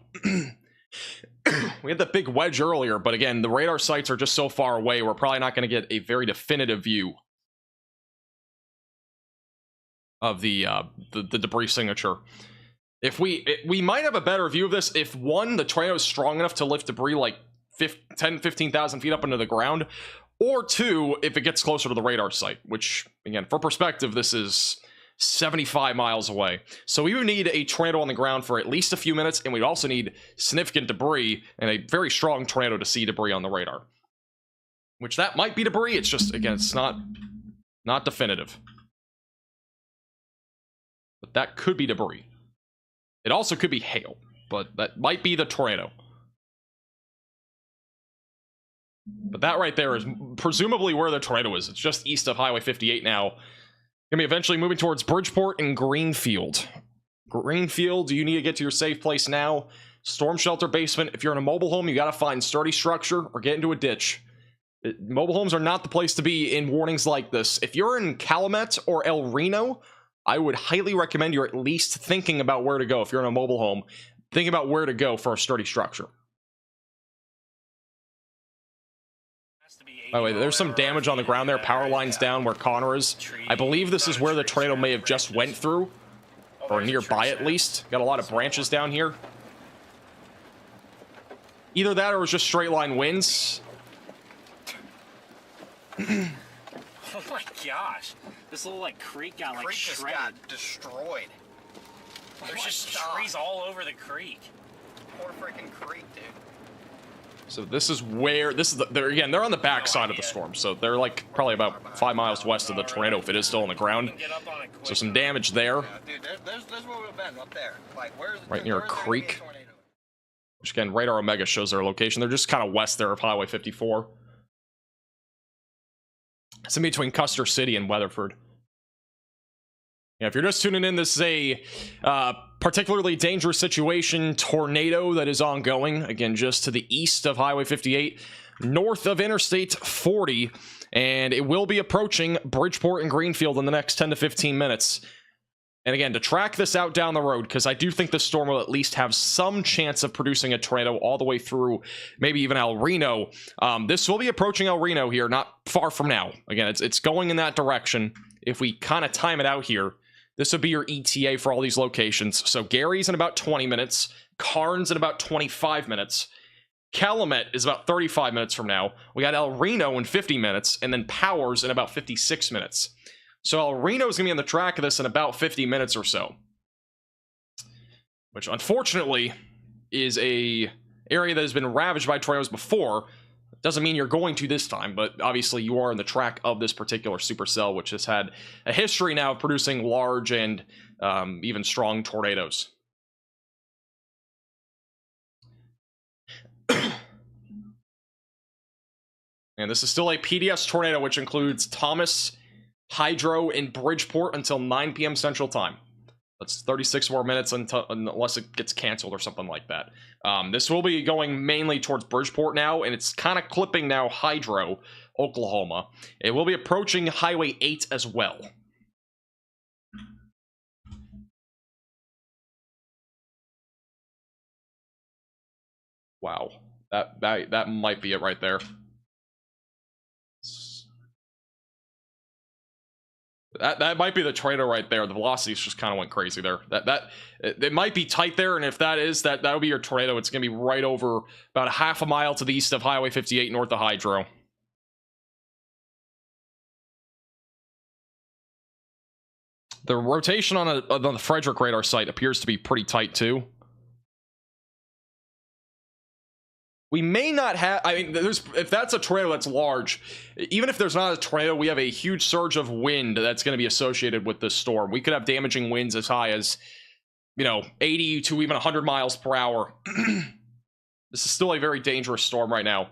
A: We had that big wedge earlier, but again, the radar sites are just so far away, we're probably not going to get a very definitive view of the debris signature. If we might have a better view of this if, one, the tornado is strong enough to lift debris like 15,000 feet up into the ground, or two, if it gets closer to the radar site, which, again, for perspective, this is 75 miles away. So we would need a tornado on the ground for at least a few minutes, and we'd also need significant debris and a very strong tornado to see debris on the radar. Which that might be debris, it's just, again, it's not definitive. But that could be debris. It also could be hail, but that might be the tornado. But that right there is presumably where the tornado is. It's just east of Highway 58 now. Gonna be eventually moving towards Bridgeport and Greenfield. Greenfield, you need to get to your safe place now. Storm shelter basement. If you're in a mobile home, you gotta find sturdy structure or get into a ditch. Mobile homes are not the place to be in warnings like this. If you're in Calumet or El Reno, I would highly recommend you're at least thinking about where to go. If you're in a mobile home, think about where to go for a sturdy structure. By the way, there's some damage on the ground there. Power lines down where Connor is. I believe this is where the tornado may have just went through, or nearby at least. Got a lot of branches down here. Either that or it was just straight line winds.
E: Oh my gosh. This little like creek got like shredded.
F: Got destroyed.
E: There's just trees all over the creek.
F: Poor freaking creek, dude.
A: So this is where they're on the back side of the storm, so they're like probably about 5 miles west of the tornado if it is still on the ground. So some damage there.
F: Yeah, dude, there's where we've been, up there. Like,
A: right near a creek. Which again, Radar Omega shows their location. They're just kind of west there of Highway 54. It's in between Custer City and Weatherford. Yeah, if you're just tuning in, this is a particularly dangerous situation, tornado that is ongoing. Again, just to the east of Highway 58, north of Interstate 40, and it will be approaching Bridgeport and Greenfield in the next 10 to 15 minutes. And again, to track this out down the road, because I do think the storm will at least have some chance of producing a tornado all the way through maybe even El Reno. This will be approaching El Reno here, not far from now. Again, it's going in that direction. If we kind of time it out here, this would be your ETA for all these locations. So Gary's in about 20 minutes. Karnes in about 25 minutes. Calumet is about 35 minutes from now. We got El Reno in 50 minutes. And then Powers in about 56 minutes. So El Reno is going to be on the track of this in about 50 minutes or so. Which, unfortunately, is a area that has been ravaged by tornadoes before. Doesn't mean you're going to this time, but obviously you are in the track of this particular supercell, which has had a history now of producing large and even strong tornadoes. And this is still a PDS tornado, which includes Thomas, Hydro, and Bridgeport until 9 p.m. Central Time. That's 36 more minutes unless it gets canceled or something like that. This will be going mainly towards Bridgeport now, and it's kind of clipping now Hydro, Oklahoma. It will be approaching Highway 8 as well. Wow. That might be it right there. That might be the tornado right there. The velocities just kind of went crazy there. It might be tight there, and if that is, that'll be your tornado. It's going to be right over about a half a mile to the east of Highway 58 north of Hydro. The rotation on the Frederick radar site appears to be pretty tight too. We may not have, I mean, if that's a tornado that's large, even if there's not a tornado, we have a huge surge of wind that's going to be associated with this storm. We could have damaging winds as high as, 80 to even 100 miles per hour. This is still a very dangerous storm right now.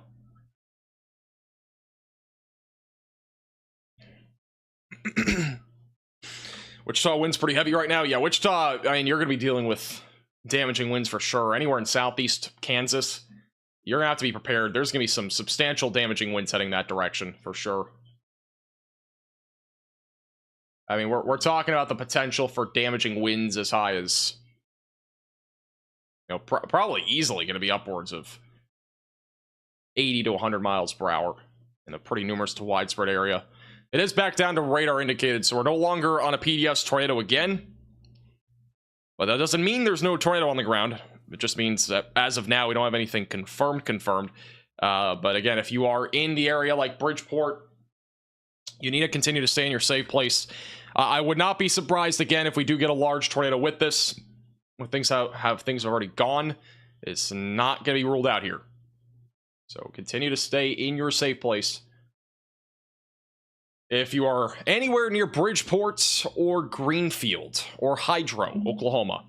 A: Wichita wind's pretty heavy right now. Yeah, Wichita, I mean, you're going to be dealing with damaging winds for sure. Anywhere in southeast Kansas, you're going to have to be prepared. There's going to be some substantial damaging winds heading that direction for sure. I mean, we're talking about the potential for damaging winds as high as, you know, probably easily going to be upwards of 80 to 100 miles per hour in a pretty numerous to widespread area. It is back down to radar indicated, so we're no longer on a PDS tornado again. But that doesn't mean there's no tornado on the ground. It just means that as of now, we don't have anything confirmed. But again, if you are in the area like Bridgeport, you need to continue to stay in your safe place. I would not be surprised again if we do get a large tornado with this. When things have things already gone, it's not going to be ruled out here. So continue to stay in your safe place. If you are anywhere near Bridgeport or Greenfield or Hydro, Oklahoma.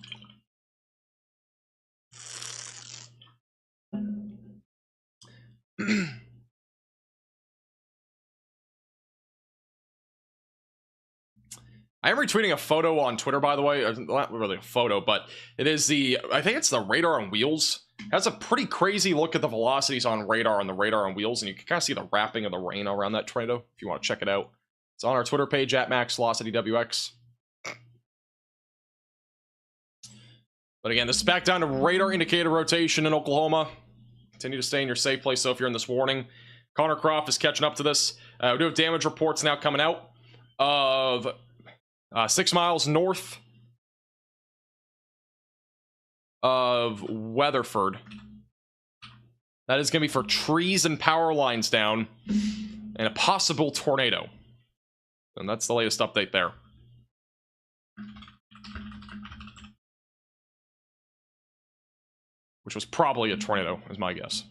A: I am retweeting a photo on Twitter, by the way. Not really a photo, but it is I think it's the radar on wheels. It has a pretty crazy look at the velocities on radar and the radar on wheels, and you can kind of see the wrapping of the rain around that tornado if you want to check it out. It's on our Twitter page at MaxVelocityWX. But again, this is back down to radar indicated rotation in Oklahoma. Continue to stay in your safe place, so if you're in this warning. Connor Croft is catching up to this. We do have damage reports now coming out of 6 miles north of Weatherford. That is going to be for trees and power lines down and a possible tornado. And that's the latest update there. Which was probably a tornado, is my guess.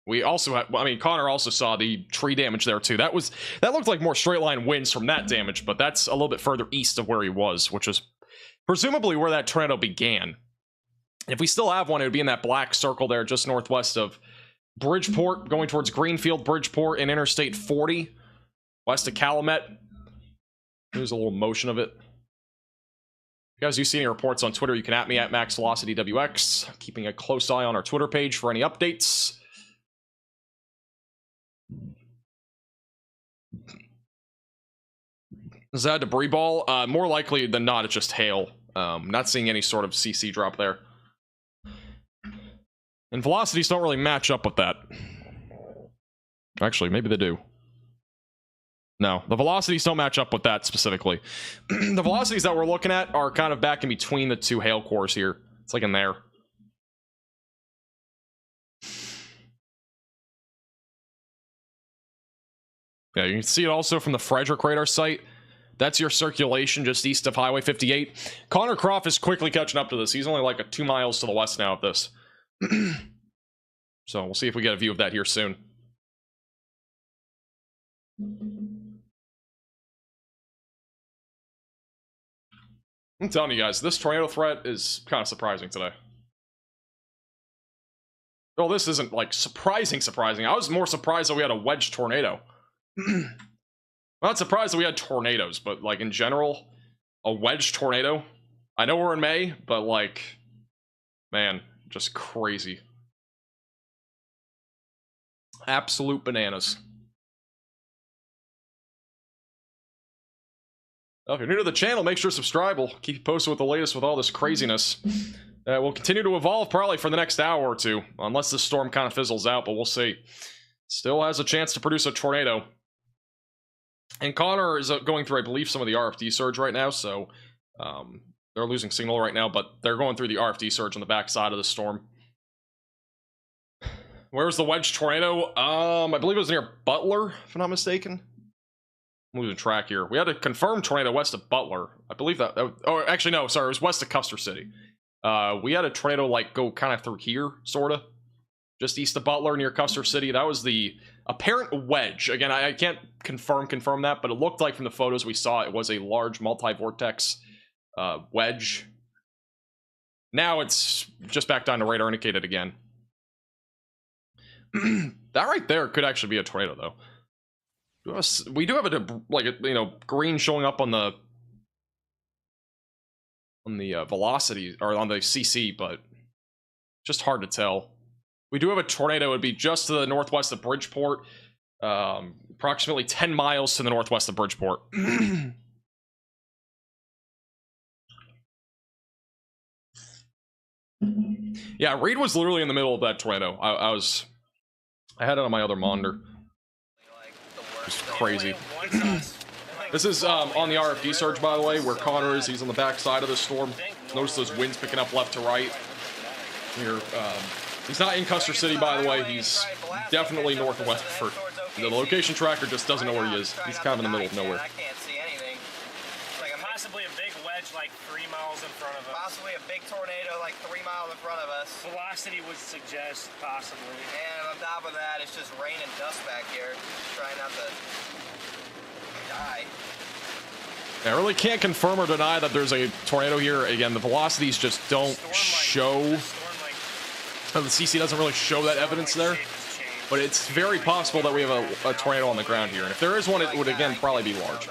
A: We also had, I mean, Connor also saw the tree damage there too. That looked like more straight line winds from that damage, but that's a little bit further east of where he was, which is presumably where that tornado began. If we still have one, it would be in that black circle there just northwest of Bridgeport, going towards Greenfield, Bridgeport, and Interstate 40, west of Calumet. Here's a little motion of it. If you guys do see any reports on Twitter, you can at me at MaxVelocityWX. Keeping a close eye on our Twitter page for any updates. Is that a debris ball? More likely than not, it's just hail. Not seeing any sort of CC drop there. And velocities don't really match up with that. Actually, maybe they do. No, the velocities don't match up with that specifically. The velocities that we're looking at are kind of back in between the two hail cores here. It's like in there. Yeah, you can see it also from the Frederick radar site. That's your circulation just east of Highway 58. Connor Croft is quickly catching up to this. He's only like 2 miles to the west now of this. So we'll see if we get a view of that here soon. I'm telling you guys, this tornado threat is kind of surprising today. Well, this isn't like surprising. I was more surprised that we had a wedge tornado. I'm not surprised that we had tornadoes, but like in general, a wedge tornado. I know we're in May, but like, man, just crazy. Absolute bananas. Well, if you're new to the channel, make sure to subscribe. We'll keep you posted with the latest with all this craziness. We'll continue to evolve probably for the next hour or two, unless this storm kind of fizzles out, but we'll see. Still has a chance to produce a tornado. And Connor is going through, I believe, some of the RFD surge right now, so they're losing signal right now, but they're going through the RFD surge on the backside of the storm. Where's the wedge tornado? I believe it was near Butler, if I'm not mistaken. I'm losing track here. We had a confirmed tornado west of Butler. I believe that oh, actually, no, sorry, it was west of Custer City. We had a tornado, like, go kind of through here, sort of. Just east of Butler, near Custer City. That was the apparent wedge. Again, I can't confirm that, but it looked like from the photos we saw, it was a large multi-vortex wedge. Now it's just back down to radar indicated again. That right there could actually be a tornado, though. We do have a, like, a, you know, green showing up on the velocity, or on the CC, but just hard to tell. We do have a tornado. It would be just to the northwest of Bridgeport, approximately 10 miles to the northwest of Bridgeport. Yeah, Reed was literally in the middle of that tornado. I had it on my other monitor. It's crazy. This is on the RFD surge, by the way, where Connor is. He's on the back side of the storm. Notice those winds picking up left to right. Here, he's not in Custer City, by the way. He's definitely north of Westford. The location tracker just doesn't know where he is. He's kind of in the middle of nowhere.
F: I can't see anything. Like
E: Possibly a big wedge like 3 miles in front of us.
F: possibly a big tornado like 3 miles in front of us.
E: Velocity would suggest possibly.
F: And on top of that, it's just rain and dust back here. Trying not to die.
A: I really can't confirm or deny that there's a tornado here. Again, the velocities just don't show. The CC doesn't really show that evidence there. But it's very possible that we have a tornado on the ground here. And if there is one, it would, again, probably be large.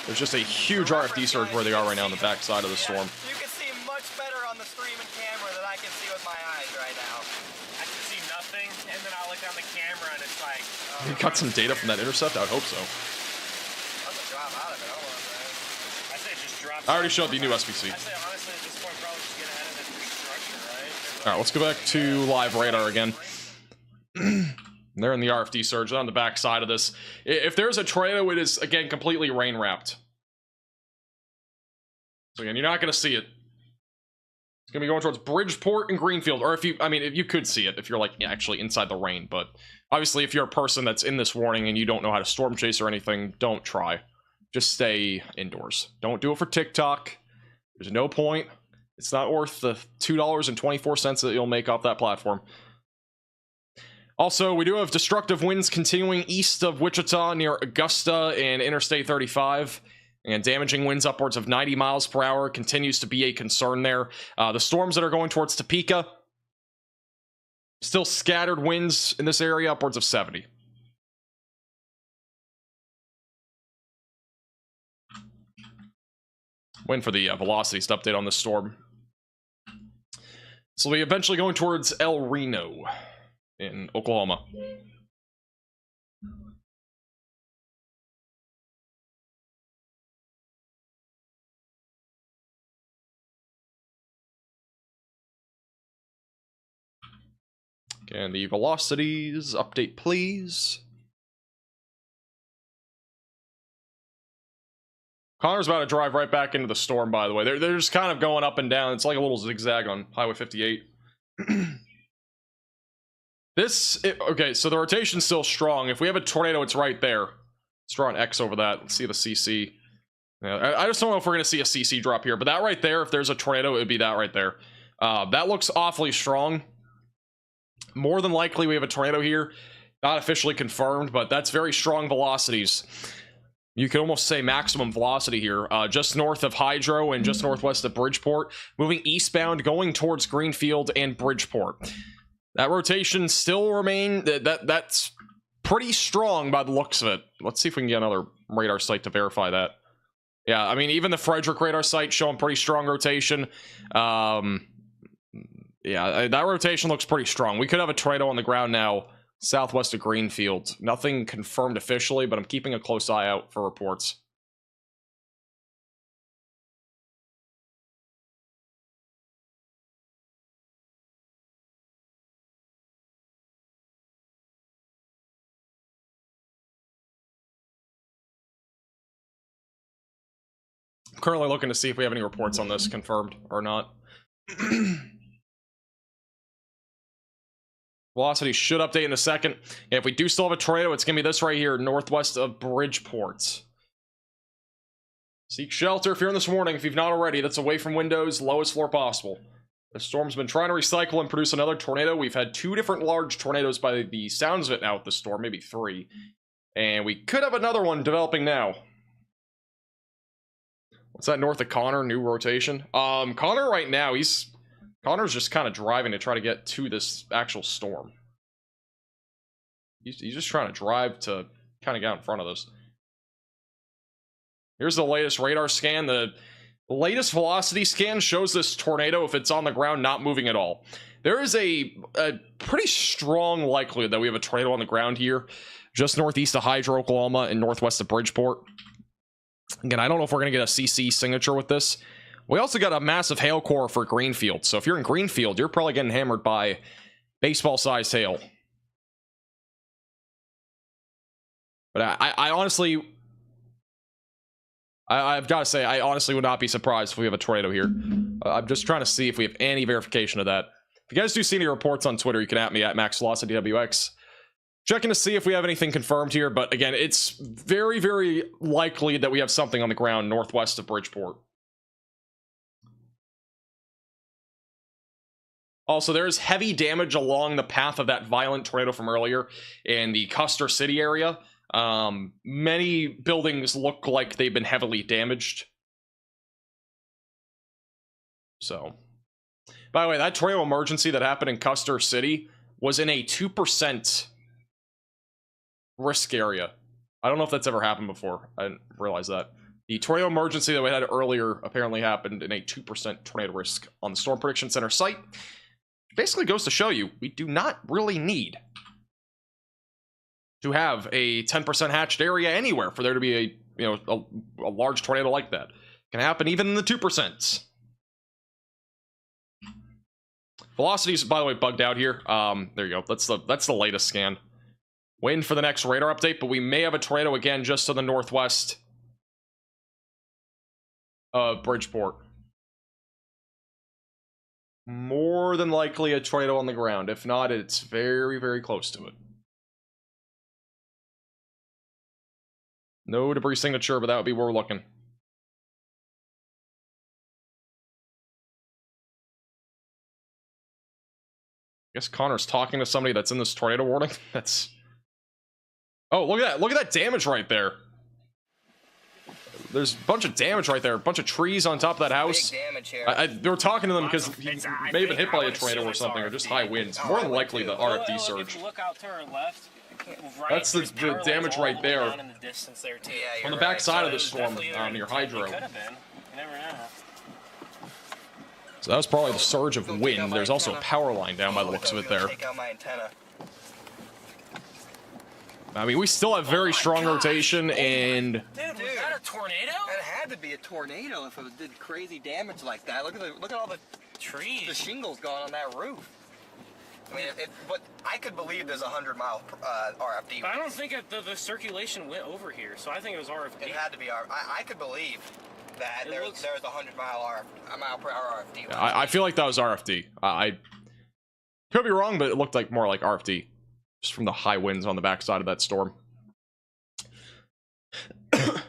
A: There's just a huge RFD surge where they are right now on the backside of the storm.
F: You can see much better on the streaming camera than I can see with my eyes right now.
E: I can see nothing, and then I look on the camera and it's like...
A: You got some data from that intercept? I would hope so.
F: Drop out of it,
E: I say just drop.
A: I already showed the new SBC.
E: I say honestly at this point probably just get ahead of the construction, right?
A: Alright, let's go back to live radar again. They're in the RFD surge. They're on the back side of this. If there's a tornado, it is, again, completely rain wrapped. So again, you're not going to see it. It's going to be going towards Bridgeport and Greenfield. Or if you could see it if you're, like, actually inside the rain. But obviously, if you're a person that's in this warning and you don't know how to storm chase or anything, don't try. Just stay indoors. Don't do it for TikTok. There's no point. It's not worth the $2.24 that you'll make off that platform. Also, we do have destructive winds continuing east of Wichita near Augusta and Interstate 35. And damaging winds upwards of 90 miles per hour continues to be a concern there. The storms that are going towards Topeka, still scattered winds in this area upwards of 70. Waiting for the velocities to update on this storm. So we eventually going towards El Reno in Oklahoma. And the velocities update, please. Connor's about to drive right back into the storm, by the way. They're just kind of going up and down. It's like a little zigzag on Highway 58. Okay, so the rotation's still strong. If we have a tornado, it's right there. Let's draw an X over that. Let's see the CC. Yeah, I just don't know if we're going to see a CC drop here, but that right there, if there's a tornado, it would be that right there. That looks awfully strong. More than likely, we have a tornado here. Not officially confirmed, but that's very strong velocities. You could almost say maximum velocity here. Just north of Hydro and just northwest of Bridgeport. Moving eastbound, going towards Greenfield and Bridgeport. That rotation still remain... That's pretty strong by the looks of it. Let's see if we can get another radar site to verify that. Yeah, I mean, even the Frederick radar site showing pretty strong rotation. Yeah, that rotation looks pretty strong. We could have a tornado on the ground now, southwest of Greenfield. Nothing confirmed officially, but I'm keeping a close eye out for reports. I'm currently looking to see if we have any reports on this confirmed or not. Velocity should update in a second. And if we do still have a tornado, it's going to be this right here, northwest of Bridgeport. Seek shelter if you're in this warning. If you've not already, that's away from windows, lowest floor possible. The storm's been trying to recycle and produce another tornado. We've had 2 different large tornadoes by the sounds of it now with the storm, maybe 3. And we could have another one developing now. What's that north of Connor? New rotation. Connor right now, Connor's just kind of driving to try to get to this actual storm. He's just trying to drive to kind of get out in front of this. Here's the latest radar scan. The latest velocity scan shows this tornado, if it's on the ground, not moving at all. There is a pretty strong likelihood that we have a tornado on the ground here, just northeast of Hydro, Oklahoma, and northwest of Bridgeport. Again, I don't know if we're going to get a CC signature with this. We also got a massive hail core for Greenfield. So if you're in Greenfield, you're probably getting hammered by baseball-sized hail. But I honestly... I've got to say, I honestly would not be surprised if we have a tornado here. I'm just trying to see if we have any verification of that. If you guys do see any reports on Twitter, you can at me at MaxVelocityWX. Checking to see if we have anything confirmed here, but again, it's very, very likely that we have something on the ground northwest of Bridgeport. Also, there is heavy damage along the path of that violent tornado from earlier in the Custer City area. Many buildings look like they've been heavily damaged. So, by the way, that tornado emergency that happened in Custer City was in a 2% risk area. I don't know if that's ever happened before. I didn't realize that. The tornado emergency that we had earlier apparently happened in a 2% tornado risk on the Storm Prediction Center site. Basically goes to show you, we do not really need to have a 10% hatched area anywhere for there to be a large tornado like that. It can happen even in the 2%. Velocity's, by the way, bugged out here. There you go. That's the latest scan. Waiting for the next radar update, but we may have a tornado again just to the northwest of Bridgeport. More than likely a tornado on the ground. If not, it's very, very close to it. No debris signature, but that would be where we're looking. I guess Connor's talking to somebody that's in this tornado warning. That's... Oh, look at that. Look at that damage right there. There's a bunch of damage right there. A bunch of trees on top of that house.
F: Big damage here.
A: They were talking to them because he may have been hit by a tornado or something, or just high winds. More than likely the RFD surge.
E: If you look out to our left, right,
A: that's the damage right there.
E: On
A: the back side of the storm, near Hydro.
E: Could have been. You never know.
A: So that was probably the surge of wind. There's also a power line down by the looks of it there.
F: Take out my antenna.
A: I mean, we still have very strong rotation, and...
E: Dude, was that a tornado?
F: That had to be a tornado if it did crazy damage like that. Look at all the
E: trees.
F: The shingles gone on that roof. I mean, but I could believe there's a 100-mile RFD.
E: But I don't think the circulation went over here, so I think it was RFD.
F: It had to be I could believe that there's a 100-mile per hour RFD.
A: I feel like that was RFD. I could be wrong, but it looked like more like RFD. Just from the high winds on the backside of that storm.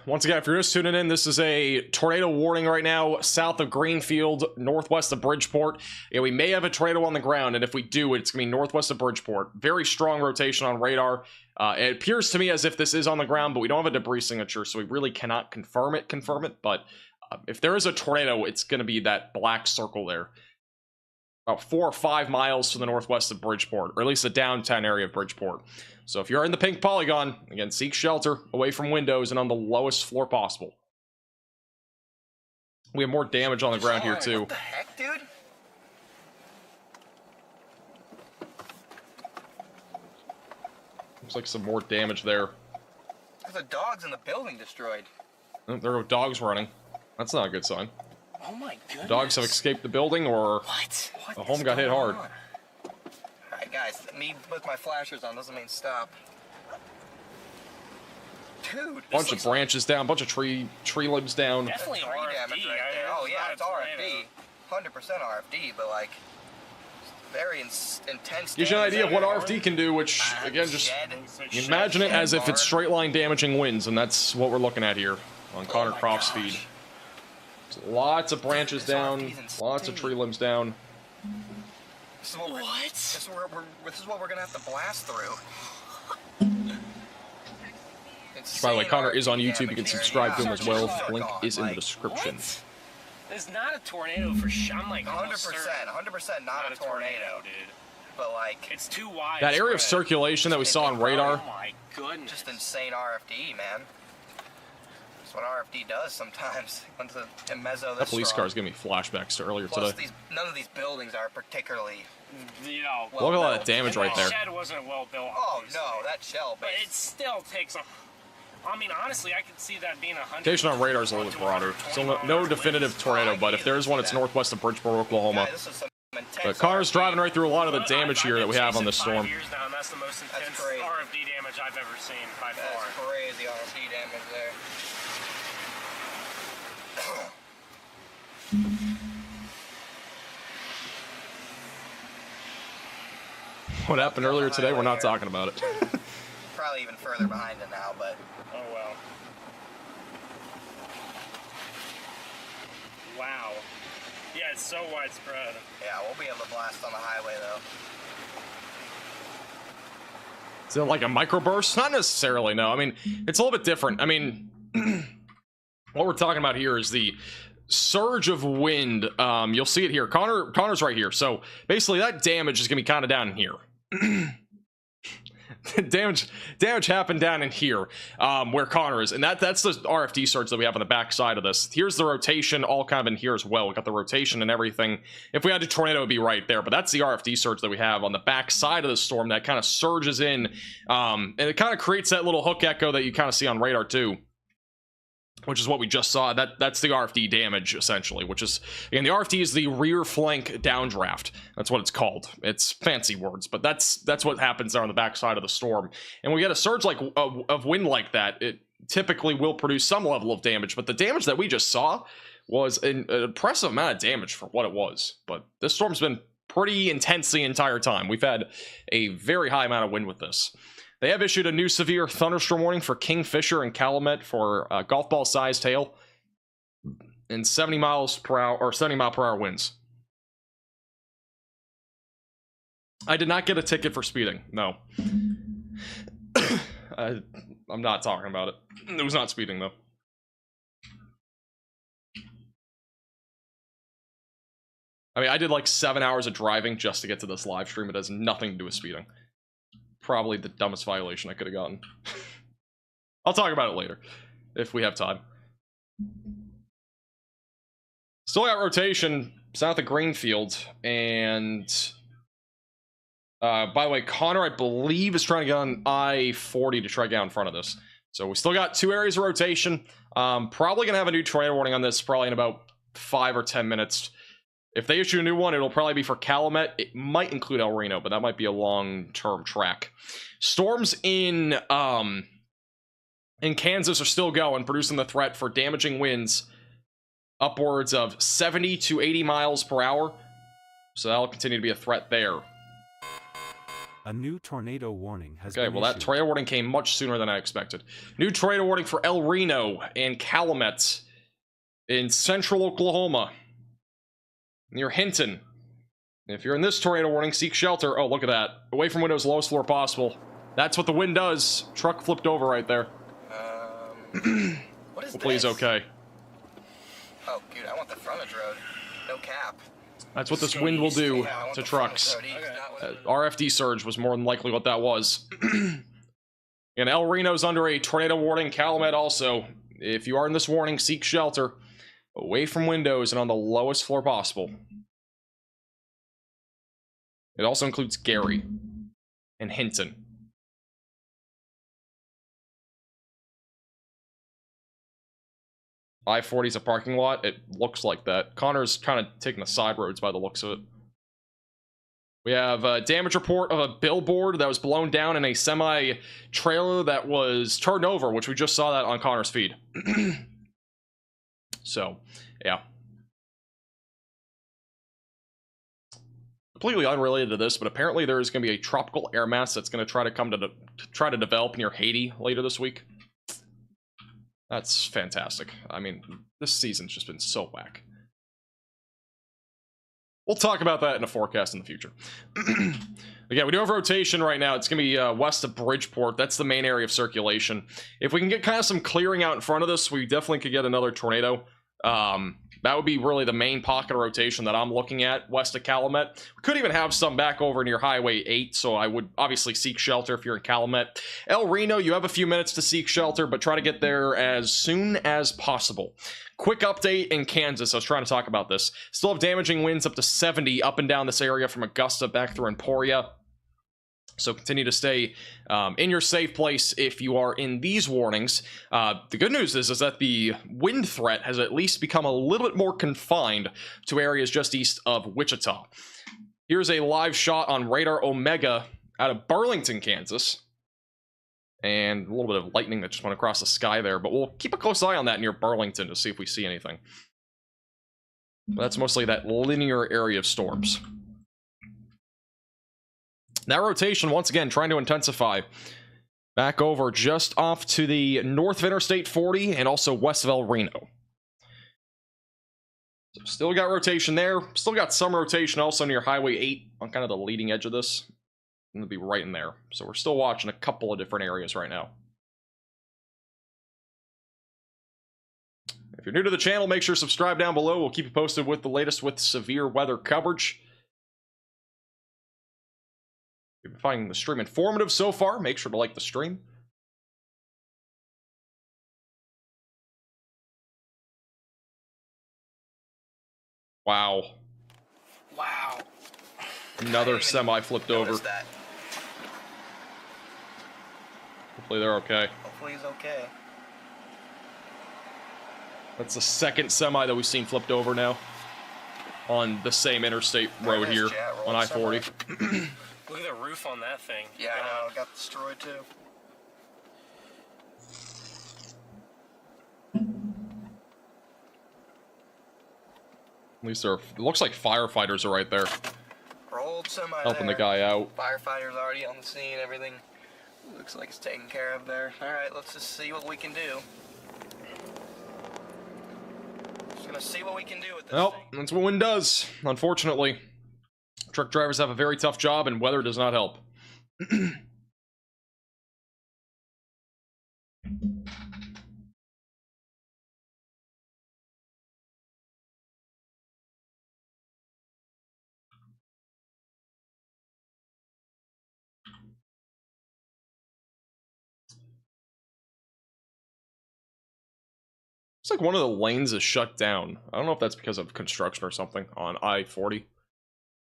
A: Once again, if you're just tuning in, this is a tornado warning right now south of Greenfield, northwest of Bridgeport. Yeah, we may have a tornado on the ground, and if we do, it's going to be northwest of Bridgeport. Very strong rotation on radar. It appears to me as if this is on the ground, but we don't have a debris signature, so we really cannot confirm it. But if there is a tornado, it's going to be that black circle there. About 4 or 5 miles to the northwest of Bridgeport, or at least the downtown area of Bridgeport. So if you're in the pink polygon, again, seek shelter away from windows and on the lowest floor possible. We have more damage on the ground here, too.
F: What the heck, dude?
A: Looks like some more damage there.
F: There's the dogs in the building destroyed.
A: Oh, there go dogs running. That's not a good sign.
E: Oh my goodness.
A: Dogs have escaped the building, or the home got hit hard.
F: Alright guys, me with my flashers on doesn't mean stop. Dude,
A: bunch of branches down, bunch of tree limbs down.
E: Definitely
F: tree damage right there. Oh yeah, it's RFD. 100% RFD, but like very intense.
A: Gives you an idea of what RFD can do, which again, just imagine it as if it's straight line damaging winds, and that's what we're looking at here on Connor Croft's feed. Lots of branches down, lots of tree limbs down.
F: This is what we're gonna have to blast through.
A: By the way, Connor is on YouTube. You can subscribe to him as well. Link is in the description.
E: What? It's not a tornado for sure. I'm like
F: 100%, 100% not a tornado,
E: dude.
F: but like
E: It's too wide.
A: That area of circulation that we saw on radar.
E: Oh my goodness.
F: just insane RFD, man. That's what RFD does sometimes. Once the mezzo
A: That police car is giving me flashbacks to earlier
F: Plus,
A: today.
F: none of these buildings are particularly.
E: You know,
A: Look at all that damage right there.
E: The shed wasn't well built.
F: Oh
E: obviously.
F: no, that shell
E: But
F: base.
E: it still takes a. I mean, honestly, I could see that being 100.
A: Location on radar is a little bit broader. Still no definitive tornado, but if there is one, it's northwest of Bridgeport, Oklahoma.
F: Yeah, this is some intense
A: But Connor's
F: RFD.
A: driving right through a lot of the damage here that we have on this
E: this
A: storm.
E: Years now, and that's the most intense
F: crazy.
E: RFD damage I've ever seen by
F: That's
E: far.
F: crazy RFD damage there.
A: What happened earlier today, we're not talking about it.
F: Probably even further behind it now, but
E: Oh well. Wow. Yeah, it's so widespread.
F: yeah, we'll be able to blast on the highway though.
A: Is it like a microburst? Not necessarily, no. I mean, it's a little bit different. I mean, what we're talking about here is the surge of wind. You'll see it here. Connor's right here. So basically that damage is going to be kind of down in here. damage happened down in here, where Connor is, and that's the RFD surge that we have on the back side of this. Here's the rotation, all kind of in here as well. We got the rotation and everything. If we had a tornado, it would be right there, but that's the RFD surge that we have on the back side of the storm that kind of surges in, and it kind of creates that little hook echo that you kind of see on radar too, which is what we just saw. That's the RFD damage, essentially, which is, again, the RFD is the rear flank downdraft. That's what it's called. It's fancy words, but that's what happens there on the backside of the storm. And we get a surge like of wind like that, it typically will produce some level of damage, but the damage that we just saw was an impressive amount of damage for what it was. But this storm's been pretty intense the entire time. We've had a very high amount of wind with this. They have issued a new severe thunderstorm warning for Kingfisher and Calumet for golf ball sized hail and 70 miles per hour or 70 mile per hour winds. I did not get a ticket for speeding. No. I'm not talking about it. It was not speeding though. I mean, I did like 7 hours of driving just to get to this live stream. It has nothing to do with speeding. Probably the dumbest violation I could have gotten. I'll talk about it later, if we have time. Still got rotation south of Greenfield, and by the way, Connor, I believe, is trying to get on I-40 to try to get out in front of this. So we still got 2 areas of rotation. Probably gonna have a new tornado warning on this probably in about 5 or 10 minutes. If they issue a new one, it'll probably be for Calumet. It might include El Reno, but that might be a long-term track. Storms in Kansas are still going, producing the threat for damaging winds upwards of 70 to 80 miles per hour. So that'll continue to be a threat there.
G: A new tornado warning has
A: Okay,
G: been
A: well, that
G: issued.
A: tornado warning came much sooner than I expected. New tornado warning for El Reno and Calumet in central Oklahoma, near Hinton. If you're in this tornado warning, seek shelter. Oh, look at that. Away from windows, lowest floor possible. That's what the wind does. Truck flipped over right there.
F: What is
A: Hopefully he's
F: this?
A: okay.
F: Oh, dude, I want the frontage road. No cap.
A: That's what this wind will do
F: Yeah, I want
A: to
F: the frontage
A: trucks.
F: road east, not with-
A: RFD surge was more than likely what that was. And El Reno's under a tornado warning. Calumet also. If you are in this warning, seek shelter away from windows and on the lowest floor possible. It also includes Gary and Hinton. I-40 is a parking lot. It looks like that. Connor's kind of taking the side roads by the looks of it. We have a damage report of a billboard that was blown down in a semi-trailer that was turned over, which we just saw that on Connor's feed. So, yeah. Completely unrelated to this, but apparently there is going to be a tropical air mass that's going to try to develop near Haiti later this week. That's fantastic. I mean, this season's just been so whack. We'll talk about that in a forecast in the future. Again, we do have rotation right now. It's going to be west of Bridgeport. That's the main area of circulation. If we can get kind of some clearing out in front of this, we definitely could get another tornado. That would be really the main pocket of rotation that I'm looking at west of Calumet. We could even have some back over near Highway 8, so I would obviously seek shelter if you're in Calumet. El Reno, you have a few minutes to seek shelter, but try to get there as soon as possible. Quick update in Kansas. I was trying to talk about this. Still have damaging winds up to 70 up and down this area from Augusta back through Emporia. So continue to stay in your safe place if you are in these warnings. The good news is that the wind threat has at least become a little bit more confined to areas just east of Wichita. Here's a live shot on Radar Omega out of Burlington, Kansas. And a little bit of lightning that just went across the sky there, but we'll keep a close eye on that near Burlington to see if we see anything. But that's mostly that linear area of storms. That rotation, once again, trying to intensify. Back over just off to the north of Interstate 40 and also west of El Reno. So still got rotation there. Still got some rotation also near Highway 8 on kind of the leading edge of this. It'll be right in there. So we're still watching a couple of different areas right now. If you're new to the channel, make sure to subscribe down below. We'll keep you posted with the latest with severe weather coverage. If you've been finding the stream informative so far, make sure to like the stream. Wow.
F: Wow.
A: Another semi flipped over.
F: That.
A: Hopefully they're okay.
F: Hopefully he's okay.
A: That's the second semi that we've seen flipped over now. On the same interstate road here on I-40.
E: Look at the roof on that thing.
F: Yeah, I know. It got destroyed too.
A: At least there are, it looks like firefighters are right there.
F: Rolled semi
A: helping
F: there.
A: the guy out.
F: Firefighters already on the scene. Everything looks like it's taken care of there. All right, let's just see what we can do. Just gonna see what we can do with this
A: Well,
F: thing.
A: that's what wind does, unfortunately. Truck drivers have a very tough job, and weather does not help. Looks like one of the lanes is shut down. I don't know if that's because of construction or something on I-40.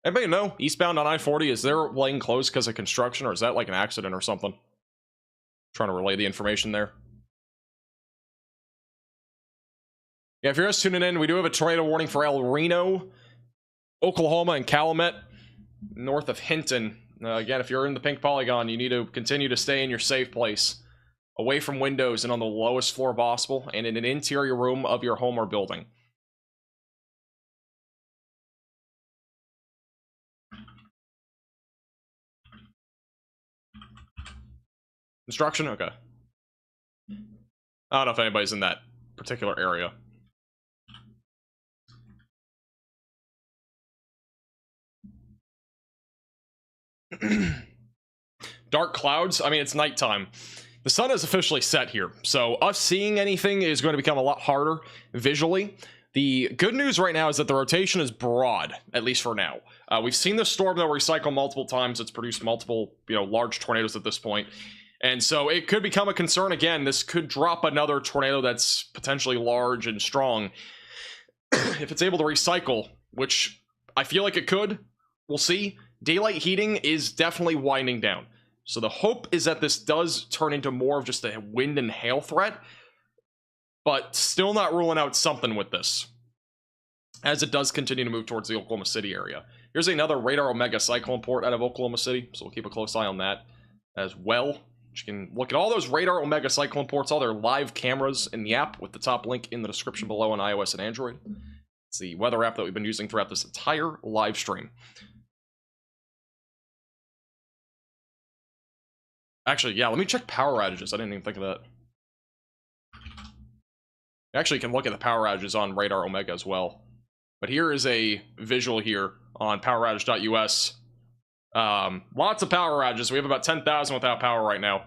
A: Anybody know? Eastbound on I-40, is their lane closed because of construction, or is that like an accident or something? Trying to relay the information there. Yeah, if you're just tuning in, we do have a tornado warning for El Reno, Oklahoma, and Calumet, north of Hinton. Again, if you're in the pink polygon, you need to continue to stay in your safe place, away from windows and on the lowest floor possible, and in an interior room of your home or building. Construction? Okay. I don't know if anybody's in that particular area. Dark clouds? I mean, it's nighttime. The sun is officially set here, so us seeing anything is going to become a lot harder visually. The good news right now is that the rotation is broad, at least for now. We've seen this storm, though, recycle multiple times. It's produced multiple, large tornadoes at this point. And so it could become a concern again. This could drop another tornado that's potentially large and strong. If it's able to recycle, which I feel like it could, we'll see. Daylight heating is definitely winding down. So the hope is that this does turn into more of just a wind and hail threat, but still not ruling out something with this, as it does continue to move towards the Oklahoma City area. Here's another Radar Omega cyclone port out of Oklahoma City, so we'll keep a close eye on that as well. You can look at all those Radar Omega cyclone ports, all their live cameras in the app, with the top link in the description below on iOS and Android. It's the weather app that we've been using throughout this entire live stream. Actually, yeah, let me check power outages. I didn't even think of that. Actually, you can look at the power outages on Radar Omega as well. But here is a visual here on poweroutage.us. Lots of power outages. We have about 10,000 without power right now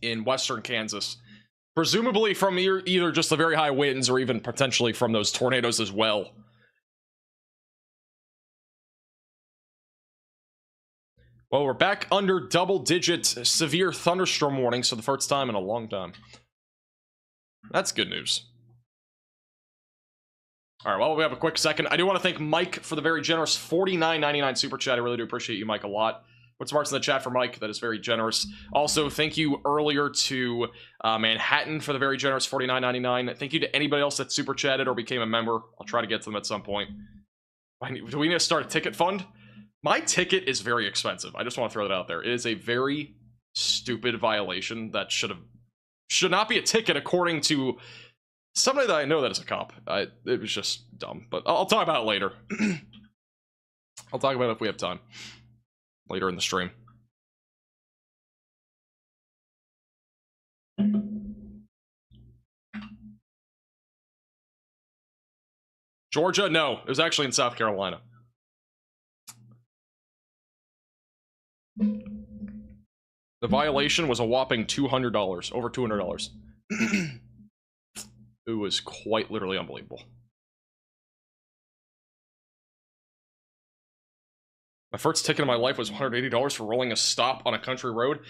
A: in western Kansas. Presumably from either just the very high winds or even potentially from those tornadoes as well. Well, we're back under double-digit severe thunderstorm warnings for the first time in a long time. That's good news. All right, well, we have a quick second. I do want to thank Mike for the very generous $49.99 super chat. I really do appreciate you, Mike, a lot. Put some marks in the chat for Mike. That is very generous. Also, thank you earlier to Manhattan for the very generous $49.99. Thank you to anybody else that super chatted or became a member. I'll try to get to them at some point. Do we need to start a ticket fund? My ticket is very expensive. I just want to throw that out there. It is a very stupid violation that should not be a ticket according to somebody that I know that is a cop. It was just dumb, but I'll talk about it later. I'll talk about it if we have time later in the stream. Georgia? No, it was actually in South Carolina. The violation was a whopping $200, over $200. It was quite literally unbelievable. My first ticket in my life was $180 for rolling a stop on a country road.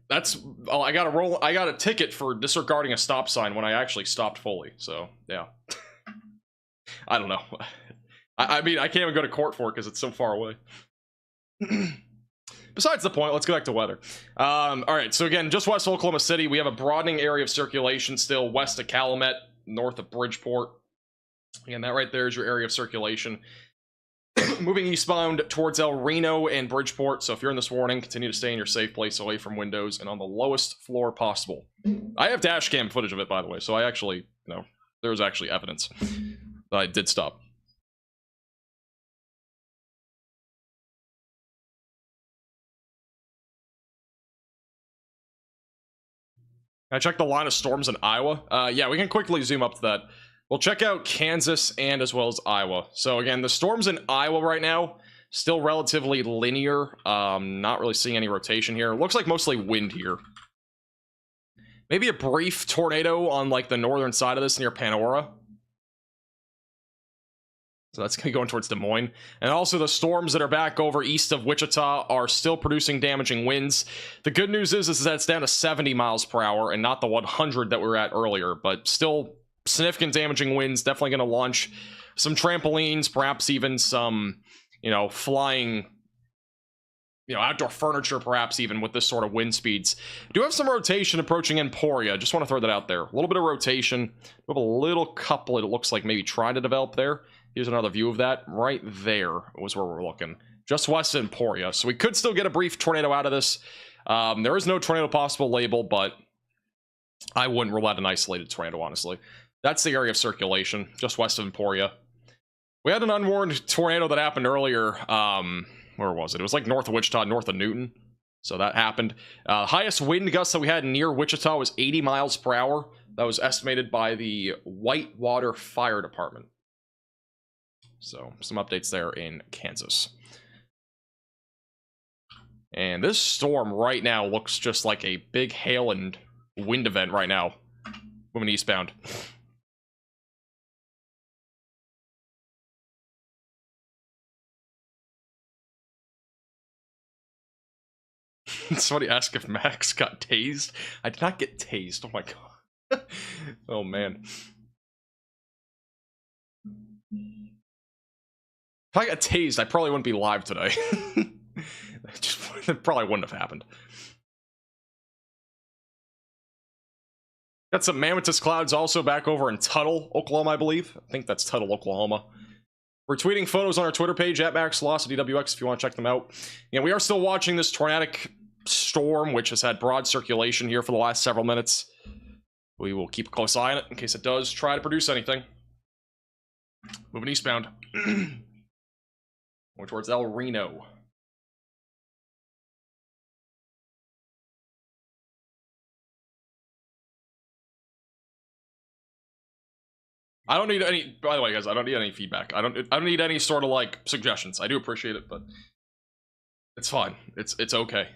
A: That's, I got a ticket for disregarding a stop sign when I actually stopped fully. So yeah, I don't know. I mean, I can't even go to court for it because it's so far away. Besides the point, let's go back to weather. All right, so again, just west of Oklahoma City, we have a broadening area of circulation still west of Calumet, north of Bridgeport. Again, that right there is your area of circulation. Moving eastbound towards El Reno and Bridgeport, so if you're in this warning, continue to stay in your safe place away from windows and on the lowest floor possible. I have dash cam footage of it, by the way, so I actually, there's actually evidence that I did stop. I checked the line of storms in Iowa. Yeah, we can quickly zoom up to that. We'll check out Kansas and as well as Iowa. So again, the storms in Iowa right now, still relatively linear. Not really seeing any rotation here. Looks like mostly wind here. Maybe a brief tornado on like the northern side of this near Panora. So that's going to be going towards Des Moines. And also the storms that are back over east of Wichita are still producing damaging winds. The good news is that it's down to 70 miles per hour and not the 100 that we were at earlier, but still significant damaging winds. Definitely going to launch some trampolines, perhaps even some, flying, outdoor furniture, perhaps even with this sort of wind speeds. Do have some rotation approaching Emporia. Just want to throw that out there. A little bit of rotation. We have a little couple, it looks like maybe trying to develop there. Here's another view of that. Right there was where we're looking. Just west of Emporia. So we could still get a brief tornado out of this. There is no tornado possible label, but I wouldn't rule out an isolated tornado, honestly. That's the area of circulation, just west of Emporia. We had an unwarned tornado that happened earlier. Where was it? It was like north of Wichita, north of Newton. So that happened. Highest wind gust that we had near Wichita was 80 miles per hour. That was estimated by the Whitewater Fire Department. So, some updates there in Kansas. And this storm right now looks just like a big hail and wind event right now. Moving eastbound. Somebody asked if Max got tased. I did not get tased. Oh my god. Oh man. If I got tased, I probably wouldn't be live today. It probably wouldn't have happened. Got some mammotus clouds also back over in Tuttle, Oklahoma, I believe. I think that's Tuttle, Oklahoma. We're tweeting photos on our Twitter page at MaxLoss@DWX if you want to check them out. We are still watching this tornadic storm, which has had broad circulation here for the last several minutes. We will keep a close eye on it in case it does try to produce anything. Moving eastbound. Going towards El Reno. I don't need any, by the way, guys, I don't need any feedback. I don't need any sort of like suggestions. I do appreciate it, but it's fine. It's okay.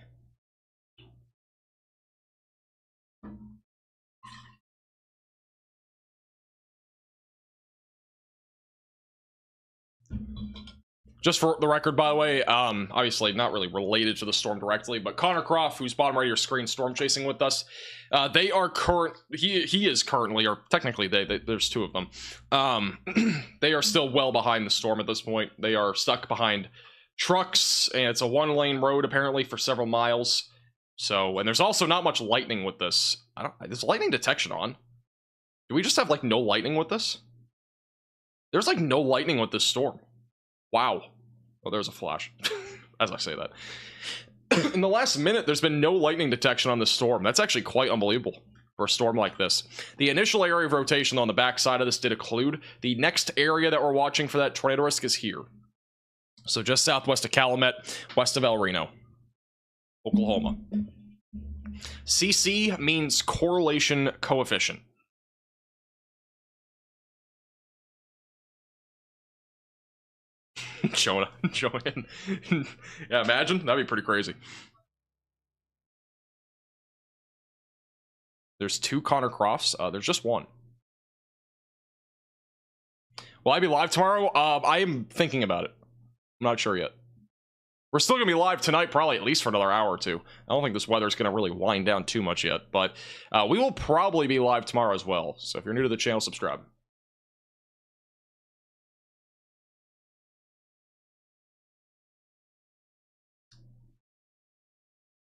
A: Just for the record, by the way, obviously not really related to the storm directly, but Connor Croft, who's bottom right of your screen, storm chasing with us, they are he is currently, or technically there's two of them. They are still well behind the storm at this point. They are stuck behind trucks, and it's a one-lane road apparently for several miles. So, and there's also not much lightning with this. Is lightning detection on? Do we just have like no lightning with this? There's like no lightning with this storm. Wow. Oh, there's a flash. As I say that. In the last minute, there's been no lightning detection on this storm. That's actually quite unbelievable for a storm like this. The initial area of rotation on the back side of this did occlude. The next area that we're watching for that tornado risk is here. So just southwest of Calumet, west of El Reno, Oklahoma. CC means correlation coefficient. Jonah. Yeah, imagine. That'd be pretty crazy. There's two Connor Crofts. There's just one. Will I be live tomorrow? I am thinking about it. I'm not sure yet. We're still going to be live tonight, probably at least for another hour or two. I don't think this weather's going to really wind down too much yet, but we will probably be live tomorrow as well. So if you're new to the channel, subscribe.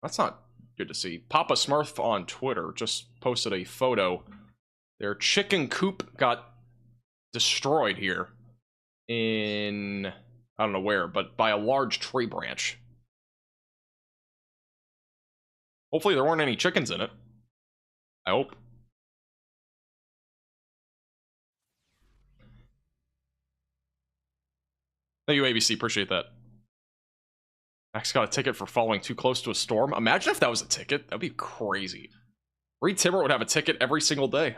A: That's not good to see. Papa Smurf on Twitter just posted a photo. Their chicken coop got destroyed here in, I don't know where, but by a large tree branch. Hopefully there weren't any chickens in it. I hope. Thank you, ABC. Appreciate that. Max got a ticket for following too close to a storm. Imagine if that was a ticket. That'd be crazy. Reed Timmer would have a ticket every single day.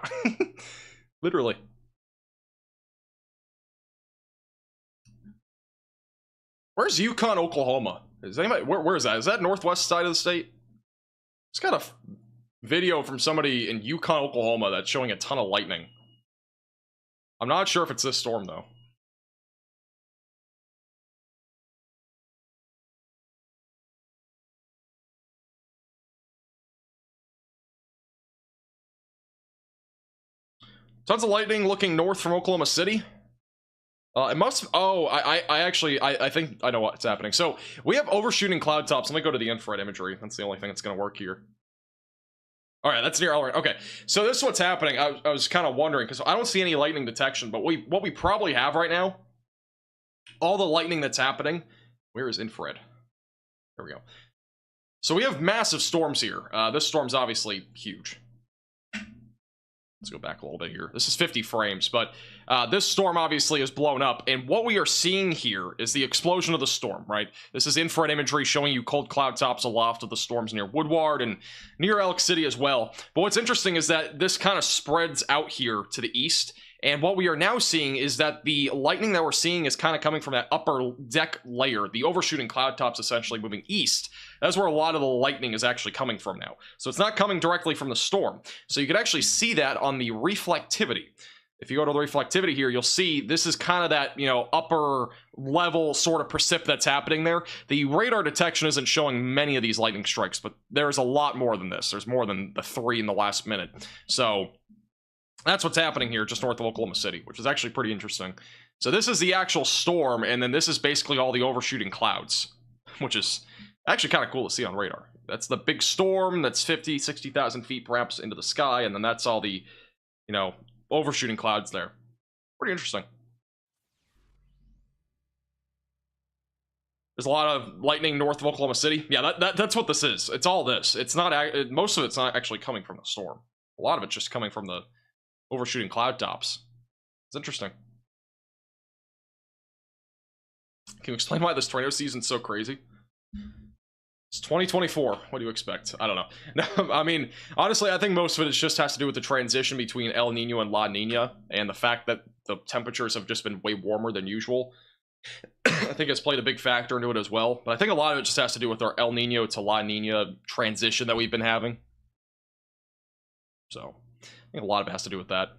A: Literally. Where's Yukon, Oklahoma? Is anybody, where is that? Is that northwest side of the state? It's got a video from somebody in Yukon, Oklahoma that's showing a ton of lightning. I'm not sure if it's this storm, though. Tons of lightning looking north from Oklahoma City. It must. Oh, I think I know what's happening. So we have overshooting cloud tops. Let me go to the infrared imagery. That's the only thing that's going to work here. All right, that's near. All right, okay. So this is what's happening. I was kind of wondering because I don't see any lightning detection, but what we probably have right now, all the lightning that's happening. Where is infrared? There we go. So we have massive storms here. This storm's obviously huge. Let's go back a little bit here. This is 50 frames, but this storm obviously is blown up, and what we are seeing here is the explosion of the storm, right? This is infrared imagery showing you cold cloud tops aloft of the storms near Woodward and near Elk City as well. But what's interesting is that this kind of spreads out here to the east, and what we are now seeing is that the lightning that we're seeing is kind of coming from that upper deck layer, the overshooting cloud tops essentially moving east. That's where a lot of the lightning is actually coming from now. So it's not coming directly from the storm. So you can actually see that on the reflectivity. If you go to the reflectivity here, you'll see this is kind of that, you know, upper level sort of precip that's happening there. The radar detection isn't showing many of these lightning strikes, but there's a lot more than this. There's more than the 3 in the last minute. So that's what's happening here just north of Oklahoma City, which is actually pretty interesting. So this is the actual storm, and then this is basically all the overshooting clouds, which is actually kind of cool to see on radar. That's the big storm that's 50, 60,000 feet perhaps into the sky, and then that's all the, you know, overshooting clouds there. Pretty interesting. There's a lot of lightning north of Oklahoma City. Yeah, that's what this is. It's all this. It's not, most of it's not actually coming from the storm. A lot of it's just coming from the overshooting cloud tops. It's interesting. Can you explain why this tornado season's so crazy? It's 2024. What do you expect? I don't know. No, I mean, honestly, I think most of it just has to do with the transition between El Nino and La Nina, and the fact that the temperatures have just been way warmer than usual. I think it's played a big factor into it as well. But I think a lot of it just has to do with our El Nino to La Nina transition that we've been having. So I think a lot of it has to do with that.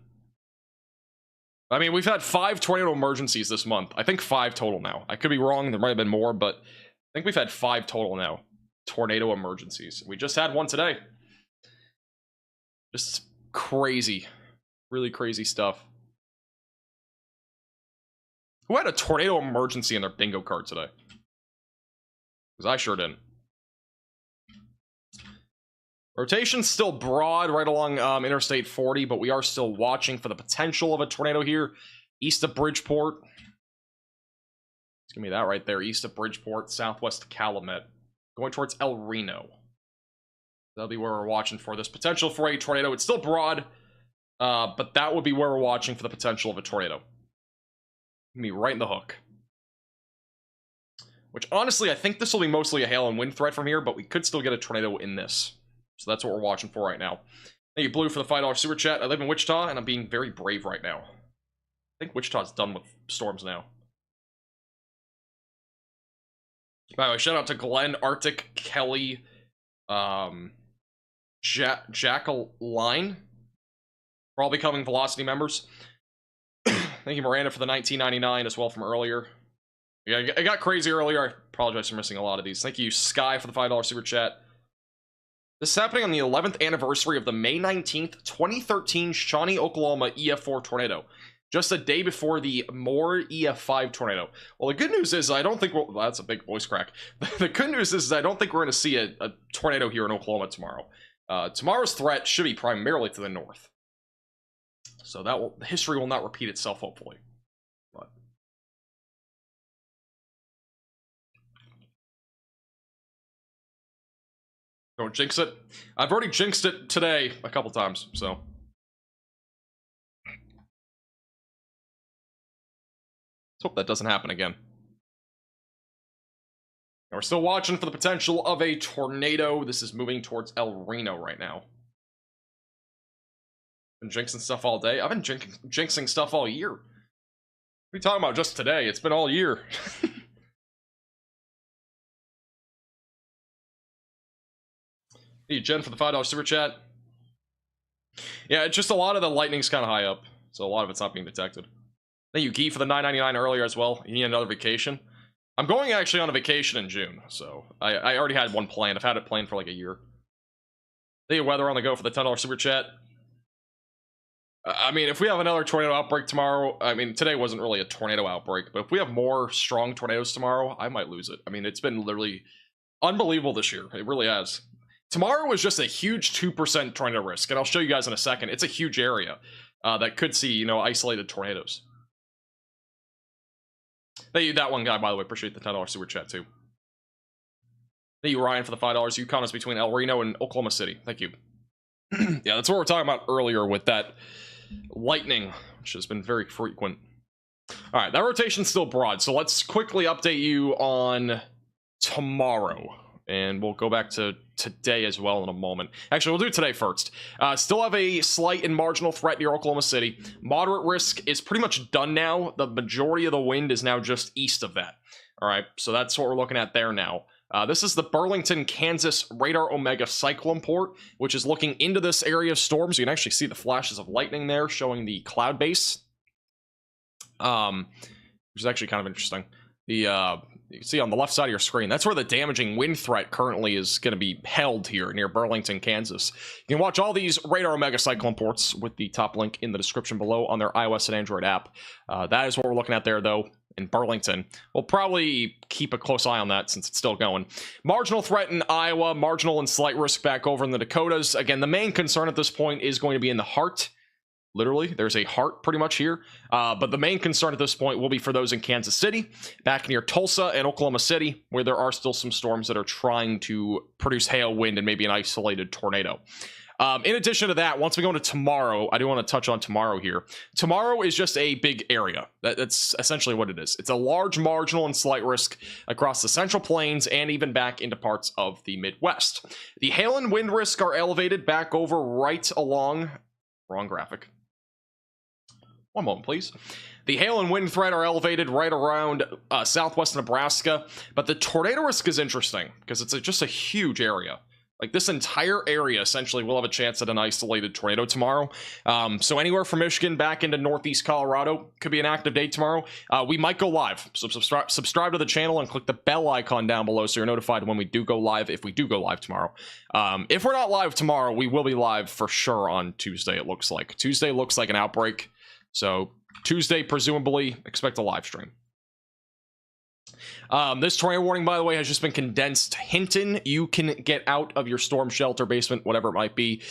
A: I mean, we've had 5 tornado emergencies this month. I think 5 total now. I could be wrong. There might have been more, but I think we've had 5 total now. Tornado emergencies. We just had one today. Just crazy. Really crazy stuff. Who had a tornado emergency in their bingo card today? Because I sure didn't. Rotation's still broad right along Interstate 40, but we are still watching for the potential of a tornado here east of Bridgeport. It's gonna be that right there, east of Bridgeport, southwest of Calumet, going towards El Reno. That'll be where we're watching for this potential for a tornado. It's still broad, but that would be where we're watching for the potential of a tornado. Gonna be right in the hook. Which honestly, I think this will be mostly a hail and wind threat from here, but we could still get a tornado in this. So that's what we're watching for right now. Thank you, Blue, for the $5 super chat. I live in Wichita, and I'm being very brave right now. I think Wichita's done with storms now. By the way, shout out to Glenn, Arctic, Kelly, Jacqueline, for all becoming Velocity members. Thank you, Miranda, for the $19.99 as well from earlier. Yeah, it got crazy earlier. I apologize for missing a lot of these. Thank you, Sky, for the $5 super chat. This is happening on the 11th anniversary of the May 19th, 2013 Shawnee, Oklahoma EF4 tornado. Just a day before the Moore EF5 tornado. Well, the good news is I don't think we'll... That's a big voice crack. The good news is I don't think we're going to see a tornado here in Oklahoma tomorrow. Tomorrow's threat should be primarily to the north. So that will... History will not repeat itself, hopefully. But... Don't jinx it. I've already jinxed it today a couple times, so. Let's hope that doesn't happen again. Now we're still watching for the potential of a tornado. This is moving towards El Reno right now. Been jinxing stuff all day. I've been jinxing stuff all year. What are you talking about just today? It's been all year. Thank you, Jen, for the $5 super chat. Yeah, it's just a lot of the lightning's kind of high up, so a lot of it's not being detected. Thank you, Gee, for the $9.99 earlier as well. You need another vacation? I'm going actually on a vacation in June, so I already had one planned. I've had it planned for like a year. Thank you, Weather on the Go, for the $10 super chat. I mean, if we have another tornado outbreak tomorrow, I mean, today wasn't really a tornado outbreak, but if we have more strong tornadoes tomorrow, I might lose it. I mean, it's been literally unbelievable this year. It really has. Tomorrow was just a huge 2% tornado risk, and I'll show you guys in a second. It's a huge area that could see, you know, isolated tornadoes. Thank you, that one guy, by the way. Appreciate the $10 super chat, too. Thank you, Ryan, for the $5. Yukon is between El Reno and Oklahoma City. Thank you. Yeah, that's what we were talking about earlier with that lightning, which has been very frequent. All right, that rotation's still broad, so let's quickly update you on tomorrow. And we'll go back to today as well in a moment. Actually, we'll do today first. Still have a slight and marginal threat near Oklahoma City. Moderate risk is pretty much done now. The majority of the wind is now just east of that. All right, so that's what we're looking at there now. This is the Burlington, Kansas Radar Omega Cyclone Port, which is looking into this area of storms. You can actually see the flashes of lightning there showing the cloud base, which is actually kind of interesting. You can see on the left side of your screen, that's where the damaging wind threat currently is going to be held here near Burlington, Kansas. You can watch all these Radar Omega Cyclone ports with the top link in the description below on their iOS and Android app. That is what we're looking at there, though, in Burlington. We'll probably keep a close eye on that since it's still going. Marginal threat in Iowa, marginal and slight risk back over in the Dakotas. Again, the main concern at this point is going to be in the heart. Literally, there's a heart pretty much here. But the main concern at this point will be for those in Kansas City, back near Tulsa and Oklahoma City, where there are still some storms that are trying to produce hail, wind, and maybe an isolated tornado. In addition to that, once we go into tomorrow, I do want to touch on tomorrow here. Tomorrow is just a big area. That's essentially what it is. It's a large marginal and slight risk across the Central Plains and even back into parts of the Midwest. The hail and wind risk are elevated back over right along... Wrong graphic. One moment, please. The hail and wind threat are elevated right around southwest Nebraska, but the tornado risk is interesting because it's just a huge area. Like this entire area essentially will have a chance at an isolated tornado tomorrow. So anywhere from Michigan back into northeast Colorado could be an active day tomorrow. We might go live. So subscribe to the channel and click the bell icon down below so you're notified when we do go live, if we do go live tomorrow. If we're not live tomorrow, we will be live for sure on Tuesday, it looks like. Tuesday looks like an outbreak. So Tuesday, presumably, expect a live stream. This tornado warning, by the way, has just been condensed. Hinton, you can get out of your storm shelter, basement, whatever it might be.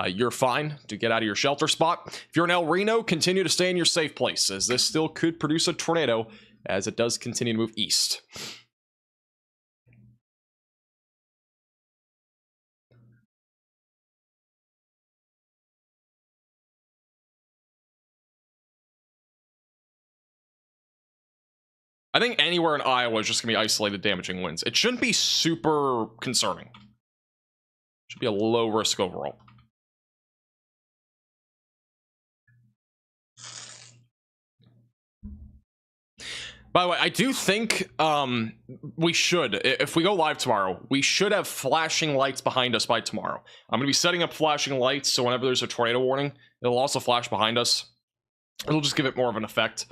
A: You're fine to get out of your shelter spot. If you're in El Reno, continue to stay in your safe place, as this still could produce a tornado as it does continue to move east. I think anywhere in Iowa is just going to be isolated damaging winds. It shouldn't be super concerning. It should be a low risk overall. By the way, I do think we should, if we go live tomorrow, we should have flashing lights behind us by tomorrow. I'm going to be setting up flashing lights, so whenever there's a tornado warning, it'll also flash behind us. It'll just give it more of an effect.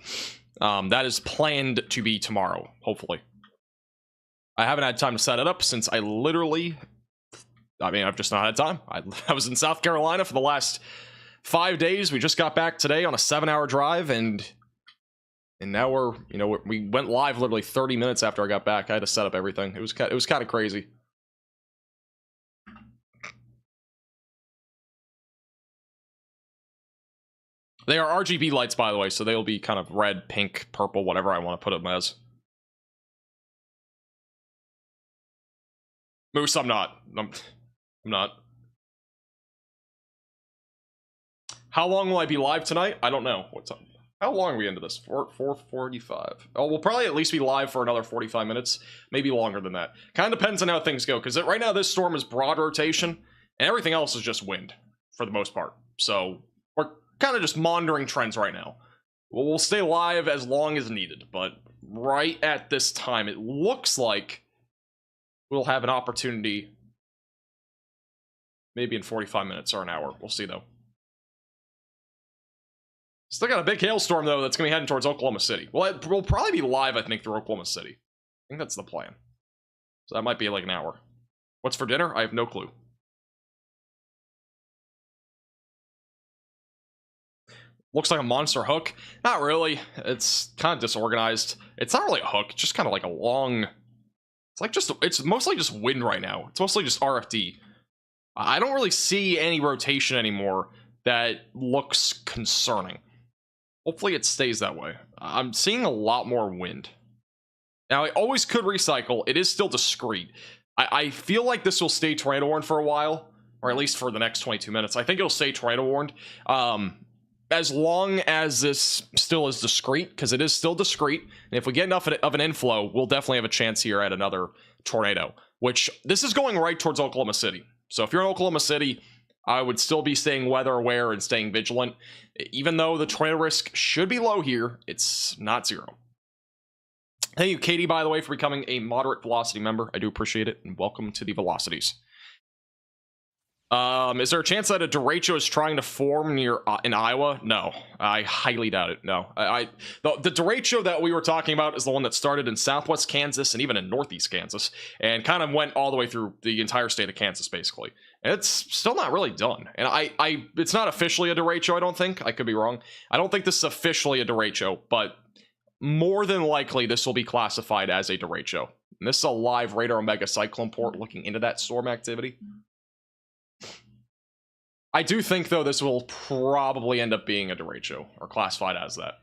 A: That is planned to be tomorrow, hopefully. I haven't had time to set it up since I've just not had time. I was in South Carolina for the last 5 days. We just got back today on a 7-hour drive, and now we went live literally 30 minutes after I got back. I had to set up everything. It was kind of crazy. They are RGB lights, by the way, so they'll be kind of red, pink, purple, whatever I want to put them as. Moose, I'm not. I'm not. How long will I be live tonight? I don't know. What's up? How long are we into this? 4:45. Oh, we'll probably at least be live for another 45 minutes, maybe longer than that. Kind of depends on how things go, because right now this storm is broad rotation, and everything else is just wind, for the most part. So we're kind of just monitoring trends right now. We'll stay live as long as needed, but right at this time, it looks like we'll have an opportunity maybe in 45 minutes or an hour. We'll see, though. Still got a big hailstorm, though, that's going to be heading towards Oklahoma City. Well, we'll probably be live, I think, through Oklahoma City. I think that's the plan. So that might be like an hour. What's for dinner? I have no clue. Looks like a monster hook. Not really. It's kind of disorganized. It's not really a hook. It's just kind of like a long... It's mostly just wind right now. It's mostly just RFD. I don't really see any rotation anymore that looks concerning. Hopefully it stays that way. I'm seeing a lot more wind. Now, I always could recycle. It is still discrete. I feel like this will stay tornado warned for a while, or at least for the next 22 minutes. I think it'll stay tornado warned. As long as this still is discrete, because it is still discrete, and if we get enough of an inflow, we'll definitely have a chance here at another tornado, which this is going right towards Oklahoma City. So if you're in Oklahoma City, I would still be staying weather aware and staying vigilant. Even though the tornado risk should be low here, it's not zero. Thank you, Katie, by the way, for becoming a moderate velocity member. I do appreciate it, and welcome to the velocities. Is there a chance that a derecho is trying to form in Iowa? No, I highly doubt it. No, the derecho that we were talking about is the one that started in southwest Kansas and even in northeast Kansas, and kind of went all the way through the entire state of Kansas, basically. And it's still not really done. And it's not officially a derecho, I don't think. I could be wrong. I don't think this is officially a derecho, but more than likely this will be classified as a derecho. And this is a live radar omega cyclone port looking into that storm activity. I do think, though, this will probably end up being a derecho, or classified as that.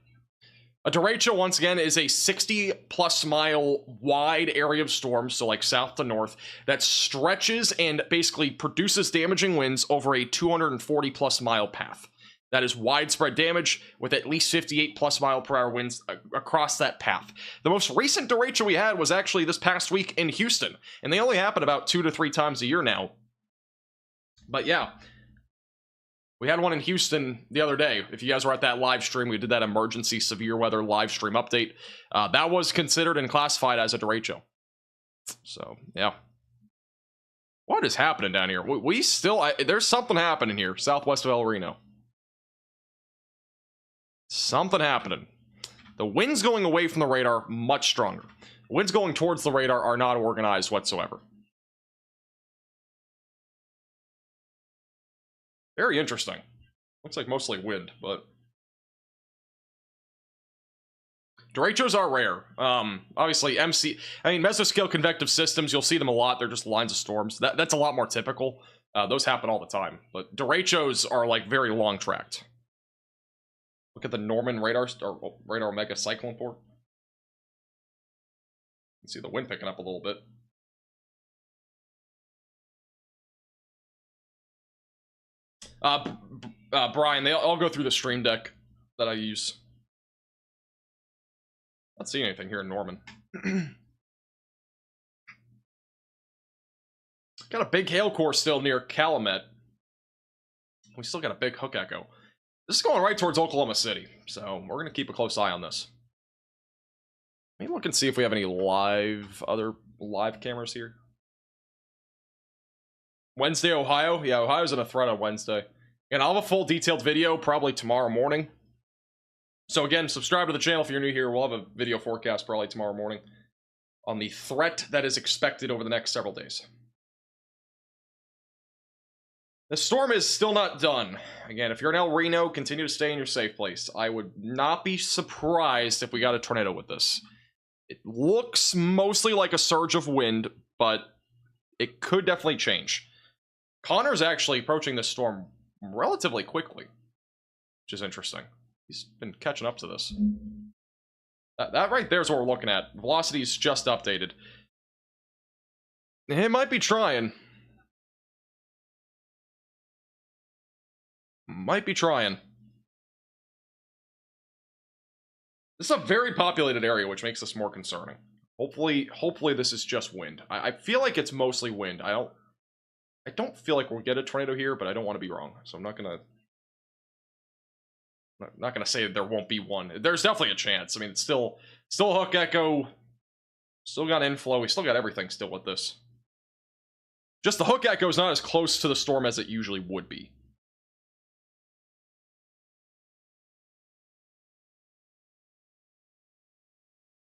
A: A derecho, once again, is a 60-plus mile wide area of storms, so like south to north, that stretches and basically produces damaging winds over a 240-plus mile path. That is widespread damage with at least 58-plus mile per hour winds across that path. The most recent derecho we had was actually this past week in Houston, and they only happen about 2 to 3 times a year now. But yeah, we had one in Houston the other day. If you guys were at that live stream, we did that emergency severe weather live stream update. That was considered and classified as a derecho. So, yeah. What is happening down here? We still... there's something happening here, southwest of El Reno. Something happening. The winds going away from the radar, much stronger. Winds going towards the radar are not organized whatsoever. Very interesting. Looks like mostly wind, but... Derechos are rare. Obviously, mesoscale convective systems, you'll see them a lot. They're just lines of storms. That's a lot more typical. Those happen all the time. But derechos are, like, very long-tracked. Look at the Norman radar mega cyclone port. You can see the wind picking up a little bit. Brian, I'll go through the stream deck that I use. Not seeing anything here in Norman. Got a big hail core still near Calumet. We still got a big hook echo. This is going right towards Oklahoma City, so we're going to keep a close eye on this. Let me look and see if we have any other live cameras here. Wednesday, Ohio. Yeah, Ohio's in a threat on Wednesday. And I'll have a full detailed video probably tomorrow morning. So again, subscribe to the channel if you're new here. We'll have a video forecast probably tomorrow morning on the threat that is expected over the next several days. The storm is still not done. Again, if you're in El Reno, continue to stay in your safe place. I would not be surprised if we got a tornado with this. It looks mostly like a surge of wind, but it could definitely change. Connor's actually approaching this storm relatively quickly, which is interesting. He's been catching up to this. That right there is what we're looking at. Velocity's just updated. It might be trying. Might be trying. This is a very populated area, which makes this more concerning. Hopefully this is just wind. I feel like it's mostly wind. I don't feel like we'll get a tornado here, but I don't want to be wrong. So I'm not gonna say that there won't be one. There's definitely a chance. I mean, it's still a hook echo. Still got inflow. We still got everything still with this. Just the hook echo is not as close to the storm as it usually would be.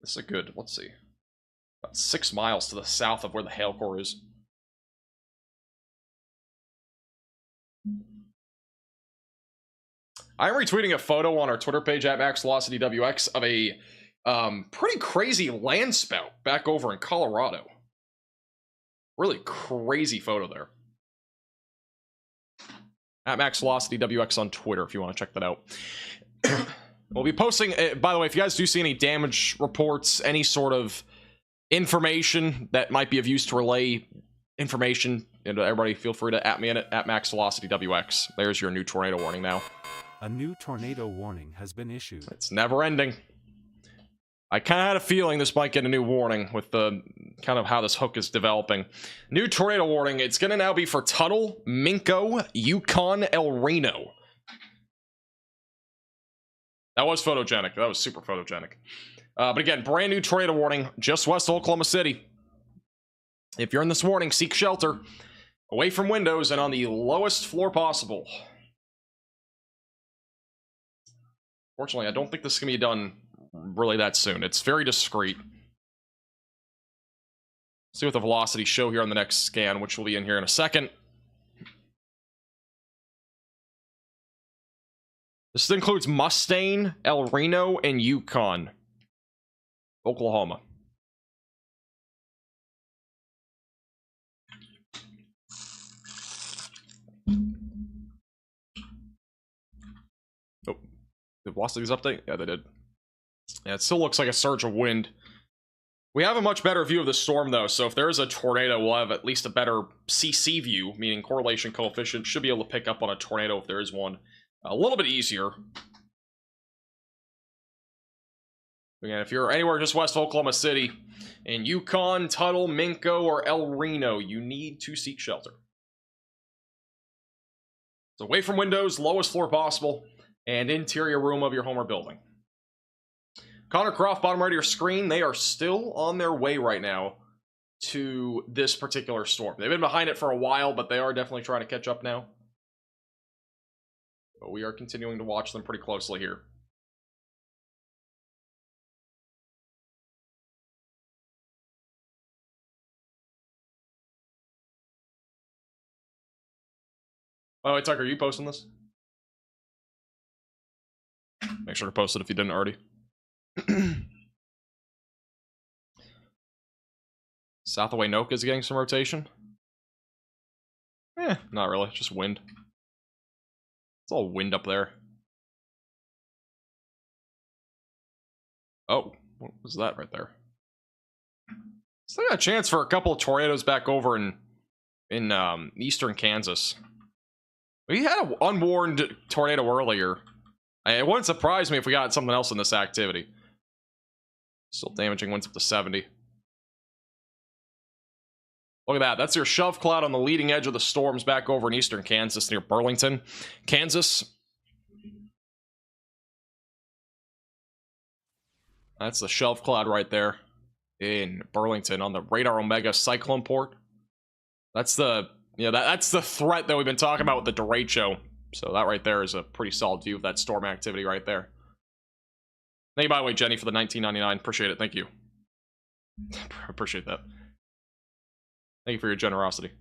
A: This is a good, let's see, about 6 miles to the south of where the hail core is. I'm retweeting a photo on our Twitter page at MaxVelocityWX of a pretty crazy land spout back over in Colorado. Really crazy photo there. At MaxVelocityWX on Twitter if you want to check that out. We'll be posting, by the way, if you guys do see any damage reports, any sort of information that might be of use to relay information, and everybody feel free to at me in it, at MaxVelocityWX. There's your new tornado warning now.
G: A new tornado warning has been issued.
A: It's never ending. I kind of had a feeling this might get a new warning with the kind of how this hook is developing. New tornado warning. It's going to now be for Tuttle, Minco, Yukon, El Reno. That was photogenic. That was super photogenic. But again, brand new tornado warning just west of Oklahoma City. If you're in this warning, seek shelter away from windows and on the lowest floor possible. Fortunately, I don't think this is going to be done really that soon. It's very discreet. See what the velocity show here on the next scan, which will be in here in a second. This includes Mustang, El Reno, and Yukon, Oklahoma. Oh, did velocities update? Yeah, they did. Yeah, it still looks like a surge of wind. We have a much better view of the storm, though, so if there is a tornado, we'll have at least a better CC view, meaning correlation coefficient. Should be able to pick up on a tornado if there is one. A little bit easier. Again, if you're anywhere just west of Oklahoma City, in Yukon, Tuttle, Minco, or El Reno, you need to seek shelter. So away from windows, lowest floor possible, and interior room of your home or building. Connor Croft, bottom right of your screen, they are still on their way right now to this particular storm. They've been behind it for a while, but they are definitely trying to catch up now. But we are continuing to watch them pretty closely here. Oh, wait, Tucker, are you posting this? Make sure to post it if you didn't already. South of Waynoka is getting some rotation. Not really, just wind. It's all wind up there. Oh, what was that right there? Still got a chance for a couple of tornadoes back over in eastern Kansas. We had an unwarned tornado earlier. It wouldn't surprise me if we got something else in this activity. Still damaging winds up to 70. Look at that. That's your shove cloud on the leading edge of the storms back over in eastern Kansas near Burlington, Kansas. That's the shove cloud right there in Burlington on the Radar Omega cyclone port. That's the that's the threat that we've been talking about with the Derecho. So that right there is a pretty solid view of that storm activity right there. Thank you, by the way, Jenny, for the $19.99. Appreciate it. Thank you. Appreciate that. Thank you for your generosity.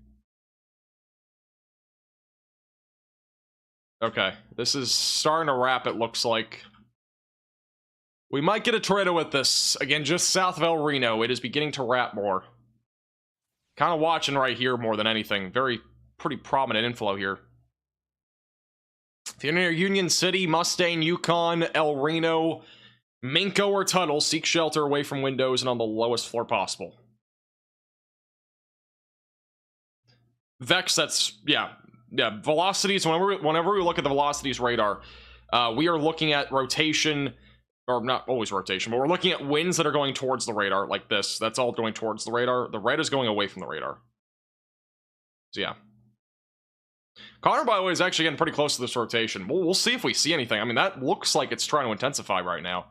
A: Okay, this is starting to wrap, it looks like. We might get a tornado with this. Again, just south of El Reno. It is beginning to wrap more. Kind of watching right here more than anything. Pretty prominent inflow here. If you're near Union City, Mustang, Yukon, El Reno, Minko, or Tuttle, seek shelter away from windows and on the lowest floor possible. Vex, that's, yeah, velocities, whenever we look at the velocities radar, we are looking at rotation, or not always rotation, but we're looking at winds that are going towards the radar, like this. That's all going towards the radar. The red is going away from the radar. So, yeah. Connor, by the way, is actually getting pretty close to this rotation. We'll see if we see anything. I mean, that looks like it's trying to intensify right now.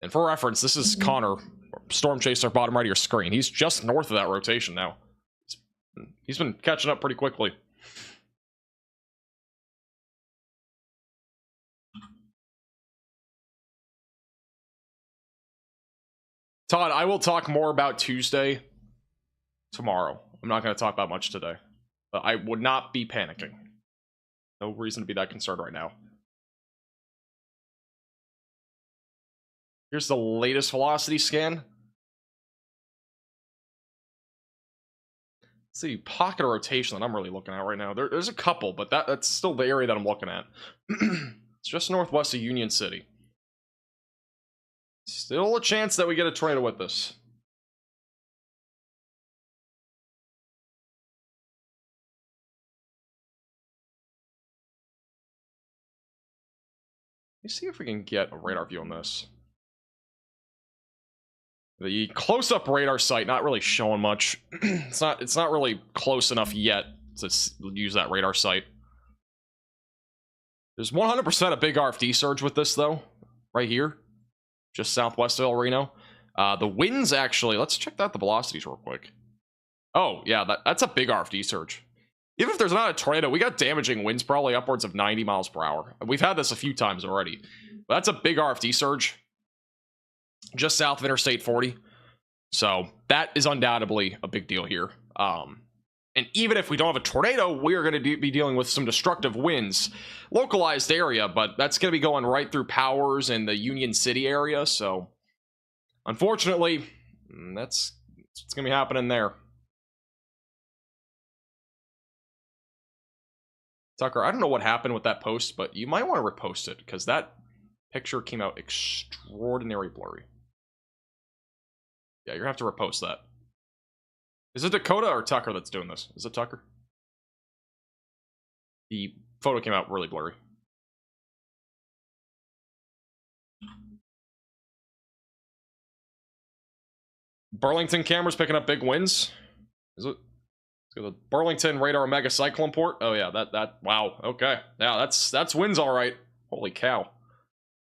A: And for reference, this is Connor, Storm Chaser, bottom right of your screen. He's just north of that rotation now. He's been catching up pretty quickly. Todd, I will talk more about Tuesday tomorrow. I'm not going to talk about much today. But I would not be panicking. No reason to be that concerned right now. Here's the latest velocity scan. Let's see, pocket of rotation that I'm really looking at right now. There's a couple, but that's still the area that I'm looking at. It's just northwest of Union City. Still a chance that we get a tornado with this. Let me see if we can get a radar view on this. The close-up radar sight not really showing much. It's not really close enough yet to use that radar sight. There's 100% a big RFD surge with this though, right here, just southwest of El Reno. The winds actually, let's check out the velocities real quick. Oh yeah, that's a big RFD surge. Even if there's not a tornado, we got damaging winds probably upwards of 90 miles per hour. We've had this a few times already, but that's a big RFD surge. Just south of Interstate 40. So that is undoubtedly a big deal here. And even if we don't have a tornado, we are going to be dealing with some destructive winds. Localized area, but that's going to be going right through Powers and the Union City area. So unfortunately, that's what's going to be happening there. Tucker, I don't know what happened with that post, but you might want to repost it because that picture came out extraordinarily blurry. Yeah, you're gonna have to repost that. Is it Dakota or Tucker that's doing this? Is it Tucker? The photo came out really blurry. Burlington cameras picking up big winds. Is it? The Burlington Radar Omega cyclone port. Oh yeah, that wow. Okay, yeah, that's winds all right. Holy cow!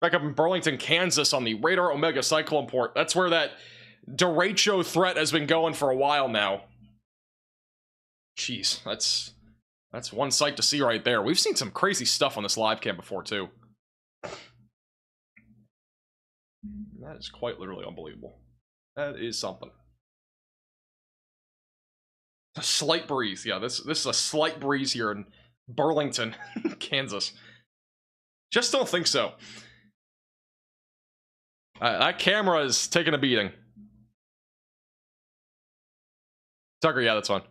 A: Back up in Burlington, Kansas, on the Radar Omega cyclone port. That's where that derecho threat has been going for a while now. Jeez, that's one sight to see right there. We've seen some crazy stuff on this live cam before, too. That is quite literally unbelievable. That is something. A slight breeze. Yeah, this is a slight breeze here in Burlington, Kansas. Just don't think so. That camera is taking a beating. Tucker, yeah, that's fine.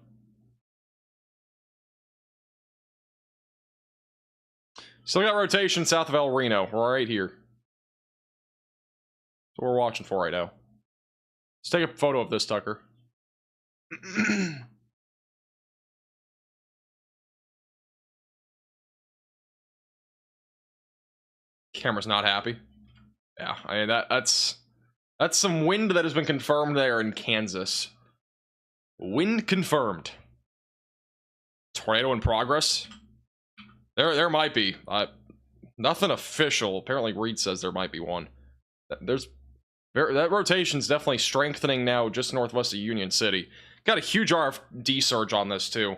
A: Still got rotation south of El Reno. We're right here. That's what we're watching for right now. Let's take a photo of this, Tucker. Camera's not happy. Yeah, I mean that's some wind that has been confirmed there in Kansas. Wind confirmed. Tornado in progress. There might be. Nothing official. Apparently Reed says there might be one. That rotation's definitely strengthening now just northwest of Union City. Got a huge RFD surge on this too.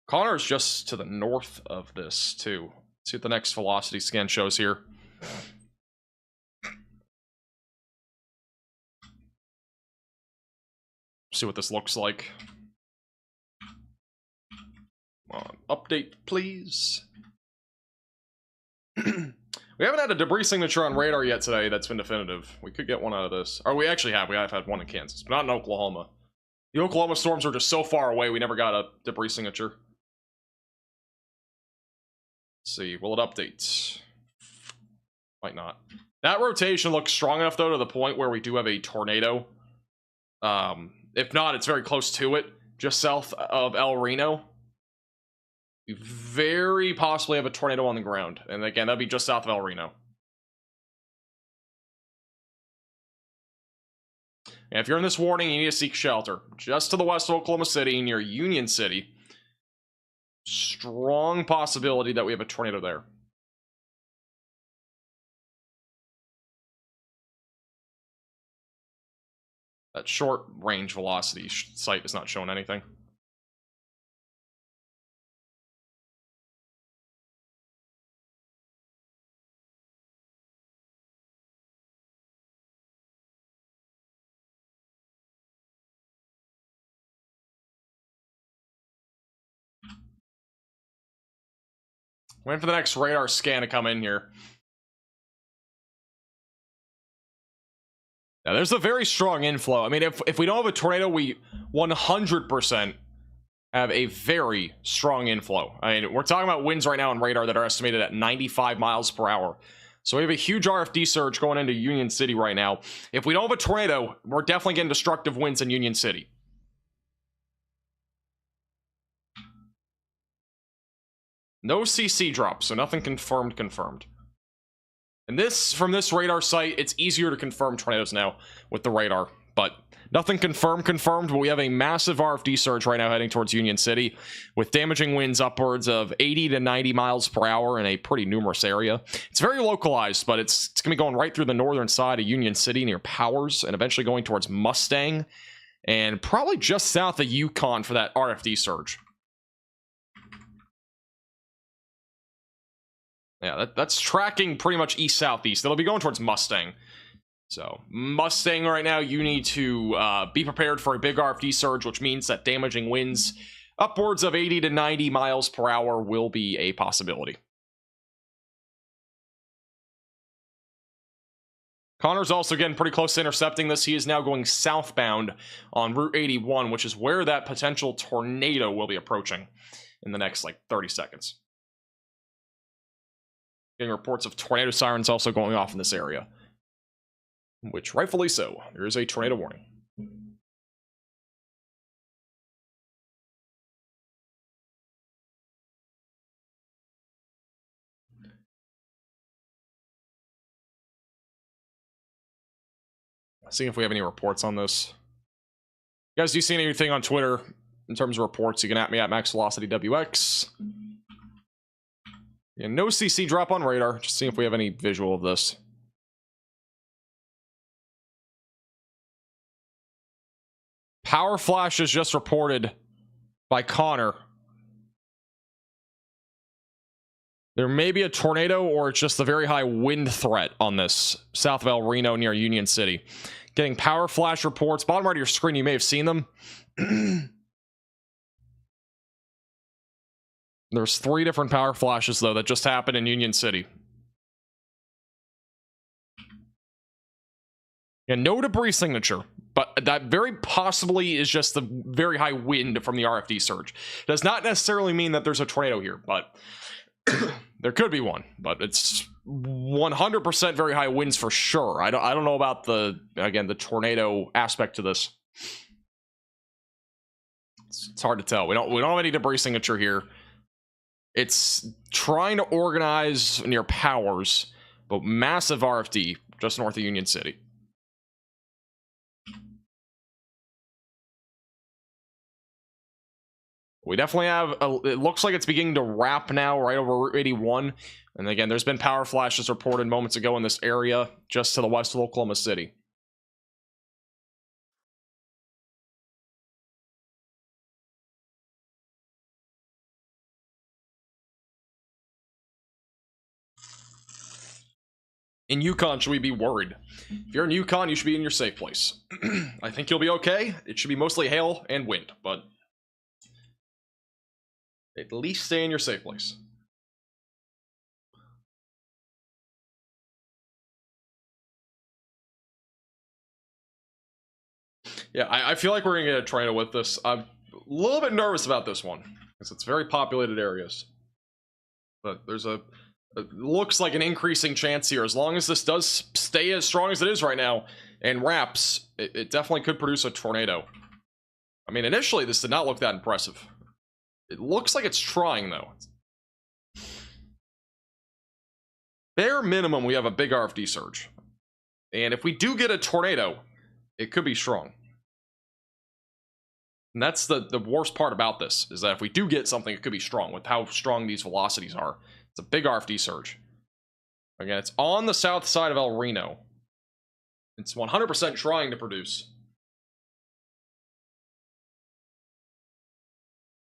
A: Connor's just to the north of this too. Let's see what the next velocity scan shows here. See what this looks like. Come on, update, please. We haven't had a debris signature on radar yet today that's been definitive. We could get one out of this. Or we actually have. We have had one in Kansas, but not in Oklahoma. The Oklahoma storms are just so far away, we never got a debris signature. Let's see, will it update? Might not. That rotation looks strong enough, though, to the point where we do have a tornado. If not, it's very close to it, just south of El Reno. We very possibly have a tornado on the ground. And again, that'd be just south of El Reno. And if you're in this warning, you need to seek shelter. Just to the west of Oklahoma City, near Union City. Strong possibility that we have a tornado there. That short range velocity sight is not showing anything. Waiting for the next radar scan to come in here. Now, there's a very strong inflow. I mean, if we don't have a tornado, we 100% have a very strong inflow. I mean, we're talking about winds right now on radar that are estimated at 95 miles per hour. So we have a huge RFD surge going into Union City right now. If we don't have a tornado, we're definitely getting destructive winds in Union City. No CC drops, so nothing confirmed. And this, from this radar site, it's easier to confirm tornadoes now with the radar. But nothing confirmed, but we have a massive RFD surge right now heading towards Union City with damaging winds upwards of 80 to 90 miles per hour in a pretty numerous area. It's very localized, but it's going to be going right through the northern side of Union City near Powers and eventually going towards Mustang and probably just south of Yukon for that RFD surge. Yeah, that's tracking pretty much east-southeast. It'll be going towards Mustang. So, Mustang right now, you need to be prepared for a big RFD surge, which means that damaging winds upwards of 80 to 90 miles per hour will be a possibility. Connor's also getting pretty close to intercepting this. He is now going southbound on Route 81, which is where that potential tornado will be approaching in the next, 30 seconds. Getting reports of tornado sirens also going off in this area. Which, rightfully so, there is a tornado warning. Seeing if we have any reports on this. You guys do see anything on Twitter in terms of reports, you can at me at MaxVelocityWX. Yeah, no CC drop on radar. Just seeing if we have any visual of this. Power flash is just reported by Connor. There may be a tornado, or it's just a very high wind threat on this south of El Reno near Union City. Getting power flash reports. Bottom right of your screen, you may have seen them. There's 3 different power flashes, though, that just happened in Union City. And no debris signature, but that very possibly is just the very high wind from the RFD surge. Does not necessarily mean that there's a tornado here, but there could be one. But it's 100% very high winds for sure. I don't know about the tornado aspect to this. It's hard to tell. We don't have any debris signature here. It's trying to organize near Powers, but massive RFD just north of Union City. We definitely have, it looks like it's beginning to wrap now right over Route 81. And again, there's been power flashes reported moments ago in this area, just to the west of Oklahoma City. In Yukon, should we be worried? If you're in Yukon, you should be in your safe place. I think you'll be okay. It should be mostly hail and wind, but at least stay in your safe place. Yeah, I feel like we're gonna get a tornado with this. I'm a little bit nervous about this one because it's very populated areas, but there's it looks like an increasing chance here. As long as this does stay as strong as it is right now and wraps, it definitely could produce a tornado. I mean, initially this did not look that impressive. It looks like it's trying, though. Bare minimum, we have a big RFD surge. And if we do get a tornado, it could be strong. And that's the worst part about this, is that if we do get something, it could be strong with how strong these velocities are. It's a big RFD surge. Again, it's on the south side of El Reno. It's 100% trying to produce.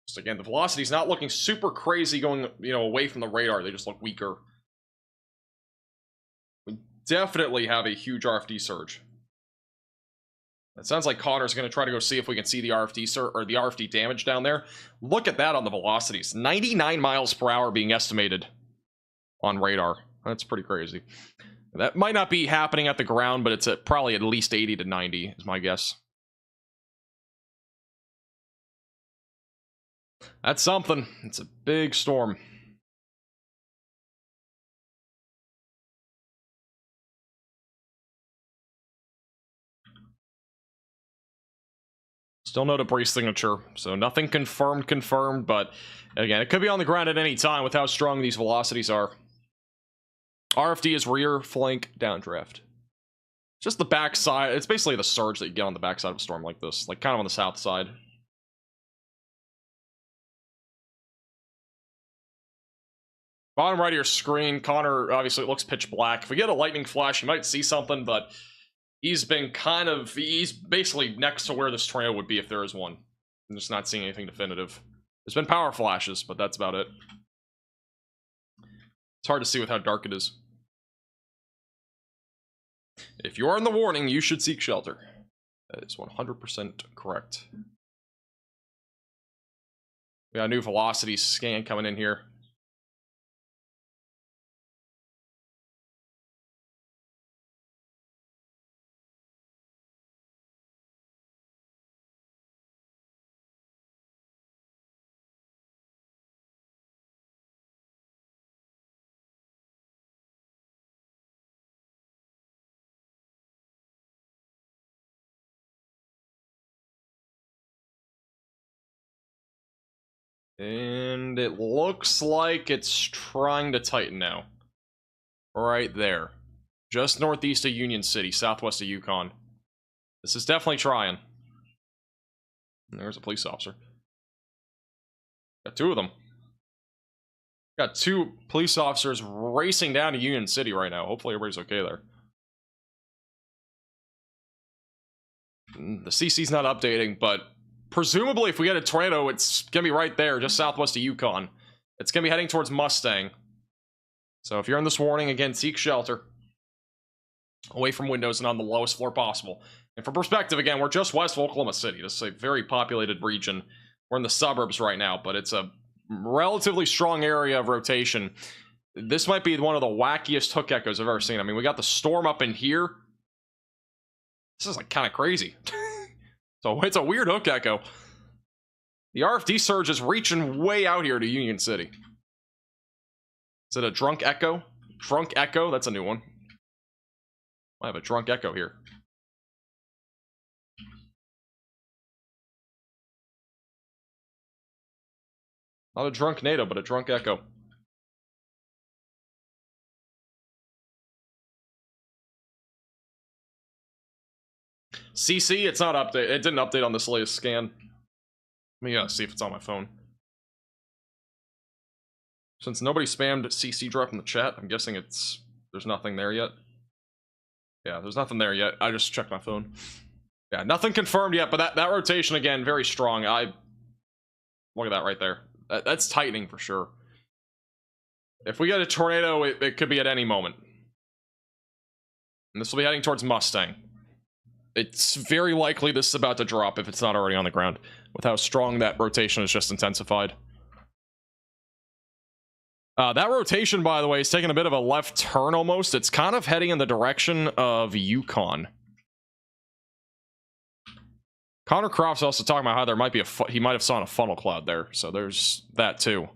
A: Just again, the velocity's not looking super crazy going, away from the radar. They just look weaker. We definitely have a huge RFD surge. It sounds like Connor's going to try to go see if we can see the RFD surge or the RFD damage down there. Look at that on the velocities. 99 miles per hour being estimated on radar. That's pretty crazy. That might not be happening at the ground, but it's probably at least 80 to 90 is my guess. That's something. It's a big storm. Still no debris signature, so nothing confirmed, but again, it could be on the ground at any time with how strong these velocities are. RFD is rear flank downdraft. Just the backside. It's basically the surge that you get on the backside of a storm like this, like kind of on the south side. Bottom right of your screen, Connor, obviously it looks pitch black. If we get a lightning flash, you might see something, but he's basically next to where this tornado would be if there is one. I'm just not seeing anything definitive. There's been power flashes, but that's about it. It's hard to see with how dark it is. If you are in the warning, you should seek shelter. That is 100% correct. We got a new velocity scan coming in here. And it looks like it's trying to tighten now. Right there. Just northeast of Union City, southwest of Yukon. This is definitely trying. And there's a police officer. Got 2 of them. Got 2 police officers racing down to Union City right now. Hopefully everybody's okay there. The CC's not updating, but presumably if we get a tornado, it's gonna be right there, just southwest of Yukon. It's gonna be heading towards Mustang. So if you're in this warning, again, seek shelter. Away from windows and on the lowest floor possible. And for perspective, again, we're just west of Oklahoma City. This is a very populated region. We're in the suburbs right now, but it's a relatively strong area of rotation. This might be one of the wackiest hook echoes I've ever seen. I mean, we got the storm up in here. This is like kind of crazy. So it's a weird hook echo. The RFD surge is reaching way out here to Union City. Is it a drunk echo? Drunk echo? That's a new one. I have a drunk echo here. Not a drunk NATO, but a drunk echo. CC, it's not updated. It didn't update on this latest scan. Let me see if it's on my phone. Since nobody spammed CC drop in the chat, I'm guessing there's nothing there yet. Yeah, there's nothing there yet. I just checked my phone. Yeah, nothing confirmed yet, but that rotation, again, very strong. Look at that right there. That's tightening for sure. If we get a tornado, it could be at any moment. And this will be heading towards Mustang. It's very likely this is about to drop if it's not already on the ground, with how strong that rotation has just intensified. That rotation, by the way, is taking a bit of a left turn almost. It's kind of heading in the direction of Yukon. Connor Croft's also talking about how there might be he might have saw a funnel cloud there, so there's that too.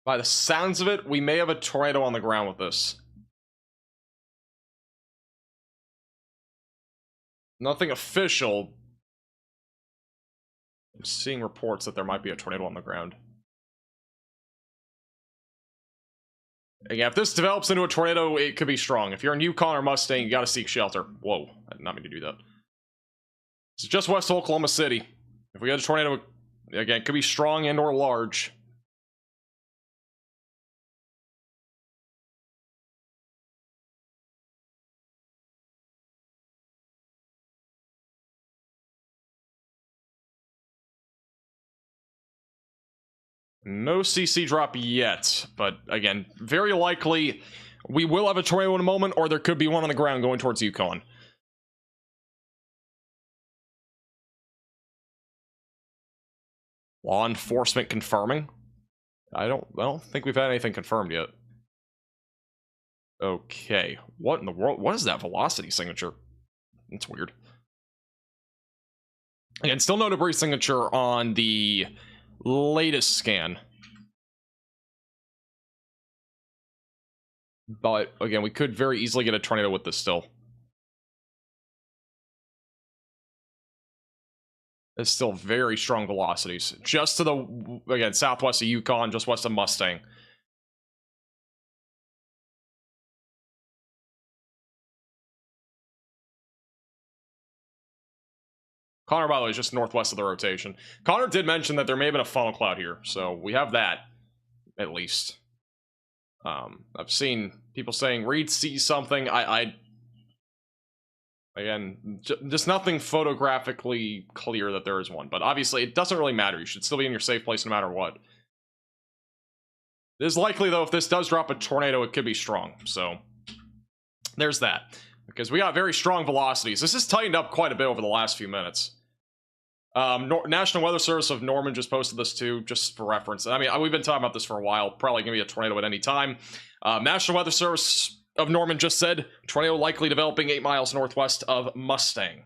A: By the sounds of it, we may have a tornado on the ground with this. Nothing official. I'm seeing reports that there might be a tornado on the ground. Again, if this develops into a tornado, it could be strong. If you're in Yukon or Mustang, you gotta seek shelter. Whoa, I did not mean to do that. It's just west of Oklahoma City. If we get a tornado, again, it could be strong and or large. No CC drop yet, but again, very likely we will have a tornado in a moment, or there could be one on the ground going towards Yukon. Law enforcement confirming? I don't think we've had anything confirmed yet. Okay, what in the world? What is that velocity signature? It's weird. Again, still no debris signature on the latest scan. But again, we could very easily get a tornado with this still. It's still very strong velocities. Just to the, again, southwest of Yukon, just west of Mustang. Connor, by the way, is just northwest of the rotation. Connor did mention that there may have been a funnel cloud here, so we have that, at least. I've seen people saying Reed sees something. Again, just nothing photographically clear that there is one, but obviously it doesn't really matter. You should still be in your safe place no matter what. It is likely, though, if this does drop a tornado, it could be strong, so there's that. Because we got very strong velocities. This has tightened up quite a bit over the last few minutes. National Weather Service of Norman just posted this too, just for reference. I mean, we've been talking about this for a while. Probably going to be a tornado at any time. National Weather Service of Norman just said, tornado likely developing 8 miles northwest of Mustang.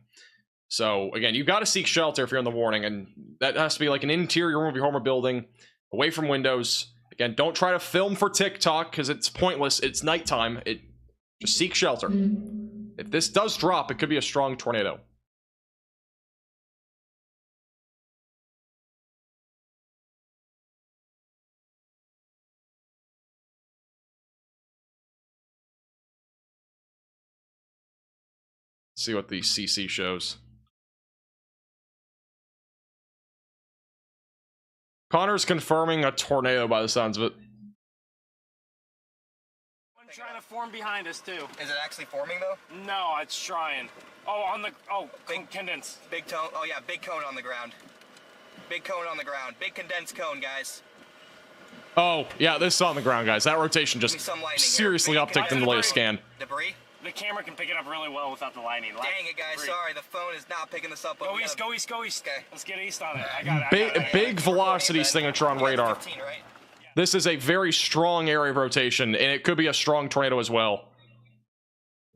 A: So, again, you've got to seek shelter if you're in the warning, and that has to be like an interior room of your home or building, away from windows. Again, don't try to film for TikTok, because it's pointless. It's nighttime. Just seek shelter. If this does drop, it could be a strong tornado. See what the CC shows. Connor's confirming a tornado by the sounds of it.
E: One trying to form behind us too.
F: Is it actually forming though?
E: No, it's trying. Oh, big condense.
F: Big cone. Oh yeah, big cone on the ground. Big cone on the ground. Big condensed cone, guys.
A: Oh, yeah, this is on the ground, guys. That rotation
F: Give me
A: just
F: some lightning
A: seriously
F: here.
A: upticked in the latest scan.
F: Debris?
E: The camera can pick it up really well without the lighting.
F: Dang it, guys.
E: Debris.
F: Sorry, the phone is not picking this up. But
E: Go east, go east, go east.
F: Okay.
E: Let's get east on it. I got it.
A: Big velocity signature on radar.
F: 15, right?
A: This is a very strong area of rotation, and it could be a strong tornado as well.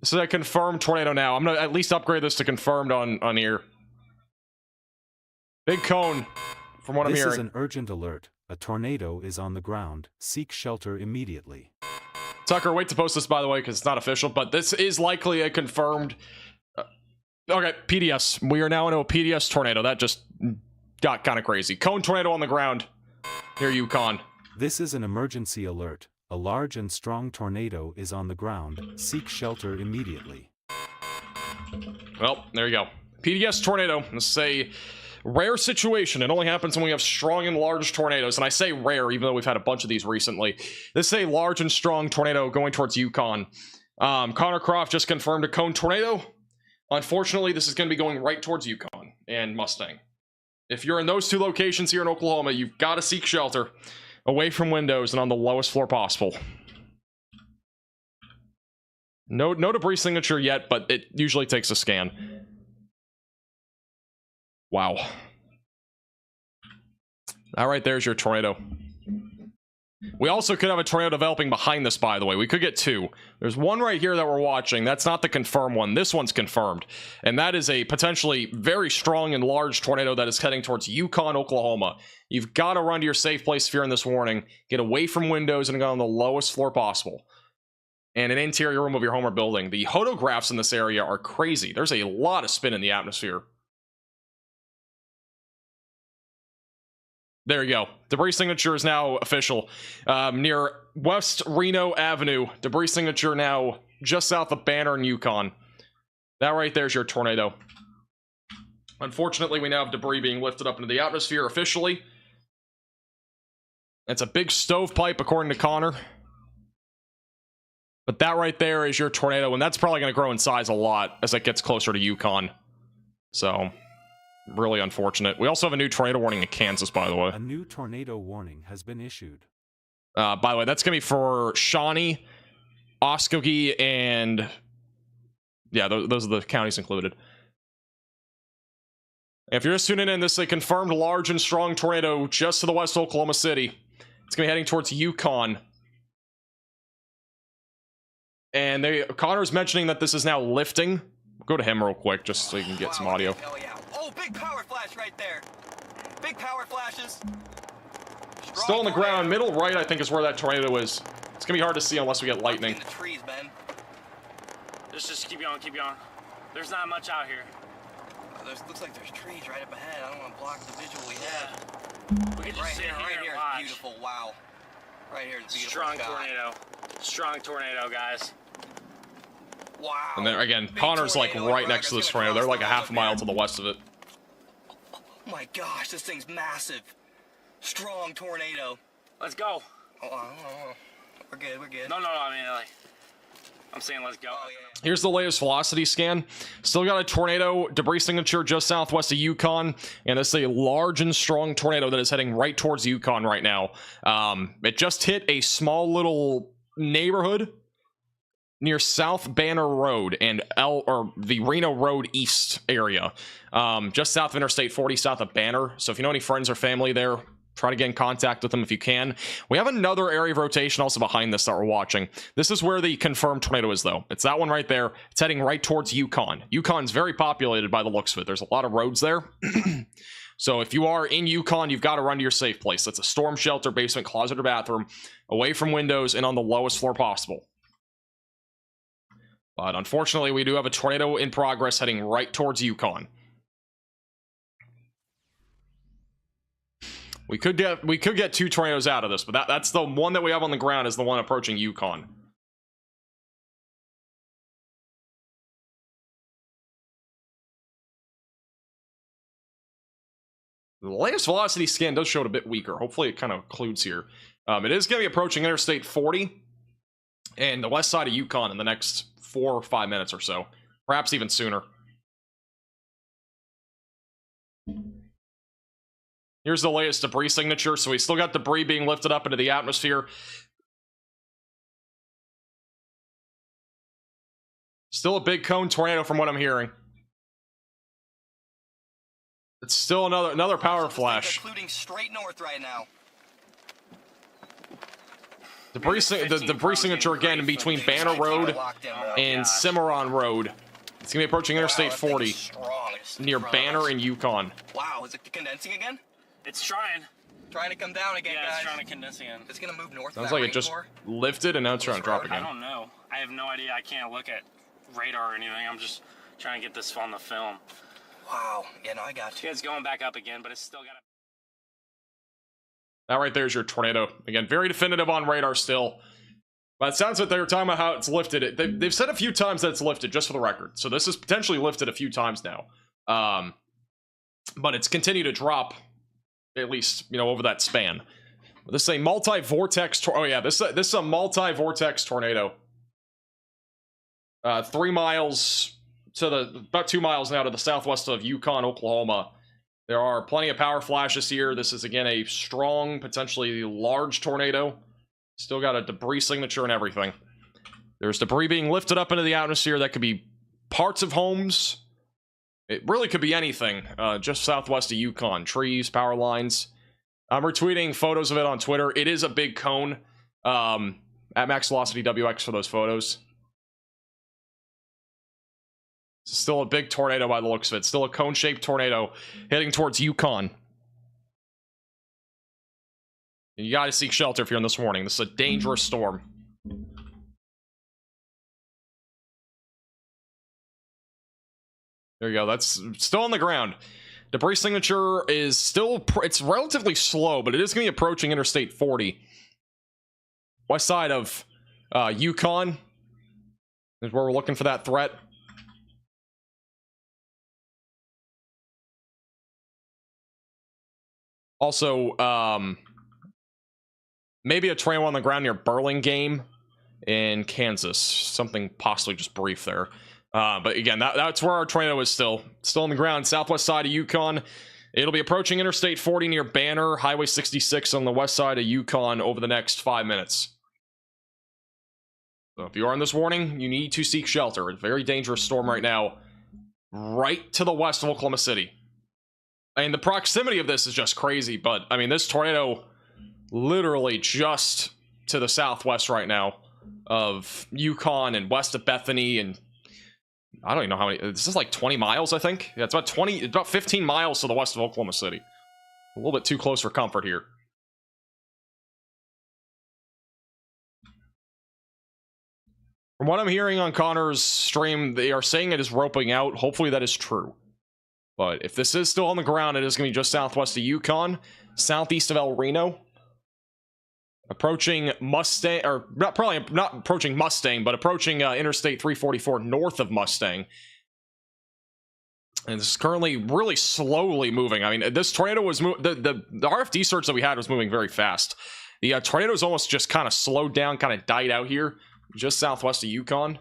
A: This is a confirmed tornado now. I'm going to at least upgrade this to confirmed on here. Big cone, from what I'm hearing.
G: This is an urgent alert. A tornado is on the ground. Seek shelter immediately.
A: Tucker, wait to post this, by the way, because it's not official, but this is likely a confirmed... okay, PDS. We are now into a PDS tornado. That just got kind of crazy. Cone tornado on the ground near Yukon.
G: This is an emergency alert. A large and strong tornado is on the ground. Seek shelter immediately.
A: Well, there you go. PDS tornado. This is a rare situation. It only happens when we have strong and large tornadoes. And I say rare, even though we've had a bunch of these recently. This is a large and strong tornado going towards Yukon. Connor Croft just confirmed a cone tornado. Unfortunately, this is going to be going right towards Yukon and Mustang. If you're in those two locations here in Oklahoma, you've got to seek shelter away from windows and on the lowest floor possible. No debris signature yet, but it usually takes a scan. Wow. All right, there's your tornado. We also could have a tornado developing behind this, by the way. We could get two. There's one right here that we're watching. That's not the confirmed one. This one's confirmed. And that is a potentially very strong and large tornado that is heading towards Yukon, Oklahoma. You've got to run to your safe place if you're in this warning. Get away from windows and go on the lowest floor possible. And an interior room of your home or building. The photographs in this area are crazy. There's a lot of spin in the atmosphere. There you go. Debris signature is now official. Near West Reno Avenue. Debris signature now just south of Banner and Yukon. That right there is your tornado. Unfortunately, we now have debris being lifted up into the atmosphere officially. It's a big stovepipe, according to Connor. But that right there is your tornado, and that's probably going to grow in size a lot as it gets closer to Yukon. So... really unfortunate. We also have a new tornado warning in Kansas, by the way.
G: A new tornado warning has been issued.
A: By the way, that's going to be for Shawnee, Oskokie, and... yeah, those are the counties included. If you're just tuning in, this is a confirmed large and strong tornado just to the west of Oklahoma City. It's going to be heading towards Yukon. And Connor's mentioning that this is now lifting. Go to him real quick, just so you can get some audio.
F: Hell yeah. Oh, big power flash right there. Big power flashes.
A: Still on the ground, middle right, I think, is where that tornado is. It's gonna be hard to see unless we get lightning.
F: In the trees, man.
E: Just keep going, keep going. There's not much out here.
F: Looks like there's trees right up ahead. I don't want to block the visual we have.
E: We can just
F: Right
E: sit
F: here,
E: here
F: right
E: and
F: here
E: watch.
F: is beautiful. Wow. Right here is beautiful.
E: Strong
F: sky.
E: tornado. Strong tornado, guys.
F: Wow.
A: And then again,
F: Big
A: Connor's like
F: tornado,
A: right
F: bro.
A: next to
F: It's
A: this
F: gonna
A: tornado. They're
F: cross
A: like a
F: the
A: half a mile
F: road,
A: to the west of it.
F: Oh my gosh, this thing's massive. Strong tornado.
E: Let's go.
F: Hold on. We're good, we're good.
E: No, I mean, like, I'm saying let's go.
F: Oh, yeah.
A: Here's the latest velocity scan. Still got a tornado debris signature just southwest of Yukon, and this is a large and strong tornado that is heading right towards Yukon right now. It just hit a small little neighborhood near South Banner Road and the Reno Road East area, just south of Interstate 40, south of Banner. So if you know any friends or family there, try to get in contact with them if you can. We have another area of rotation also behind this that we're watching. This is where the confirmed tornado is, though. It's that one right there. It's heading right towards Yukon. Yukon's very populated by the looks of it. There's a lot of roads there. So if you are in Yukon, you've got to run to your safe place. That's a storm shelter, basement, closet, or bathroom, away from windows and on the lowest floor possible. But unfortunately, we do have a tornado in progress heading right towards Yukon. We could get two tornadoes out of this, but that's the one that we have on the ground is the one approaching Yukon. The latest velocity scan does show it a bit weaker. Hopefully it kind of includes here. It is going to be approaching Interstate 40 and the west side of Yukon in the next 4 or 5 minutes or so. Perhaps even sooner. Here's the latest debris signature. So we still got debris being lifted up into the atmosphere. Still a big cone tornado from what I'm hearing. It's still another power flash.
F: Including straight north right now.
A: The debris signature again in between Banner Road and Cimarron Road. It's gonna be approaching Interstate 40 near Banner and Yukon.
F: Wow, is it condensing again?
E: It's trying.
F: Trying to come down again,
E: Yeah,
F: guys.
E: it's trying to condense again.
F: It's gonna move north.
A: Sounds like it just lifted and now it's trying to drop
E: I
A: again.
E: don't know. I have no idea. I can't look at radar or anything. I'm just trying to get this on the film.
F: Wow. Yeah, no, I got you.
E: Yeah, it's going back up again, but it's still got to...
A: That right there is your tornado. Again, very definitive on radar still. But it sounds like they were talking about how it's lifted. They've said a few times that it's lifted, just for the record. So this is potentially lifted a few times now. But it's continued to drop, at least, you know, over that span. This is a multi-vortex... Oh, yeah, this is a multi-vortex tornado. 3 miles to the... About 2 miles now to the southwest of Yukon, Oklahoma. There are plenty of power flashes here. This is, again, a strong, potentially large tornado. Still got a debris signature and everything. There's debris being lifted up into the atmosphere. That could be parts of homes. It really could be anything. Just southwest of Yukon. Trees, power lines. I'm retweeting photos of it on Twitter. It is a big cone. At Max Velocity WX for those photos. It's still a big tornado by the looks of it. Still a cone-shaped tornado heading towards Yukon. And you gotta seek shelter if you're in this warning. This is a dangerous storm. There you go. That's still on the ground. Debris signature is still... It's relatively slow, but it is going to be approaching Interstate 40. West side of Yukon is where we're looking for that threat. Also, maybe a tornado on the ground near Burlingame in Kansas. Something possibly just brief there. But again, that's where our tornado is still on the ground. Southwest side of Yukon. It'll be approaching Interstate 40 near Banner, Highway 66 on the west side of Yukon over the next 5 minutes. So if you are in this warning, you need to seek shelter. It's a very dangerous storm right now. Right to the west of Oklahoma City. And the proximity of this is just crazy, but I mean, this tornado literally just to the southwest right now of Yukon and west of Bethany, and I don't even know how many. This is like 20 miles, I think. Yeah, it's about 15 miles to the west of Oklahoma City. A little bit too close for comfort here. From what I'm hearing on Connor's stream, they are saying it is roping out. Hopefully that is true. But if this is still on the ground, it is going to be just southwest of Yukon, southeast of El Reno. Approaching Mustang, or probably not approaching Mustang, but approaching Interstate 344 north of Mustang. And this is currently really slowly moving. I mean, this tornado was... The RFD search that we had was moving very fast. The tornado's almost just kind of slowed down, kind of died out here, just southwest of Yukon.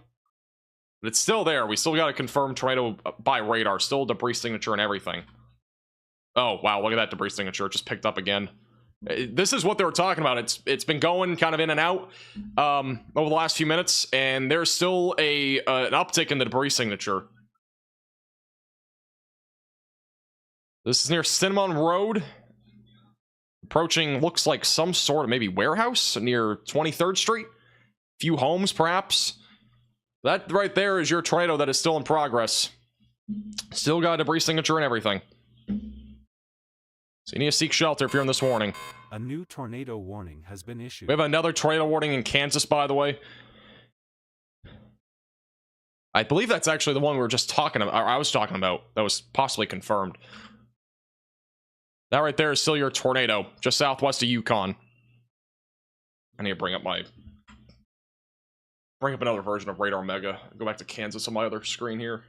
A: But it's still there. We still got a confirmed tornado by radar. Still debris signature and everything. Oh, wow. Look at that debris signature. It just picked up again. This is what they were talking about. It's been going kind of in and out over the last few minutes. And there's still an uptick in the debris signature. This is near Cinnamon Road. Approaching, looks like some sort of maybe warehouse near 23rd Street. Few homes, perhaps. That right there is your tornado that is still in progress. Still got a debris signature and everything. So you need to seek shelter if you're in this warning.
G: A new tornado warning has been issued.
A: We have another tornado warning in Kansas, by the way. I believe that's actually the one we were just talking about, or I was talking about, that was possibly confirmed. That right there is still your tornado, just southwest of Yukon. I need to bring up another version of Radar Mega. Go back to Kansas on my other screen here.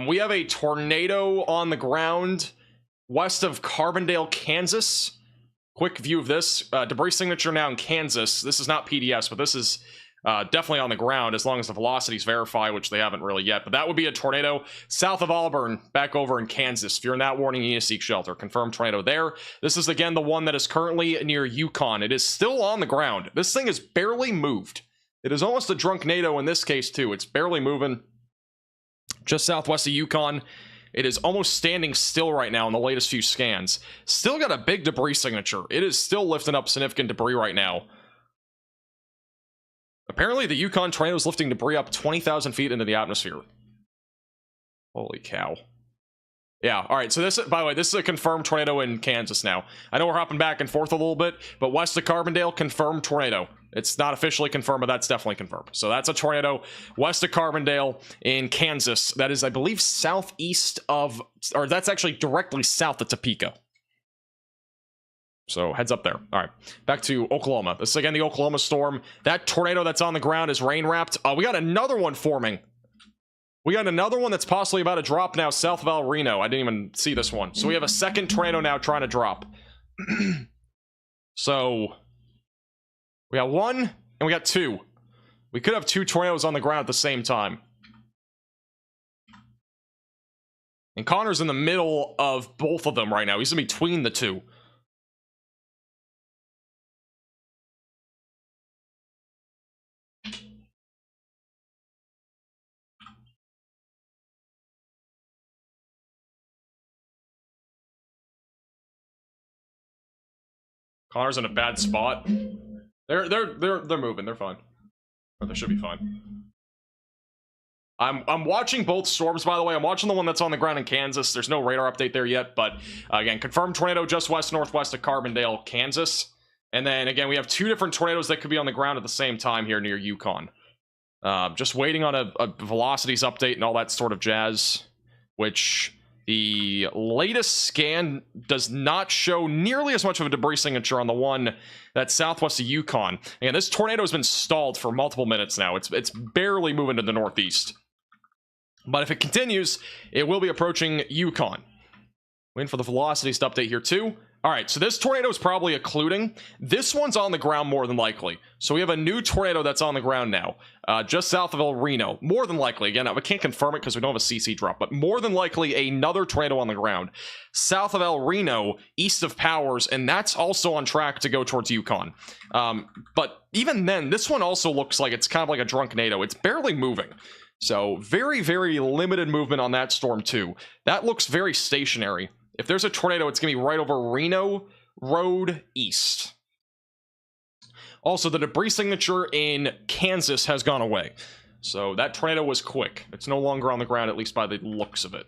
A: We have a tornado on the ground west of Carbondale, Kansas. Quick view of this. Debris signature now in Kansas. This is not PDS, but this is definitely on the ground as long as the velocities verify, which they haven't really yet. But that would be a tornado south of Auburn, back over in Kansas. If you're in that warning, you need to seek shelter. Confirmed tornado there. This is, again, the one that is currently near Yukon. It is still on the ground. This thing is barely moved. It is almost a drunknado in this case, too. It's barely moving. Just southwest of Yukon. It is almost standing still right now in the latest few scans. Still got a big debris signature. It is still lifting up significant debris right now. Apparently, the Yukon tornado is lifting debris up 20,000 feet into the atmosphere. Holy cow. Yeah, all right, so this, by the way, this is a confirmed tornado in Kansas now. I know we're hopping back and forth a little bit, but west of Carbondale, confirmed tornado. It's not officially confirmed, but that's definitely confirmed. So that's a tornado west of Carbondale in Kansas. That is, I believe, southeast of, or that's actually directly south of Topeka. So heads up there. All right, back to Oklahoma. This is, again, the Oklahoma storm. That tornado that's on the ground is rain-wrapped. We got another one forming. We got another one that's possibly about to drop now south of El Reno. I didn't even see this one. So we have a second tornado now trying to drop. So we got one and we got two. We could have two tornadoes on the ground at the same time. And Connor's in the middle of both of them right now. He's in between the two. Connor's in a bad spot. They're moving. They're fine. Or they should be fine. I'm watching both storms, by the way. I'm watching the one that's on the ground in Kansas. There's no radar update there yet, but again, confirmed tornado just west northwest of Carbondale, Kansas. And then again, we have two different tornadoes that could be on the ground at the same time here near Yukon. Just waiting on a velocities update and all that sort of jazz, which the latest scan does not show nearly as much of a debris signature on the one that's southwest of Yukon. Again, this tornado has been stalled for multiple minutes now. It's barely moving to the northeast. But if it continues, it will be approaching Yukon. Waiting for the velocities to update here too. All right, so this tornado is probably occluding. This one's on the ground more than likely. So we have a new tornado that's on the ground now, just south of El Reno. More than likely, again, I can't confirm it because we don't have a CC drop, but more than likely another tornado on the ground, south of El Reno, east of Powers, and that's also on track to go towards Yukon. But even then, this one also looks like it's kind of like a drunknado. It's barely moving. So very, very limited movement on that storm too. That looks very stationary. If there's a tornado, it's going to be right over Reno Road East. Also, the debris signature in Kansas has gone away. So that tornado was quick. It's no longer on the ground, at least by the looks of it.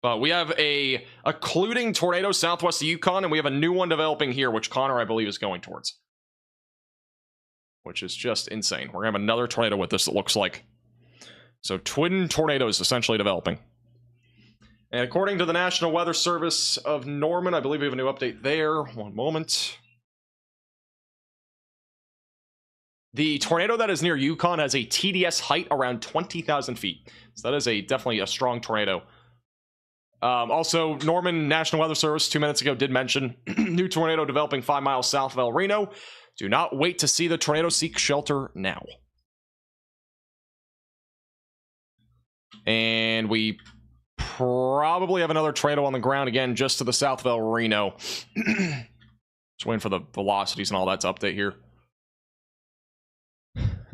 A: But we have a occluding tornado southwest of Yukon, and we have a new one developing here, which Connor, I believe, is going towards. Which is just insane. We're going to have another tornado with this, it looks like. So twin tornadoes essentially developing. And according to the National Weather Service of Norman, I believe we have a new update there. One moment. The tornado that is near Yukon has a TDS height around 20,000 feet. So that is definitely a strong tornado. Also, Norman National Weather Service 2 minutes ago did mention new tornado developing 5 miles south of El Reno. Do not wait to see the tornado, seek shelter now. And we probably have another tornado on the ground again, just to the south of El Reno. Just waiting for the velocities and all that to update here.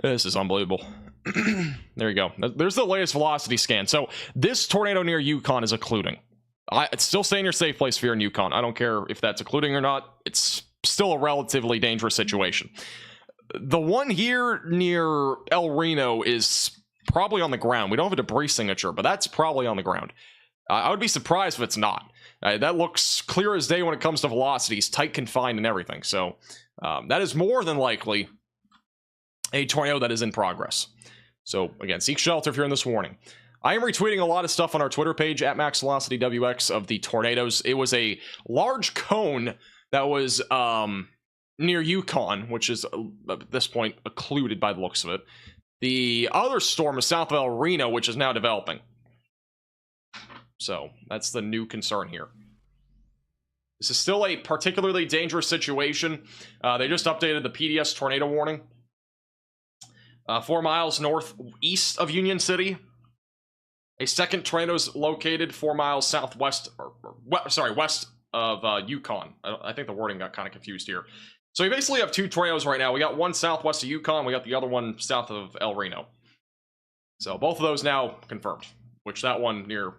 A: This is unbelievable. There you go. There's the latest velocity scan. So this tornado near Yukon is occluding. It's still stay in your safe place if you're in Yukon. I don't care if that's occluding or not. It's still a relatively dangerous situation. The one here near El Reno is probably on the ground. We don't have a debris signature, but that's probably on the ground. I would be surprised if it's not. That looks clear as day when it comes to velocities, tight confined and everything. So that is more than likely a tornado that is in progress. So again, seek shelter if you're in this warning. I am retweeting a lot of stuff on our Twitter page at MaxVelocityWX of the tornadoes. It was a large cone that was near Yukon, which is at this point occluded by the looks of it. The other storm is south of El Reno, which is now developing. So that's the new concern here. This is still a particularly dangerous situation. They just updated the PDS tornado warning. 4 miles northeast of Union City. A second tornado is located 4 miles southwest, west of Yukon. I think the wording got kind of confused here. So we basically have 2 tornadoes right now. We got one southwest of Yukon. We got the other one south of El Reno. So both of those now confirmed. Which that one near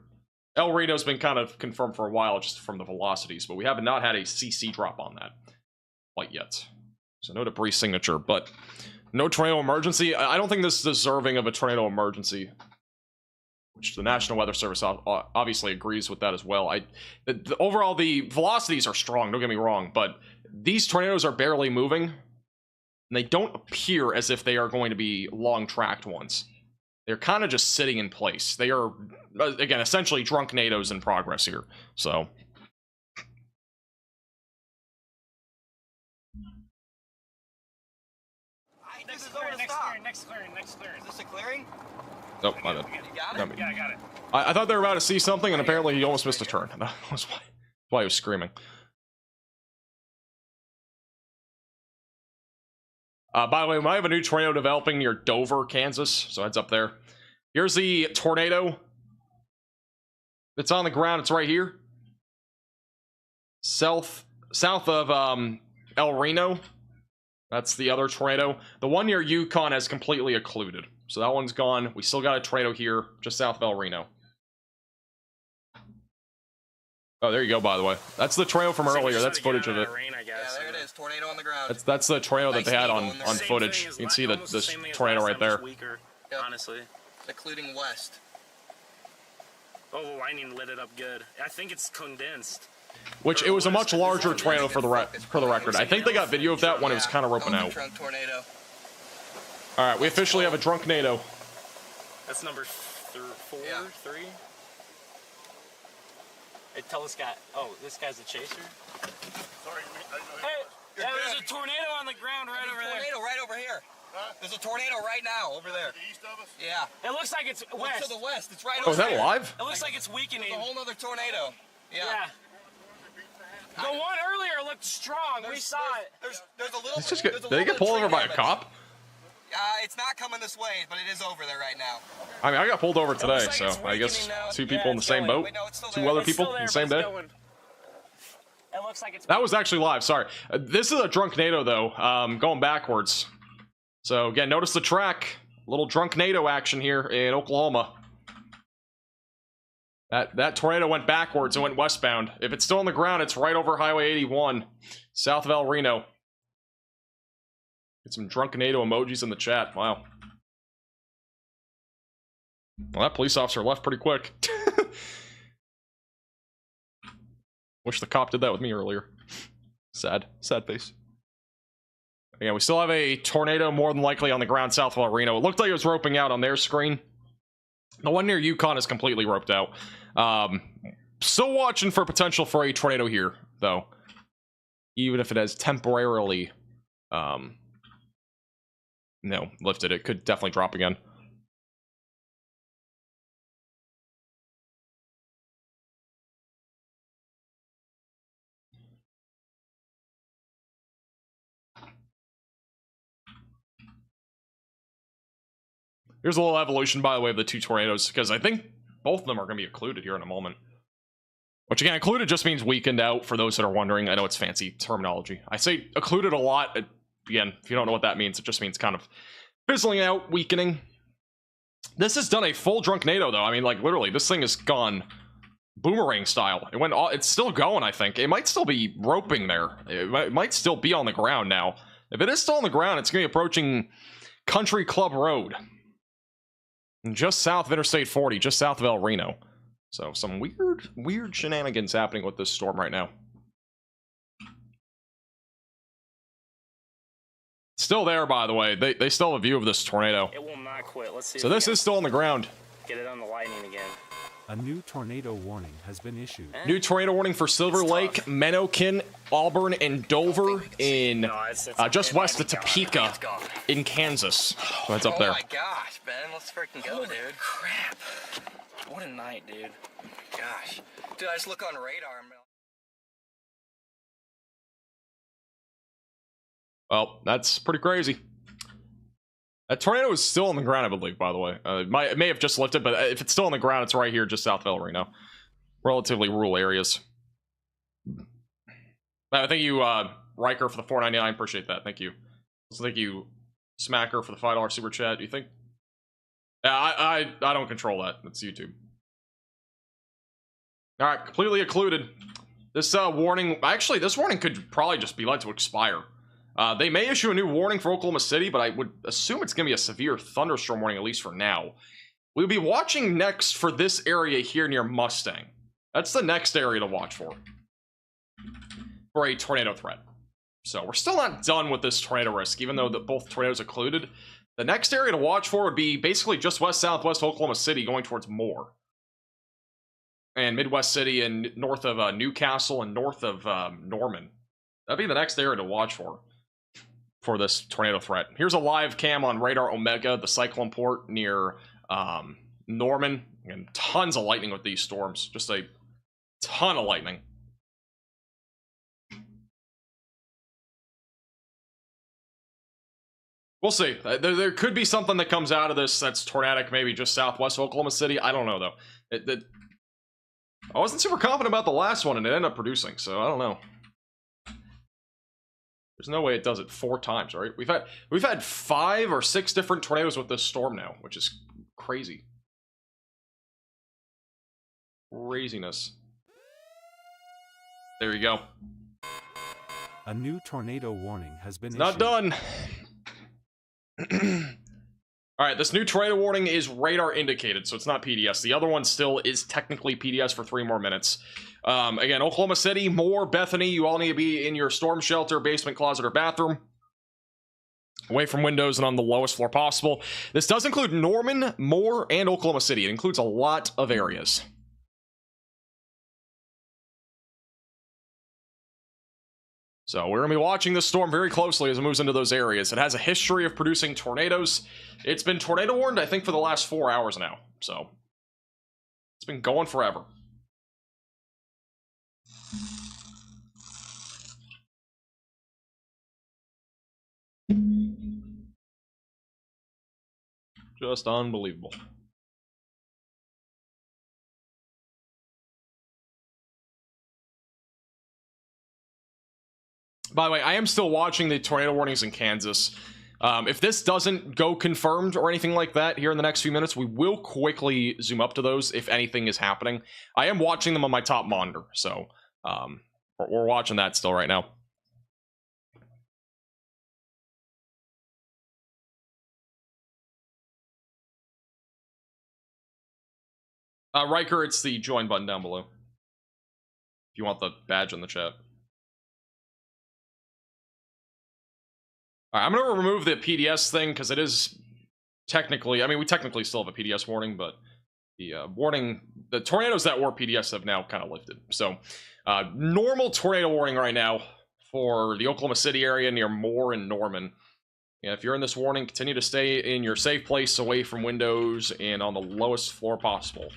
A: El Reno's been kind of confirmed for a while just from the velocities. But we have not had a CC drop on that quite yet. So no debris signature, but no tornado emergency. I don't think this is deserving of a tornado emergency. Which the National Weather Service obviously agrees with that as well. Overall, the velocities are strong, don't get me wrong, but these tornadoes are barely moving, and they don't appear as if they are going to be long-tracked ones. They're kind of just sitting in place. They are, again, essentially drunk NATOs in progress here, so...
E: Next clearing.
F: Is this a clearing?
A: Nope, my bad.
F: You got it?
E: Yeah, I got it.
A: I thought they were about to see something, and apparently he almost missed a turn. That was why he was screaming. By the way, we might have a new tornado developing near Dover, Kansas, so heads up there. Here's the tornado. It's on the ground. It's right here. South of El Reno. That's the other tornado. The one near Yukon has completely occluded. So that one's gone. We still got a tornado here, just south of El Reno. Oh, there you go, by the way. That's the tornado from earlier. That's footage of it.
F: Yeah, there it is. Tornado on the ground.
A: That's the tornado that they had on
E: Same
A: footage.
E: thing as
A: You can see
E: almost the
A: this
E: same thing as
A: tornado
E: last
A: right
E: time,
A: there.
E: just weaker,
F: Yep.
E: honestly.
F: Occluding west.
E: Oh, the lightning lit it up good. I think it's condensed.
A: Which, it was a much larger tornado for the record. I think they got video of that when it was kind of roping out.
F: Tornado.
A: Alright, we officially have a drunk NATO.
E: That's number 4,
F: Yeah.
E: 3. Hey, tell this guy. Oh, this guy's a chaser.
H: Sorry,
E: Hey, yeah, there's a tornado on the ground right over there.
F: Tornado right over here. There's a tornado right now over there.
H: east of us?
F: Yeah.
E: It looks like it's
F: Look
E: west.
F: to the west. It's right
A: Oh,
F: over
A: is that
F: there.
A: live?
E: It looks like it's weakening.
F: There's a whole nother tornado. Yeah.
E: Yeah. The one earlier looked strong. We saw it.
F: There's a little.
A: It's just
F: there's
A: good.
F: a
A: Did they
F: little
A: get
F: bit
A: pulled
F: of
A: over
F: tree
A: by a
F: damage.
A: cop?
F: It's not coming this way, but it is over there right now.
A: I mean, I got pulled over today,
E: looks like
A: so
E: it's
A: I guess
E: weakening now.
A: 2
E: Yeah,
A: people in the
E: it's
A: same
E: going.
A: boat.
F: Wait, no, it's still
A: 2
F: there.
A: other
E: It's
A: people
E: still
A: in
E: there,
A: the same
E: but
A: day.
E: it's going. It looks like it's.
A: That was actually live, sorry. This is a drunk NATO, though, going backwards. So, again, notice the track. Little drunk NATO action here in Oklahoma. That tornado went backwards and went westbound. If it's still on the ground, it's right over Highway 81, south of El Reno. Get some drunk NATO emojis in the chat. Wow. Well, that police officer left pretty quick. Wish the cop did that with me earlier. Sad face. Yeah, we still have a tornado more than likely on the ground south of El Reno. It looked like it was roping out on their screen. The one near Yukon is completely roped out. Still watching for potential for a tornado here, though. Even if it has temporarily, lifted. It could definitely drop again. Here's a little evolution, by the way, of the 2 tornadoes, because I think both of them are going to be occluded here in a moment. Which, again, occluded just means weakened out, for those that are wondering. I know it's fancy terminology. I say occluded a lot. Again, if you don't know what that means, it just means kind of fizzling out, weakening. This has done a full drunk NATO, though. I mean, like, literally, this thing has gone boomerang style. It's still going, I think. It might still be roping there. It might still be on the ground now. If it is still on the ground, it's going to be approaching Country Club Road. Just south of Interstate 40, just south of El Reno. So some weird shenanigans happening with this storm right now. Still there, by the way. They still have a view of this tornado.
E: It will not quit. Let's see.
A: So this is still on the ground.
E: Get it on the lightning again.
G: A new tornado warning has been issued.
A: New tornado warning for Silver Lake, Menokin, Auburn, and Dover in just west of Topeka in Kansas. So it's up there.
F: Oh my gosh, Ben, let's freaking go, dude.
E: Crap. What a night, dude.
F: Gosh. Dude, I just look on radar and
A: Well, that's pretty crazy. That tornado is still on the ground, I believe, by the way. It may have just lifted, but if it's still on the ground, it's right here just south of El Reno. Relatively rural areas. Thank you, Riker, for the $4.99. Appreciate that. Thank you. So thank you, Smacker, for the $5 super chat. Do you think? Yeah, I don't control that. That's YouTube. All right, completely occluded. This warning, actually, this warning could probably just be let to expire. They may issue a new warning for Oklahoma City, but I would assume it's going to be a severe thunderstorm warning, at least for now. We'll be watching next for this area here near Mustang. That's the next area to watch for a tornado threat. So we're still not done with this tornado risk, even though both tornadoes are occluded. The next area to watch for would be basically just west-southwest Oklahoma City going towards Moore. And Midwest City and north of Newcastle and north of Norman. That'd be the next area to watch for this tornado threat. Here's a live cam on Radar Omega, the cyclone port near Norman. And tons of lightning with these storms. Just a ton of lightning. We'll see. There could be something that comes out of this that's tornadic, maybe just southwest of Oklahoma City. I don't know, though. I wasn't super confident about the last one, and it ended up producing, so I don't know. There's no way it does it 4 times, right? We've had 5 or 6 different tornadoes with this storm now, which is crazy. Craziness. There you go.
G: A new tornado warning has been issued.
A: Not done. Alright, this new tornado warning is radar indicated, so it's not PDS. The other one still is technically PDS for 3 more minutes. Again, Oklahoma City, Moore, Bethany, you all need to be in your storm shelter, basement, closet, or bathroom. Away from windows and on the lowest floor possible. This does include Norman, Moore, and Oklahoma City. It includes a lot of areas. So we're going to be watching this storm very closely as it moves into those areas. It has a history of producing tornadoes. It's been tornado warned, I think, for the last 4 hours now. So it's been going forever. Just unbelievable. By the way, I am still watching the tornado warnings in Kansas. If this doesn't go confirmed or anything like that here in the next few minutes, we will quickly zoom up to those if anything is happening. I am watching them on my top monitor, so we're watching that still right now. Riker, it's the join button down below. If you want the badge in the chat. Alright, I'm going to remove the PDS thing, because it is technically, I mean, we technically still have a PDS warning, but the warning, the tornadoes that were PDS have now kind of lifted. So, normal tornado warning right now for the Oklahoma City area near Moore and Norman. And if you're in this warning, continue to stay in your safe place, away from windows, and on the lowest floor possible.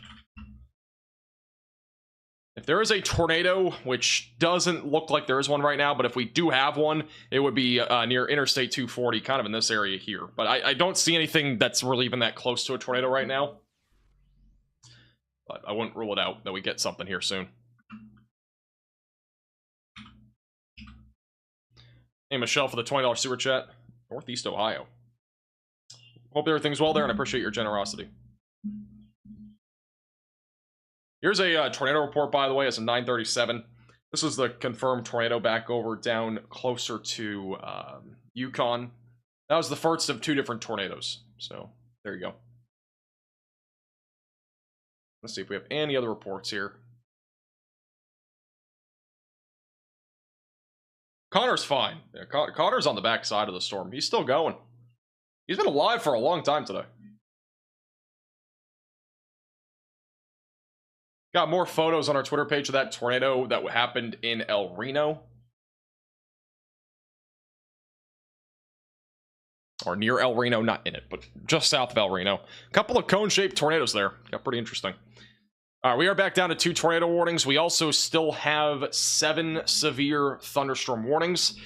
A: If there is a tornado, which doesn't look like there is one right now, but if we do have one, it would be near Interstate 240, kind of in this area here. But I don't see anything that's really even that close to a tornado right now. But I wouldn't rule it out that we get something here soon. Hey, Michelle, for the $20 super chat. Northeast Ohio. Hope everything's well there, and I appreciate your generosity. Here's a tornado report, by the way. It's a 9:37. This is the confirmed tornado back over down closer to Yukon. That was the first of 2 different tornadoes. So, there you go. Let's see if we have any other reports here. Connor's fine. Yeah, Connor's on the back side of the storm. He's still going. He's been alive for a long time today. Got more photos on our Twitter page of that tornado that happened in El Reno. Or near El Reno, not in it, but just south of El Reno. A couple of cone-shaped tornadoes there. Got pretty interesting. All right, we are back down to 2 tornado warnings. We also still have 7 severe thunderstorm warnings.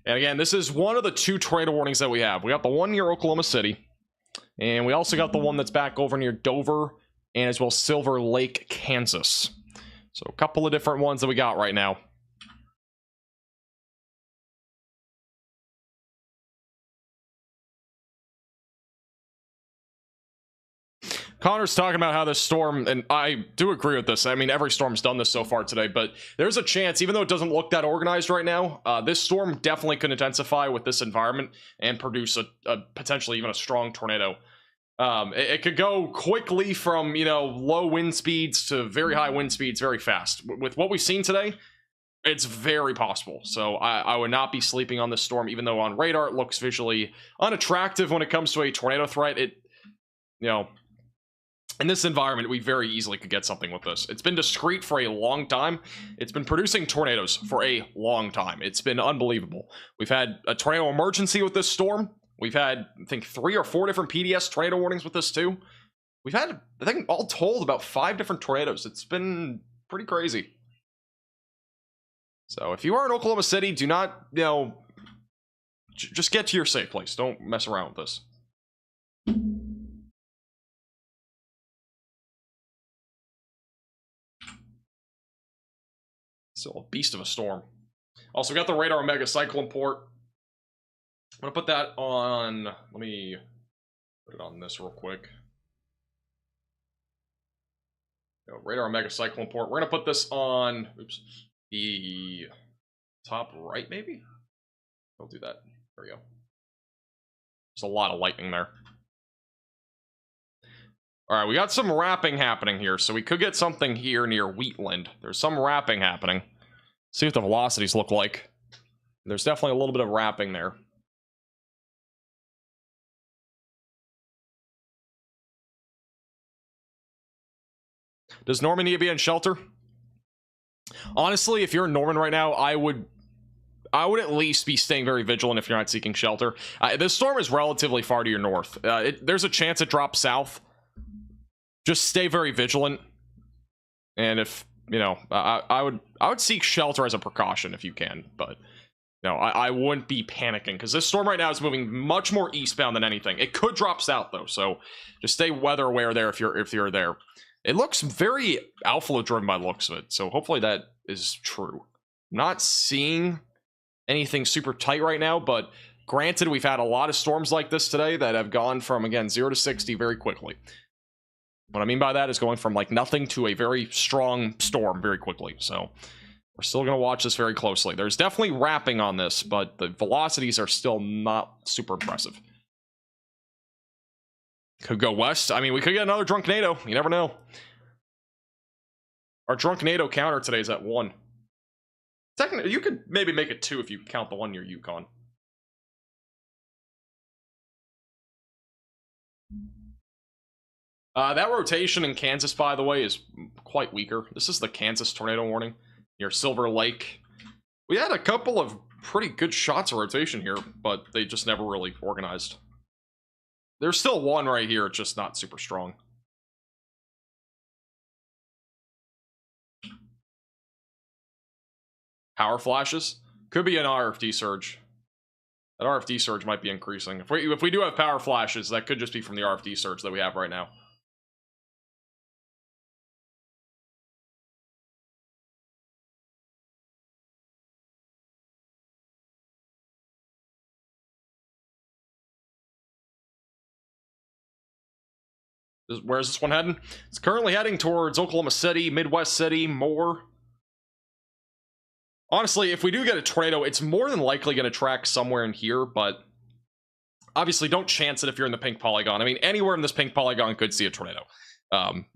A: And again, this is one of the 2 tornado warnings that we have. We got the one near Oklahoma City. And we also got the one that's back over near Dover and as well Silver Lake, Kansas. So a couple of different ones that we got right now. Connor's talking about how this storm, and I do agree with this. I mean, every storm's done this so far today, but there's a chance, even though it doesn't look that organized right now, this storm definitely could intensify with this environment and produce a potentially even a strong tornado. It could go quickly from, you know, low wind speeds to very high wind speeds very fast. With what we've seen today, it's very possible. So I would not be sleeping on this storm, even though on radar it looks visually unattractive when it comes to a tornado threat. It, you know, in this environment, we very easily could get something with this. It's been discreet for a long time. It's been producing tornadoes for a long time. It's been unbelievable. We've had a tornado emergency with this storm. We've had, I think, 3 or 4 different PDS tornado warnings with this too. We've had, I think, all told, about 5 different tornadoes. It's been pretty crazy. So if you are in Oklahoma City, do not, you know, just get to your safe place. Don't mess around with this. Still a beast of a storm. Also, got the radar mega cyclone port. I'm gonna put that on. Let me put it on this real quick. Radar mega cyclone port. We're gonna put this on. Oops, the top right, maybe. I'll do that. There we go. There's a lot of lightning there. All right, we got some wrapping happening here, so we could get something here near Wheatland. There's some wrapping happening. See what the velocities look like. There's definitely a little bit of wrapping there. Does Norman need to be in shelter? Honestly, if you're in Norman right now, I would at least be staying very vigilant if you're not seeking shelter. This storm is relatively far to your north. There's a chance it drops south. Just stay very vigilant. And if, you know, I would seek shelter as a precaution if you can, but no, I wouldn't be panicking because this storm right now is moving much more eastbound than anything. It could drop south though, so just stay weather aware there if you're there. It looks very outflow driven by the looks of it, so hopefully that is true. I'm not seeing anything super tight right now, but granted, we've had a lot of storms like this today that have gone from, again, 0 to 60 very quickly. What I mean by that is going from like nothing to a very strong storm very quickly. So we're still going to watch this very closely. There's definitely wrapping on this, but the velocities are still not super impressive. Could go west. I mean, we could get another Drunknado. You never know. Our Drunknado counter today is at 1. Technically, you could maybe make it 2 if you count the one near Yukon. That rotation in Kansas, by the way, is quite weaker. This is the Kansas tornado warning near Silver Lake. We had a couple of pretty good shots of rotation here, but they just never really organized. There's still one right here, it's just not super strong. Power flashes? Could be an RFD surge. That RFD surge might be increasing. If we do have power flashes, that could just be from the RFD surge that we have right now. Where's this one heading? It's currently heading towards Oklahoma City, Midwest City, more. Honestly, if we do get a tornado, it's more than likely going to track somewhere in here, but obviously don't chance it if you're in the pink polygon. I mean, anywhere in this pink polygon could see a tornado,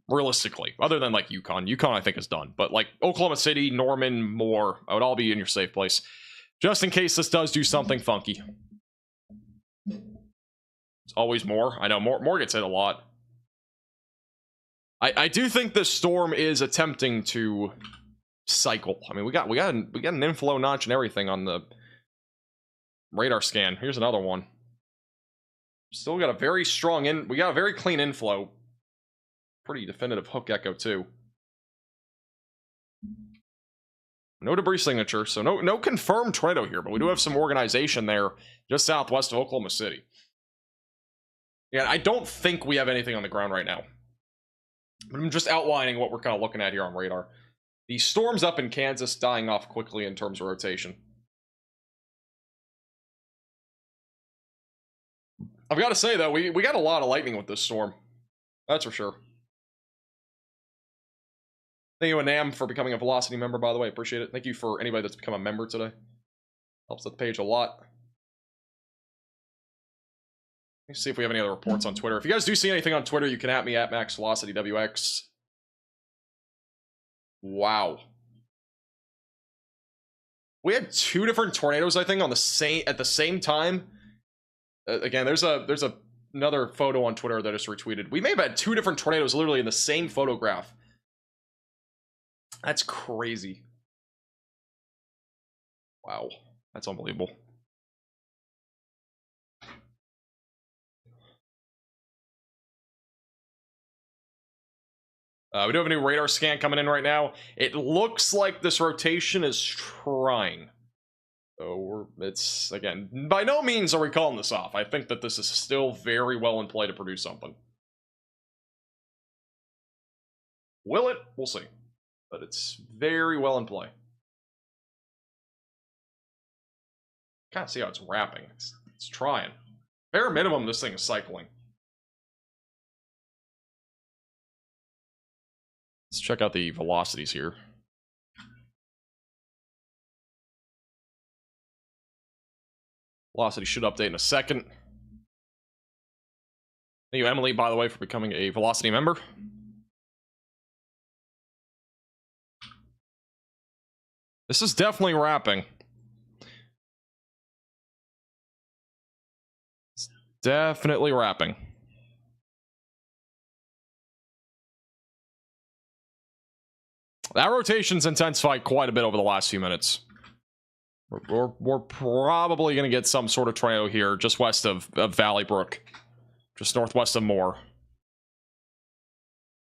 A: realistically, other than like Yukon. Yukon, I think, is done, but like Oklahoma City, Norman, Moore, I would all be in your safe place, just in case this does do something funky. It's always Moore. I know, Moore gets hit a lot. I do think this storm is attempting to cycle. I mean, we got an inflow notch and everything on the radar scan. Here's another one. Still got a very strong we got a very clean inflow. Pretty definitive hook echo too. No debris signature, so no confirmed tornado here, but we do have some organization there just southwest of Oklahoma City. Yeah, I don't think we have anything on the ground right now. But I'm just outlining what we're kind of looking at here on radar. The storms up in Kansas dying off quickly in terms of rotation. I've got to say, though, we got a lot of lightning with this storm. That's for sure. Thank you, Anam, for becoming a Velocity member, by the way. Appreciate it. Thank you for anybody that's become a member today. Helps the page a lot. Let's see if we have any other reports on Twitter. If you guys do see anything on Twitter, you can at me at MaxVelocityWX. Wow. We had 2 different tornadoes, I think, on the at the same time. Again, there's another photo on Twitter that I just retweeted. We may have had 2 different tornadoes literally in the same photograph. That's crazy. Wow. That's unbelievable. We do have a new radar scan coming in right now. It looks like this rotation is trying. So it's, again, by no means are we calling this off. I think that this is still very well in play to produce something. Will it? We'll see. But it's very well in play. Kind of see how it's wrapping. It's trying. Bare minimum, this thing is cycling. Let's check out the velocities here. Velocity should update in a second. Thank you, Emily, by the way, for becoming a Velocity member. This is definitely wrapping. It's definitely wrapping. That rotation's intensified quite a bit over the last few minutes. We're probably going to get some sort of tornado here just west of Valley Brook. Just northwest of Moore.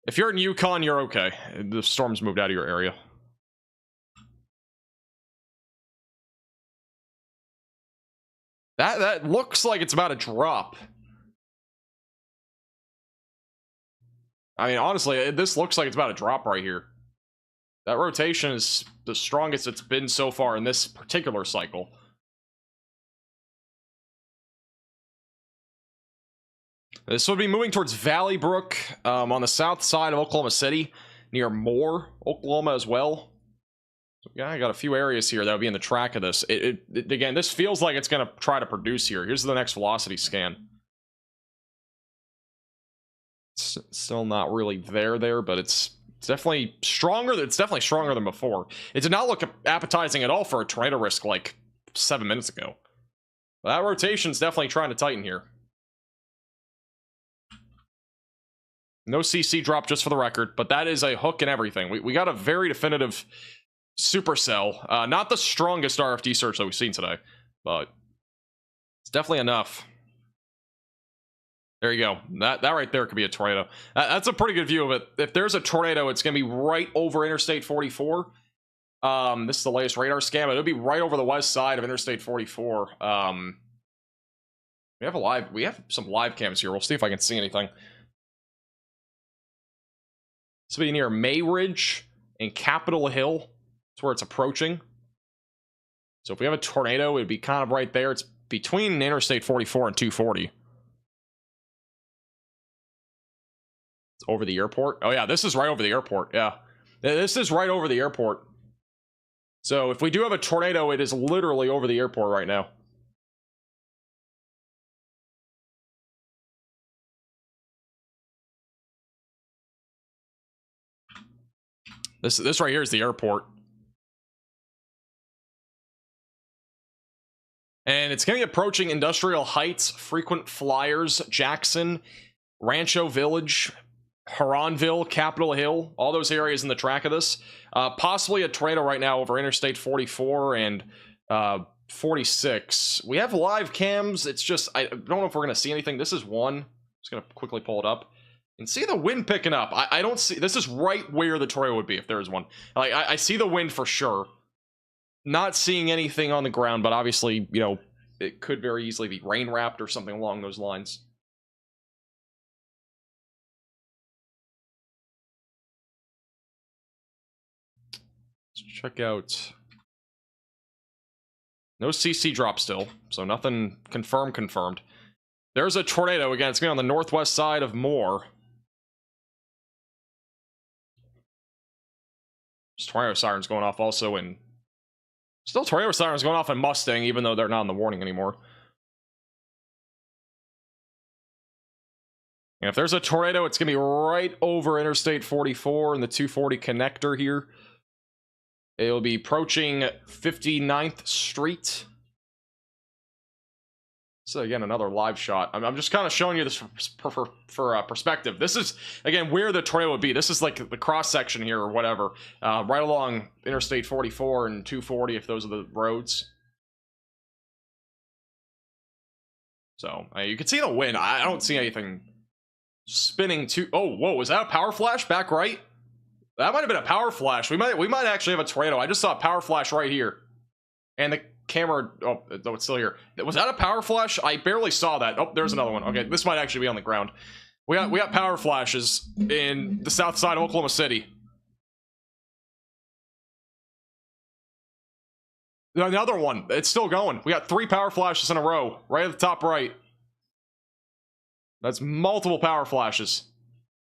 A: If you're in Yukon, you're okay. The storm's moved out of your area. That looks like it's about to drop. I mean, honestly, this looks like it's about to drop right here. That rotation is the strongest it's been so far in this particular cycle. This would be moving towards Valley Brook, on the south side of Oklahoma City, near Moore, Oklahoma as well. So, yeah, I got a few areas here that would be in the track of this. Again, this feels like it's going to try to produce here. Here's the next velocity scan. It's still not really there, but it's definitely stronger. It's definitely stronger than before. It did not look appetizing at all for a tornado risk like 7 minutes ago. But that rotation's definitely trying to tighten here. No CC drop, just for the record, but that is a hook and everything. We got a very definitive supercell. Not the strongest RFD search that we've seen today, but it's definitely enough. There you go. That right there could be a tornado. That's a pretty good view of it. If there's a tornado, it's going to be right over Interstate 44. This is the latest radar scan, but it'll be right over the west side of Interstate 44. We have some live cams here. We'll see if I can see anything. This will be near May Ridge and Capitol Hill. That's where it's approaching. So if we have a tornado, it'd be kind of right there. It's between Interstate 44 and 240. It's over the airport. Oh yeah, this is right over the airport. Yeah, this is right over the airport. So if we do have a tornado, it is literally over the airport right now. This right here is the airport. And it's going to be approaching Industrial Heights, Frequent Flyers, Jackson, Rancho Village, Huronville, Capitol Hill, all those areas in the track of this. Possibly a tornado right now over Interstate 44 and 46. We have live cams. It's just, I don't know if we're going to see anything. This is one. Just going to quickly pull it up. And see the wind picking up. I don't see, this is right where the tornado would be if there is one. Like, I see the wind for sure. Not seeing anything on the ground, but obviously, you know, it could very easily be rain wrapped or something along those lines. Let's check out. No CC drop still, so nothing confirmed. There's a tornado again. It's going to be on the northwest side of Moore. There's tornado sirens going off also in... Still tornado sirens going off in Mustang, even though they're not in the warning anymore. And if there's a tornado, it's going to be right over Interstate 44 and the 240 connector here. It'll be approaching 59th Street. So again, another live shot. I'm just kind of showing you this for perspective. This is, again, where the tornado would be. This is like the cross section here or whatever. Right along Interstate 44 and 240, if those are the roads. So, you can see the wind. I don't see anything spinning too... Oh, whoa, was that a power flash back right? That might have been a power flash. We might actually have a tornado. I just saw a power flash right here. And the camera... Oh, no, it's still here. Was that a power flash? I barely saw that. Oh, there's another one. Okay, this might actually be on the ground. We got power flashes in the south side of Oklahoma City. Another one. It's still going. We got 3 power flashes in a row. Right at the top right. That's multiple power flashes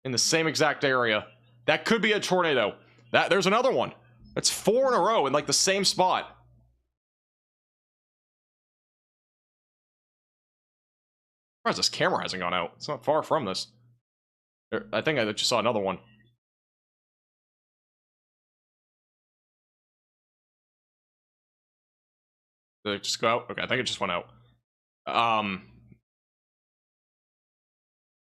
A: in the same exact area. That could be a tornado. There's another one. That's 4 in a row in like the same spot. As far as this camera hasn't gone out. It's not far from this. I think I just saw another one. Did it just go out? Okay, I think it just went out.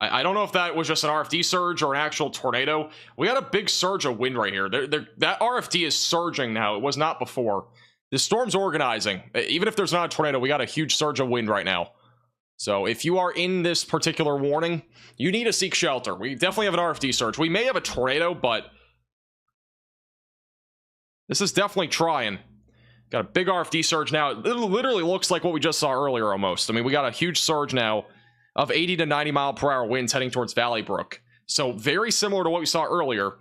A: I don't know if that was just an RFD surge or an actual tornado. We got a big surge of wind right here. That RFD is surging now. It was not before. The storm's organizing. Even if there's not a tornado, we got a huge surge of wind right now. So if you are in this particular warning, you need to seek shelter. We definitely have an RFD surge. We may have a tornado, but this is definitely trying. Got a big RFD surge now. It literally looks like what we just saw earlier almost. I mean, we got a huge surge now of 80 to 90 mile per hour winds heading towards Valley Brook. So very similar to what we saw earlier.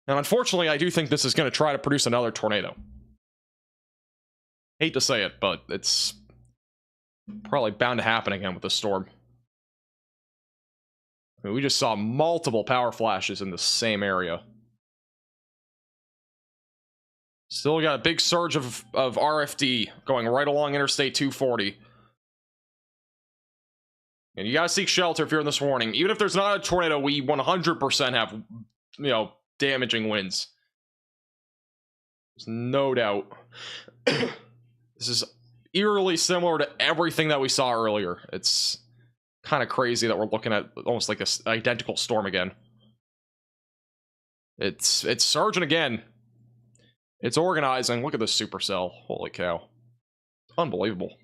A: And unfortunately, I do think this is going to try to produce another tornado. Hate to say it, but it's probably bound to happen again with this storm. I mean, we just saw multiple power flashes in the same area. Still got a big surge of RFD going right along Interstate 240. And you gotta seek shelter if you're in this warning. Even if there's not a tornado, we 100% have, you know, damaging winds. There's no doubt. This is eerily similar to everything that we saw earlier. It's kind of crazy that we're looking at almost like an identical storm again. It's surging again. It's organizing. Look at this supercell. Holy cow. Unbelievable.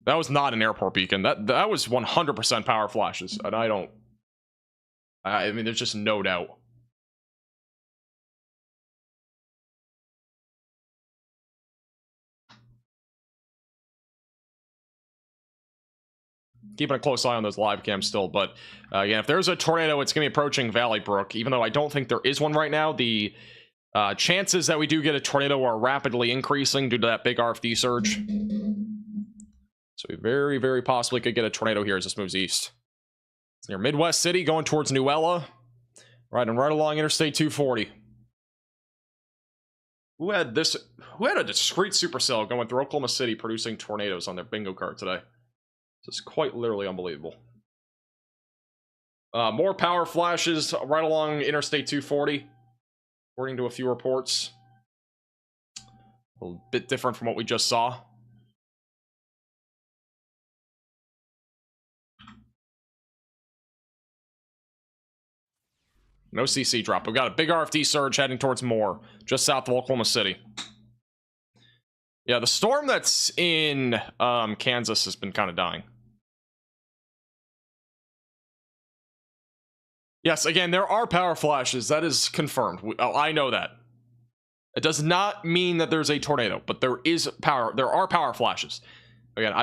A: That was not an airport beacon. That was 100% power flashes. And I mean, there's just no doubt. Keeping a close eye on those live cams still, but again, if there's a tornado, it's going to be approaching Valley Brook. Even though I don't think there is one right now, the chances that we do get a tornado are rapidly increasing due to that big RFD surge. So we very, very possibly could get a tornado here as this moves east. It's near Midwest City, going towards Newella, right along Interstate 240. Who had a discrete supercell going through Oklahoma City producing tornadoes on their bingo card today? This is quite literally unbelievable. More power flashes right along Interstate 240, according to a few reports. A little bit different from what we just saw. No CC drop. We've got a big RFD surge heading towards Moore, just south of Oklahoma City. Yeah, the storm that's in Kansas has been kind of dying. Yes, again, there are power flashes. That is confirmed. I know that. It does not mean that there's a tornado, but there is power. There are power flashes. Again,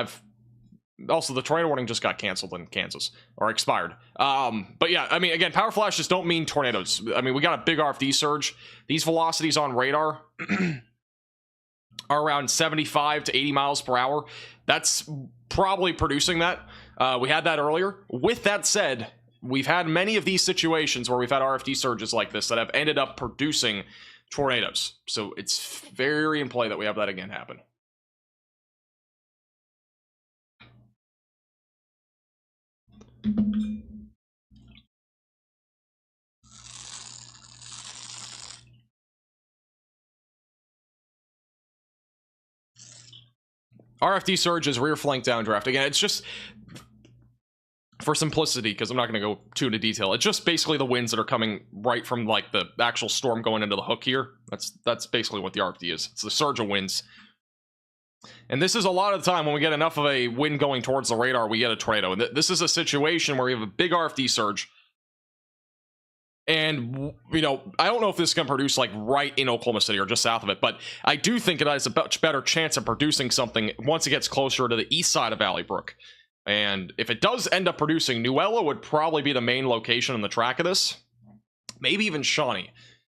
A: also, the tornado warning just got canceled in Kansas, or expired. But yeah, I mean, again, power flashes don't mean tornadoes. I mean, we got a big RFD surge. These velocities on radar are around 75 to 80 miles per hour. That's probably producing that. We had that earlier. With that said, we've had many of these situations where we've had RFD surges like this that have ended up producing tornadoes. So it's very in play that we have that again happen. RFD surge is rear flank downdraft. Again, it's just for simplicity, because I'm not going to go too into detail. It's just basically the winds that are coming right from like the actual storm going into the hook here. That's basically what the RFD is. It's the surge of winds. And this is a lot of the time when we get enough of a wind going towards the radar, we get a tornado. And this is a situation where we have a big RFD surge. And, you know, I don't know if this can produce like right in Oklahoma City or just south of it, but I do think it has a much better chance of producing something once it gets closer to the east side of Valley Brook. And if it does end up producing, Nuella would probably be the main location on the track of this. Maybe even Shawnee.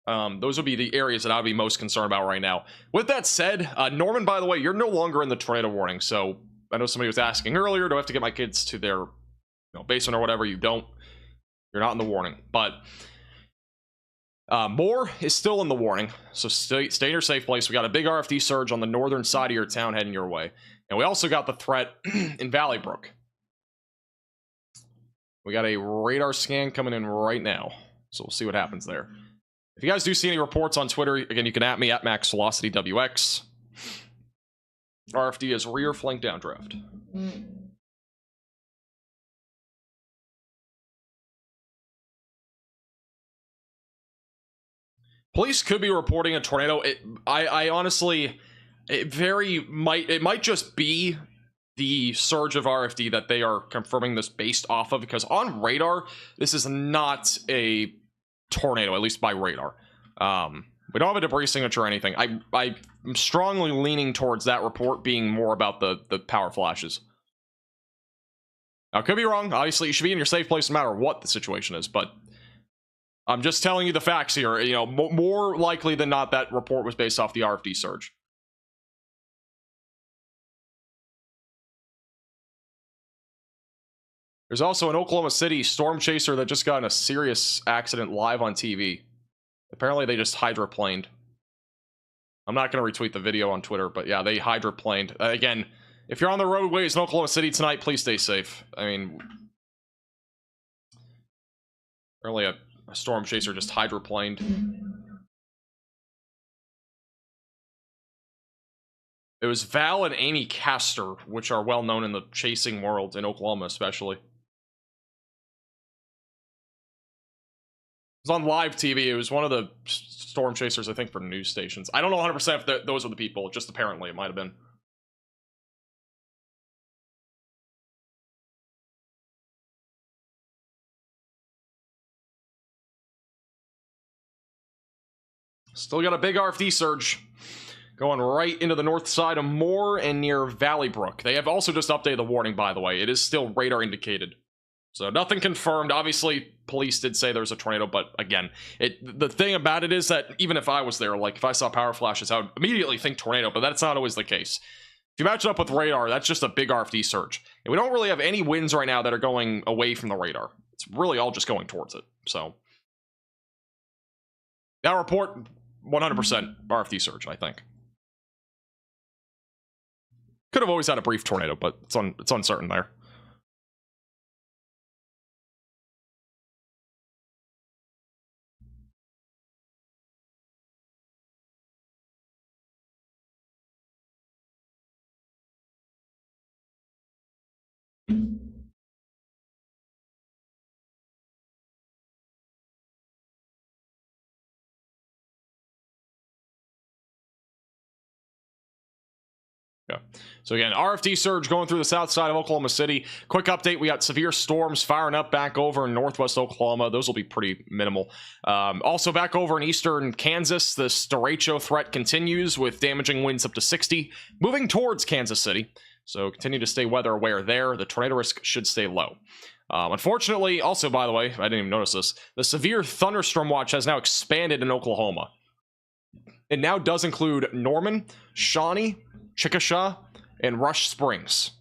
A: Those would be the areas that I would be most concerned about right now. With that said, Norman, by the way, you're no longer in the tornado warning. So I know somebody was asking earlier, do I have to get my kids to their basement or whatever? You don't. You're not in the warning. But Moore is still in the warning. So stay in your safe place. We got a big RFD surge on the northern side of your town heading your way. And we also got the threat in Valley Brook. We got a radar scan coming in right now. So we'll see what happens there. If you guys do see any reports on Twitter, again, you can at me at MaxVelocityWX. RFD is rear flank downdraft. Police could be reporting a tornado. I honestly, it might just be the surge of RFD that they are confirming this based off of, because on radar, this is not a tornado, at least by radar. We don't have a debris signature or anything. I'm strongly leaning towards that report being more about the power flashes. Now, I could be wrong. Obviously, you should be in your safe place no matter what the situation is, but I'm just telling you the facts here. You know, more likely than not, that report was based off the RFD surge. There's also an Oklahoma City storm chaser that just got in a serious accident live on TV. Apparently, they just hydroplaned. I'm not going to retweet the video on Twitter, but yeah, they hydroplaned. Again, if you're on the roadways in Oklahoma City tonight, please stay safe. I mean, apparently a storm chaser just hydroplaned. It was Val and Amy Castor, which are well known in the chasing world, in Oklahoma especially. It was on live TV. It was one of the storm chasers, I think, for news stations. I don't know 100% if those were the people. Just apparently, it might have been. Still got a big RFD surge going right into the north side of Moore and near Valley Brook. They have also just updated the warning, by the way. It is still radar indicated. So nothing confirmed. Obviously, police did say there's a tornado, but again, the thing about it is that even if I was there, like if I saw power flashes, I would immediately think tornado, but that's not always the case. If you match it up with radar, that's just a big RFD surge. And we don't really have any winds right now that are going away from the radar. It's really all just going towards it. So that report, 100% RFD surge, I think. Could have always had a brief tornado, but it's uncertain there. Okay. So again, RFD surge going through the south side of Oklahoma City. Quick update, we got severe storms firing up back over in northwest Oklahoma. Those will be pretty minimal. Also back over in eastern Kansas, this Derecho threat continues with damaging winds up to 60, moving towards Kansas City. So continue to stay weather aware there. The tornado risk should stay low. Unfortunately, also, by the way, I didn't even notice this, the severe thunderstorm watch has now expanded in Oklahoma. It now does include Norman, Shawnee, Chickasha, and Rush Springs.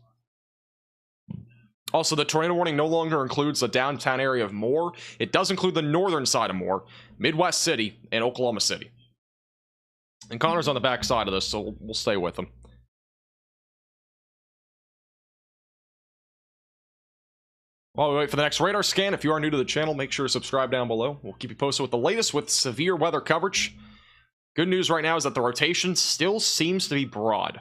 A: Also, the tornado warning no longer includes the downtown area of Moore. It does include the northern side of Moore, Midwest City, and Oklahoma City. And Connor's on the back side of this, so we'll stay with him. While we wait for the next radar scan, if you are new to the channel, make sure to subscribe down below. We'll keep you posted with the latest with severe weather coverage. Good news right now is that the rotation still seems to be broad.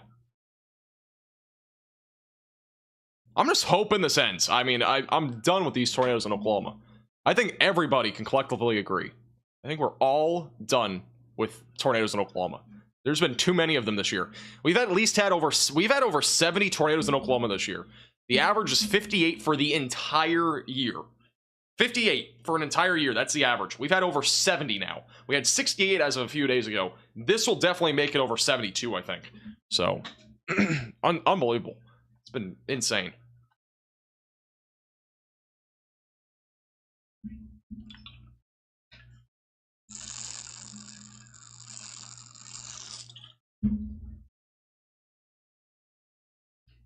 A: I'm just hoping this ends. I mean, I'm done with these tornadoes in Oklahoma. I think everybody can collectively agree. I think we're all done with tornadoes in Oklahoma. There's been too many of them this year. We've had over 70 tornadoes in Oklahoma this year. The average is 58 for the entire year. 58 for an entire year. That's the average. We've had over 70 now. We had 68 as of a few days ago. This will definitely make it over 72, I think. So, unbelievable. It's been insane.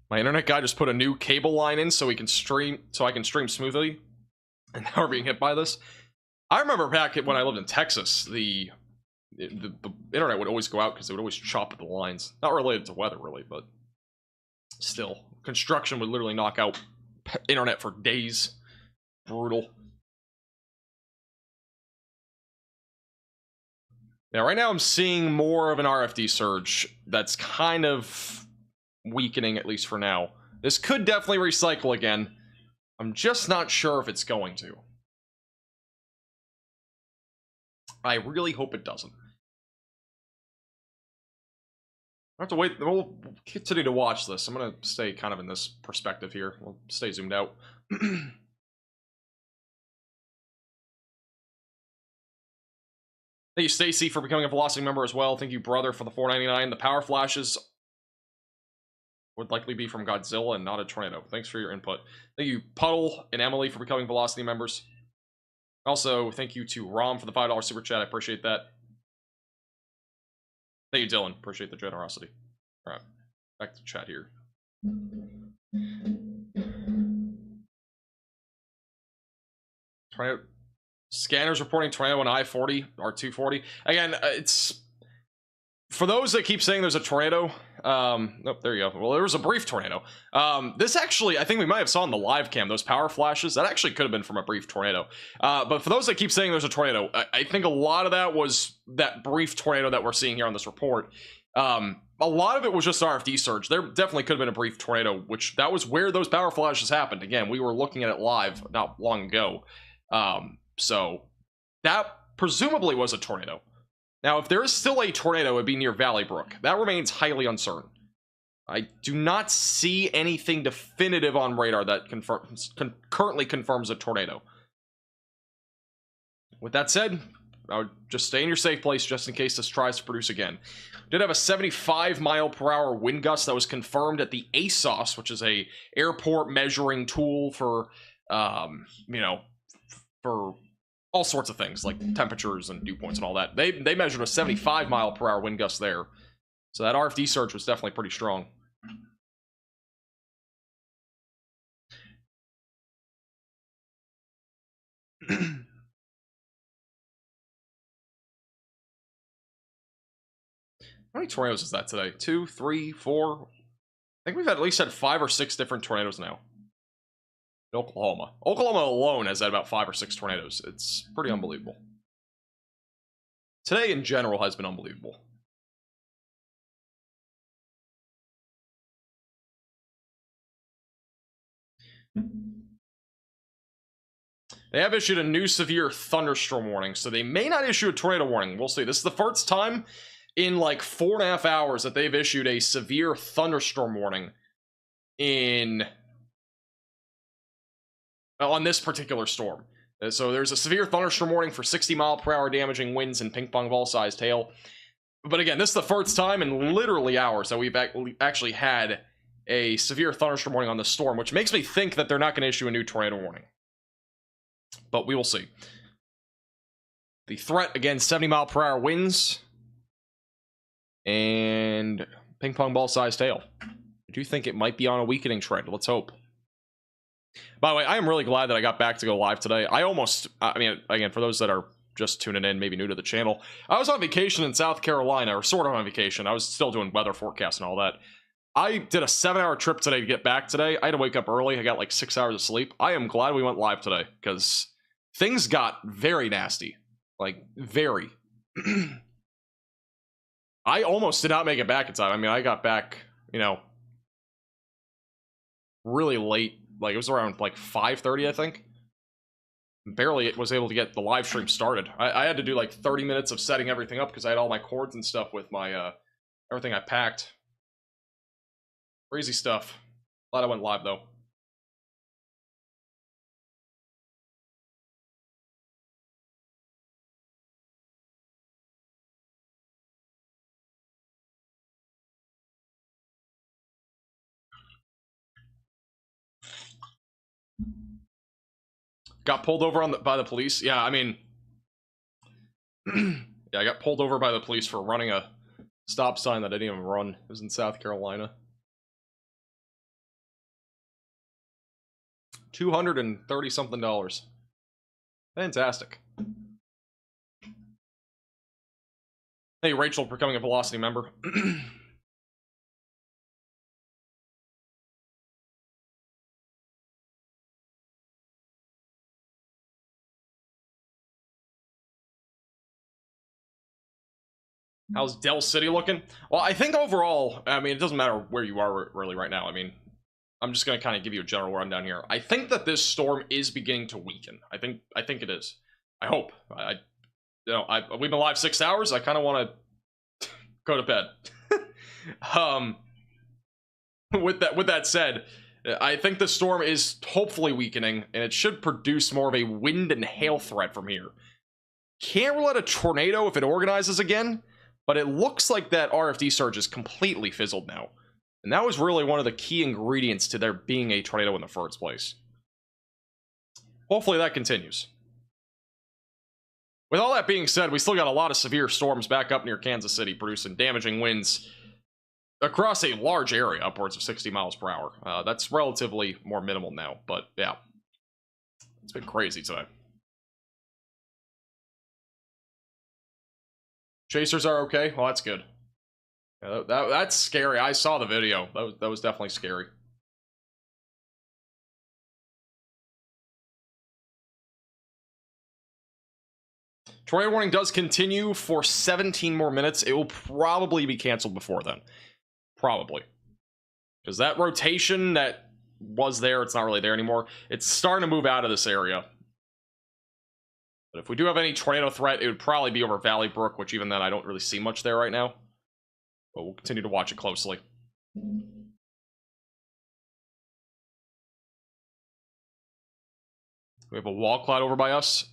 A: My internet guy just put a new cable line in so I can stream smoothly. And now we're being hit by this. I remember back when I lived in Texas, the internet would always go out because they would always chop at the lines. Not related to weather, really, but still. Construction would literally knock out internet for days. Brutal. Now, right now I'm seeing more of an RFD surge that's kind of weakening, at least for now. This could definitely recycle again. I'm just not sure if it's going to. I really hope it doesn't. I have to wait. We'll continue to watch this. I'm going to stay kind of in this perspective here. We'll stay zoomed out. Thank you, Stacy, for becoming a Velocity member as well. Thank you, brother, for the $4.99. The power flashes would likely be from Godzilla and not a tornado. Thanks for your input. Thank you, Puddle and Emily, for becoming Velocity members. Also, thank you to Rom for the $5 super chat. I appreciate that. Thank you, Dylan. Appreciate the generosity. All right, back to chat here. Tornado scanners reporting tornado on I-40 or 240. Again, it's for those that keep saying there's a tornado. Nope, there you go. Well, there was a brief tornado. This actually, I think we might have saw in the live cam, those power flashes, that actually could have been from a brief tornado. But for those that keep saying there's a tornado, I think a lot of that was that brief tornado that we're seeing here on this report. A lot of it was just RFD surge. There definitely could have been a brief tornado, which that was where those power flashes happened. Again, we were looking at it live not long ago. So that presumably was a tornado. Now, if there is still a tornado, it would be near Valley Brook. That remains highly uncertain. I do not see anything definitive on radar that currently confirms a tornado. With that said, I would just stay in your safe place just in case this tries to produce again. Did have a 75-mile-per-hour wind gust that was confirmed at the ASOS, which is a airport measuring tool for, you know, for all sorts of things like temperatures and dew points and all that. They measured a 75-mile-per-hour wind gust there. So that RFD surge was definitely pretty strong. How many tornadoes is that today? 2, 3, 4? I think we've at least had 5 or 6 different tornadoes now. In Oklahoma. Oklahoma alone has had about 5 or 6 tornadoes. It's pretty unbelievable. Today in general has been unbelievable. They have issued a new severe thunderstorm warning, so they may not issue a tornado warning. We'll see. This is the first time in like 4.5 hours that they've issued a severe thunderstorm warning on this particular storm. So there's a severe thunderstorm warning for 60-mile-per-hour damaging winds and ping pong ball-sized hail. But again, this is the first time in literally hours that we've actually had a severe thunderstorm warning on the storm, which makes me think that they're not going to issue a new tornado warning. But we will see. The threat, again, 70-mile-per-hour winds and ping pong ball-sized hail. I do think it might be on a weakening trend. Let's hope. By the way, I am really glad that I got back to go live today. I mean, again, for those that are just tuning in, maybe new to the channel, I was on vacation in South Carolina, or sort of on vacation. I was still doing weather forecasts and all that. I did a 7-hour trip today to get back today. I had to wake up early. I got like 6 hours of sleep. I am glad we went live today, because things got very nasty. Like, very. I almost did not make it back in time. I mean, I got back, you know, really late. Like, it was around like 5:30, I think. Barely was able to get the live stream started. I had to do like 30 minutes of setting everything up because I had all my cords and stuff with my everything I packed. Crazy stuff. Glad I went live though. Got pulled over by the police. Yeah, I mean, yeah, I got pulled over by the police for running a stop sign that I didn't even run. It was in South Carolina. $230-something. Fantastic. Hey, Rachel, for becoming a Velocity member. How's Dell City looking? Well, I think overall, I mean, it doesn't matter where you are really right now. I mean, I'm just going to kind of give you a general rundown here. I think that this storm is beginning to weaken. I think it is. I hope. We've been live 6 hours. I kind of want to go to bed. With that said, I think the storm is hopefully weakening, and it should produce more of a wind and hail threat from here. Can't rule out a tornado if it organizes again, but it looks like that RFD surge is completely fizzled now. And that was really one of the key ingredients to there being a tornado in the first place. Hopefully that continues. With all that being said, we still got a lot of severe storms back up near Kansas City, producing damaging winds across a large area, upwards of 60 miles per hour. That's relatively more minimal now, but yeah. It's been crazy today. Chasers are okay? Well, that's good. Yeah, that's scary. I saw the video. That was definitely scary. Tornado warning does continue for 17 more minutes. It will probably be canceled before then. Probably. Because that rotation that was there, it's not really there anymore. It's starting to move out of this area. But if we do have any tornado threat, it would probably be over Valley Brook, which even then I don't really see much there right now. But we'll continue to watch it closely. We have a wall cloud over by us.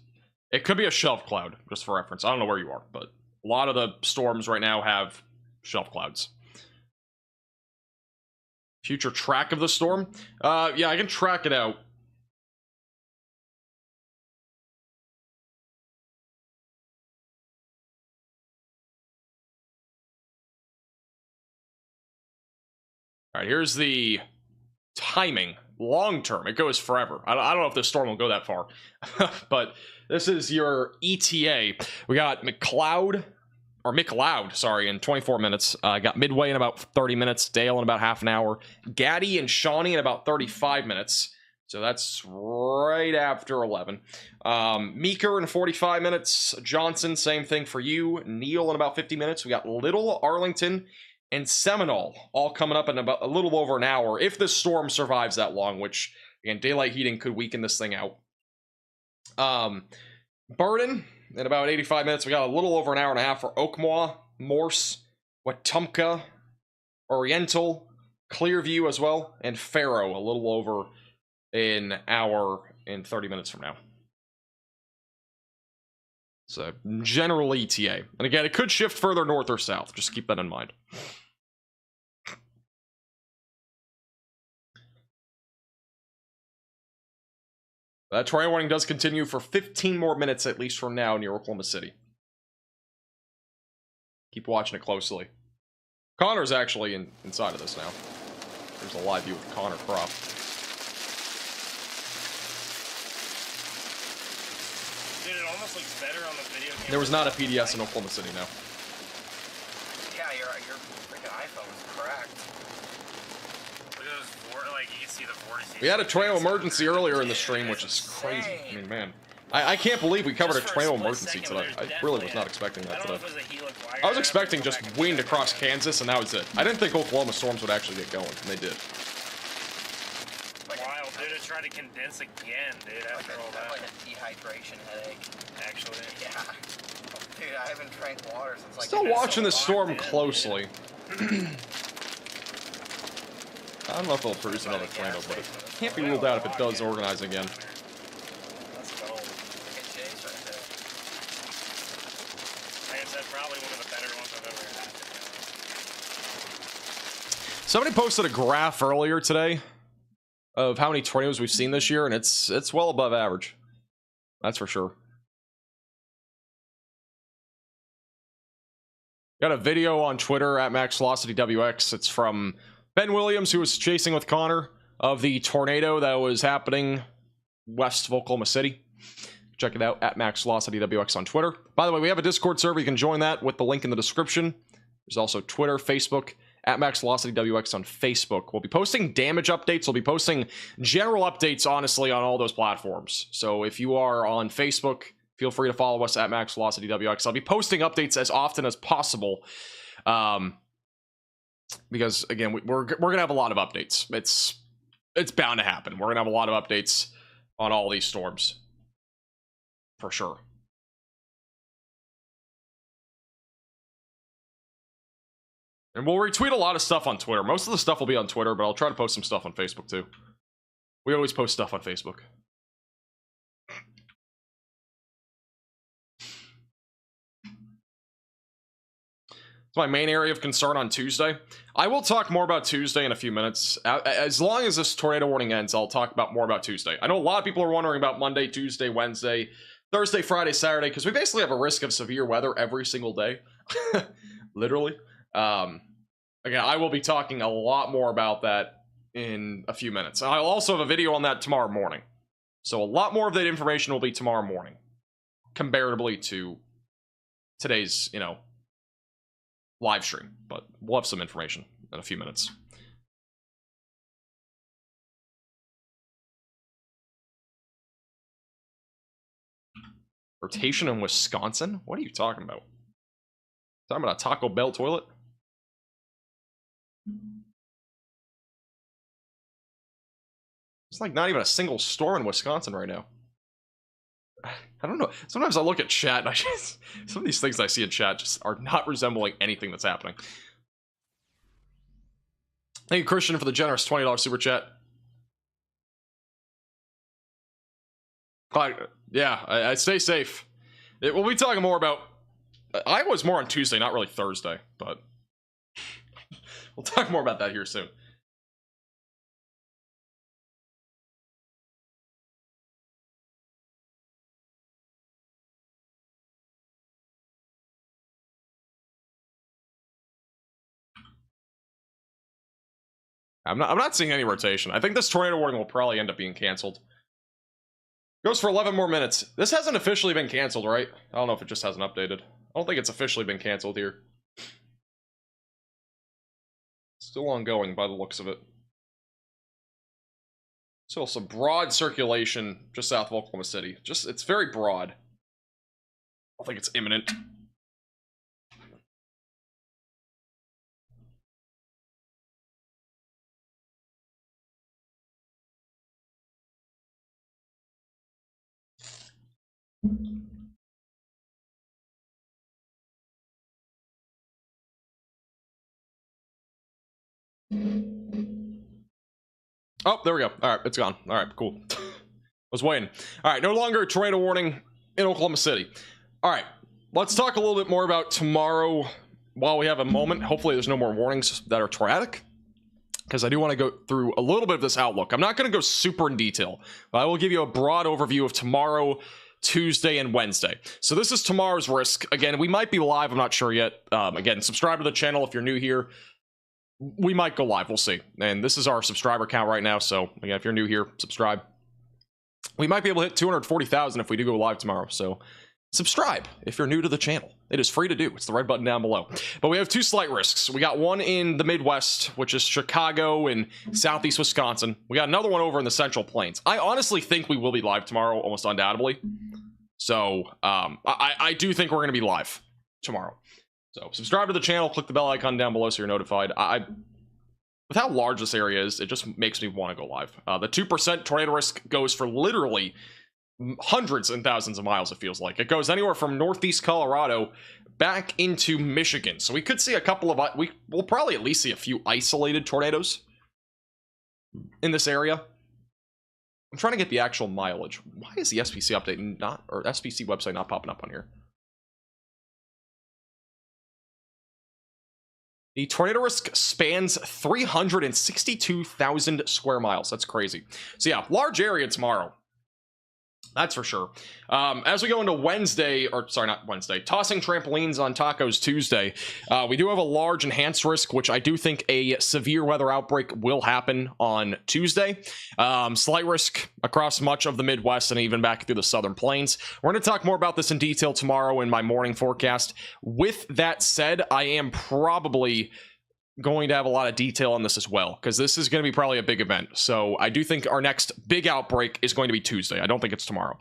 A: It could be a shelf cloud, just for reference. I don't know where you are, but a lot of the storms right now have shelf clouds. Future track of the storm? Yeah, I can track it out. All right, here's the timing. Long term, it goes forever. I don't know if this storm will go that far. But this is your ETA. We got McLeod, sorry, in 24 minutes. Got Midway in about 30 minutes. Dale in about half an hour. Gaddy and Shawnee in about 35 minutes. So that's right after 11. Meeker in 45 minutes. Johnson, same thing for you. Neal in about 50 minutes. We got Little, Arlington, and Seminole all coming up in about a little over an hour, if this storm survives that long, which, again, daylight heating could weaken this thing out. Burden, in about 85 minutes. We got a little over an hour and a half for Oakmoor. Morse, Wetumpka, Oriental, Clearview as well, and Faro a little over an hour and 30 minutes from now. So, general ETA. And again, it could shift further north or south. Just keep that in mind. That tornado warning does continue for 15 more minutes at least from now near Oklahoma City. Keep watching it closely. Connor's actually inside of this now. There's a live view with Connor Crop.
E: Dude, it almost looks better on the video camera.
A: There was not a PDS in Oklahoma City, no.
F: Yeah, your freaking iPhone was cracked.
E: Look at those, like, you can see the vortices.
A: We had a tornado emergency earlier in the stream, which is crazy. I mean, man. I can't believe we covered a tornado emergency today. I really was not expecting that today. I was expecting just wind across Kansas, and that was it. I didn't think Oklahoma storms would actually get going, and they did.
E: Wild, dude, to try to condense again, dude, after all that.
F: Like a dehydration headache.
E: Actually.
F: Yeah. Dude, I haven't drank water since like...
A: Still watching the storm closely. I don't know if it'll produce another tornado, but it can't be ruled out if it does organize again.
E: Let's go. Like I said, probably one of the better ones I've ever had.
A: Somebody posted a graph earlier today of how many tornadoes we've seen this year, and it's well above average. That's for sure. Got a video on Twitter at MaxVelocityWX. It's from Ben Williams, who was chasing with Connor, of the tornado that was happening west of Oklahoma City. Check it out at MaxVelocityWX on Twitter. By the way, we have a Discord server. You can join that with the link in the description. There's also Twitter, Facebook, at MaxVelocityWX on Facebook. We'll be posting damage updates. We'll be posting general updates, honestly, on all those platforms. So if you are on Facebook, feel free to follow us at MaxVelocityWX. I'll be posting updates as often as possible. Because, again, we're going to have a lot of updates. It's bound to happen. We're going to have a lot of updates on all these storms. For sure. And we'll retweet a lot of stuff on Twitter. Most of the stuff will be on Twitter, but I'll try to post some stuff on Facebook too. We always post stuff on Facebook. It's my main area of concern on Tuesday. I will talk more about Tuesday in a few minutes. As long as this tornado warning ends, I'll talk about more about Tuesday. I know a lot of people are wondering about Monday, Tuesday, Wednesday, Thursday, Friday, Saturday, because we basically have a risk of severe weather every single day. Literally. Again, I will be talking a lot more about that in a few minutes. I'll also have a video on that tomorrow morning. So a lot more of that information will be tomorrow morning, comparatively to today's, live stream. But we'll have some information in a few minutes. Rotation in Wisconsin? What are you talking about? Talking about a Taco Bell toilet? It's like not even a single store in Wisconsin right now. I don't know. Sometimes I look at chat and some of these things I see in chat just are not resembling anything that's happening. Thank you, Christian, for the generous $20 super chat. Yeah, I stay safe. We'll be talking more about... I was more on Tuesday, not really Thursday, but... we'll talk more about that here soon. I'm not seeing any rotation. I think this tornado warning will probably end up being canceled. Goes for 11 more minutes. This hasn't officially been canceled, right? I don't know if it just hasn't updated. I don't think it's officially been canceled here. Still ongoing by the looks of it. Still some broad circulation just south of Oklahoma City. It's very broad. I don't think it's imminent. Oh, there we go. All right, it's gone. All right, cool. Was waiting. All right, no longer a tornado warning in Oklahoma City. All right, let's talk a little bit more about tomorrow while we have a moment. Hopefully there's no more warnings that are tornadic, because I do want to go through a little bit of this outlook. I'm not going to go super in detail, but I will give you a broad overview of tomorrow, Tuesday, and Wednesday. So this is tomorrow's risk. Again, we might be live. I'm not sure yet. Again, subscribe to the channel if you're new here. We might go live. We'll see. And this is our subscriber count right now. So again, if you're new here, subscribe. We might be able to hit 240,000 if we do go live tomorrow. So subscribe if you're new to the channel. It is free to do. It's the red button down below. But we have two slight risks. We got one in the Midwest, which is Chicago and southeast Wisconsin. We got another one over in the Central Plains. I honestly think we will be live tomorrow, almost undoubtedly. So I do think we're going to be live tomorrow. So subscribe to the channel, click the bell icon down below so you're notified. With how large this area is, it just makes me want to go live. The 2% tornado risk goes for literally hundreds and thousands of miles, it feels like. It goes anywhere from northeast Colorado back into Michigan. So we could see a couple of, we'll probably at least see a few isolated tornadoes in this area. I'm trying to get the actual mileage. Why is the SPC update not, or SPC website not popping up on here? The tornado risk spans 362,000 square miles. That's crazy. So yeah, large area tomorrow. That's for sure. As we go into Wednesday, or sorry, not Wednesday, tossing trampolines on Tacos Tuesday, we do have a large enhanced risk, which I do think a severe weather outbreak will happen on Tuesday. Slight risk across much of the Midwest and even back through the Southern Plains. We're going to talk more about this in detail tomorrow in my morning forecast. With that said, I am probably going to have a lot of detail on this as well, because this is going to be probably a big event. So I do think our next big outbreak is going to be Tuesday. I don't think it's tomorrow.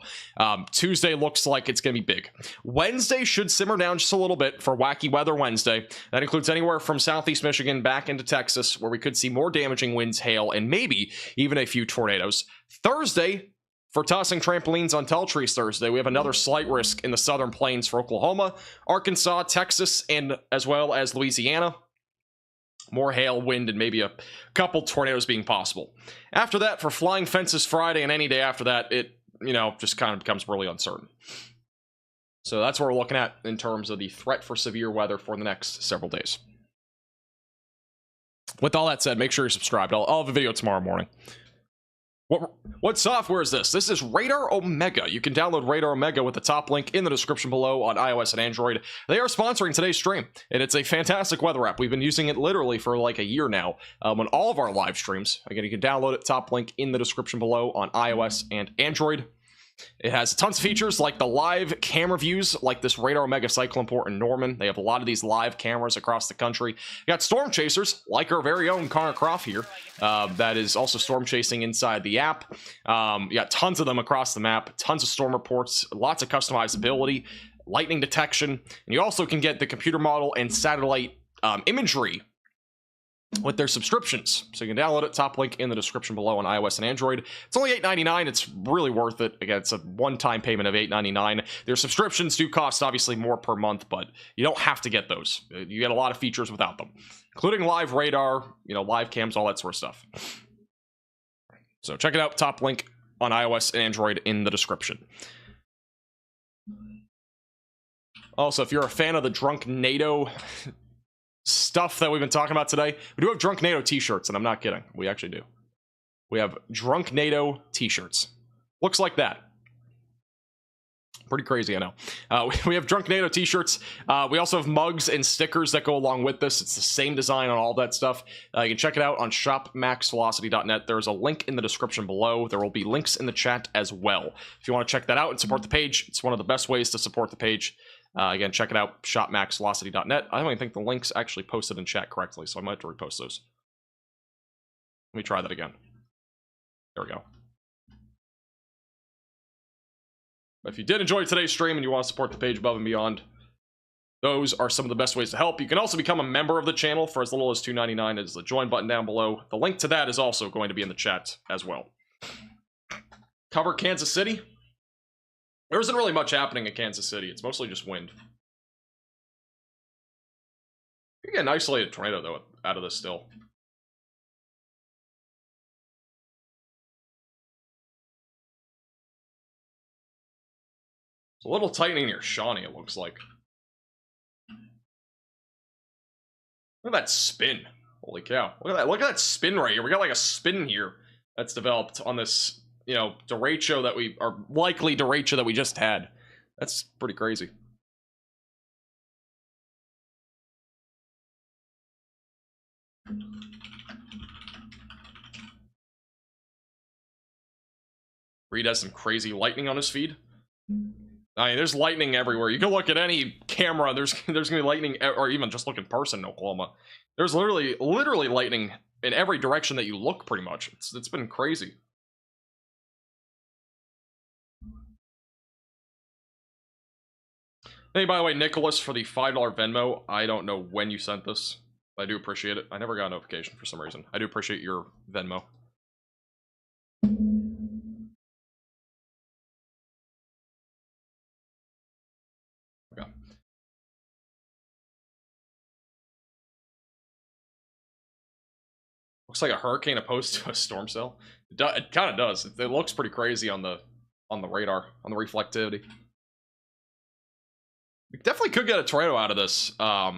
A: Tuesday looks like it's going to be big. Wednesday should simmer down just a little bit for Wacky Weather Wednesday. That includes anywhere from southeast Michigan back into Texas, where we could see more damaging winds, hail, and maybe even a few tornadoes. Thursday, for tossing trampolines on tall trees Thursday, we have another slight risk in the Southern Plains for Oklahoma, Arkansas, Texas, and as well as Louisiana. More hail, wind, and maybe a couple tornadoes being possible. After that, for flying fences Friday and any day after that, it, just kind of becomes really uncertain. So that's what we're looking at in terms of the threat for severe weather for the next several days. With all that said, make sure you're subscribed. I'll have a video tomorrow morning. What software is this? This is Radar Omega. You can download Radar Omega with the top link in the description below on iOS and Android. They are sponsoring today's stream, and it's a fantastic weather app. We've been using it literally for like a year now on all of our live streams. Again, you can download it, top link in the description below on iOS and Android. It has tons of features like the live camera views, like this Radar Omega Cyclone Port in Norman. They have a lot of these live cameras across the country. You got storm chasers, like our very own Connor Croft here, that is also storm chasing inside the app. You got tons of them across the map, tons of storm reports, lots of customizability, lightning detection, and you also can get the computer model and satellite imagery with their subscriptions. So you can download it, top link in the description below on iOS and Android. It's only $8.99. It's really worth it. Again, it's a one-time payment of $8.99. Their subscriptions do cost obviously more per month, but you don't have to get those. You get a lot of features without them, including live radar, live cams, all that sort of stuff. So check it out, top link on iOS and Android in the description. Also, if you're a fan of the Drunk NATO stuff that we've been talking about today, we do have Drunk NATO t-shirts, and I'm not kidding, we actually do. We have Drunk NATO t-shirts. Looks like that. Pretty crazy, I know. We have Drunk NATO t-shirts. We also have mugs and stickers that go along with this. It's the same design on all that stuff. You can check it out on shopmaxvelocity.net. There's a link in the description below. There will be links in the chat as well. If you want to check that out and support the page, it's one of the best ways to support the page. Again, check it out, shopmaxvelocity.net. I don't even think the link's actually posted in chat correctly, so I might have to repost those. Let me try that again. There we go. If you did enjoy today's stream and you want to support the page above and beyond, those are some of the best ways to help. You can also become a member of the channel for as little as $2.99. There's the join button down below. The link to that is also going to be in the chat as well. Cover Kansas City. There isn't really much happening in Kansas City. It's mostly just wind. You get an isolated tornado, though, out of this still. It's a little tightening near Shawnee, it looks like. Look at that spin. Holy cow. Look at that. Look at that spin right here. We got like a spin here that's developed on this, you know, derecho that we are likely derecho that we just had. That's pretty crazy. Reed has some crazy lightning on his feed. I mean, there's lightning everywhere. You can look at any camera. There's gonna be lightning, or even just look in person in Oklahoma. There's literally lightning in every direction that you look. Pretty much, it's been crazy. Thank you, by the way, Nicholas, for the $5 Venmo. I don't know when you sent this, but I do appreciate it. I never got a notification for some reason. I do appreciate your Venmo. Okay. Looks like a hurricane opposed to a storm cell. It kind of does. It looks pretty crazy on the radar, on the reflectivity. We definitely could get a tornado out of this. I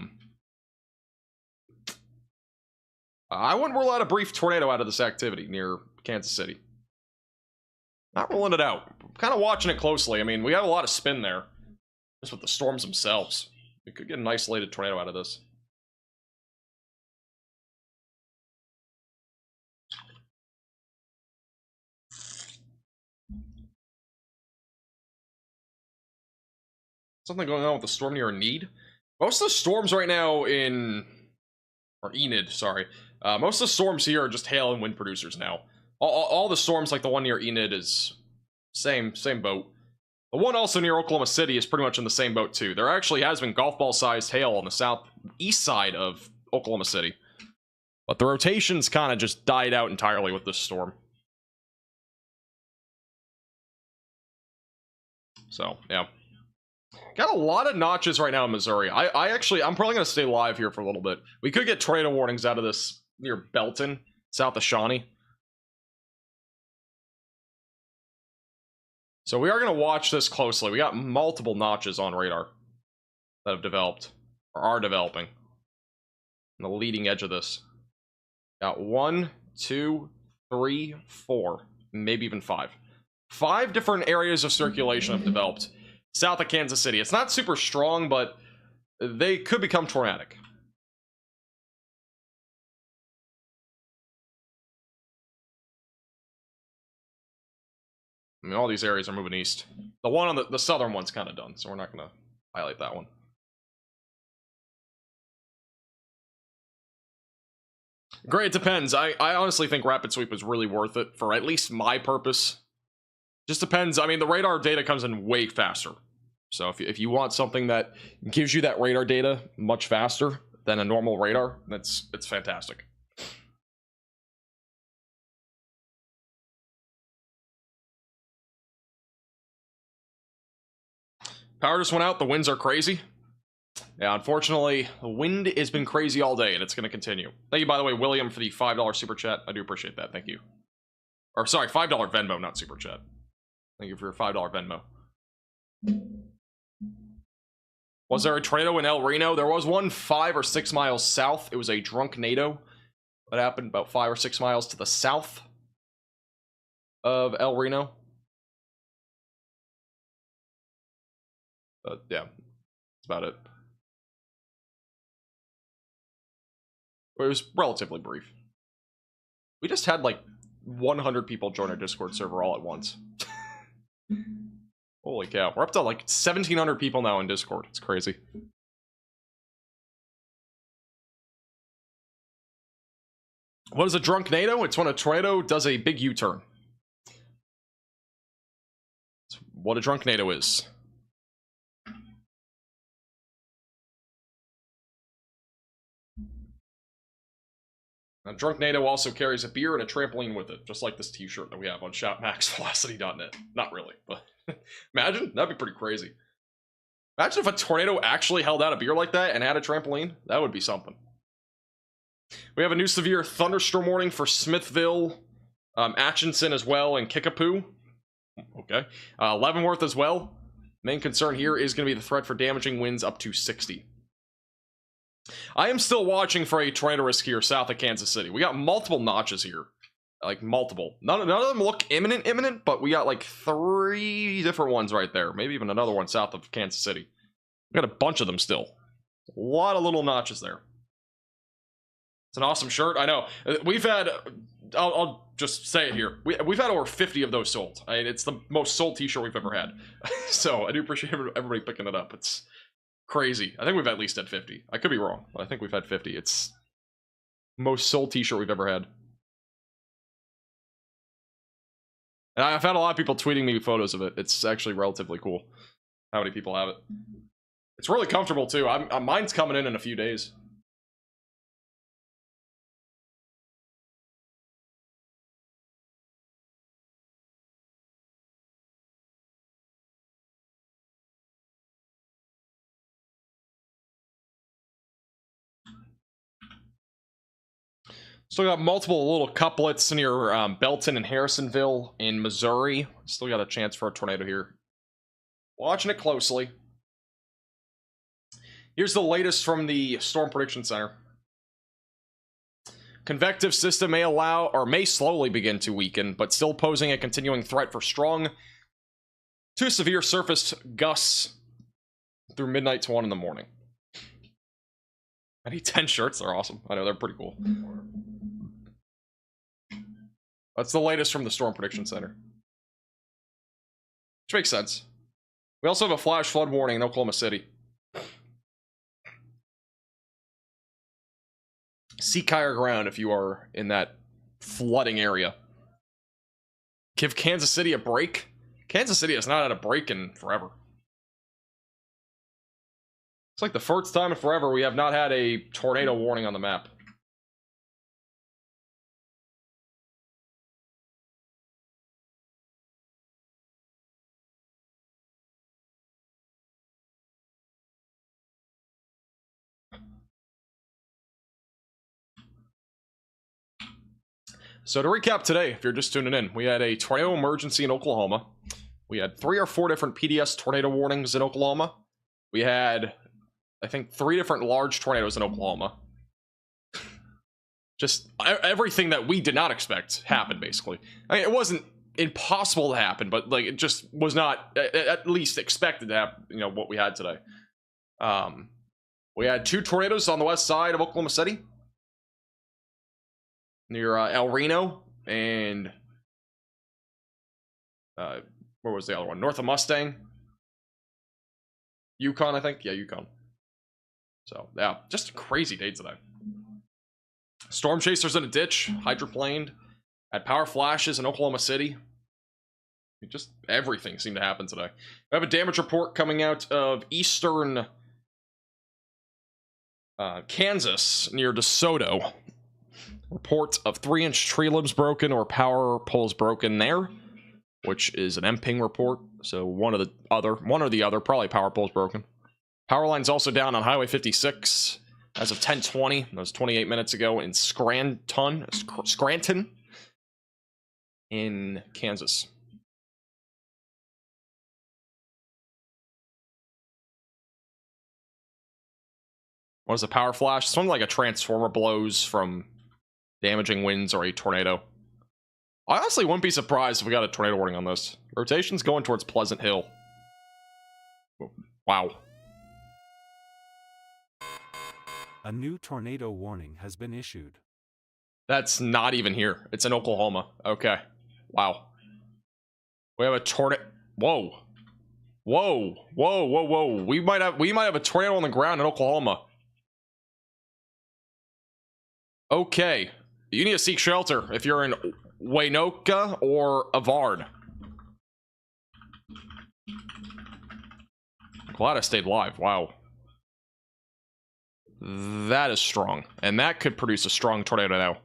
A: wouldn't rule out a brief tornado out of this activity near Kansas City. Not ruling it out. Kind of watching it closely. I mean, we have a lot of spin there. Just with the storms themselves. We could get an isolated tornado out of this. Something going on with the storm near Enid. Most of the storms right now or Enid, sorry. Most of the storms here are just hail and wind producers now. All the storms, like the one near Enid, is same boat. The one also near Oklahoma City is pretty much in the same boat too. There actually has been golf ball sized hail on the southeast side of Oklahoma City, but the rotations kind of just died out entirely with this storm. So yeah. Got a lot of notches right now in Missouri. I'm probably going to stay live here for a little bit. We could get tornado warnings out of this near Belton, south of Shawnee. So we are going to watch this closely. We got multiple notches on radar that have developed, or are developing, on the leading edge of this. Got 1, 2, 3, 4, maybe even 5. 5 different areas of circulation have developed south of Kansas City. It's not super strong, but they could become tornadic. I mean, all these areas are moving east. The one on the southern one's kind of done, so we're not going to highlight that one. Great, it depends. I honestly think Rapid Sweep is really worth it for at least my purpose. Just depends. I mean, the radar data comes in way faster. So if you want something that gives you that radar data much faster than a normal radar, it's fantastic. Power just went out. The winds are crazy. Yeah, unfortunately, the wind has been crazy all day, and it's going to continue. Thank you, by the way, William, for the $5 super chat. I do appreciate that. Thank you. Or, sorry, $5 Venmo, not super chat. Thank you for your $5 Venmo. Was there a tornado in El Reno? There was one 5 or 6 miles south. It was a drunknado that happened about 5 or 6 miles to the south of El Reno. But yeah, that's about it. It was relatively brief. We just had like 100 people join our Discord server all at once. Holy cow. We're up to like 1,700 people now in Discord. It's crazy. What is a drunknado? It's when a tornado does a big U-turn. That's what a drunknado is. A drunknado also carries a beer and a trampoline with it, just like this t-shirt that we have on shopmaxvelocity.net. Not really, but imagine, that'd be pretty crazy. Imagine if a tornado actually held out a beer like that and had a trampoline. That would be something. We have a new severe thunderstorm warning for Smithville, Atchison as well, and Kickapoo. Okay. Leavenworth as well. Main concern here is going to be the threat for damaging winds up to 60. I am still watching for a tornado risk here south of Kansas City. We got multiple notches here. Like, multiple. None of them look imminent, but we got like 3 different ones right there. Maybe even another one south of Kansas City. We got a bunch of them still. A lot of little notches there. It's an awesome shirt. I know. We've had... I'll just say it here. We've had over 50 of those sold. I mean, it's the most sold t-shirt we've ever had. So I do appreciate everybody picking it up. It's crazy. I think we've at least had 50. I could be wrong, but I think we've had 50. It's most sold t-shirt we've ever had. And I've had a lot of people tweeting me photos of it. It's actually relatively cool how many people have it. It's really comfortable too. Mine's coming in a few days. Still got multiple little couplets near Belton and Harrisonville in Missouri. Still got a chance for a tornado here. Watching it closely. Here's the latest from the Storm Prediction Center. Convective system may slowly begin to weaken, but still posing a continuing threat for strong to severe surface gusts through midnight to 1 in the morning. I need 10 shirts. They're awesome. I know, they're pretty cool. That's the latest from the Storm Prediction Center. Which makes sense. We also have a flash flood warning in Oklahoma City. Seek higher ground if you are in that flooding area. Give Kansas City a break? Kansas City has not had a break in forever. It's like the first time in forever we have not had a tornado warning on the map. So to recap today, if you're just tuning in, we had a tornado emergency in Oklahoma. We had 3 or 4 different PDS tornado warnings in Oklahoma. We had, I think, 3 different large tornadoes in Oklahoma. Just everything that we did not expect happened, basically. I mean, it wasn't impossible to happen, but like it just was not at least expected to happen, you know, what we had today. We had 2 tornadoes on the west side of Oklahoma City. Near El Reno and where was the other one? North of Mustang. Yukon, I think. Yeah, Yukon. So, yeah, just a crazy day today. Storm chasers in a ditch, hydroplaned, had power flashes in Oklahoma City. Just everything seemed to happen today. We have a damage report coming out of eastern Kansas near DeSoto. Report of 3-inch tree limbs broken or power poles broken there, which is an MPing report. So one or the other, probably power poles broken. Power lines also down on Highway 56 as of 10:20. That was 28 minutes ago in Scranton, in Kansas. What is a power flash? Something like a transformer blows from damaging winds or a tornado. I honestly wouldn't be surprised if we got a tornado warning on this. Rotation's going towards Pleasant Hill. Wow.
G: A new tornado warning has been issued.
A: That's not even here. It's in Oklahoma. Okay. Wow. We have a tornado. Whoa. Whoa. Whoa. Whoa. Whoa. We might have a tornado on the ground in Oklahoma. Okay. You need to seek shelter if you're in Waynoka or Avard. Glad I stayed live. Wow. That is strong. And that could produce a strong tornado now.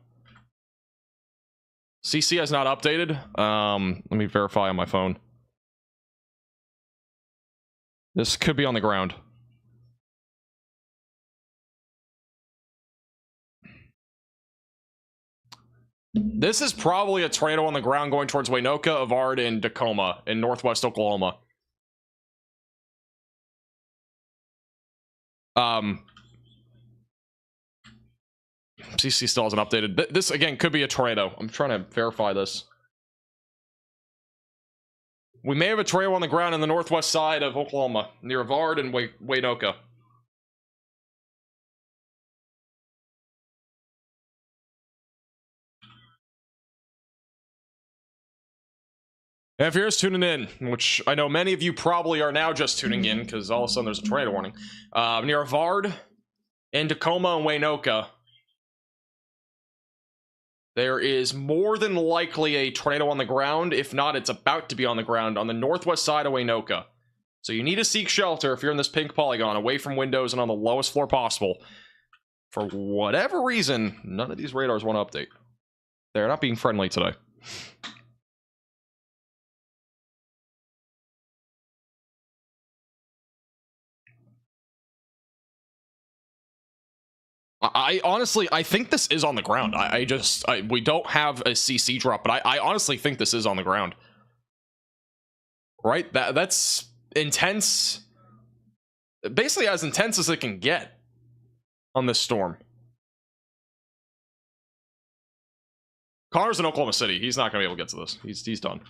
A: CC has not updated. Let me verify on my phone. This could be on the ground. This is probably a tornado on the ground going towards Waynoka, Avard, and Tacoma in northwest Oklahoma. CC still hasn't updated. This, again, could be a tornado. I'm trying to verify this. We may have a tornado on the ground in the northwest side of Oklahoma, near Vard and Waynoka. And if you're just tuning in, which I know many of you probably are now just tuning in, because all of a sudden there's a tornado warning, near Vard and Tacoma and Waynoka, there is more than likely a tornado on the ground. If not, it's about to be on the ground on the northwest side of Waynoka. So you need to seek shelter if you're in this pink polygon, away from windows and on the lowest floor possible. For whatever reason, none of these radars want to update. They're not being friendly today. I honestly, I think this is on the ground. We don't have a CC drop, but I honestly think this is on the ground. Right? That's intense. Basically as intense as it can get on this storm. Connor's in Oklahoma City. He's not going to be able to get to this. He's done.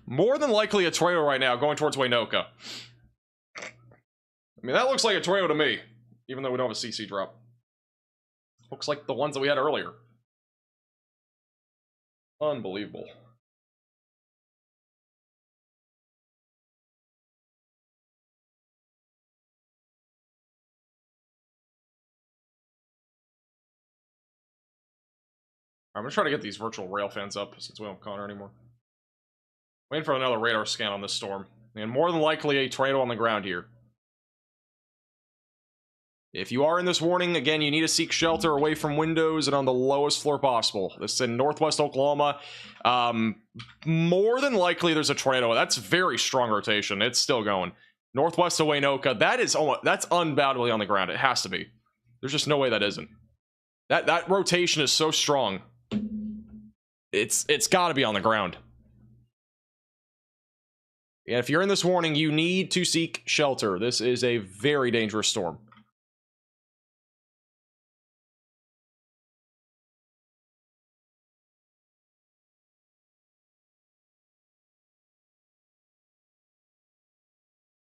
A: More than likely a tornado right now going towards Waynoka. I mean, that looks like a tornado to me. Even though we don't have a CC drop. Looks like the ones that we had earlier. Unbelievable. I'm gonna try to get these virtual rail fans up since we don't have Connor anymore. Waiting for another radar scan on this storm. And more than likely a tornado on the ground here. If you are in this warning, again, you need to seek shelter away from windows and on the lowest floor possible. This is in northwest Oklahoma. More than likely there's a tornado. That's very strong rotation. It's still going. Northwest of Waynoka. That's undoubtedly on the ground. It has to be. There's just no way that isn't. That rotation is so strong. It's got to be on the ground. And if you're in this warning, you need to seek shelter. This is a very dangerous storm.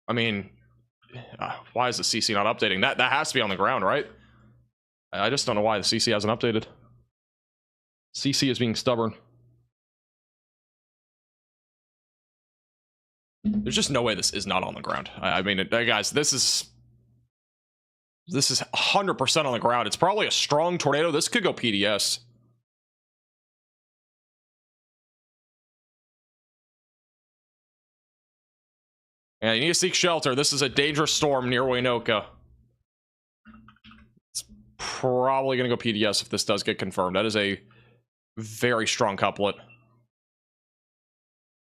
A: I mean, why is the CC not updating? That has to be on the ground, right? I just don't know why the CC hasn't updated. CC is being stubborn. There's just no way this is not on the ground. I mean, guys, this is 100% on the ground. It's probably a strong tornado. This could go PDS. Yeah, you need to seek shelter. This is a dangerous storm near Waynoka. It's probably going to go PDS if this does get confirmed. That is a very strong couplet.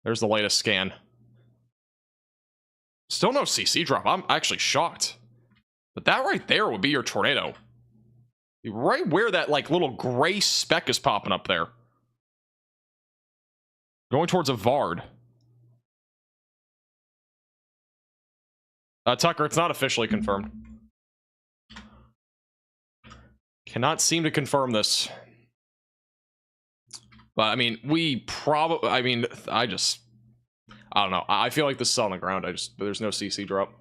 A: There's the latest scan. Still no CC drop. I'm actually shocked. But that right there would be your tornado. Right where that like little gray speck is popping up there. Going towards a Vard. Tucker, it's not officially confirmed. Cannot seem to confirm this. But, I mean, I don't know. I feel like this is on the ground. There's no CC drop.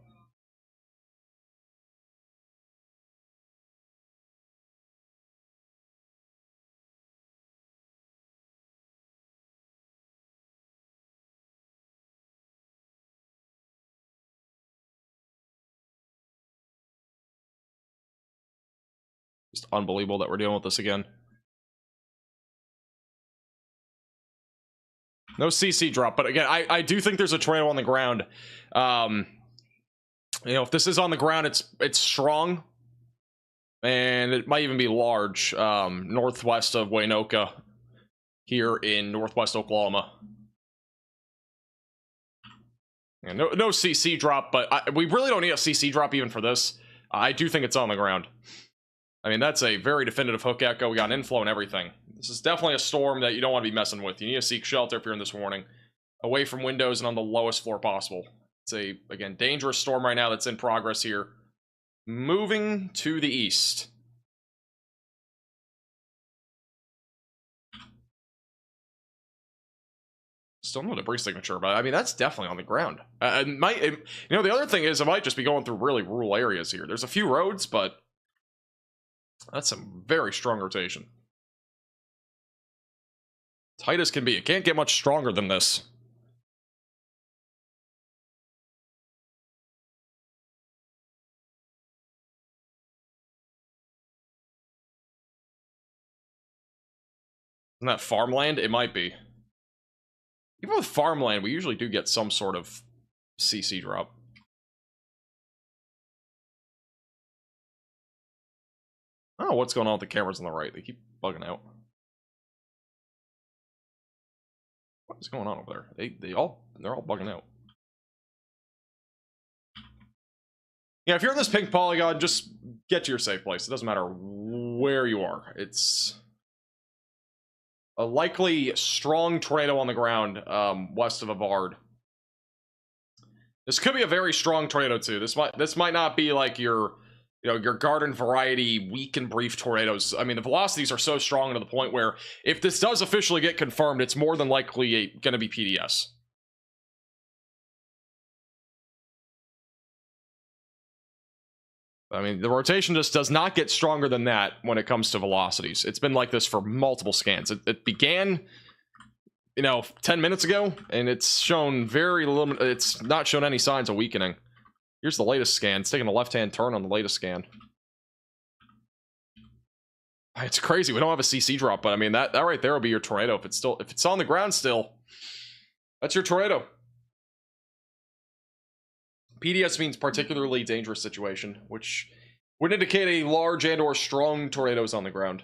A: Just unbelievable that we're dealing with this again. No CC drop, but again, I do think there's a tornado on the ground. You know, if this is on the ground, it's strong. And it might even be large. Northwest of Waynoka. Here in northwest Oklahoma. Yeah, no CC drop, but we really don't need a CC drop even for this. I do think it's on the ground. I mean, that's a very definitive hook echo. We got inflow and everything. This is definitely a storm that you don't want to be messing with. You need to seek shelter if you're in this warning. Away from windows and on the lowest floor possible. It's a, again, dangerous storm right now that's in progress here. Moving to the east. Still no debris signature, but I mean, that's definitely on the ground. You know, the other thing is it might just be going through really rural areas here. There's a few roads, but that's some very strong rotation. Tight as can be. It can't get much stronger than this. Isn't that farmland? It might be. Even with farmland, we usually do get some sort of CC drop. Oh, what's going on with the cameras on the right? They keep bugging out. What is going on over there? They're all bugging out. Yeah, if you're in this pink polygon, just get to your safe place. It doesn't matter where you are. It's a likely strong tornado on the ground west of Avard. This could be a very strong tornado too. This might not be like your your garden variety weak and brief tornadoes. I mean, the velocities are so strong to the point where if this does officially get confirmed, it's more than likely going to be PDS. I mean, the rotation just does not get stronger than that when it comes to velocities. It's been like this for multiple scans. It began, 10 minutes ago, and it's shown very little. It's not shown any signs of weakening. Here's the latest scan. It's taking a left-hand turn on the latest scan. It's crazy. We don't have a CC drop, but I mean that right there will be your tornado if it's on the ground still. That's your tornado. PDS means particularly dangerous situation, which would indicate a large and/or strong tornadoes on the ground.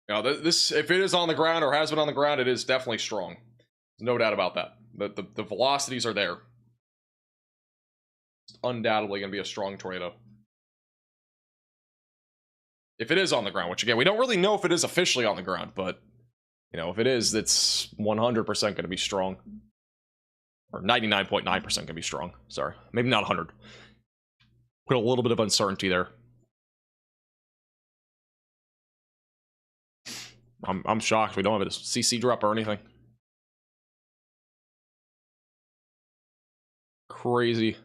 A: Now, this, if it is on the ground or has been on the ground, it is definitely strong. No doubt about that. The velocities are there. It's undoubtedly going to be a strong tornado. If it is on the ground, which again, we don't really know if it is officially on the ground, but, if it is, it's 100% going to be strong. Or 99.9% going to be strong. Sorry. Maybe not 100. Put a little bit of uncertainty there. I'm shocked we don't have a CC drop or anything. Crazy.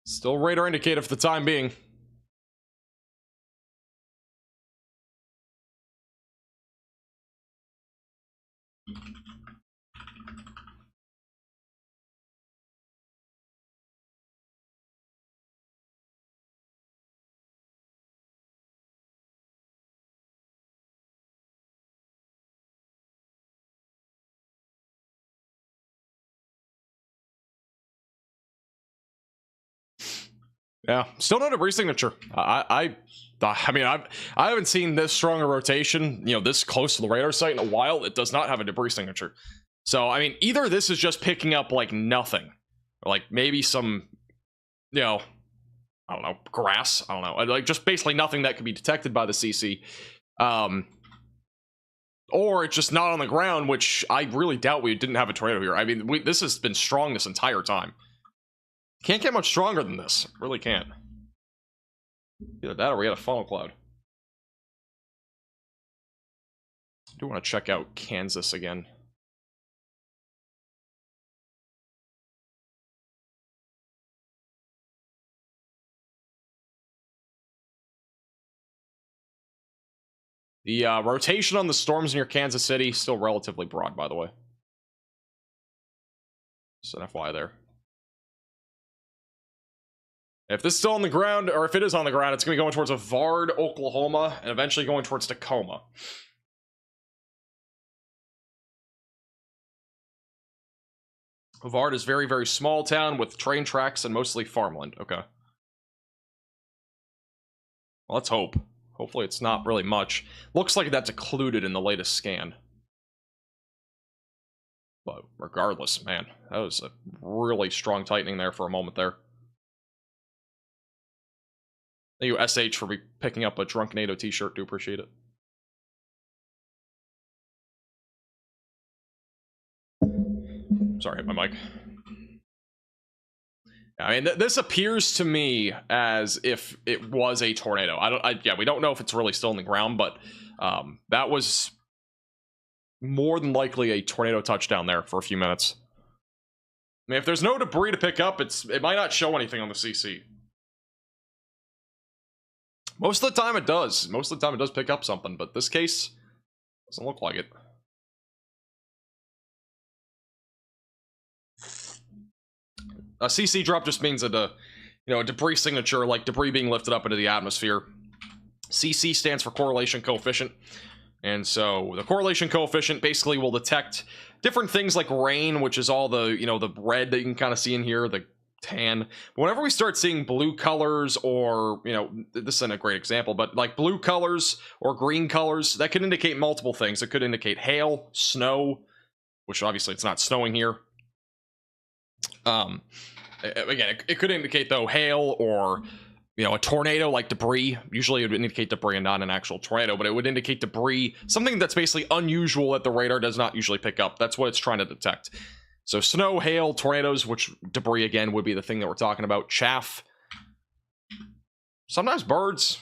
A: Still radar indicator for the time being. Yeah, still no debris signature. I mean, I haven't seen this strong a rotation, this close to the radar site in a while. It does not have a debris signature. So, I mean, either this is just picking up like nothing, or like maybe some, I don't know, grass. I don't know, like just basically nothing that could be detected by the CC. Or it's just not on the ground, which I really doubt we didn't have a tornado here. I mean, this has been strong this entire time. Can't get much stronger than this. Really can't. Either that or we had a funnel cloud. I do want to check out Kansas again. The rotation on the storms near Kansas City still relatively broad, by the way. Just an FYI there. If this is still on the ground, or if it is on the ground, it's going to be going towards Avard, Oklahoma, and eventually going towards Tacoma. Avard is very, very small town with train tracks and mostly farmland. Okay. Well, let's hope. Hopefully it's not really much. Looks like that's occluded in the latest scan. But regardless, man, that was a really strong tightening there for a moment there. Thank you, SH, for picking up a Drunk NATO t-shirt. Do appreciate it. Sorry, hit my mic. I mean, this appears to me as if it was a tornado. Yeah, we don't know if it's really still in the ground, but that was more than likely a tornado touchdown there for a few minutes. I mean, if there's no debris to pick up, it might not show anything on the CC. Most of the time it does. Most of the time it does pick up something, but this case doesn't look like it. A CC drop just means that a debris signature, like debris being lifted up into the atmosphere. CC stands for correlation coefficient. And so the correlation coefficient basically will detect different things like rain, which is all the, the red that you can kind of see in here, the tan. But whenever we start seeing blue colors or, this isn't a great example, but like blue colors or green colors, that could indicate multiple things. It could indicate hail, snow, which obviously it's not snowing here. Again, it could indicate though hail or a tornado, like debris. Usually it would indicate debris and not an actual tornado, but it would indicate debris, something that's basically unusual that the radar does not usually pick up. That's what it's trying to detect. So snow, hail, tornadoes, which debris again would be the thing that we're talking about. Chaff, sometimes birds,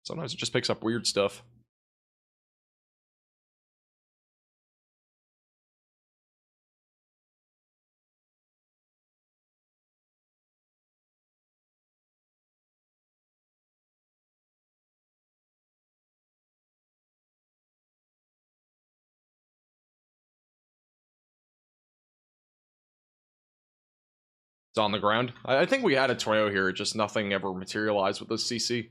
A: sometimes it just picks up weird stuff. It's on the ground. I think we had a tornado here, just nothing ever materialized with this CC.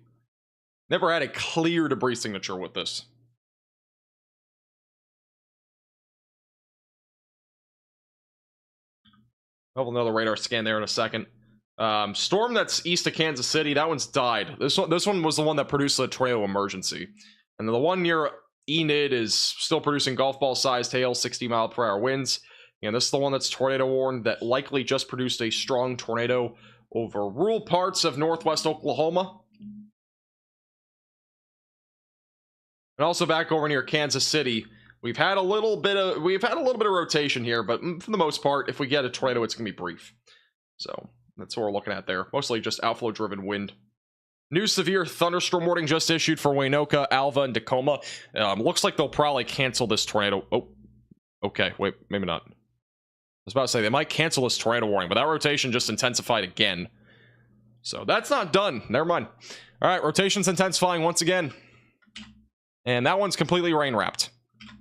A: Never had a clear debris signature with this. I'll have another radar scan there in a second. Storm that's east of Kansas City, that one's died. This one was the one that produced a tornado emergency. And then the one near Enid is still producing golf ball sized hail, 60-mile-per-hour winds. And this is the one that's tornado warned that likely just produced a strong tornado over rural parts of northwest Oklahoma. And also back over near Kansas City, we've had a little bit of rotation here, but for the most part, if we get a tornado, it's gonna be brief. So that's what we're looking at there. Mostly just outflow driven wind. New severe thunderstorm warning just issued for Waynoka, Alva, and Tacoma. Looks like they'll probably cancel this tornado. Oh, okay, wait, maybe not. I was about to say they might cancel this tornado warning, but that rotation just intensified again. So that's not done. Never mind. All right, rotation's intensifying once again. And that one's completely rain wrapped.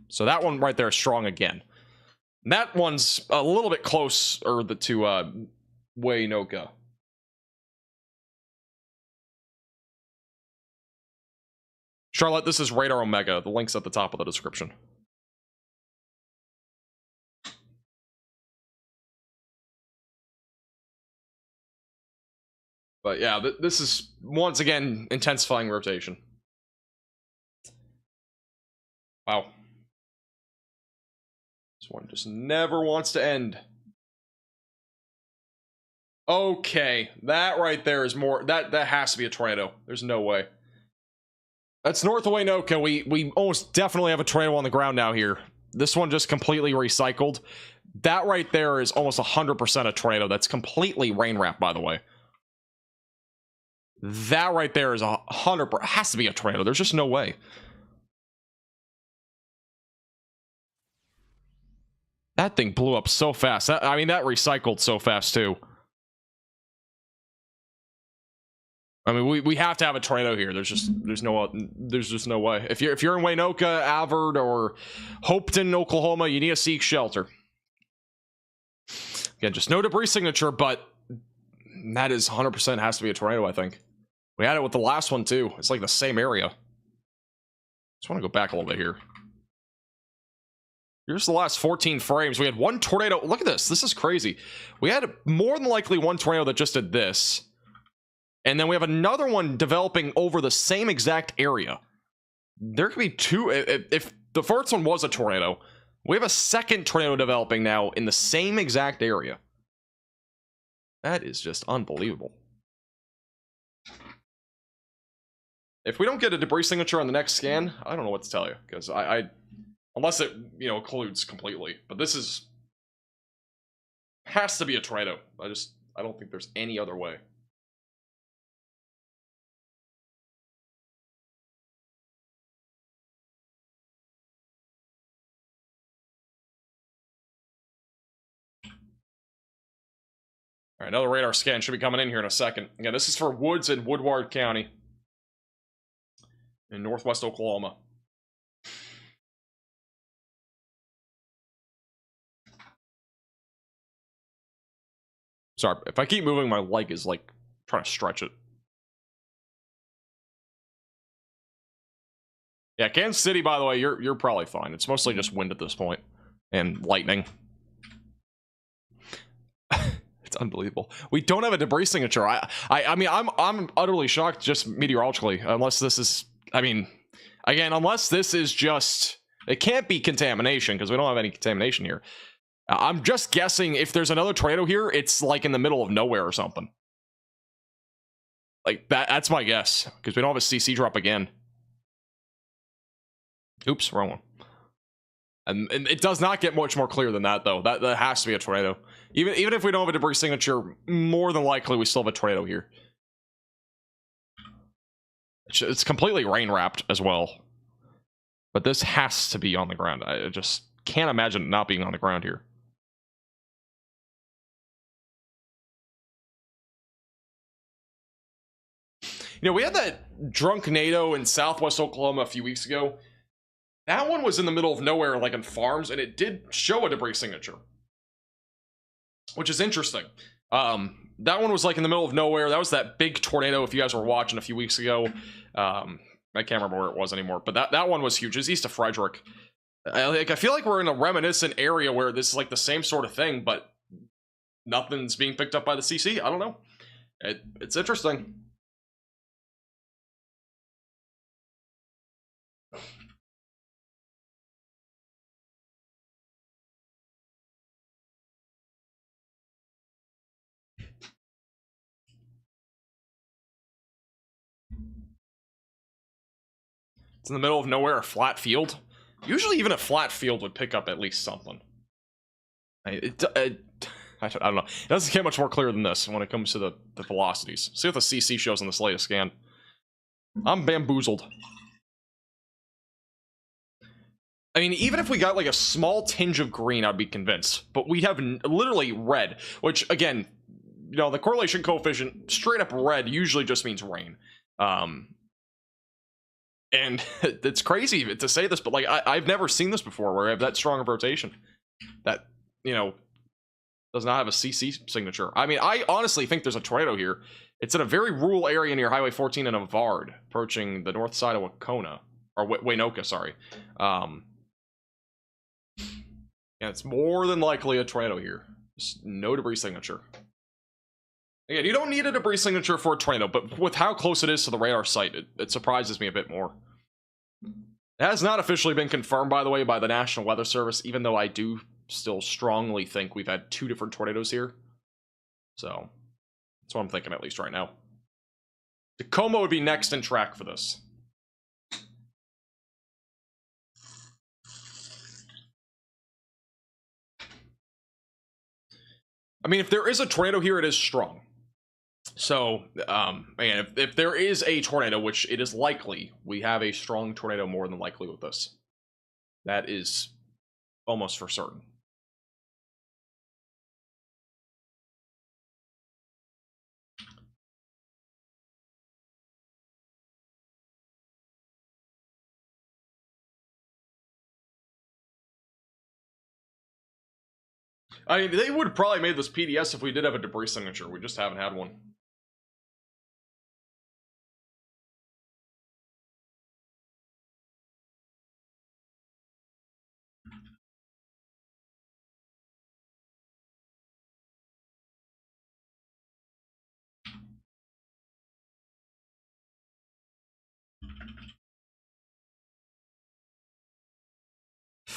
A: So that one right there is strong again. And that one's a little bit closer to Waynoka. Charlotte, this is Radar Omega. The link's at the top of the description. But yeah, this is once again intensifying rotation. Wow. This one just never wants to end. Okay, that right there is more. That has to be a tornado. There's no way. That's north of Waynoka. We almost definitely have a tornado on the ground now here. This one just completely recycled. That right there is almost 100% a tornado. That's completely rain wrapped, by the way. That right there is 100%. Has to be a tornado. There's just no way. That thing blew up so fast. I mean, that recycled so fast too. I mean, we have to have a tornado here. There's just no way. If you're in Waynoka, Alvord, or Hopeton, Oklahoma, you need to seek shelter. Again, just no debris signature, but that is 100% has to be a tornado, I think. We had it with the last one too. It's like the same area. Just want to go back a little bit here. Here's the last 14 frames. We had one tornado. Look at this. This is crazy. We had more than likely one tornado that just did this. And then we have another one developing over the same exact area. There could be two. If the first one was a tornado, we have a second tornado developing now in the same exact area. That is just unbelievable. If we don't get a debris signature on the next scan, I don't know what to tell you, because I unless it, you know, occludes completely. But this has to be a tornado. I don't think there's any other way. All right, another radar scan should be coming in here in a second. Again, this is for Woods in Woodward County in northwest Oklahoma. Sorry, if I keep moving, my leg is like trying to stretch it. Yeah, Kansas City, by the way, you're probably fine. It's mostly just wind at this point and lightning. It's unbelievable. We don't have a debris signature. I mean, I'm utterly shocked just meteorologically, unless this is, I mean, again, unless this is just, it can't be contamination because we don't have any contamination here. I'm just guessing if there's another tornado here, it's like in the middle of nowhere or something. Like that's my guess because we don't have a CC drop again. Oops, wrong one. And it does not get much more clear than that, though. That has to be a tornado. Even if we don't have a debris signature, more than likely we still have a tornado here. It's completely rain wrapped as well. But this has to be on the ground. I just can't imagine it not being on the ground here. You know, we had that drunk NATO in southwest Oklahoma a few weeks ago. That one was in the middle of nowhere, like in farms, and it did show a debris signature, which is interesting. That one was like in the middle of nowhere. That was that big tornado, if you guys were watching a few weeks ago. I can't remember where it was anymore, but that one was huge. It was east of Frederick. I feel like we're in a reminiscent area where this is like the same sort of thing, but nothing's being picked up by the CC. I don't know. It's interesting. It's in the middle of nowhere, a flat field. Usually even a flat field would pick up at least something. I don't know. It doesn't get much more clear than this when it comes to the velocities. See what the CC shows on this latest scan. I'm bamboozled. I mean, even if we got like a small tinge of green, I'd be convinced. But we have literally red, which again, you know, the correlation coefficient, straight up red usually just means rain. And it's crazy to say this, but like I've never seen this before where I have that strong of rotation that, you know, does not have a CC signature. I mean, I honestly think there's a tornado here. It's in a very rural area near Highway 14 in Avard, approaching the north side of Wacona, or Waynoka, sorry. Yeah, it's more than likely a tornado here. Just no debris signature. Again, you don't need a debris signature for a tornado, but with how close it is to the radar site, it surprises me a bit more. It has not officially been confirmed, by the way, by the National Weather Service, even though I do still strongly think we've had 2 different tornadoes here. So, that's what I'm thinking at least right now. Tacoma would be next in track for this. I mean, if there is a tornado here, it is strong. So, again, if there is a tornado, which it is likely, we have a strong tornado more than likely with this. That is almost for certain. I mean, they would have probably made this PDS if we did have a debris signature. We just haven't had one.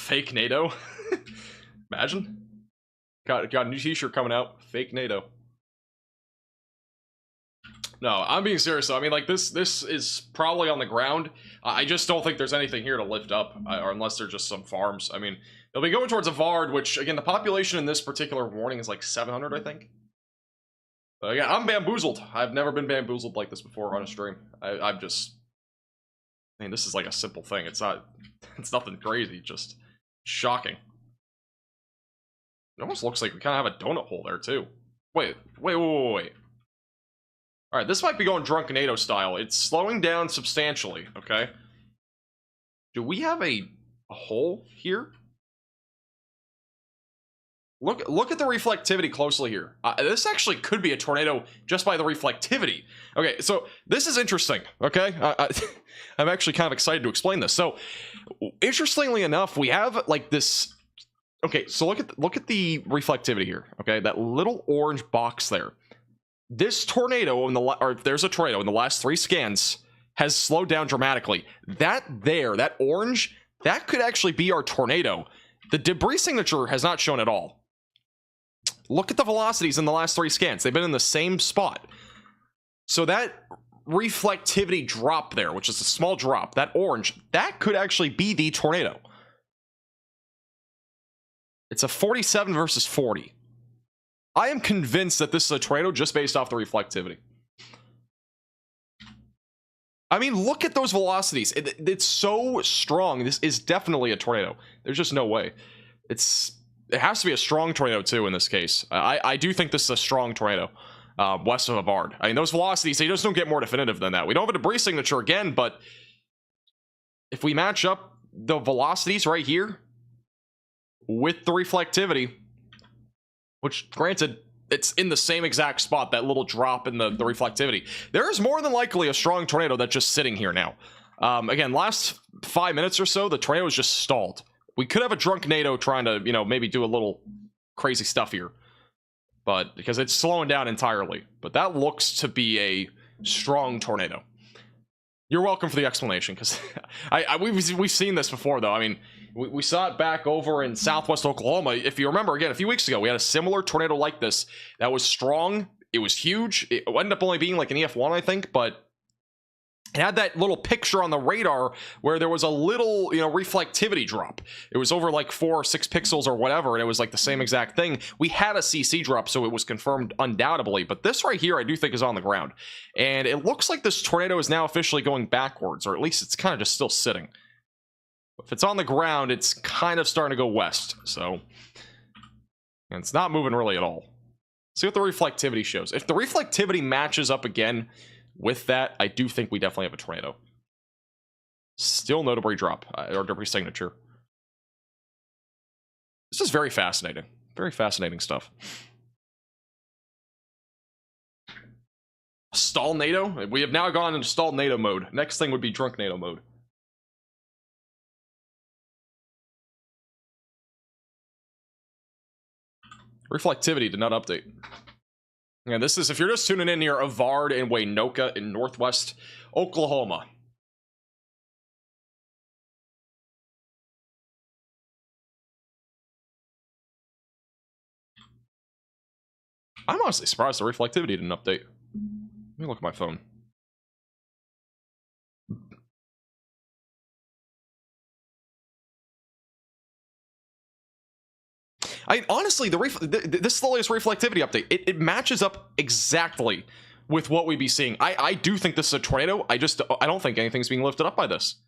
A: Fake NATO. Imagine. Got a new t-shirt coming out. Fake NATO. No, I'm being serious though. I mean, like, this is probably on the ground. I just don't think there's anything here to lift up, or unless they're just some farms. I mean, they'll be going towards a Vard, which, again, the population in this particular warning is like 700, I think. But again, I'm bamboozled. I've never been bamboozled like this before on a stream. I'm just... I mean, this is like a simple thing. It's not... It's nothing crazy, just shocking. It almost looks like we kind of have a donut hole there, too. Wait. Alright, this might be going drunken NATO style. It's slowing down substantially, okay? Do we have a hole here? Look at the reflectivity closely here. This actually could be a tornado just by the reflectivity. Okay, so this is interesting, okay? I'm actually kind of excited to explain this. So, interestingly enough, we have like this... Okay, so look at the reflectivity here, okay? That little orange box there. This tornado, there's a tornado in the last 3 scans, has slowed down dramatically. That orange, that could actually be our tornado. The debris signature has not shown at all. Look at the velocities in the last 3 scans. They've been in the same spot. So that reflectivity drop there, which is a small drop, that orange, that could actually be the tornado. It's a 47 versus 40. I am convinced that this is a tornado just based off the reflectivity. I mean, look at those velocities. It's so strong. This is definitely a tornado. There's just no way. It has to be a strong tornado, too, in this case. I do think this is a strong tornado west of Avard. I mean, those velocities, they just don't get more definitive than that. We don't have a debris signature again, but if we match up the velocities right here with the reflectivity... Which, granted, it's in the same exact spot, that little drop in the reflectivity. There is more than likely a strong tornado that's just sitting here now. Again, last 5 minutes or so, the tornado is just stalled. We could have a drunk NATO trying to, you know, maybe do a little crazy stuff here. But, because it's slowing down entirely. But that looks to be a strong tornado. You're welcome for the explanation, because we've seen this before, though. I mean... We saw it back over in southwest Oklahoma. If you remember, again, a few weeks ago, we had a similar tornado like this that was strong. It was huge. It ended up only being like an EF1, I think, but it had that little picture on the radar where there was a little, you know, reflectivity drop. It was over like 4 or 6 pixels or whatever, and it was like the same exact thing. We had a CC drop, so it was confirmed undoubtedly, but this right here I do think is on the ground. And it looks like this tornado is now officially going backwards, or at least it's kind of just still sitting. If it's on the ground, it's kind of starting to go west, so... And it's not moving really at all. See what the reflectivity shows. If the reflectivity matches up again with that, I do think we definitely have a tornado. Still no debris drop, or debris signature. This is very fascinating. Very fascinating stuff. Stall NATO? We have now gone into stall NATO mode. Next thing would be drunk NATO mode. Reflectivity did not update. And this is, if you're just tuning in near Avard and Waynoka in northwest Oklahoma. I'm honestly surprised the reflectivity didn't update. Let me look at my phone. Honestly, this is the latest reflectivity update. It matches up exactly with what we'd be seeing. I do think this is a tornado. I don't think anything's being lifted up by this.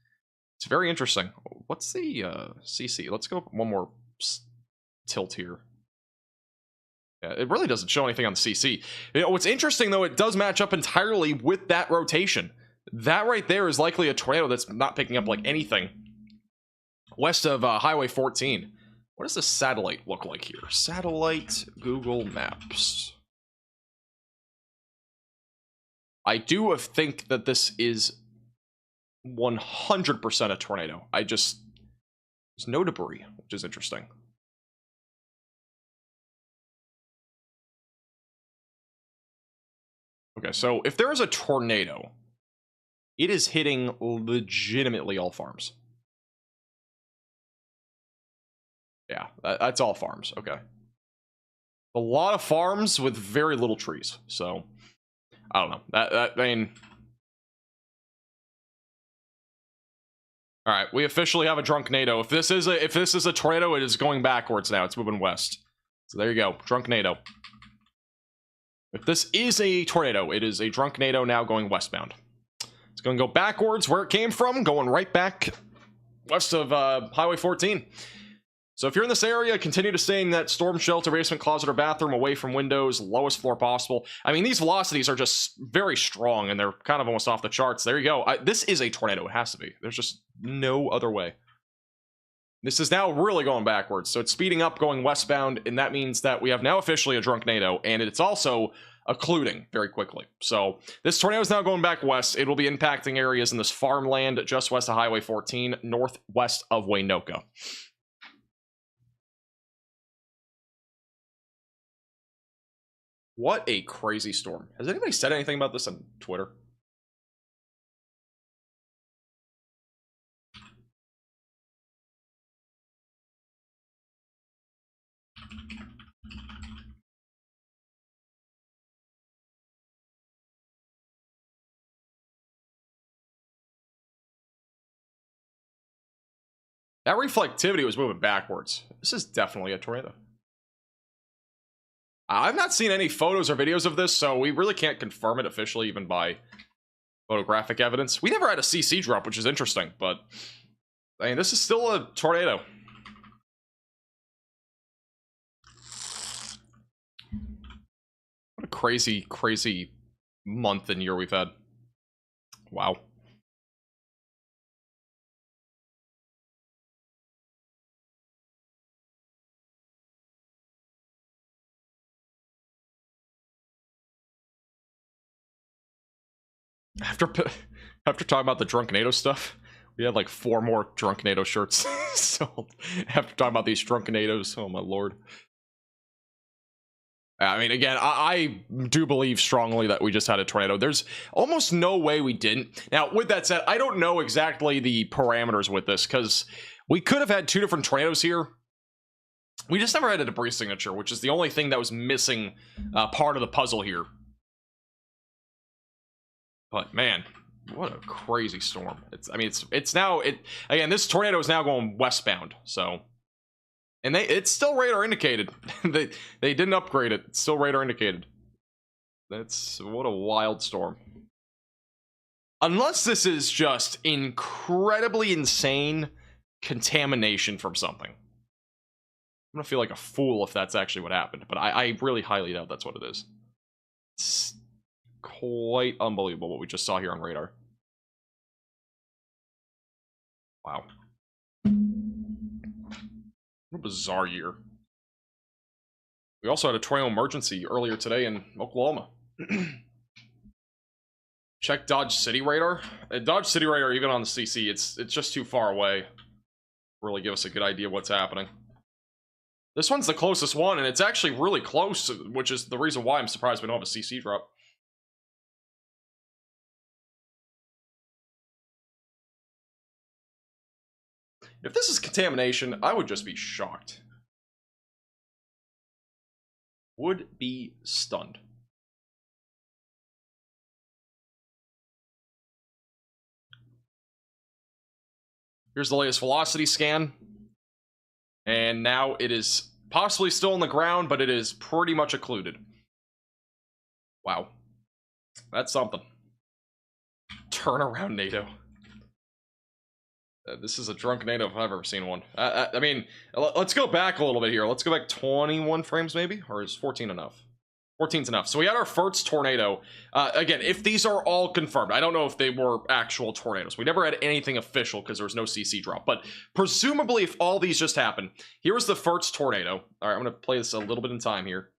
A: It's very interesting. What's the CC? Let's go one more tilt here. Yeah, it really doesn't show anything on the CC. You know, what's interesting, though, it does match up entirely with that rotation. That right there is likely a tornado that's not picking up, like, anything west of Highway 14. What does the satellite look like here? Satellite Google Maps. I do think that this is 100% a tornado. There's no debris, which is interesting. Okay, so if there is a tornado, it is hitting legitimately all farms. Yeah, that's all farms. Okay. A lot of farms with very little trees. So, I don't know. I mean... All right, we officially have a drunk NATO. If this is a tornado, it is going backwards now. It's moving west. So there you go, drunk NATO. If this is a tornado, it is a drunk NATO now going westbound. It's going to go backwards where it came from, going right back west of Highway 14. So if you're in this area, continue to stay in that storm shelter, basement, closet, or bathroom, away from windows, lowest floor possible. I mean, these velocities are just very strong, and they're kind of almost off the charts. There you go. This is a tornado. It has to be. There's just no other way. This is now really going backwards, so it's speeding up, going westbound, and that means that we have now officially a drunk NATO, and it's also occluding very quickly. So this tornado is now going back west. It will be impacting areas in this farmland just west of Highway 14, northwest of Waynoka. What a crazy storm. Has anybody said anything about this on Twitter? That reflectivity was moving backwards. This is definitely a tornado. I've not seen any photos or videos of this, so we really can't confirm it officially, even by photographic evidence. We never had a CC drop, which is interesting, but I mean, this is still a tornado. What a crazy, crazy month and year we've had. Wow. After talking about the drunk NATO stuff, we had like 4 more drunk NATO shirts sold. After talking about these drunk NATOs, oh my lord. I mean, again, I do believe strongly that we just had a tornado. There's almost no way we didn't. Now, with that said, I don't know exactly the parameters with this, because we could have had 2 different tornadoes here. We just never had a debris signature, which is the only thing that was missing part of the puzzle here. But man, what a crazy storm. It's now, again, this tornado is now going westbound, so. And it's still radar indicated. they didn't upgrade it. It's still radar indicated. What a wild storm. Unless this is just incredibly insane contamination from something. I'm gonna feel like a fool if that's actually what happened, but I really highly doubt that's what it is. It's quite unbelievable what we just saw here on radar. Wow. What a bizarre year. We also had a tornado emergency earlier today in Oklahoma. Check Dodge City radar. Dodge City radar, even on the CC, it's just too far away. Really give us a good idea of what's happening. This one's the closest one, and it's actually really close, which is the reason why I'm surprised we don't have a CC drop. If this is contamination, I would just be shocked. Would be stunned. Here's the latest velocity scan. And now it is possibly still on the ground, but it is pretty much occluded. Wow. That's something. Turn around NATO. This is a drunk NATO if I've ever seen one. I mean, let's go back a little bit here. Let's go back 21 frames maybe? Or is 14 enough? 14's enough. So we had our first tornado. Again, if these are all confirmed, I don't know if they were actual tornadoes. We never had anything official because there was no CC drop. But presumably, if all these just happened, here was the first tornado. All right, I'm going to play this a little bit in time here.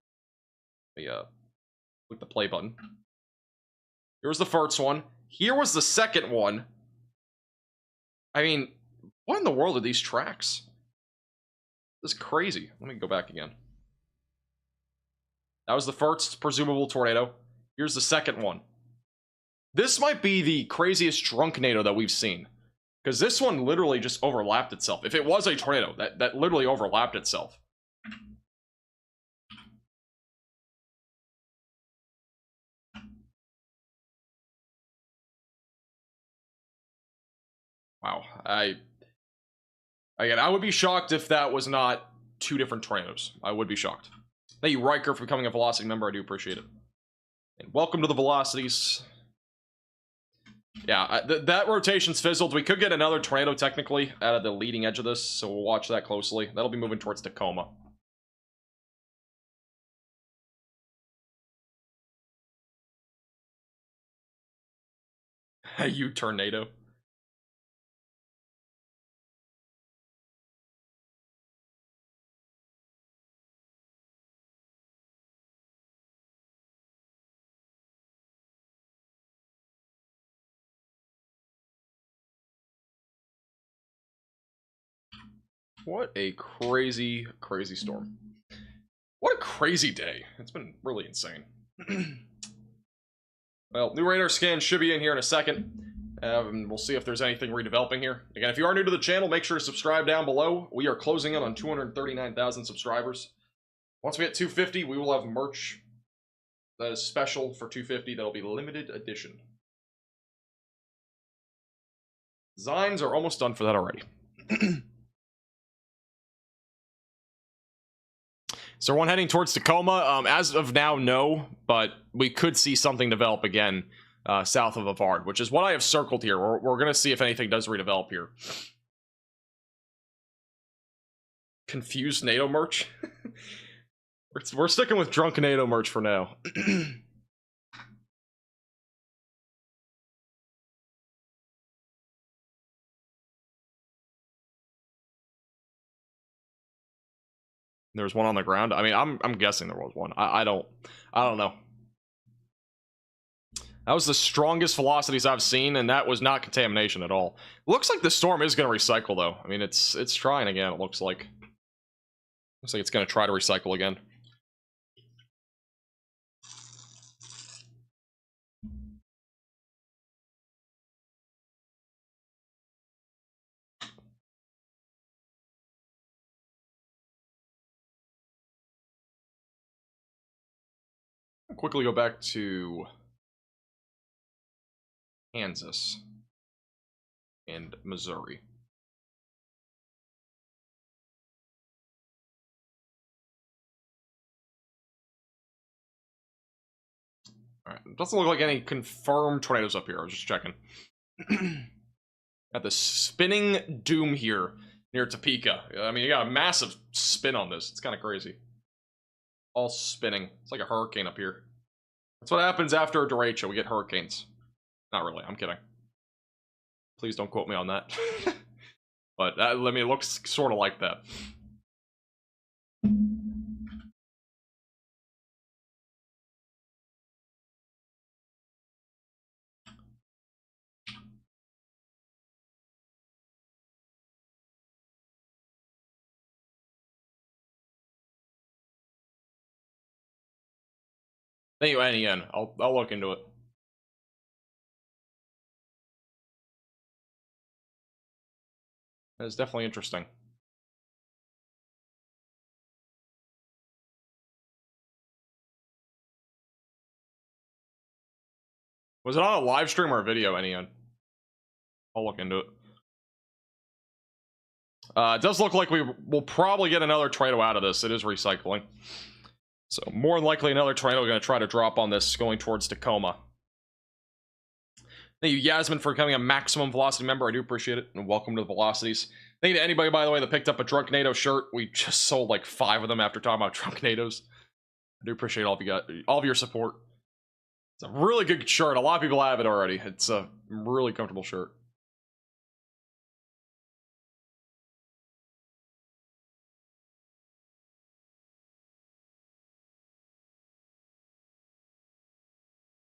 A: Click the play button. Here was the first one. Here was the second one. I mean, what in the world are these tracks? This is crazy. Let me go back again. That was the first presumable tornado. Here's the second one. This might be the craziest drunk NATO that we've seen. Because this one literally just overlapped itself. If it was a tornado, that literally overlapped itself. Wow. Again, I would be shocked if that was not 2 different tornadoes. I would be shocked. Thank you, Riker, for becoming a Velocity member. I do appreciate it. And welcome to the Velocities. Yeah, that rotation's fizzled. We could get another tornado, technically, out of the leading edge of this, so we'll watch that closely. That'll be moving towards Tacoma. You tornado. What a crazy, crazy storm. What a crazy day. It's been really insane. Well, new radar scan should be in here in a second. We'll see if there's anything redeveloping here. Again, if you are new to the channel, make sure to subscribe down below. We are closing in on 239,000 subscribers. Once we hit 250, we will have merch that is special for 250. That'll be limited edition. Designs are almost done for that already. So one heading towards Tacoma. As of now, no, but we could see something develop again south of Avard, which is what I have circled here. We're going to see if anything does redevelop here. Confused NATO merch? We're sticking with drunk NATO merch for now. There's one on the ground. I mean, I'm guessing there was one. I don't know. That was the strongest velocities I've seen, and that was not contamination at all. Looks like the storm is going to recycle, though. I mean, it's trying again. It looks like it's going to try to recycle again. I'll quickly go back to Kansas and Missouri. Alright, it doesn't look like any confirmed tornadoes up here. I was just checking. Got the spinning doom here near Topeka. I mean, you got a massive spin on this. It's kind of crazy. All spinning. It's like a hurricane up here. That's what happens after a derecho. We get hurricanes. Not really. I'm kidding. Please don't quote me on that. But I mean, it looks sort of like that. Anyway, again, I'll look into it. That's definitely interesting. Was it on a live stream or a video, Enian? I'll look into it. It does look like we will probably get another tornado out of this. It is recycling. So, more than likely another tornado going to try to drop on this going towards Tacoma. Thank you, Yasmin, for becoming a maximum velocity member. I do appreciate it. And welcome to the Velocities. Thank you to anybody, by the way, that picked up a Drunk NATO shirt. We just sold like 5 of them after talking about Drunk NATOs. I do appreciate all of your support. It's a really good shirt. A lot of people have it already. It's a really comfortable shirt.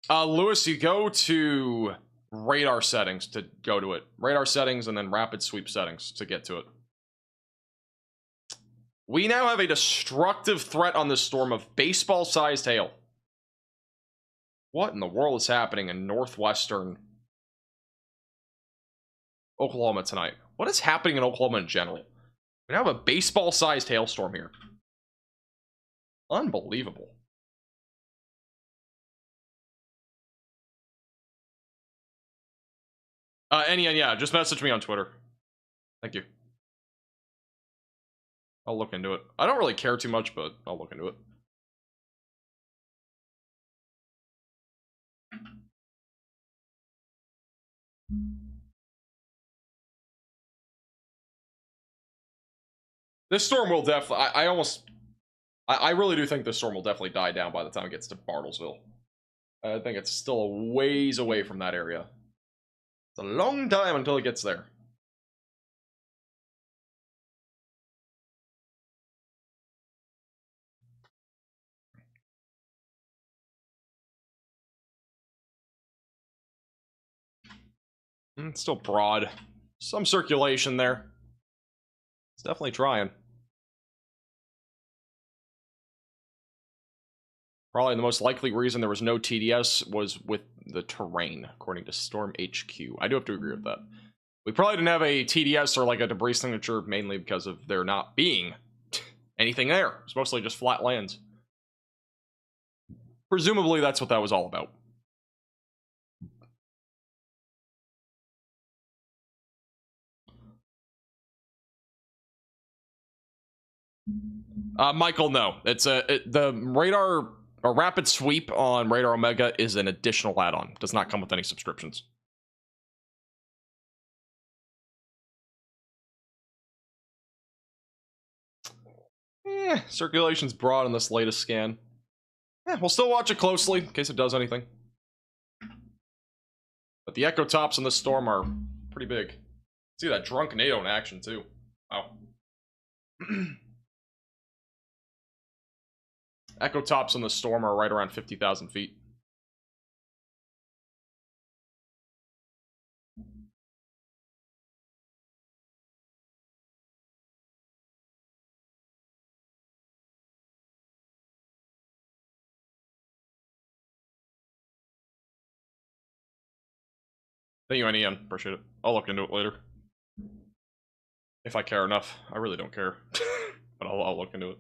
A: Lewis, you go to radar settings to go to it. Radar settings and then rapid sweep settings to get to it. We now have a destructive threat on this storm of baseball-sized hail. What in the world is happening in northwestern Oklahoma tonight. What is happening in Oklahoma in general? We now have a baseball-sized hailstorm here. Unbelievable. And yeah, just message me on Twitter. Thank you. I'll look into it. I don't really care too much, but I'll look into it. This storm will definitely... I really do think this storm will definitely die down by the time it gets to Bartlesville. I think it's still a ways away from that area. It's a long time until it gets there. It's still broad. Some circulation there. It's definitely trying. Probably the most likely reason there was no TDS was with the terrain, according to Storm HQ. I do have to agree with that. We probably didn't have a TDS or like a debris signature mainly because of there not being anything there. It's mostly just flat lands. Presumably that's what that was all about. Michael, no. It's the radar, a rapid sweep on Radar Omega is an additional add-on. Does not come with any subscriptions. Circulation's broad on this latest scan. We'll still watch it closely in case it does anything. But the echo tops in this storm are pretty big. See that drunk NATO in action too. Wow. Echo tops in the storm are right around 50,000 feet. Thank you, Ian. Appreciate it. I'll look into it later. If I care enough. I really don't care. But I'll look into it.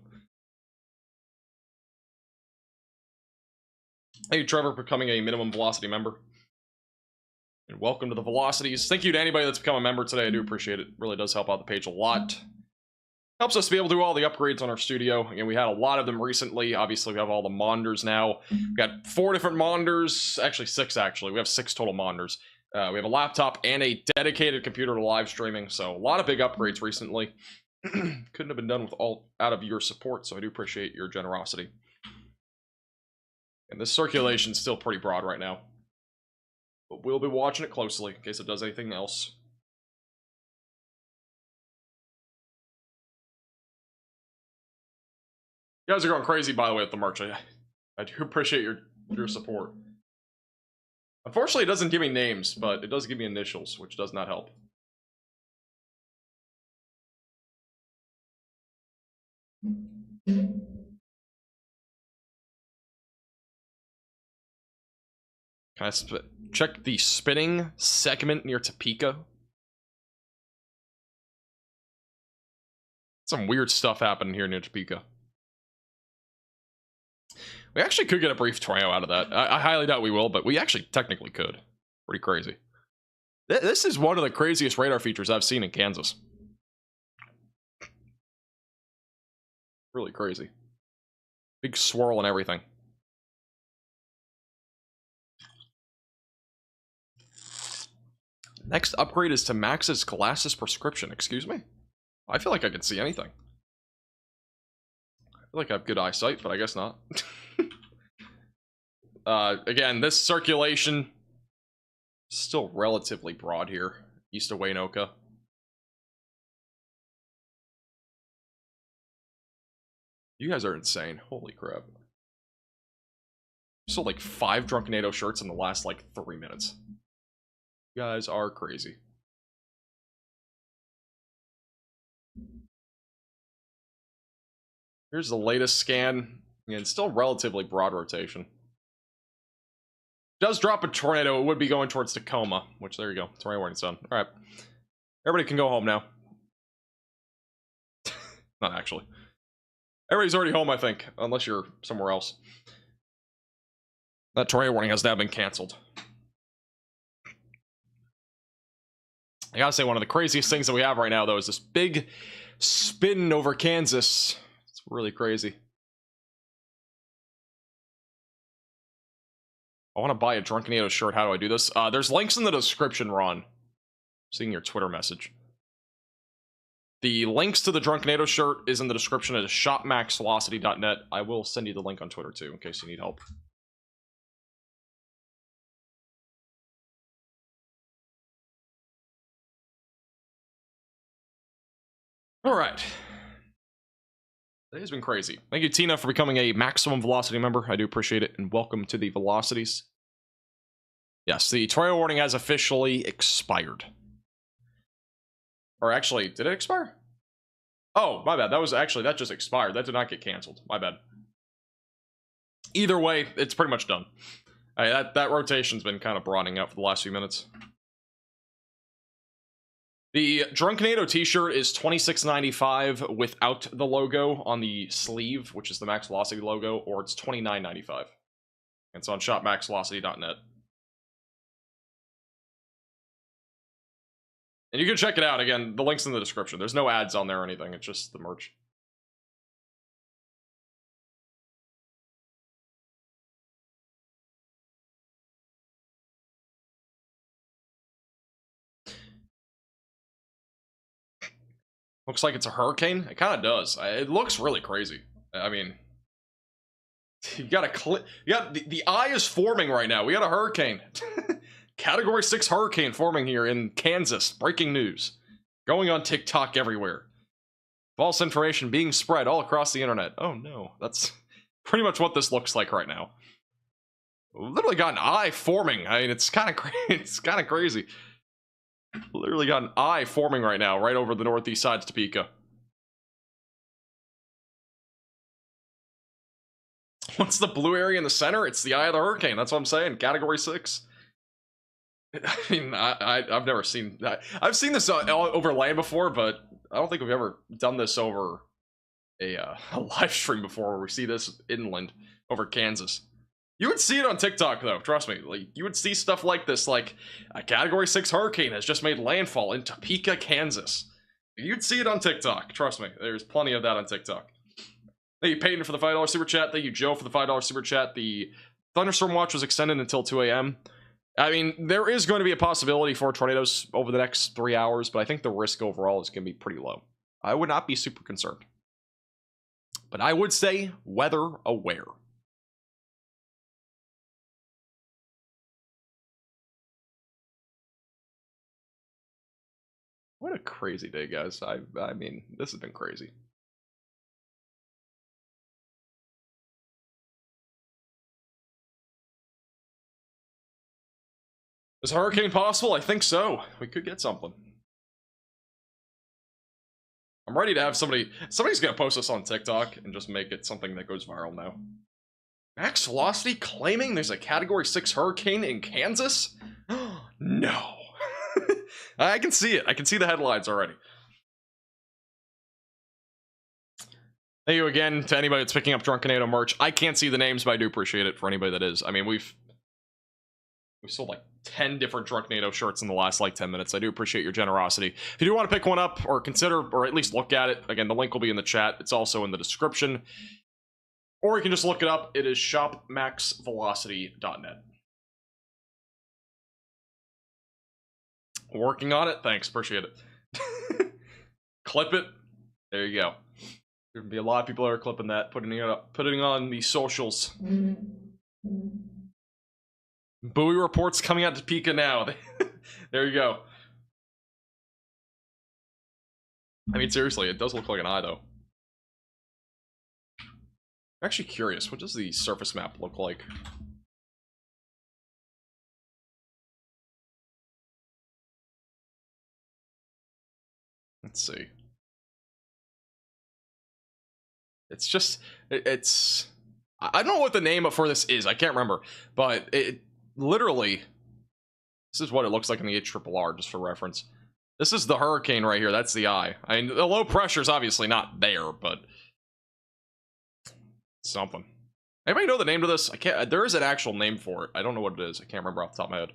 A: Hey, Trevor, becoming a minimum velocity member. And welcome to the velocities. Thank you to anybody that's become a member today. I do appreciate it. Really does help out the page a lot. Helps us to be able to do all the upgrades on our studio. Again, we had a lot of them recently. Obviously, we have all the Monders now. We got 4 different Monders. Actually, 6, actually. We have 6 total Monders. We have a laptop and a dedicated computer to live streaming. So, a lot of big upgrades recently. Couldn't have been done with all out of your support, so I do appreciate your generosity. And this circulation's still pretty broad right now. But we'll be watching it closely in case it does anything else. You guys are going crazy, by the way, with the merch. I do appreciate your support. Unfortunately, it doesn't give me names, but it does give me initials, which does not help. Can I check the spinning segment near Topeka? Some weird stuff happening here near Topeka. We actually could get a brief tornado out of that. I highly doubt we will, but we actually technically could. Pretty crazy. This is one of the craziest radar features I've seen in Kansas. Really crazy. Big swirl and everything. Next upgrade is to Max's glasses prescription. Excuse me? I feel like I can see anything. I feel like I have good eyesight, but I guess not. Again, this circulation is still relatively broad here, east of Waynoka. You guys are insane. Holy crap. Sold like 5 drunk NATO shirts in the last like 3 minutes. You guys are crazy. Here's the latest scan. Again, still relatively broad rotation. Does drop a tornado, it would be going towards Tacoma, which there you go. Tornado warning sun. Alright. Everybody can go home now. Not actually. Everybody's already home, I think, unless you're somewhere else. That tornado warning has now been canceled. I gotta say, one of the craziest things that we have right now, though, is this big spin over Kansas. It's really crazy. I want to buy a Drunkenado shirt. How do I do this? There's links in the description, Ron. Seeing your Twitter message. The links to the Drunkenado shirt is in the description at shopmaxvelocity.net. I will send you the link on Twitter, too, in case you need help. All right. Today's been crazy. Thank you, Tina, for becoming a Maximum Velocity member. I do appreciate it, and welcome to the Velocities. Yes, the tornado warning has officially expired. Or actually, did it expire? Oh, my bad. That just expired. That did not get canceled. My bad. Either way, it's pretty much done. That rotation's been kind of broadening out for the last few minutes. The Drunkenado t-shirt is $26.95 without the logo on the sleeve, which is the Max Velocity logo, or it's $29.95. It's on shopmaxvelocity.net. And you can check it out. Again, the link's in the description. There's no ads on there or anything. It's just the merch. Looks like it's a hurricane. It kind of does. It looks really crazy. I mean, you got the eye is forming right now. We got a hurricane. Category 6 hurricane forming here in Kansas. Breaking news. Going on TikTok everywhere. False information being spread all across the internet. Oh no, that's pretty much what this looks like right now. Literally got an eye forming. I mean, it's kind of crazy. Literally got an eye forming right now, right over the northeast side of Topeka. What's the blue area in the center? It's the eye of the hurricane. That's what I'm saying. Category 6. I mean, I've never seen that. I've seen this over land before, but I don't think we've ever done this over a live stream before where we see this inland over Kansas. You would see it on TikTok, though. Trust me. Like, you would see stuff like this, like a Category 6 hurricane has just made landfall in Topeka, Kansas. You'd see it on TikTok. Trust me. There's plenty of that on TikTok. Thank you, Peyton, for the $5 super chat. Thank you, Joe, for the $5 super chat. The thunderstorm watch was extended until 2 a.m. I mean, there is going to be a possibility for tornadoes over the next 3 hours, but I think the risk overall is going to be pretty low. I would not be super concerned. But I would say weather aware. What a crazy day, guys. I mean, this has been crazy. Is a hurricane possible? I think so. We could get something. I'm ready to have somebody's gonna post this on TikTok and just make it something that goes viral now. Max Velocity claiming there's a Category 6 hurricane in Kansas? No. I can see it. I can see the headlines already. Thank you again to anybody that's picking up Drunkenado merch. I can't see the names, but I do appreciate it for anybody that is. I mean, we've sold like 10 different Drunkenado shirts in the last like 10 minutes. I do appreciate your generosity. If you do want to pick one up or consider, or at least look at it, again, the link will be in the chat. It's also in the description. Or you can just look it up. It is shopmaxvelocity.net. Working on it. Thanks. Appreciate it. Clip it. There you go. There'll be a lot of people that are clipping that, putting it on the socials. Buoy reports coming out to Topeka now. There you go. I mean, seriously, it does look like an eye, though. I'm actually curious. What does the surface map look like? Let's see. It's just, it's, I don't know what the name for this is. I can't remember, but it literally, this is what it looks like in the HRRR, just for reference. This is the hurricane right here. That's the eye. I mean, the low pressure is obviously not there, but something. Anybody know the name to this? I can't. There is an actual name for it. I don't know what it is. I can't remember off the top of my head.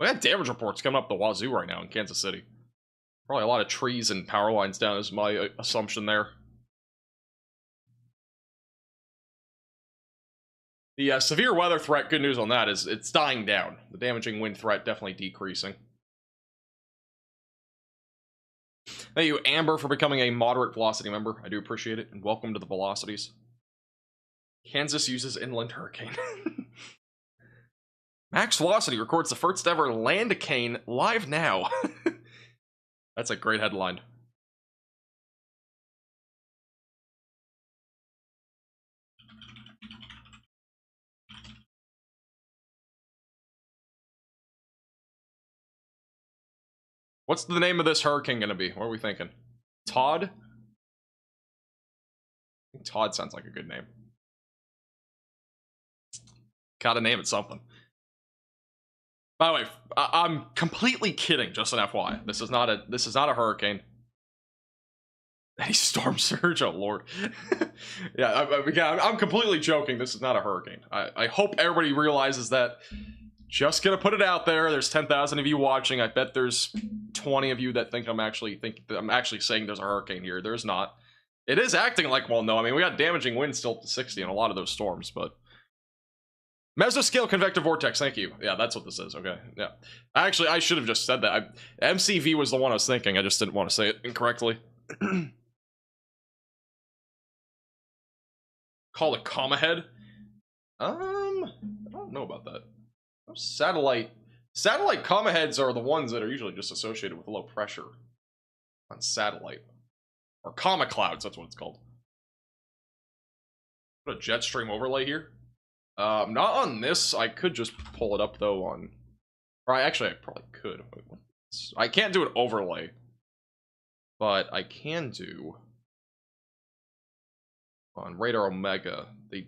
A: We got damage reports coming up the wazoo right now in Kansas City. Probably a lot of trees and power lines down is my assumption there. The severe weather threat, good news on that is it's dying down. The damaging wind threat definitely decreasing. Thank you, Amber, for becoming a moderate velocity member. I do appreciate it, and welcome to the velocities. Kansas uses inland hurricane. Max Velocity records the first ever land cane live now. That's a great headline. What's the name of this hurricane gonna be? What are we thinking? Todd? I think Todd sounds like a good name. Gotta name it something. By the way, I'm completely kidding, just an FYI. This is not a hurricane. Any storm surge? Oh lord. Yeah, I'm completely joking. This is not a hurricane. I hope everybody realizes that. Just gonna put it out there. There's 10,000 of you watching. I bet there's 20 of you that think I'm actually saying there's a hurricane here. There's not. It is acting like one though. I mean, we got damaging winds still to 60 in a lot of those storms, but mesoscale convective vortex. Thank you. Yeah, that's what this is. Okay. Yeah. Actually, I should have just said that. MCV was the one I was thinking. I just didn't want to say it incorrectly. Call it comma head. I don't know about that. Satellite comma heads are the ones that are usually just associated with low pressure on satellite, or comma clouds. That's what it's called. Put a jet stream overlay here. Not on this. I could just pull it up though on. Or actually, I probably could. I can't do an overlay, but I can do on Radar Omega. They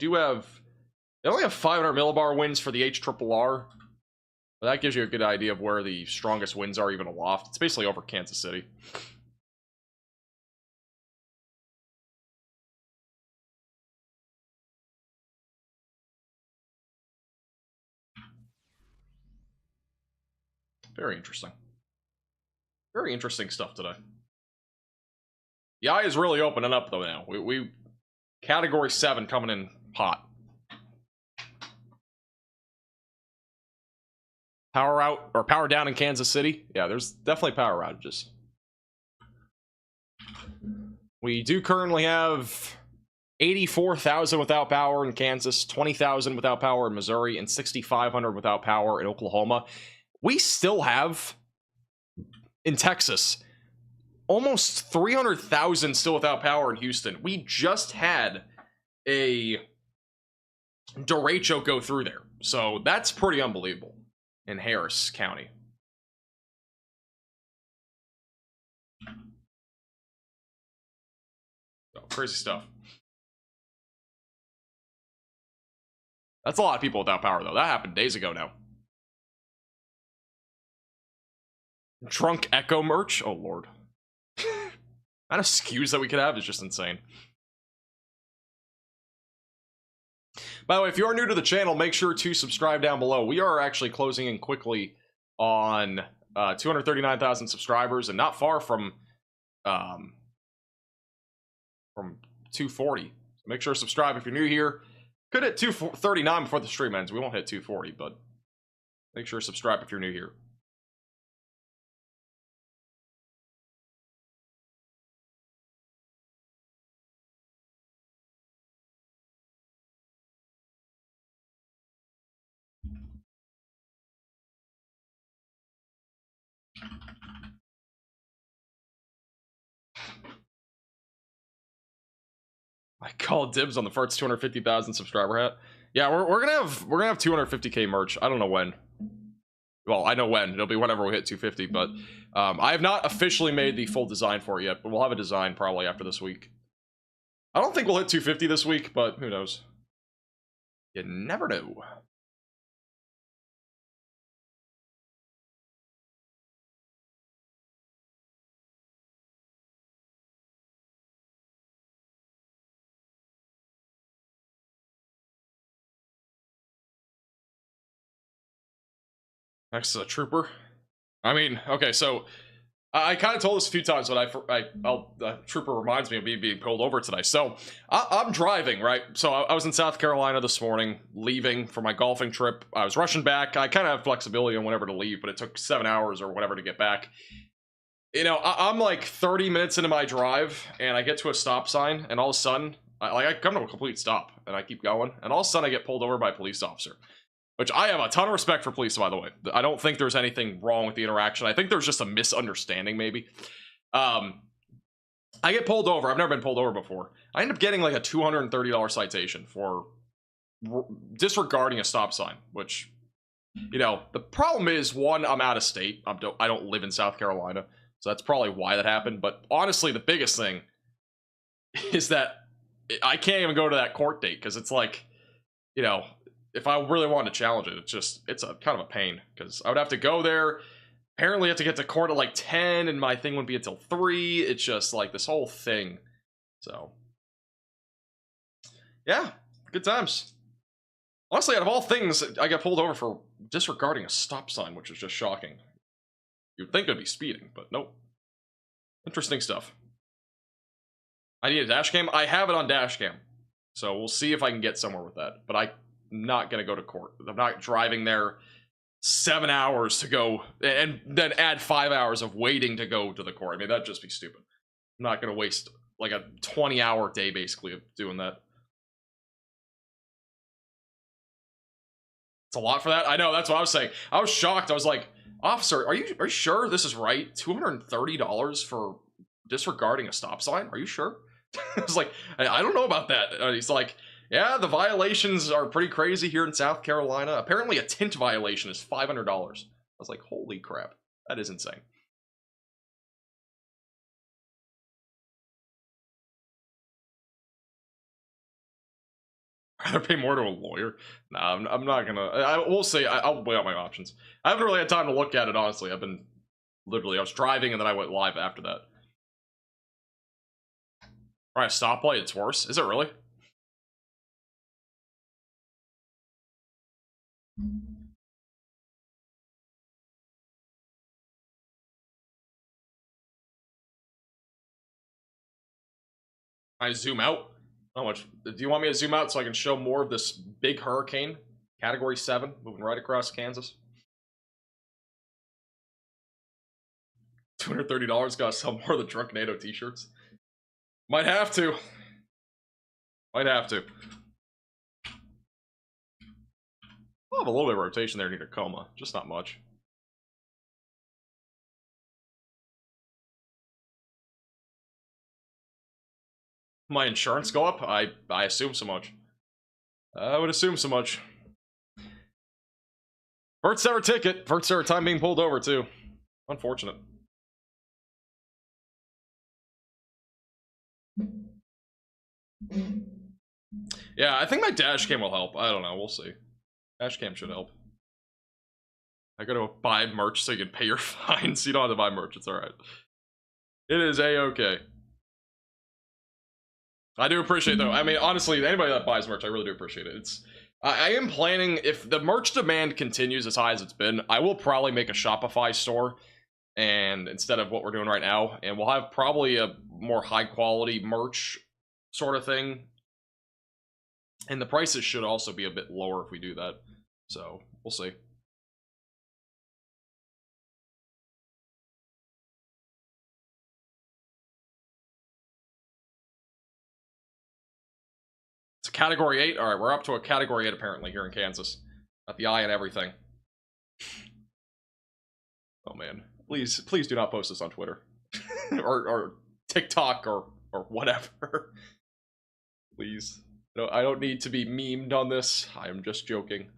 A: only have 500 millibar winds for the HRRR. But that gives you a good idea of where the strongest winds are even aloft. It's basically over Kansas City. Very interesting. Very interesting stuff today. The eye is really opening up though now. We Category 7 coming in hot. Power out or power down in Kansas City. Yeah, there's definitely power outages. We do currently have 84,000 without power in Kansas, 20,000 without power in Missouri, and 6,500 without power in Oklahoma. We still have, in Texas, almost 300,000 still without power in Houston. We just had a derecho go through there. So that's pretty unbelievable in Harris County. So, crazy stuff. That's a lot of people without power, though. That happened days ago now. Drunk Echo merch? Oh, Lord. Amount of SKUs that we could have is just insane. By the way, if you are new to the channel, make sure to subscribe down below. We are actually closing in quickly on 239,000 subscribers, and not far from 240. So make sure to subscribe if you're new here. Could hit 239 before the stream ends. We won't hit 240, but make sure to subscribe if you're new here. I call dibs on the farts 250,000 subscriber hat. Yeah, we're gonna have 250k merch. I don't know when. Well, I know when. It'll be whenever we hit 250, but I have not officially made the full design for it yet, but we'll have a design probably after this week. I don't think we'll hit 250 this week, but who knows? You never know. Next to a trooper. I mean, okay, so I kind of told this a few times, but the trooper reminds me of me being pulled over today. So I'm driving, right? So I was in South Carolina this morning, leaving for my golfing trip. I was rushing back. I kind of have flexibility on whenever to leave, but it took 7 hours or whatever to get back. You know, I'm like 30 minutes into my drive, and I get to a stop sign, and all of a sudden, I come to a complete stop, and I keep going, and all of a sudden I get pulled over by a police officer. Which I have a ton of respect for police, by the way. I don't think there's anything wrong with the interaction. I think there's just a misunderstanding, maybe. I get pulled over. I've never been pulled over before. I end up getting like a $230 citation for disregarding a stop sign, which, you know, the problem is, one, I'm out of state. I don't live in South Carolina, so that's probably why that happened. But honestly, the biggest thing is that I can't even go to that court date, because it's like, you know, if I really wanted to challenge it, it's a kind of a pain, because I would have to go there. Apparently I have to get to court at like 10, and my thing wouldn't be until 3. It's just like this whole thing. So yeah, good times. Honestly, out of all things, I got pulled over for disregarding a stop sign, which is just shocking. You'd think I'd be speeding, but nope. Interesting stuff. I need a dash cam. I have it on dash cam, so we'll see if I can get somewhere with that. But I'm not gonna go to court. I'm not driving there 7 hours to go and then add 5 hours of waiting to go to the court. I mean, that'd just be stupid. I'm not gonna waste like a 20-hour day basically of doing that. It's a lot for that. I know, that's what I was saying. I was shocked. I was like, officer, are you sure this is right? $230 for disregarding a stop sign? Are you sure? I was like, I don't know about that. He's like, yeah, the violations are pretty crazy here in South Carolina. Apparently a tint violation is $500. I was like, holy crap, that is insane. Rather pay more to a lawyer? Nah, I'm not gonna. We'll see. I'll weigh out my options. I haven't really had time to look at it, honestly. I was driving and then I went live after that. Alright, stoplight, it's worse. Is it really? I zoom out. How much? Do you want me to zoom out so I can show more of this big hurricane? Category 7, moving right across Kansas. $230, gotta sell more of the Drunk NATO t-shirts. Might have to. Might have to. I'll have a little bit of rotation there near Tacoma, just not much. My insurance go up? I assume so much. I would assume so much. First ever ticket. First ever time being pulled over, too. Unfortunate. Yeah, I think my dash cam will help. I don't know. We'll see. Dash cam should help. I gotta buy merch so you can pay your fines. You don't have to buy merch. It's alright. It is A-okay. I do appreciate, though. I mean, honestly, anybody that buys merch, I really do appreciate it. I am planning, if the merch demand continues as high as it's been, I will probably make a Shopify store, and instead of what we're doing right now, and we'll have probably a more high-quality merch sort of thing. And the prices should also be a bit lower if we do that. So, we'll see. It's a Category 8? Alright, we're up to a Category 8 apparently here in Kansas. Got the eye and everything. Oh man. Please do not post this on Twitter. or TikTok or whatever. Please. No, I don't need to be memed on this. I am just joking.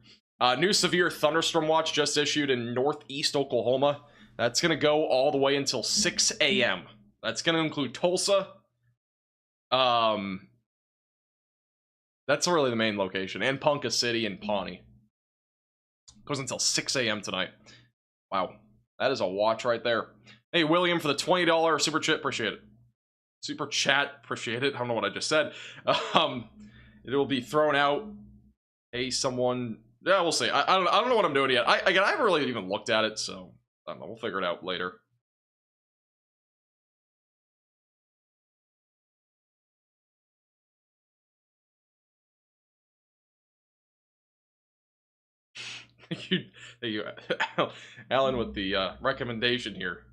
A: New severe thunderstorm watch just issued in northeast Oklahoma. That's going to go all the way until 6 a.m. That's going to include Tulsa. That's really the main location. And Ponca City and Pawnee. Goes until 6 a.m. tonight. Wow. That is a watch right there. Hey, William, for the $20 super chat. Appreciate it. Super chat. Appreciate it. I don't know what I just said. It will be thrown out. Hey, someone Yeah, we'll see. I don't know what I'm doing yet. Again, I haven't really even looked at it, so I don't know. We'll figure it out later. Thank you, Alan, with the recommendation here.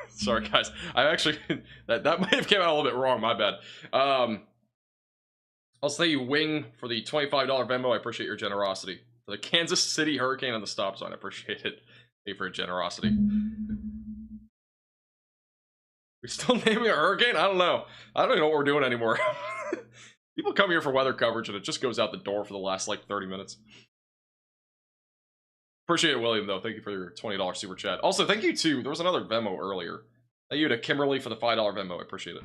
A: Sorry, guys. I actually that might have came out a little bit wrong. My bad. I'll say you wing for the $25 Venmo. I appreciate your generosity. For the Kansas City Hurricane on the stop sign, I appreciate it. Thank you for your generosity. We still naming a hurricane? I don't know. I don't even know what we're doing anymore. People come here for weather coverage and it just goes out the door for the last like 30 minutes. Appreciate it, William, though. Thank you for your $20 super chat. Also, thank you to, there was another Venmo earlier. Thank you to Kimberly for the $5 Venmo. I appreciate it.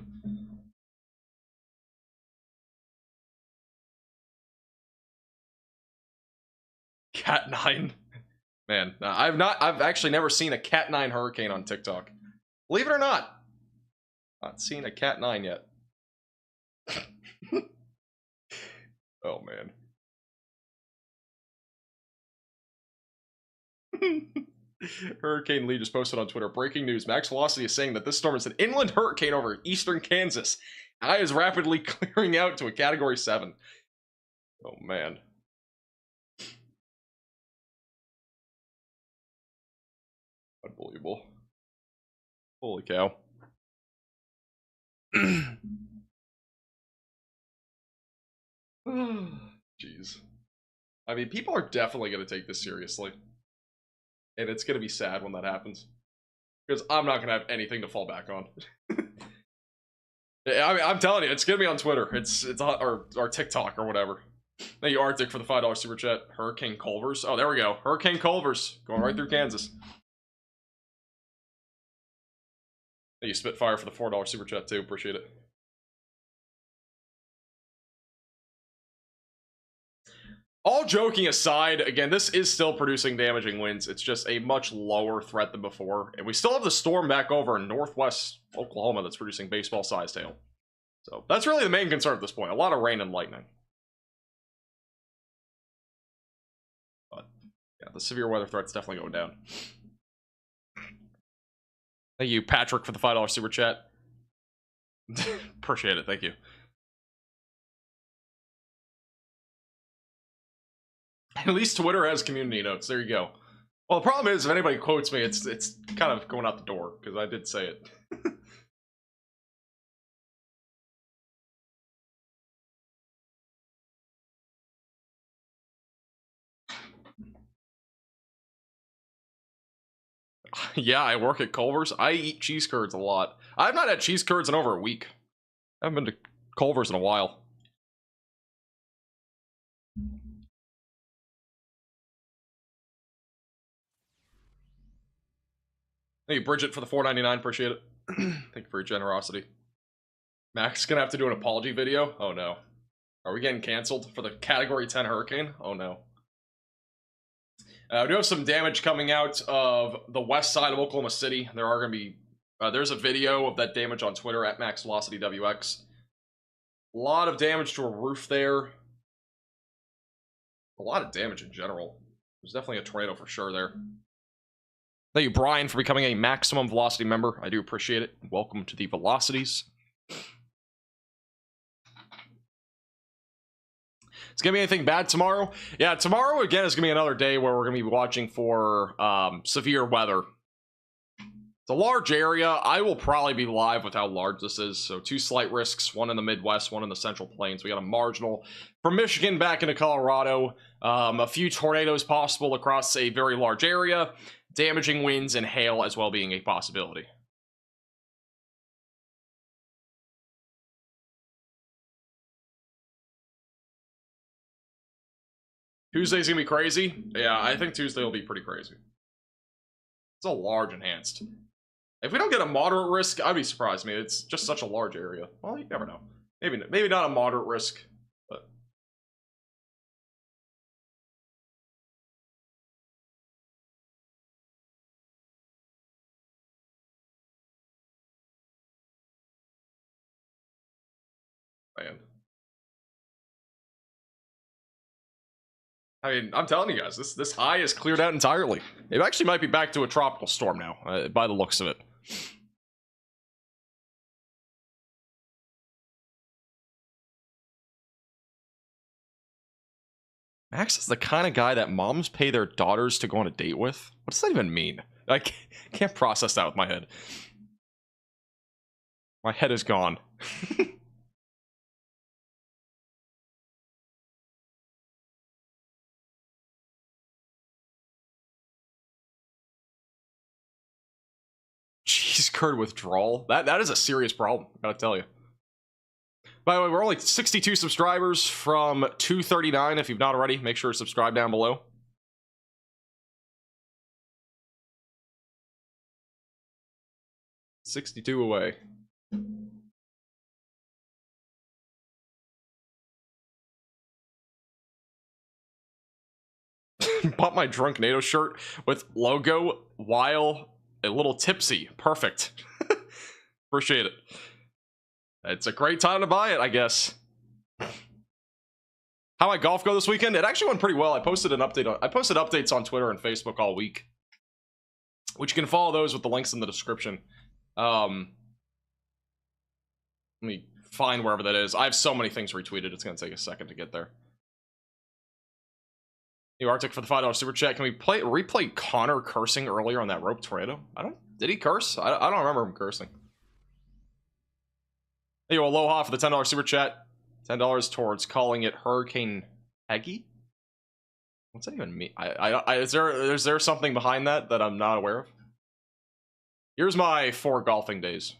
A: Cat 9. Man, I've actually never seen a Cat 9 hurricane on TikTok. Believe it or not. Not seen a Cat 9 yet. Oh, man. Hurricane Lee just posted on Twitter. Breaking news. Max Velocity is saying that this storm is an inland hurricane over eastern Kansas. I is rapidly clearing out to a Category 7. Oh, man. Unbelievable. Holy cow. Jeez. I mean, people are definitely going to take this seriously. And it's going to be sad when that happens. Because I'm not going to have anything to fall back on. I mean, I'm telling you, it's going to be on Twitter. It's on, or TikTok or whatever. Thank you, Arctic, for the $5 super chat. Hurricane Culvers. Oh, there we go. Hurricane Culvers. Going right through Kansas. Thank you, Spitfire, for the $4 super chat, too. Appreciate it. All joking aside, again, this is still producing damaging winds. It's just a much lower threat than before. And we still have the storm back over in northwest Oklahoma that's producing baseball-sized hail. So that's really the main concern at this point. A lot of rain and lightning. But yeah, the severe weather threat's definitely going down. Thank you, Patrick, for the $5 super chat. Appreciate it. Thank you. At least Twitter has community notes. There you go. Well, the problem is, if anybody quotes me, it's kind of going out the door, because I did say it. Yeah, I work at Culver's. I eat cheese curds a lot. I've not had cheese curds in over a week. I haven't been to Culver's in a while. Thank you, Bridget, for the $4.99. Appreciate it. Thank you for your generosity. Max is gonna have to do an apology video. Oh no. Are we getting canceled for the Category 10 hurricane? Oh no. We do have some damage coming out of the west side of Oklahoma City. There are going to be... there's a video of that damage on Twitter at MaxVelocityWX. A lot of damage to a roof there. A lot of damage in general. There's definitely a tornado for sure there. Thank you, Brian, for becoming a Maximum Velocity member. I do appreciate it. Welcome to the Velocities. It's gonna be anything bad tomorrow? Yeah, tomorrow again is gonna be another day where we're gonna be watching for severe weather. It's a large area. I will probably be live with how large this is. So 2 slight risks, one in the Midwest, one in the Central Plains. We got a marginal from Michigan back into Colorado. A few tornadoes possible across a very large area. Damaging winds and hail as well being a possibility. Tuesday's gonna be crazy. Yeah, I think Tuesday will be pretty crazy. It's a large enhanced. If we don't get a moderate risk, I'd be surprised. I mean, it's just such a large area. Well, you never know. Maybe not a moderate risk, but... Man. I mean, I'm telling you guys, this high is cleared out entirely. It actually might be back to a tropical storm now, by the looks of it. Max is the kind of guy that moms pay their daughters to go on a date with. What does that even mean? I can't process that with my head. My head is gone. Cheese curd withdrawal. That is a serious problem, I gotta tell you. By the way, we're only 62 subscribers from 239. If you've not already, make sure to subscribe down below. $62 away. Bought my drunk NATO shirt with logo while a little tipsy. Perfect. Appreciate it. It's a great time to buy it, I guess. How might golf go this weekend? It actually went pretty well. I posted updates on Twitter and Facebook all week, which you can follow those with the links in the description. Let me find wherever that is. I have so many things retweeted. It's gonna take a second to get there. New Arctic for the $5 super chat. Can we replay Connor cursing earlier on that rope tornado? Did he curse? I don't remember him cursing. Hey, yo, aloha for the $10 super chat. $10 towards calling it Hurricane Peggy. What's that even mean? Is there something behind that I'm not aware of? Here's my 4 golfing days.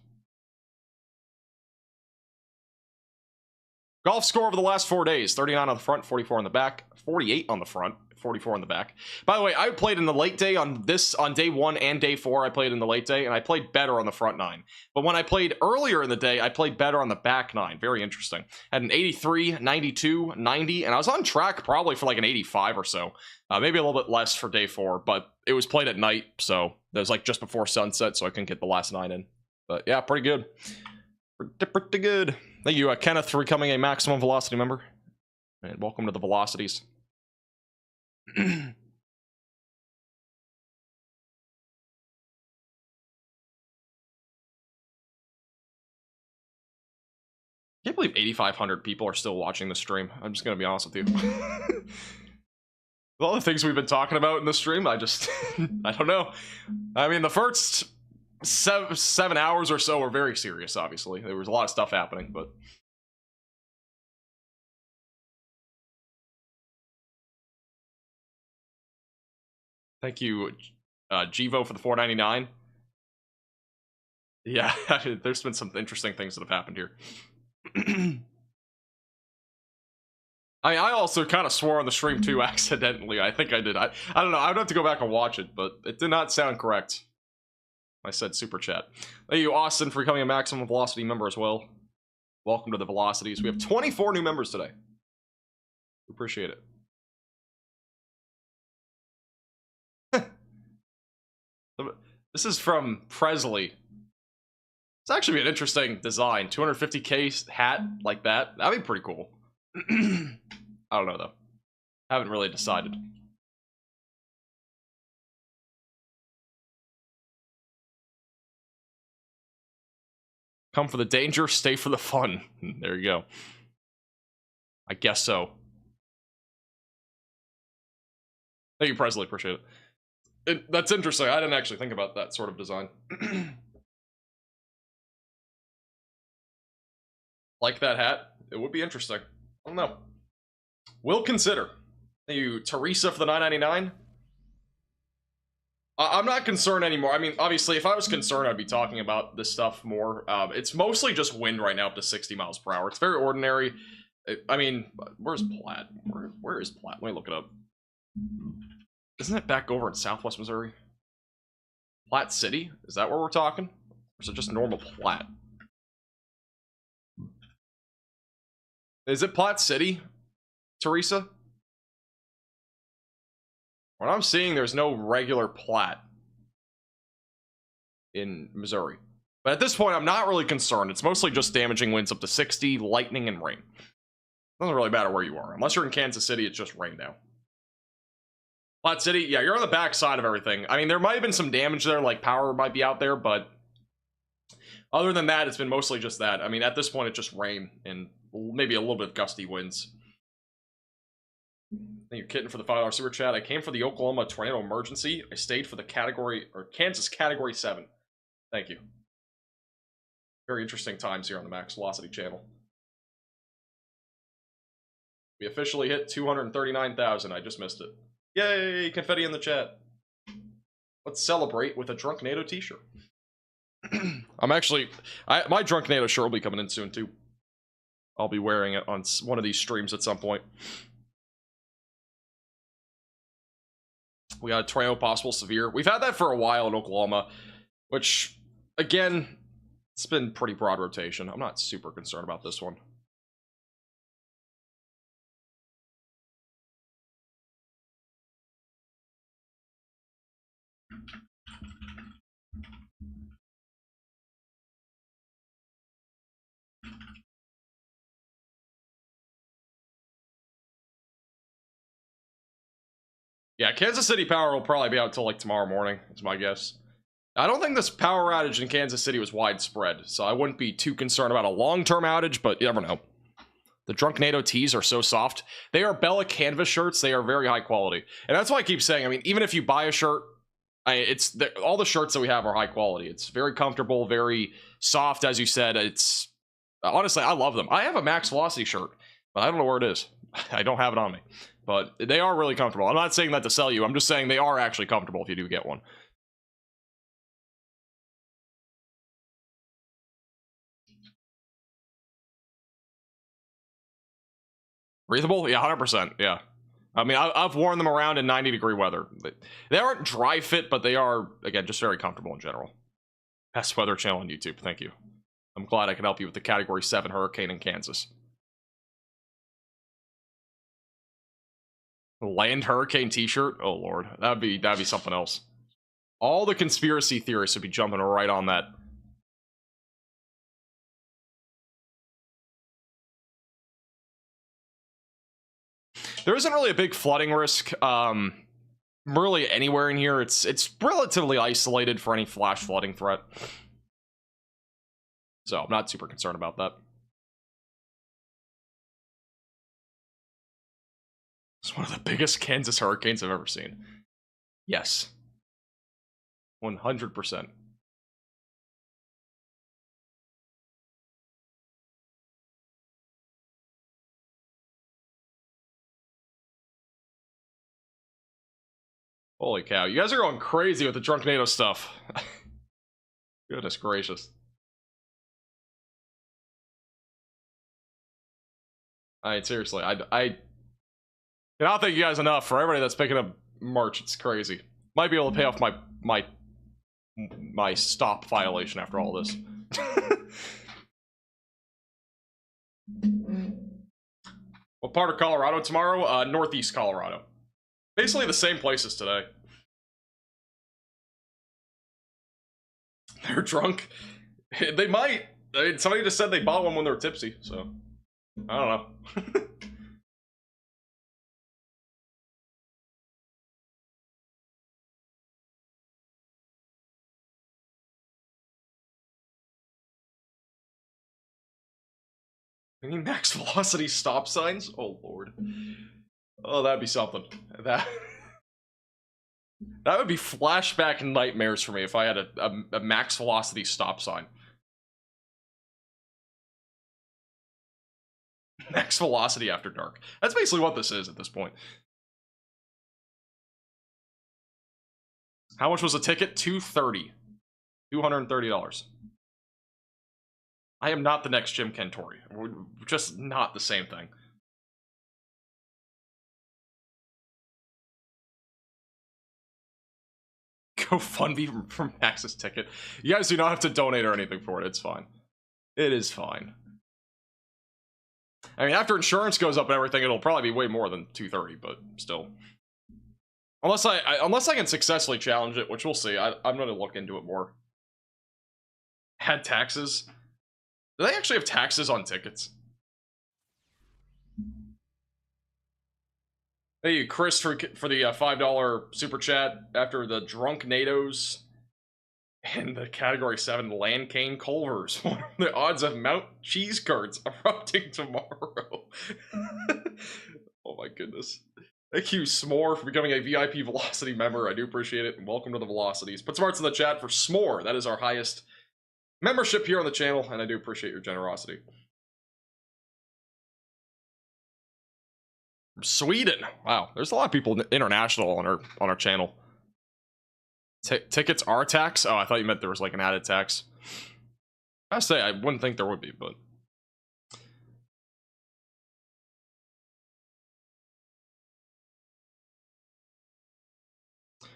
A: Golf score over the last 4 days: 39 on the front, 44 on the back, 48 on the front, 44 on the back. By the way, I played in the late day on day 1 and day 4. I played in the late day, and I played better on the front 9. But when I played earlier in the day, I played better on the back 9. Very interesting. Had an 83, 92, 90, and I was on track probably for like an 85 or so. Maybe a little bit less for day 4, but it was played at night, so that was like just before sunset, so I couldn't get the last 9 in. But yeah, pretty good. Pretty good. Thank you, Kenneth, for becoming a maximum velocity member. And welcome to the velocities. Can't believe 8,500 people are still watching the stream. I'm just gonna be honest with you. With all the things we've been talking about in the stream, I don't know. I mean, the first 7 hours or so were very serious, obviously. There was a lot of stuff happening, but... Thank you, Givo, for the $4.99. Yeah, there's been some interesting things that have happened here. I also kind of swore on the stream too, accidentally. I think I did. I don't know. I would have to go back and watch it, but it did not sound correct. I said super chat. Thank you, Austin, for becoming a maximum velocity member as well. Welcome to the velocities. We have 24 new members today. Appreciate it. This is from Presley. It's actually an interesting design. 250K hat like that. That'd be pretty cool. I don't know, though. Haven't really decided. Come for the danger, stay for the fun. There you go. I guess so. Thank you, Presley. Appreciate it. That's interesting. I didn't actually think about that sort of design. Like that hat. It would be interesting. I don't know. We'll consider. Thank you, Teresa, for the $9.99. I'm not concerned anymore. I mean, obviously, if I was concerned, I'd be talking about this stuff more. It's mostly just wind right now up to 60 miles per hour. It's very ordinary. I mean, where's Platt? Where is Platt? Let me look it up. Isn't it back over in Southwest Missouri? Platt City? Is that where we're talking? Or is it just normal Platt? Is it Platt City, Teresa? What I'm seeing, there's no regular Platt in Missouri. But at this point, I'm not really concerned. It's mostly just damaging winds up to 60, lightning, and rain. Doesn't really matter where you are. Unless you're in Kansas City, it's just rain now. Flat City, yeah, you're on the back side of everything. I mean, there might have been some damage there, like power might be out there, but other than that, it's been mostly just that. I mean, at this point, it's just rain and maybe a little bit of gusty winds. Thank you, Kitten, for the $5 super chat. I came for the Oklahoma tornado emergency. I stayed for the Kansas Category 7. Thank you. Very interesting times here on the Max Velocity channel. We officially hit 239,000. I just missed it. Yay! Confetti in the chat. Let's celebrate with a Drunk NATO t-shirt. I'm actually... my Drunk NATO shirt will be coming in soon, too. I'll be wearing it on one of these streams at some point. We got a tornado possible severe. We've had that for a while in Oklahoma, which, again, it's been pretty broad rotation. I'm not super concerned about this one. Yeah, Kansas City power will probably be out till like tomorrow morning, is my guess. I don't think this power outage in Kansas City was widespread, so I wouldn't be too concerned about a long-term outage, but you never know. The Drunk NATO tees are so soft. They are Bella canvas shirts. They are very high quality. And that's why I keep saying, I mean, even if you buy a shirt, all the shirts that we have are high quality. It's very comfortable, very soft, as you said. It's honestly, I love them. I have a Max Velocity shirt, but I don't know where it is. I don't have it on me. But they are really comfortable. I'm not saying that to sell you. I'm just saying they are actually comfortable if you do get one. Breathable? Yeah, 100%. Yeah. I mean, I've worn them around in 90-degree weather. They aren't dry fit, but they are, again, just very comfortable in general. Best weather channel on YouTube. Thank you. I'm glad I can help you with the Category 7 hurricane in Kansas. Land hurricane t-shirt? Oh lord, that'd be something else. All the conspiracy theorists would be jumping right on that. There isn't really a big flooding risk really anywhere in here. It's relatively isolated for any flash flooding threat, so I'm not super concerned about that. It's one of the biggest Kansas hurricanes I've ever seen. Yes. 100%. Holy cow. You guys are going crazy with the Drunk NATO stuff. Goodness gracious. Alright, seriously, I cannot thank you guys enough for everybody that's picking up merch. It's crazy. Might be able to pay off my stop violation after all this. What part of Colorado tomorrow? Northeast Colorado. Basically the same place as today. They're drunk. They might. I mean, somebody just said they bought one when they were tipsy, so I don't know. Any max velocity stop signs? Oh lord. Oh, that'd be something. That would be flashback nightmares for me if I had a max velocity stop sign. Max velocity after dark. That's basically what this is at this point. How much was a ticket? $230. $230. I am not the next Jim Kentori. We're just not the same thing. GoFundMe from Max's ticket. You guys do not have to donate or anything for it. It's fine. It is fine. I mean, after insurance goes up and everything, it'll probably be way more than $230, but still. Unless I can successfully challenge it, which we'll see. I'm going to look into it more. Had taxes. Do they actually have taxes on tickets? Thank you, Chris, for the $5 super chat after the drunk NATOs and the Category 7 Land Cane Culvers. What are the odds of Mount Cheese Carts erupting tomorrow? Oh my goodness. Thank you, S'more, for becoming a VIP Velocity member. I do appreciate it, and welcome to the Velocities. Put smarts in the chat for S'more. That is our highest membership here on the channel, and I do appreciate your generosity. From Sweden. Wow, there's a lot of people international on our channel. Tickets are tax? Oh, I thought you meant there was like an added tax. I say I wouldn't think there would be, but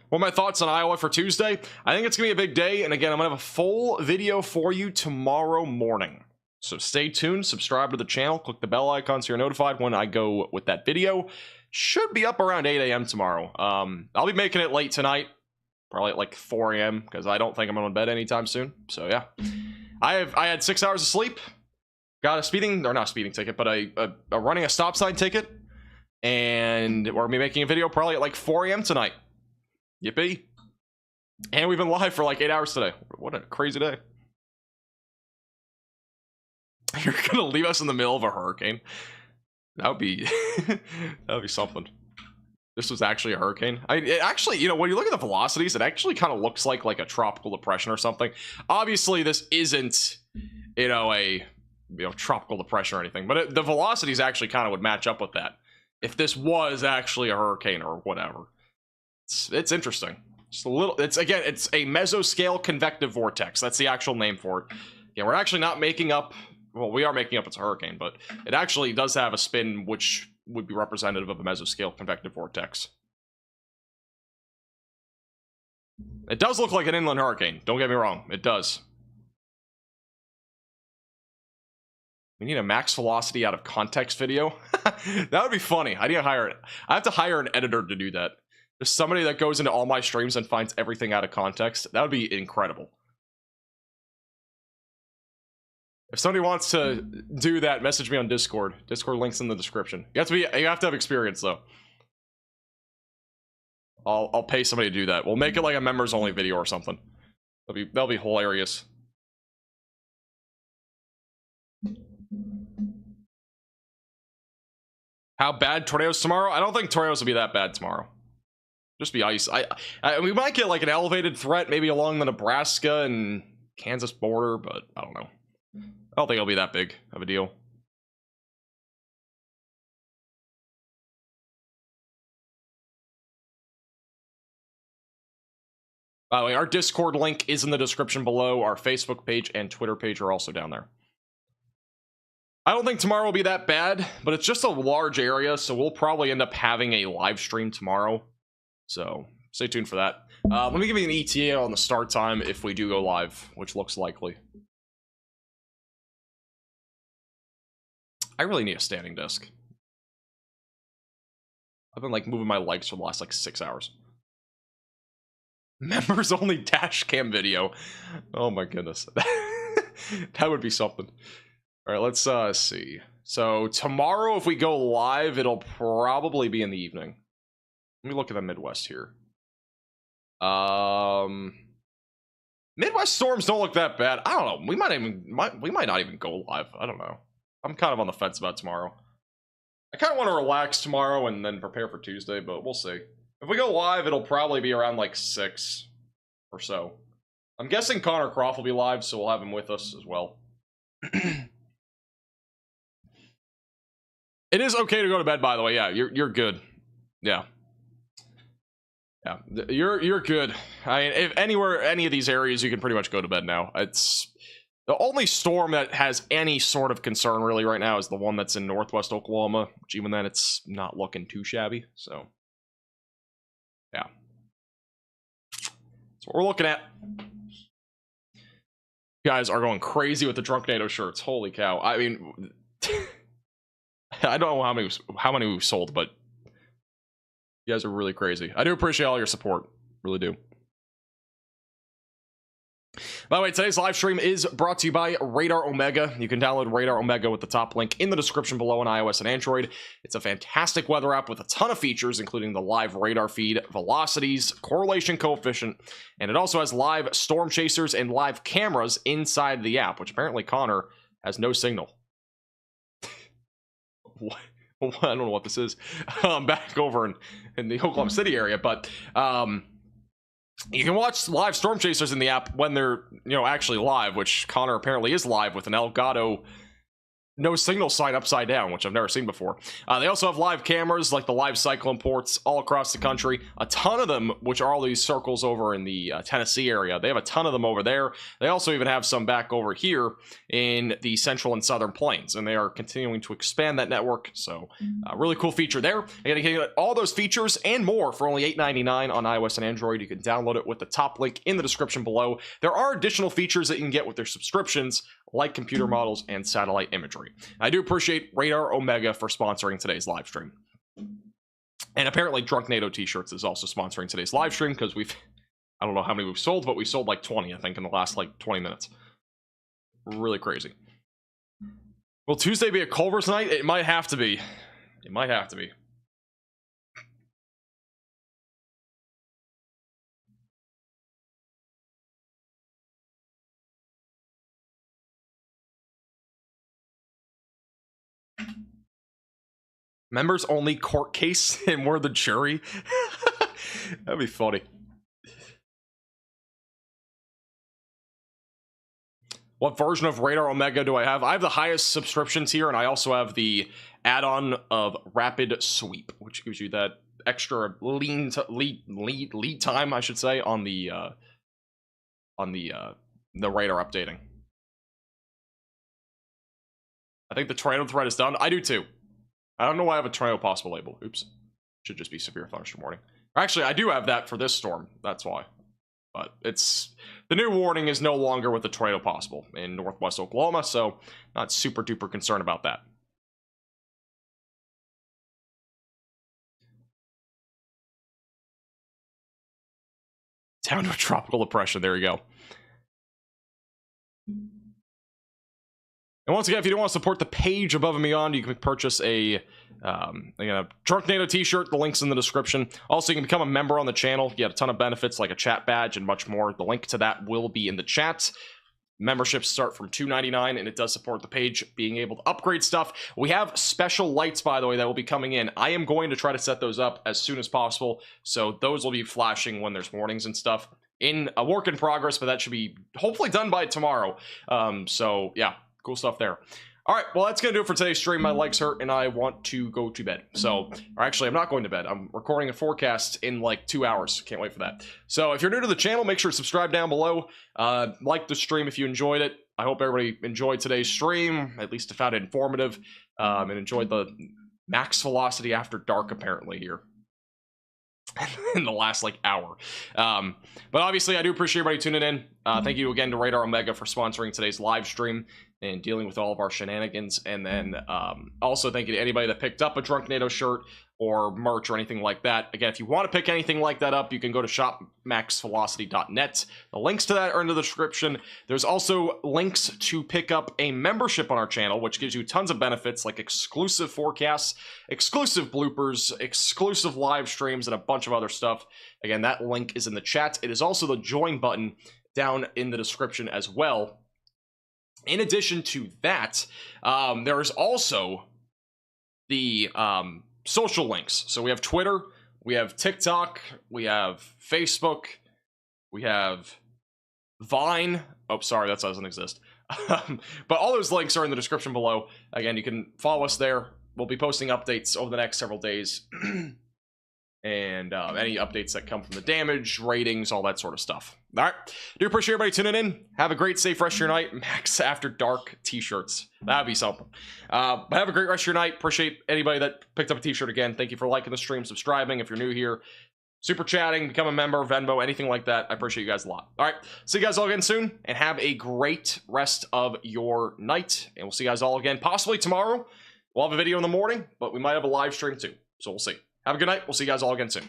A: what are my thoughts on Iowa for Tuesday? I think it's gonna be a big day, and again, I'm gonna have a full video for you tomorrow morning. So stay tuned, subscribe to the channel, click the bell icon so you're notified when I go with that video. Should be up around 8 a.m. tomorrow. I'll be making it late tonight, probably at like 4 a.m. because I don't think I'm going to bed anytime soon. So yeah, I had 6 hours of sleep, got a not speeding ticket, but a running a stop sign ticket, and we're gonna be making a video probably at like 4 a.m. tonight. Yippee! And we've been live for like 8 hours today. What a crazy day! You're gonna leave us in the middle of a hurricane? That would be that would be something. This was actually a hurricane. It actually, you know, when you look at the velocities, it actually kind of looks like a tropical depression or something. Obviously, this isn't, you know, a tropical depression or anything, but the velocities actually kind of would match up with that if this was actually a hurricane or whatever. It's interesting. Just a little. It's a mesoscale convective vortex. That's the actual name for it. Yeah, we're actually not making up. Well, we are making up it's a hurricane, but it actually does have a spin which would be representative of a mesoscale convective vortex. It does look like an inland hurricane. Don't get me wrong. It does. We need a max velocity out of context video. That would be funny. I need to hire it. I have to hire an editor to do that. There's somebody that goes into all my streams and finds everything out of context. That would be incredible. If somebody wants to do that, message me on Discord. Discord link's in the description. You have to have experience though. I'll pay somebody to do that. We'll make it like a members only video or something. That'll be hilarious. How bad tornadoes tomorrow? I don't think tornadoes will be that bad tomorrow. Just be ice. We might get like an elevated threat maybe along the Nebraska and Kansas border, but I don't know. I don't think it'll be that big of a deal. By the way, our Discord link is in the description below. Our Facebook page and Twitter page are also down there. I don't think tomorrow will be that bad, but it's just a large area, so we'll probably end up having a live stream tomorrow. So stay tuned for that. Let me give you an ETA on the start time if we do go live, which looks likely. I really need a standing desk. I've been like moving my legs for the last like 6 hours. Members only dash cam video. Oh my goodness. That would be something. All right, let's see. So tomorrow, if we go live, it'll probably be in the evening. Let me look at the Midwest here. Midwest storms don't look that bad. I don't know. We might not even go live. I don't know. I'm kind of on the fence about tomorrow. I kind of want to relax tomorrow and then prepare for Tuesday, but we'll see. If we go live, it'll probably be around like 6 or so. I'm guessing Connor Croft will be live, so we'll have him with us as well. It is okay to go to bed, by the way. Yeah, you're good. Yeah. Yeah, you're good. I mean, if any of these areas, you can pretty much go to bed now. It's the only storm that has any sort of concern really right now is the one that's in northwest Oklahoma, which even then it's not looking too shabby. So, yeah, that's what we're looking at. You guys are going crazy with the drunk NATO shirts. Holy cow! I mean, I don't know how many we've sold, but you guys are really crazy. I do appreciate all your support. Really do. By the way, today's live stream is brought to you by Radar Omega. You can download Radar Omega with the top link in the description below on iOS and Android. It's a fantastic weather app with a ton of features, including the live radar feed, velocities, correlation coefficient, and it also has live storm chasers and live cameras inside the app, which apparently Connor has no signal. What? I don't know what this is. Back over in the Oklahoma City area, but you can watch live storm chasers in the app when they're, actually live, which Connor apparently is live with an Elgato no signal sign upside down, which I've never seen before. They also have live cameras, like the live cyclone ports all across the country. A ton of them, which are all these circles over in the Tennessee area. They have a ton of them over there. They also even have some back over here in the central and southern plains, and they are continuing to expand that network. So, really cool feature there. Again, you can get all those features and more for only $8.99 on iOS and Android. You can download it with the top link in the description below. There are additional features that you can get with their subscriptions, like computer models and satellite imagery. I do appreciate Radar Omega for sponsoring today's live stream. And apparently Drunk NATO t-shirts is also sponsoring today's live stream, because I don't know how many we've sold, but we sold like 20, I think, in the last like 20 minutes. Really crazy. Will Tuesday be a Culver's night? It might have to be. It might have to be. Members only court case and we're the jury. That'd be funny. What version of Radar Omega do I have? I have the highest subscriptions here, and I also have the add-on of Rapid Sweep, which gives you that extra lead time, I should say, on the radar updating. I think the tornado threat is done. I do too. I don't know why I have a tornado possible label. Oops. Should just be severe thunderstorm warning. Actually, I do have that for this storm. That's why. But the new warning is no longer with the tornado possible in northwest Oklahoma, so not super duper concerned about that. Down to a tropical depression. There you go. And once again, if you don't want to support the page above and beyond, you can purchase a Drunk NATO t-shirt. The link's in the description. Also, you can become a member on the channel. You get a ton of benefits like a chat badge and much more. The link to that will be in the chat. Memberships start from $2.99, and it does support the page being able to upgrade stuff. We have special lights, by the way, that will be coming in. I am going to try to set those up as soon as possible, so those will be flashing when there's warnings and stuff. In a work in progress, but that should be hopefully done by tomorrow. So yeah, cool stuff there. All right, well, that's going to do it for today's stream. My legs hurt, and I want to go to bed. So, or actually, I'm not going to bed. I'm recording a forecast in like 2 hours. Can't wait for that. So, if you're new to the channel, make sure to subscribe down below. Like the stream if you enjoyed it. I hope everybody enjoyed today's stream. At least found it informative. And enjoyed the max velocity after dark, apparently, here. In the last like hour. But obviously I do appreciate everybody tuning in. Thank you again to Radar Omega for sponsoring today's live stream and dealing with all of our shenanigans. And then also thank you to anybody that picked up a Drunk NATO shirt or merch or anything like that. Again, if you want to pick anything like that up, you can go to shopmaxvelocity.net. The links to that are in the description. There's also links to pick up a membership on our channel, which gives you tons of benefits like exclusive forecasts, exclusive bloopers, exclusive live streams, and a bunch of other stuff. Again, that link is in the chat. It is also the join button down in the description as well. In addition to that, there is also the social links. So we have Twitter, we have TikTok, we have Facebook, we have Vine. Oh, sorry, that doesn't exist. But all those links are in the description below. Again, you can follow us there. We'll be posting updates over the next several days. And any updates that come from the damage, ratings, all that sort of stuff. All right. Do appreciate everybody tuning in. Have a great, safe rest of your night. Max After Dark t-shirts. That'd be something. But have a great rest of your night. Appreciate anybody that picked up a t-shirt again. Thank you for liking the stream, subscribing if you're new here. Super chatting, become a member, Venmo, anything like that. I appreciate you guys a lot. All right. See you guys all again soon. And have a great rest of your night. And we'll see you guys all again possibly tomorrow. We'll have a video in the morning, but we might have a live stream too. So we'll see. Have a good night. We'll see you guys all again soon.